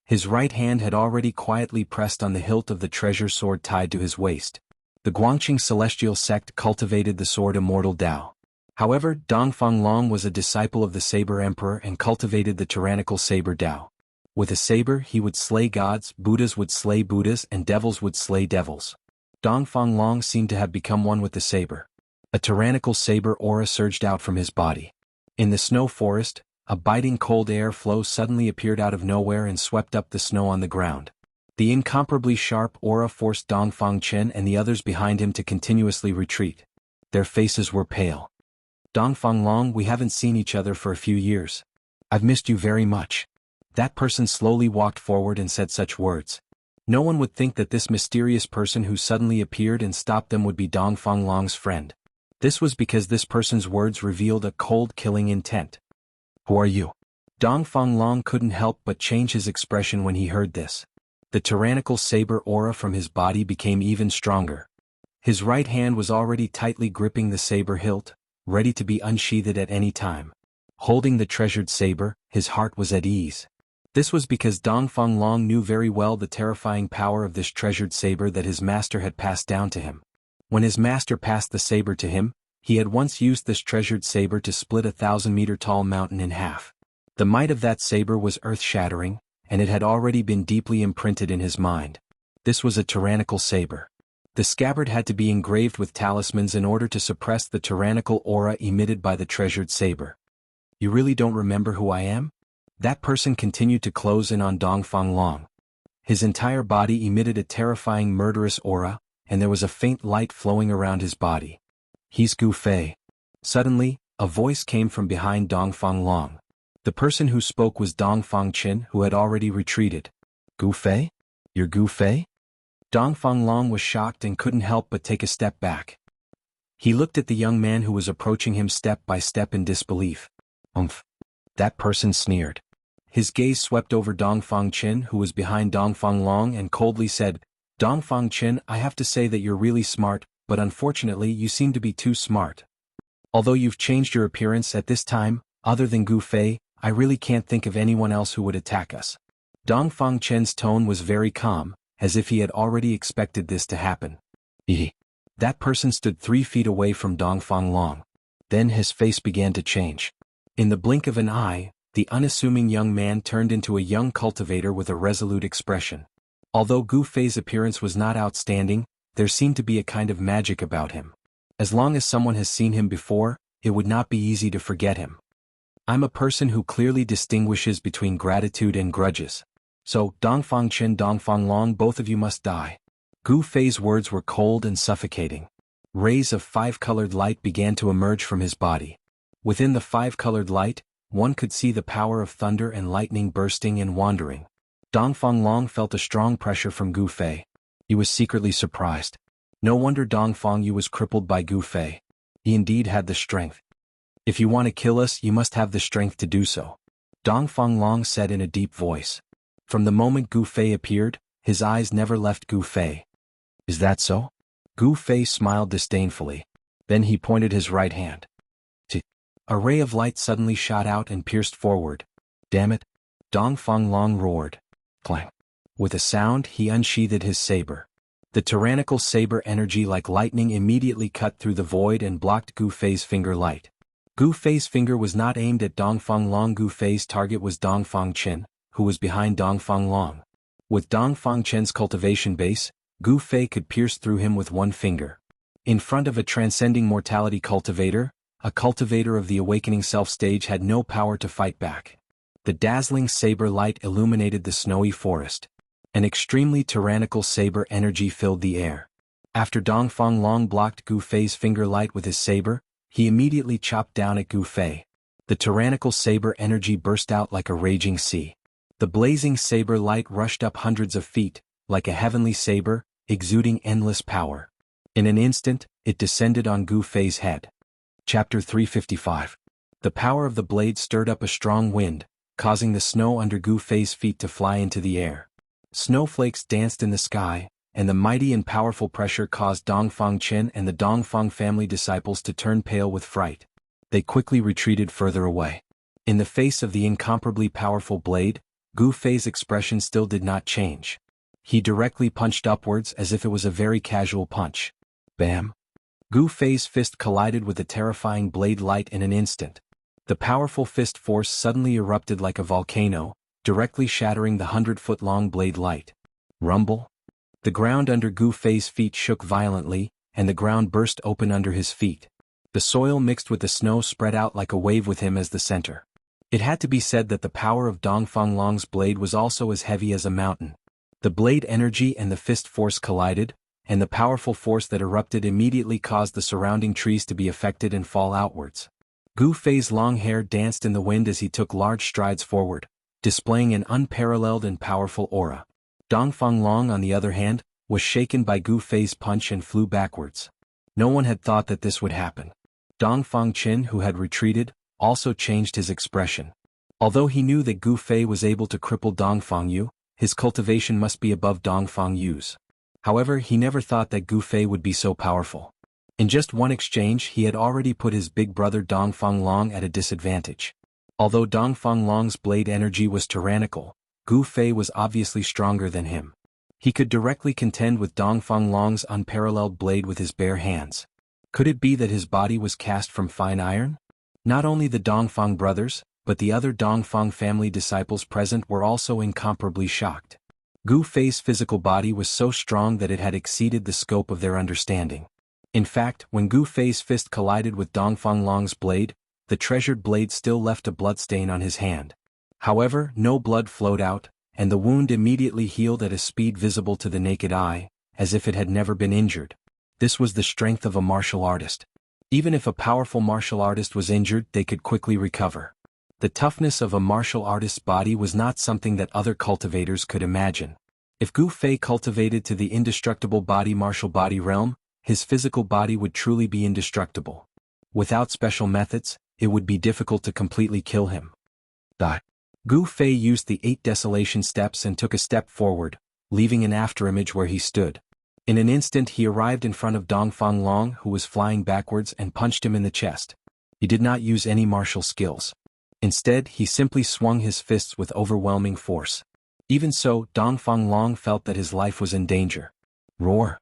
His right hand had already quietly pressed on the hilt of the treasure sword tied to his waist. The Guangqing celestial sect cultivated the sword Immortal Dao. However, Dongfang Long was a disciple of the Saber Emperor and cultivated the tyrannical Saber Dao. With a saber he would slay gods, Buddhas would slay Buddhas, and devils would slay devils. Dongfang Long seemed to have become one with the saber. A tyrannical saber aura surged out from his body. In the snow forest, a biting cold air flow suddenly appeared out of nowhere and swept up the snow on the ground. The incomparably sharp aura forced Dongfang Chen and the others behind him to continuously retreat. Their faces were pale. "Dongfang Long, we haven't seen each other for a few years. I've missed you very much." That person slowly walked forward and said such words. No one would think that this mysterious person who suddenly appeared and stopped them would be Dongfang Long's friend. This was because this person's words revealed a cold, killing intent. "Who are you?" Dongfang Long couldn't help but change his expression when he heard this. The tyrannical saber aura from his body became even stronger. His right hand was already tightly gripping the saber hilt, ready to be unsheathed at any time. Holding the treasured saber, his heart was at ease. This was because Dongfang Long knew very well the terrifying power of this treasured saber that his master had passed down to him. When his master passed the saber to him, he had once used this treasured saber to split a 1,000-meter-tall mountain in half. The might of that saber was earth-shattering, and it had already been deeply imprinted in his mind. This was a tyrannical saber. The scabbard had to be engraved with talismans in order to suppress the tyrannical aura emitted by the treasured saber. "You really don't remember who I am?" That person continued to close in on Dongfang Long. His entire body emitted a terrifying murderous aura, and there was a faint light flowing around his body. "He's Gu Fei." Suddenly, a voice came from behind Dongfang Long. The person who spoke was Dongfang Chen, who had already retreated. "Gu Fei? You're Gu Fei?" Dongfang Long was shocked and couldn't help but take a step back. He looked at the young man who was approaching him step by step in disbelief. "Umph." That person sneered. His gaze swept over Dongfang Chen, who was behind Dongfang Long, and coldly said, "Dongfang Chen, I have to say that you're really smart, but unfortunately you seem to be too smart. Although you've changed your appearance at this time, other than Gu Fei, I really can't think of anyone else who would attack us." Dongfang Chen's tone was very calm, as if he had already expected this to happen. That person stood 3 feet away from Dongfang Long. Then his face began to change. In the blink of an eye, the unassuming young man turned into a young cultivator with a resolute expression. Although Gu Fei's appearance was not outstanding, there seemed to be a kind of magic about him. As long as someone has seen him before, it would not be easy to forget him. "I'm a person who clearly distinguishes between gratitude and grudges. So, Dongfang Chen, Dongfang Long, both of you must die." Gu Fei's words were cold and suffocating. Rays of 5-colored light began to emerge from his body. Within the 5-colored light, one could see the power of thunder and lightning bursting and wandering. Dongfang Long felt a strong pressure from Gu Fei. He was secretly surprised. No wonder Dongfang Yu was crippled by Gu Fei. He indeed had the strength. "If you want to kill us, you must have the strength to do so," Dongfang Long said in a deep voice. From the moment Gu Fei appeared, his eyes never left Gu Fei. "Is that so?" Gu Fei smiled disdainfully. Then he pointed his right hand. A ray of light suddenly shot out and pierced forward. "Damn it!" Dongfang Long roared. Clang. With a sound, he unsheathed his saber. The tyrannical saber energy like lightning immediately cut through the void and blocked Gu Fei's finger light. Gu Fei's finger was not aimed at Dongfang Long. Gu Fei's target was Dongfang Chen, who was behind Dongfang Long. With Dongfang Chen's cultivation base, Gu Fei could pierce through him with one finger. In front of a transcending mortality cultivator, a cultivator of the awakening self stage had no power to fight back. The dazzling saber light illuminated the snowy forest. An extremely tyrannical saber energy filled the air. After Dongfang Long blocked Gu Fei's finger light with his saber, he immediately chopped down at Gu Fei. The tyrannical saber energy burst out like a raging sea. The blazing saber light rushed up hundreds of feet, like a heavenly saber, exuding endless power. In an instant, it descended on Gu Fei's head. Chapter 355. The power of the blade stirred up a strong wind, causing the snow under Gu Fei's feet to fly into the air. Snowflakes danced in the sky, and the mighty and powerful pressure caused Dongfang Chen and the Dongfang family disciples to turn pale with fright. They quickly retreated further away. In the face of the incomparably powerful blade, Gu Fei's expression still did not change. He directly punched upwards as if it was a very casual punch. Bam! Gu Fei's fist collided with the terrifying blade light in an instant. The powerful fist force suddenly erupted like a volcano, directly shattering the 100-foot-long blade light. Rumble! The ground under Gu Fei's feet shook violently, and the ground burst open under his feet. The soil mixed with the snow spread out like a wave with him as the center. It had to be said that the power of Dongfang Long's blade was also as heavy as a mountain. The blade energy and the fist force collided, and the powerful force that erupted immediately caused the surrounding trees to be affected and fall outwards. Gu Fei's long hair danced in the wind as he took large strides forward, displaying an unparalleled and powerful aura. Dongfang Long, on the other hand, was shaken by Gu Fei's punch and flew backwards. No one had thought that this would happen. Dongfang Chen, who had retreated, also changed his expression. Although he knew that Gu Fei was able to cripple Dongfang Yu, his cultivation must be above Dongfang Yu's. However, he never thought that Gu Fei would be so powerful. In just one exchange he had already put his big brother Dongfang Long at a disadvantage. Although Dongfang Long's blade energy was tyrannical, Gu Fei was obviously stronger than him. He could directly contend with Dongfang Long's unparalleled blade with his bare hands. Could it be that his body was cast from fine iron? Not only the Dongfang brothers, but the other Dongfang family disciples present were also incomparably shocked. Gu Fei's physical body was so strong that it had exceeded the scope of their understanding. In fact, when Gu Fei's fist collided with Dongfang Long's blade, the treasured blade still left a bloodstain on his hand. However, no blood flowed out, and the wound immediately healed at a speed visible to the naked eye, as if it had never been injured. This was the strength of a martial artist. Even if a powerful martial artist was injured, they could quickly recover. The toughness of a martial artist's body was not something that other cultivators could imagine. If Gu Fei cultivated to the indestructible body martial body realm, his physical body would truly be indestructible. Without special methods, it would be difficult to completely kill him. Gu Fei used the 8 desolation steps and took a step forward, leaving an afterimage where he stood. In an instant he arrived in front of Dongfang Long, who was flying backwards, and punched him in the chest. He did not use any martial skills. Instead, he simply swung his fists with overwhelming force. Even so, Dongfang Long felt that his life was in danger. Roar!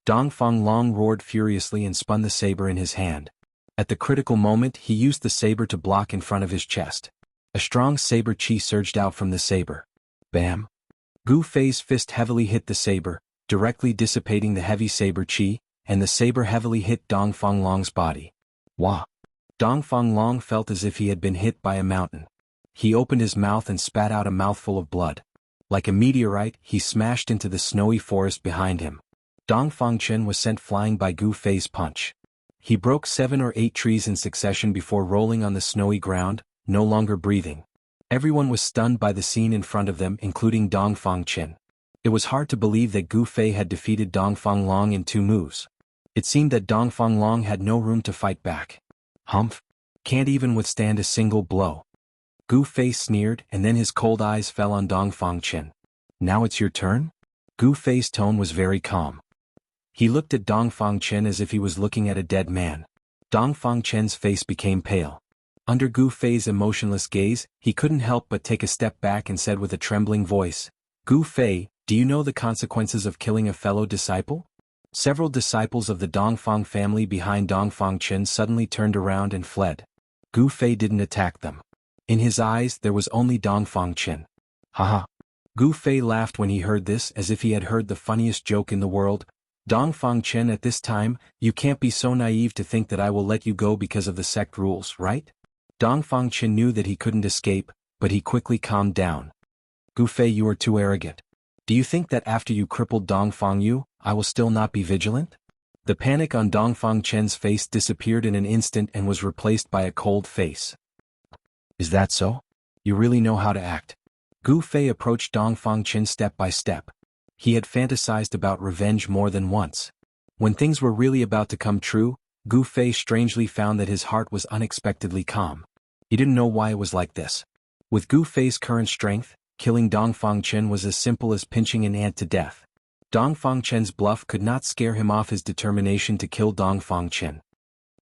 Dongfang Long roared furiously and spun the saber in his hand. At the critical moment he used the saber to block in front of his chest. A strong saber chi surged out from the saber. Bam! Gu Fei's fist heavily hit the saber, directly dissipating the heavy saber chi, and the saber heavily hit Dongfang Long's body. Wah! Dongfang Long felt as if he had been hit by a mountain. He opened his mouth and spat out a mouthful of blood. Like a meteorite, he smashed into the snowy forest behind him. Dongfang Chen was sent flying by Gu Fei's punch. He broke 7 or 8 trees in succession before rolling on the snowy ground, no longer breathing. Everyone was stunned by the scene in front of them, including Dongfang Chen. It was hard to believe that Gu Fei had defeated Dongfang Long in 2 moves. It seemed that Dongfang Long had no room to fight back. Humph! Can't even withstand a single blow. Gu Fei sneered, and then his cold eyes fell on Dongfang Chen. Now it's your turn? Gu Fei's tone was very calm. He looked at Dongfang Chen as if he was looking at a dead man. Dongfang Chen's face became pale. Under Gu Fei's emotionless gaze, he couldn't help but take a step back and said with a trembling voice, "Gu Fei, do you know the consequences of killing a fellow disciple?" Several disciples of the Dongfang family behind Dongfang Chen suddenly turned around and fled. Gu Fei didn't attack them. In his eyes there was only Dongfang Chen. Haha. Gu Fei laughed when he heard this as if he had heard the funniest joke in the world. Dongfang Chen, at this time, you can't be so naive to think that I will let you go because of the sect rules, right? Dongfang Chen knew that he couldn't escape, but he quickly calmed down. Gu Fei, you are too arrogant. Do you think that after you crippled Dongfang Yu, I will still not be vigilant? The panic on Dongfang Chen's face disappeared in an instant and was replaced by a cold face. Is that so? You really know how to act. Gu Fei approached Dongfang Chen step by step. He had fantasized about revenge more than once. When things were really about to come true, Gu Fei strangely found that his heart was unexpectedly calm. He didn't know why it was like this. With Gu Fei's current strength, killing Dongfang Chen was as simple as pinching an ant to death. Dongfang Chen's bluff could not scare him off his determination to kill Dongfang Chen.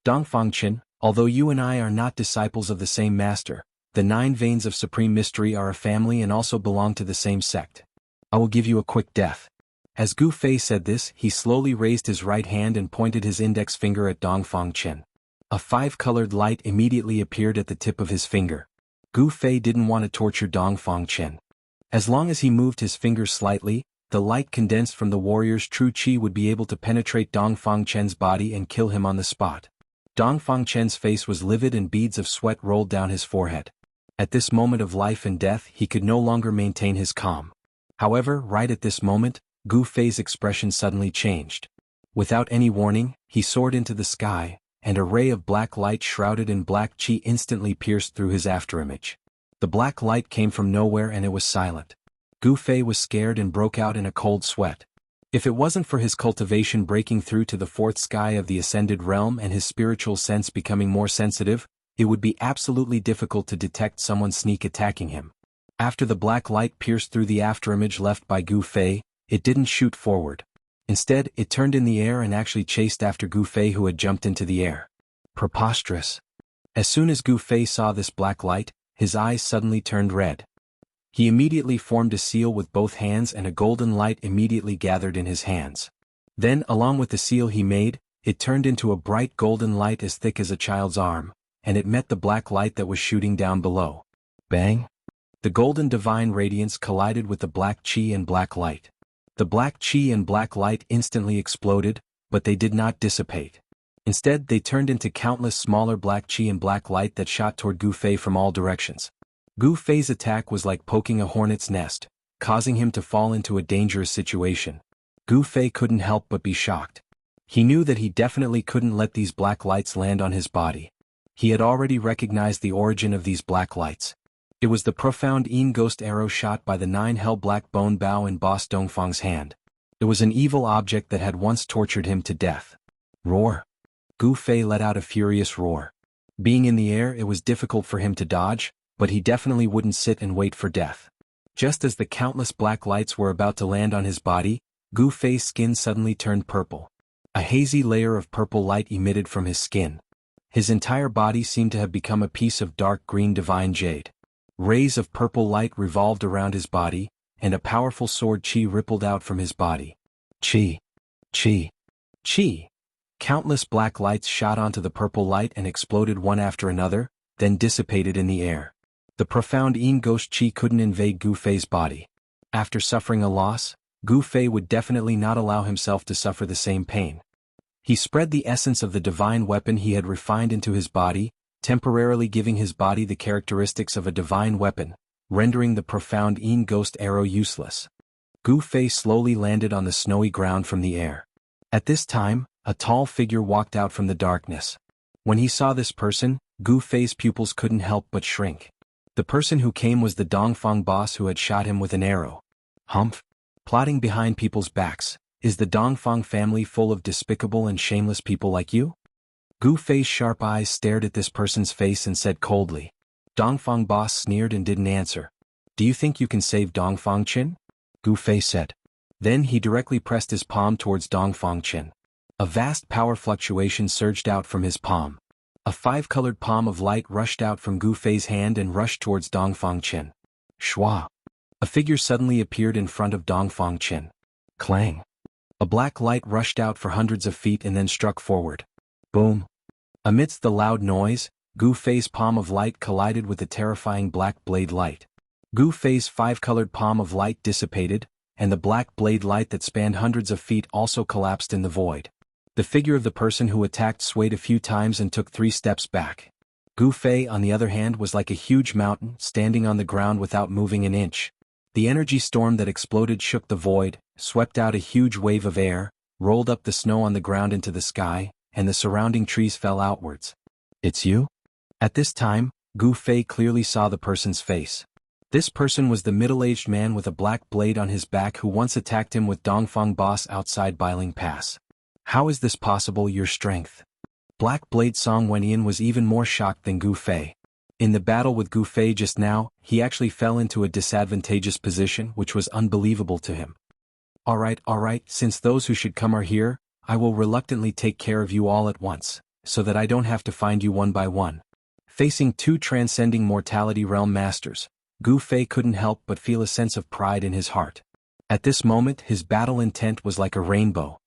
Dongfang Chen, although you and I are not disciples of the same master, the 9 veins of supreme mystery are a family and also belong to the same sect. I will give you a quick death. As Gu Fei said this, he slowly raised his right hand and pointed his index finger at Dongfang Chen. A 5-colored light immediately appeared at the tip of his finger. Gu Fei didn't want to torture Dongfang Chen. As long as he moved his finger slightly, the light condensed from the warrior's true qi would be able to penetrate Dongfang Chen's body and kill him on the spot. Dongfang Chen's face was livid and beads of sweat rolled down his forehead. At this moment of life and death, he could no longer maintain his calm. However, right at this moment, Gu Fei's expression suddenly changed. Without any warning, he soared into the sky, and a ray of black light shrouded in black qi instantly pierced through his afterimage. The black light came from nowhere and it was silent. Gu Fei was scared and broke out in a cold sweat. If it wasn't for his cultivation breaking through to the 4th sky of the ascended realm and his spiritual sense becoming more sensitive, it would be absolutely difficult to detect someone sneak attacking him. After the black light pierced through the afterimage left by Gu Fei, it didn't shoot forward. Instead, it turned in the air and actually chased after Gu Fei, who had jumped into the air. Preposterous. As soon as Gu Fei saw this black light, his eyes suddenly turned red. He immediately formed a seal with both hands and a golden light immediately gathered in his hands. Then, along with the seal he made, it turned into a bright golden light as thick as a child's arm, and it met the black light that was shooting down below. Bang! The golden divine radiance collided with the black qi and black light. The black qi and black light instantly exploded, but they did not dissipate. Instead, they turned into countless smaller black qi and black light that shot toward Gu Fei from all directions. Gu Fei's attack was like poking a hornet's nest, causing him to fall into a dangerous situation. Gu Fei couldn't help but be shocked. He knew that he definitely couldn't let these black lights land on his body. He had already recognized the origin of these black lights. It was the profound Yin ghost arrow shot by the 9 hell black bone bow in Boss Dongfang's hand. It was an evil object that had once tortured him to death. Roar! Gu Fei let out a furious roar. Being in the air, it was difficult for him to dodge, but he definitely wouldn't sit and wait for death. Just as the countless black lights were about to land on his body, Gu Fei's skin suddenly turned purple. A hazy layer of purple light emitted from his skin. His entire body seemed to have become a piece of dark green divine jade. Rays of purple light revolved around his body, and a powerful sword qi rippled out from his body. Qi! Qi! Qi! Countless black lights shot onto the purple light and exploded one after another, then dissipated in the air. The profound Yin ghost qi couldn't invade Gu Fei's body. After suffering a loss, Gu Fei would definitely not allow himself to suffer the same pain. He spread the essence of the divine weapon he had refined into his body, temporarily giving his body the characteristics of a divine weapon, rendering the profound Yin ghost arrow useless. Gu Fei slowly landed on the snowy ground from the air. At this time, a tall figure walked out from the darkness. When he saw this person, Gu Fei's pupils couldn't help but shrink. The person who came was the Dongfang boss who had shot him with an arrow. Humph! Plotting behind people's backs, is the Dongfang family full of despicable and shameless people like you? Gu Fei's sharp eyes stared at this person's face and said coldly. Dongfang boss sneered and didn't answer. Do you think you can save Dongfang Chen? Gu Fei said. Then he directly pressed his palm towards Dongfang Chen. A vast power fluctuation surged out from his palm. A 5-colored palm of light rushed out from Gu Fei's hand and rushed towards Dongfang Chen. Shua! A figure suddenly appeared in front of Dongfang Chen. Clang! A black light rushed out for hundreds of feet and then struck forward. Boom! Amidst the loud noise, Gu Fei's palm of light collided with the terrifying black blade light. Gu Fei's five-colored palm of light dissipated, and the black blade light that spanned hundreds of feet also collapsed in the void. The figure of the person who attacked swayed a few times and took 3 steps back. Gu Fei, on the other hand, was like a huge mountain, standing on the ground without moving an inch. The energy storm that exploded shook the void, swept out a huge wave of air, rolled up the snow on the ground into the sky, and the surrounding trees fell outwards. "It's you?" At this time, Gu Fei clearly saw the person's face. This person was the middle-aged man with a black blade on his back who once attacked him with Dongfang Boss outside Bailing Pass. "How is this possible, your strength?" Black Blade Song Wenyan was even more shocked than Gu Fei. In the battle with Gu Fei just now, he actually fell into a disadvantageous position which was unbelievable to him. Alright, since those who should come are here, I will reluctantly take care of you all at once, so that I don't have to find you one by one." Facing 2 transcending mortality realm masters, Gu Fei couldn't help but feel a sense of pride in his heart. At this moment his battle intent was like a rainbow,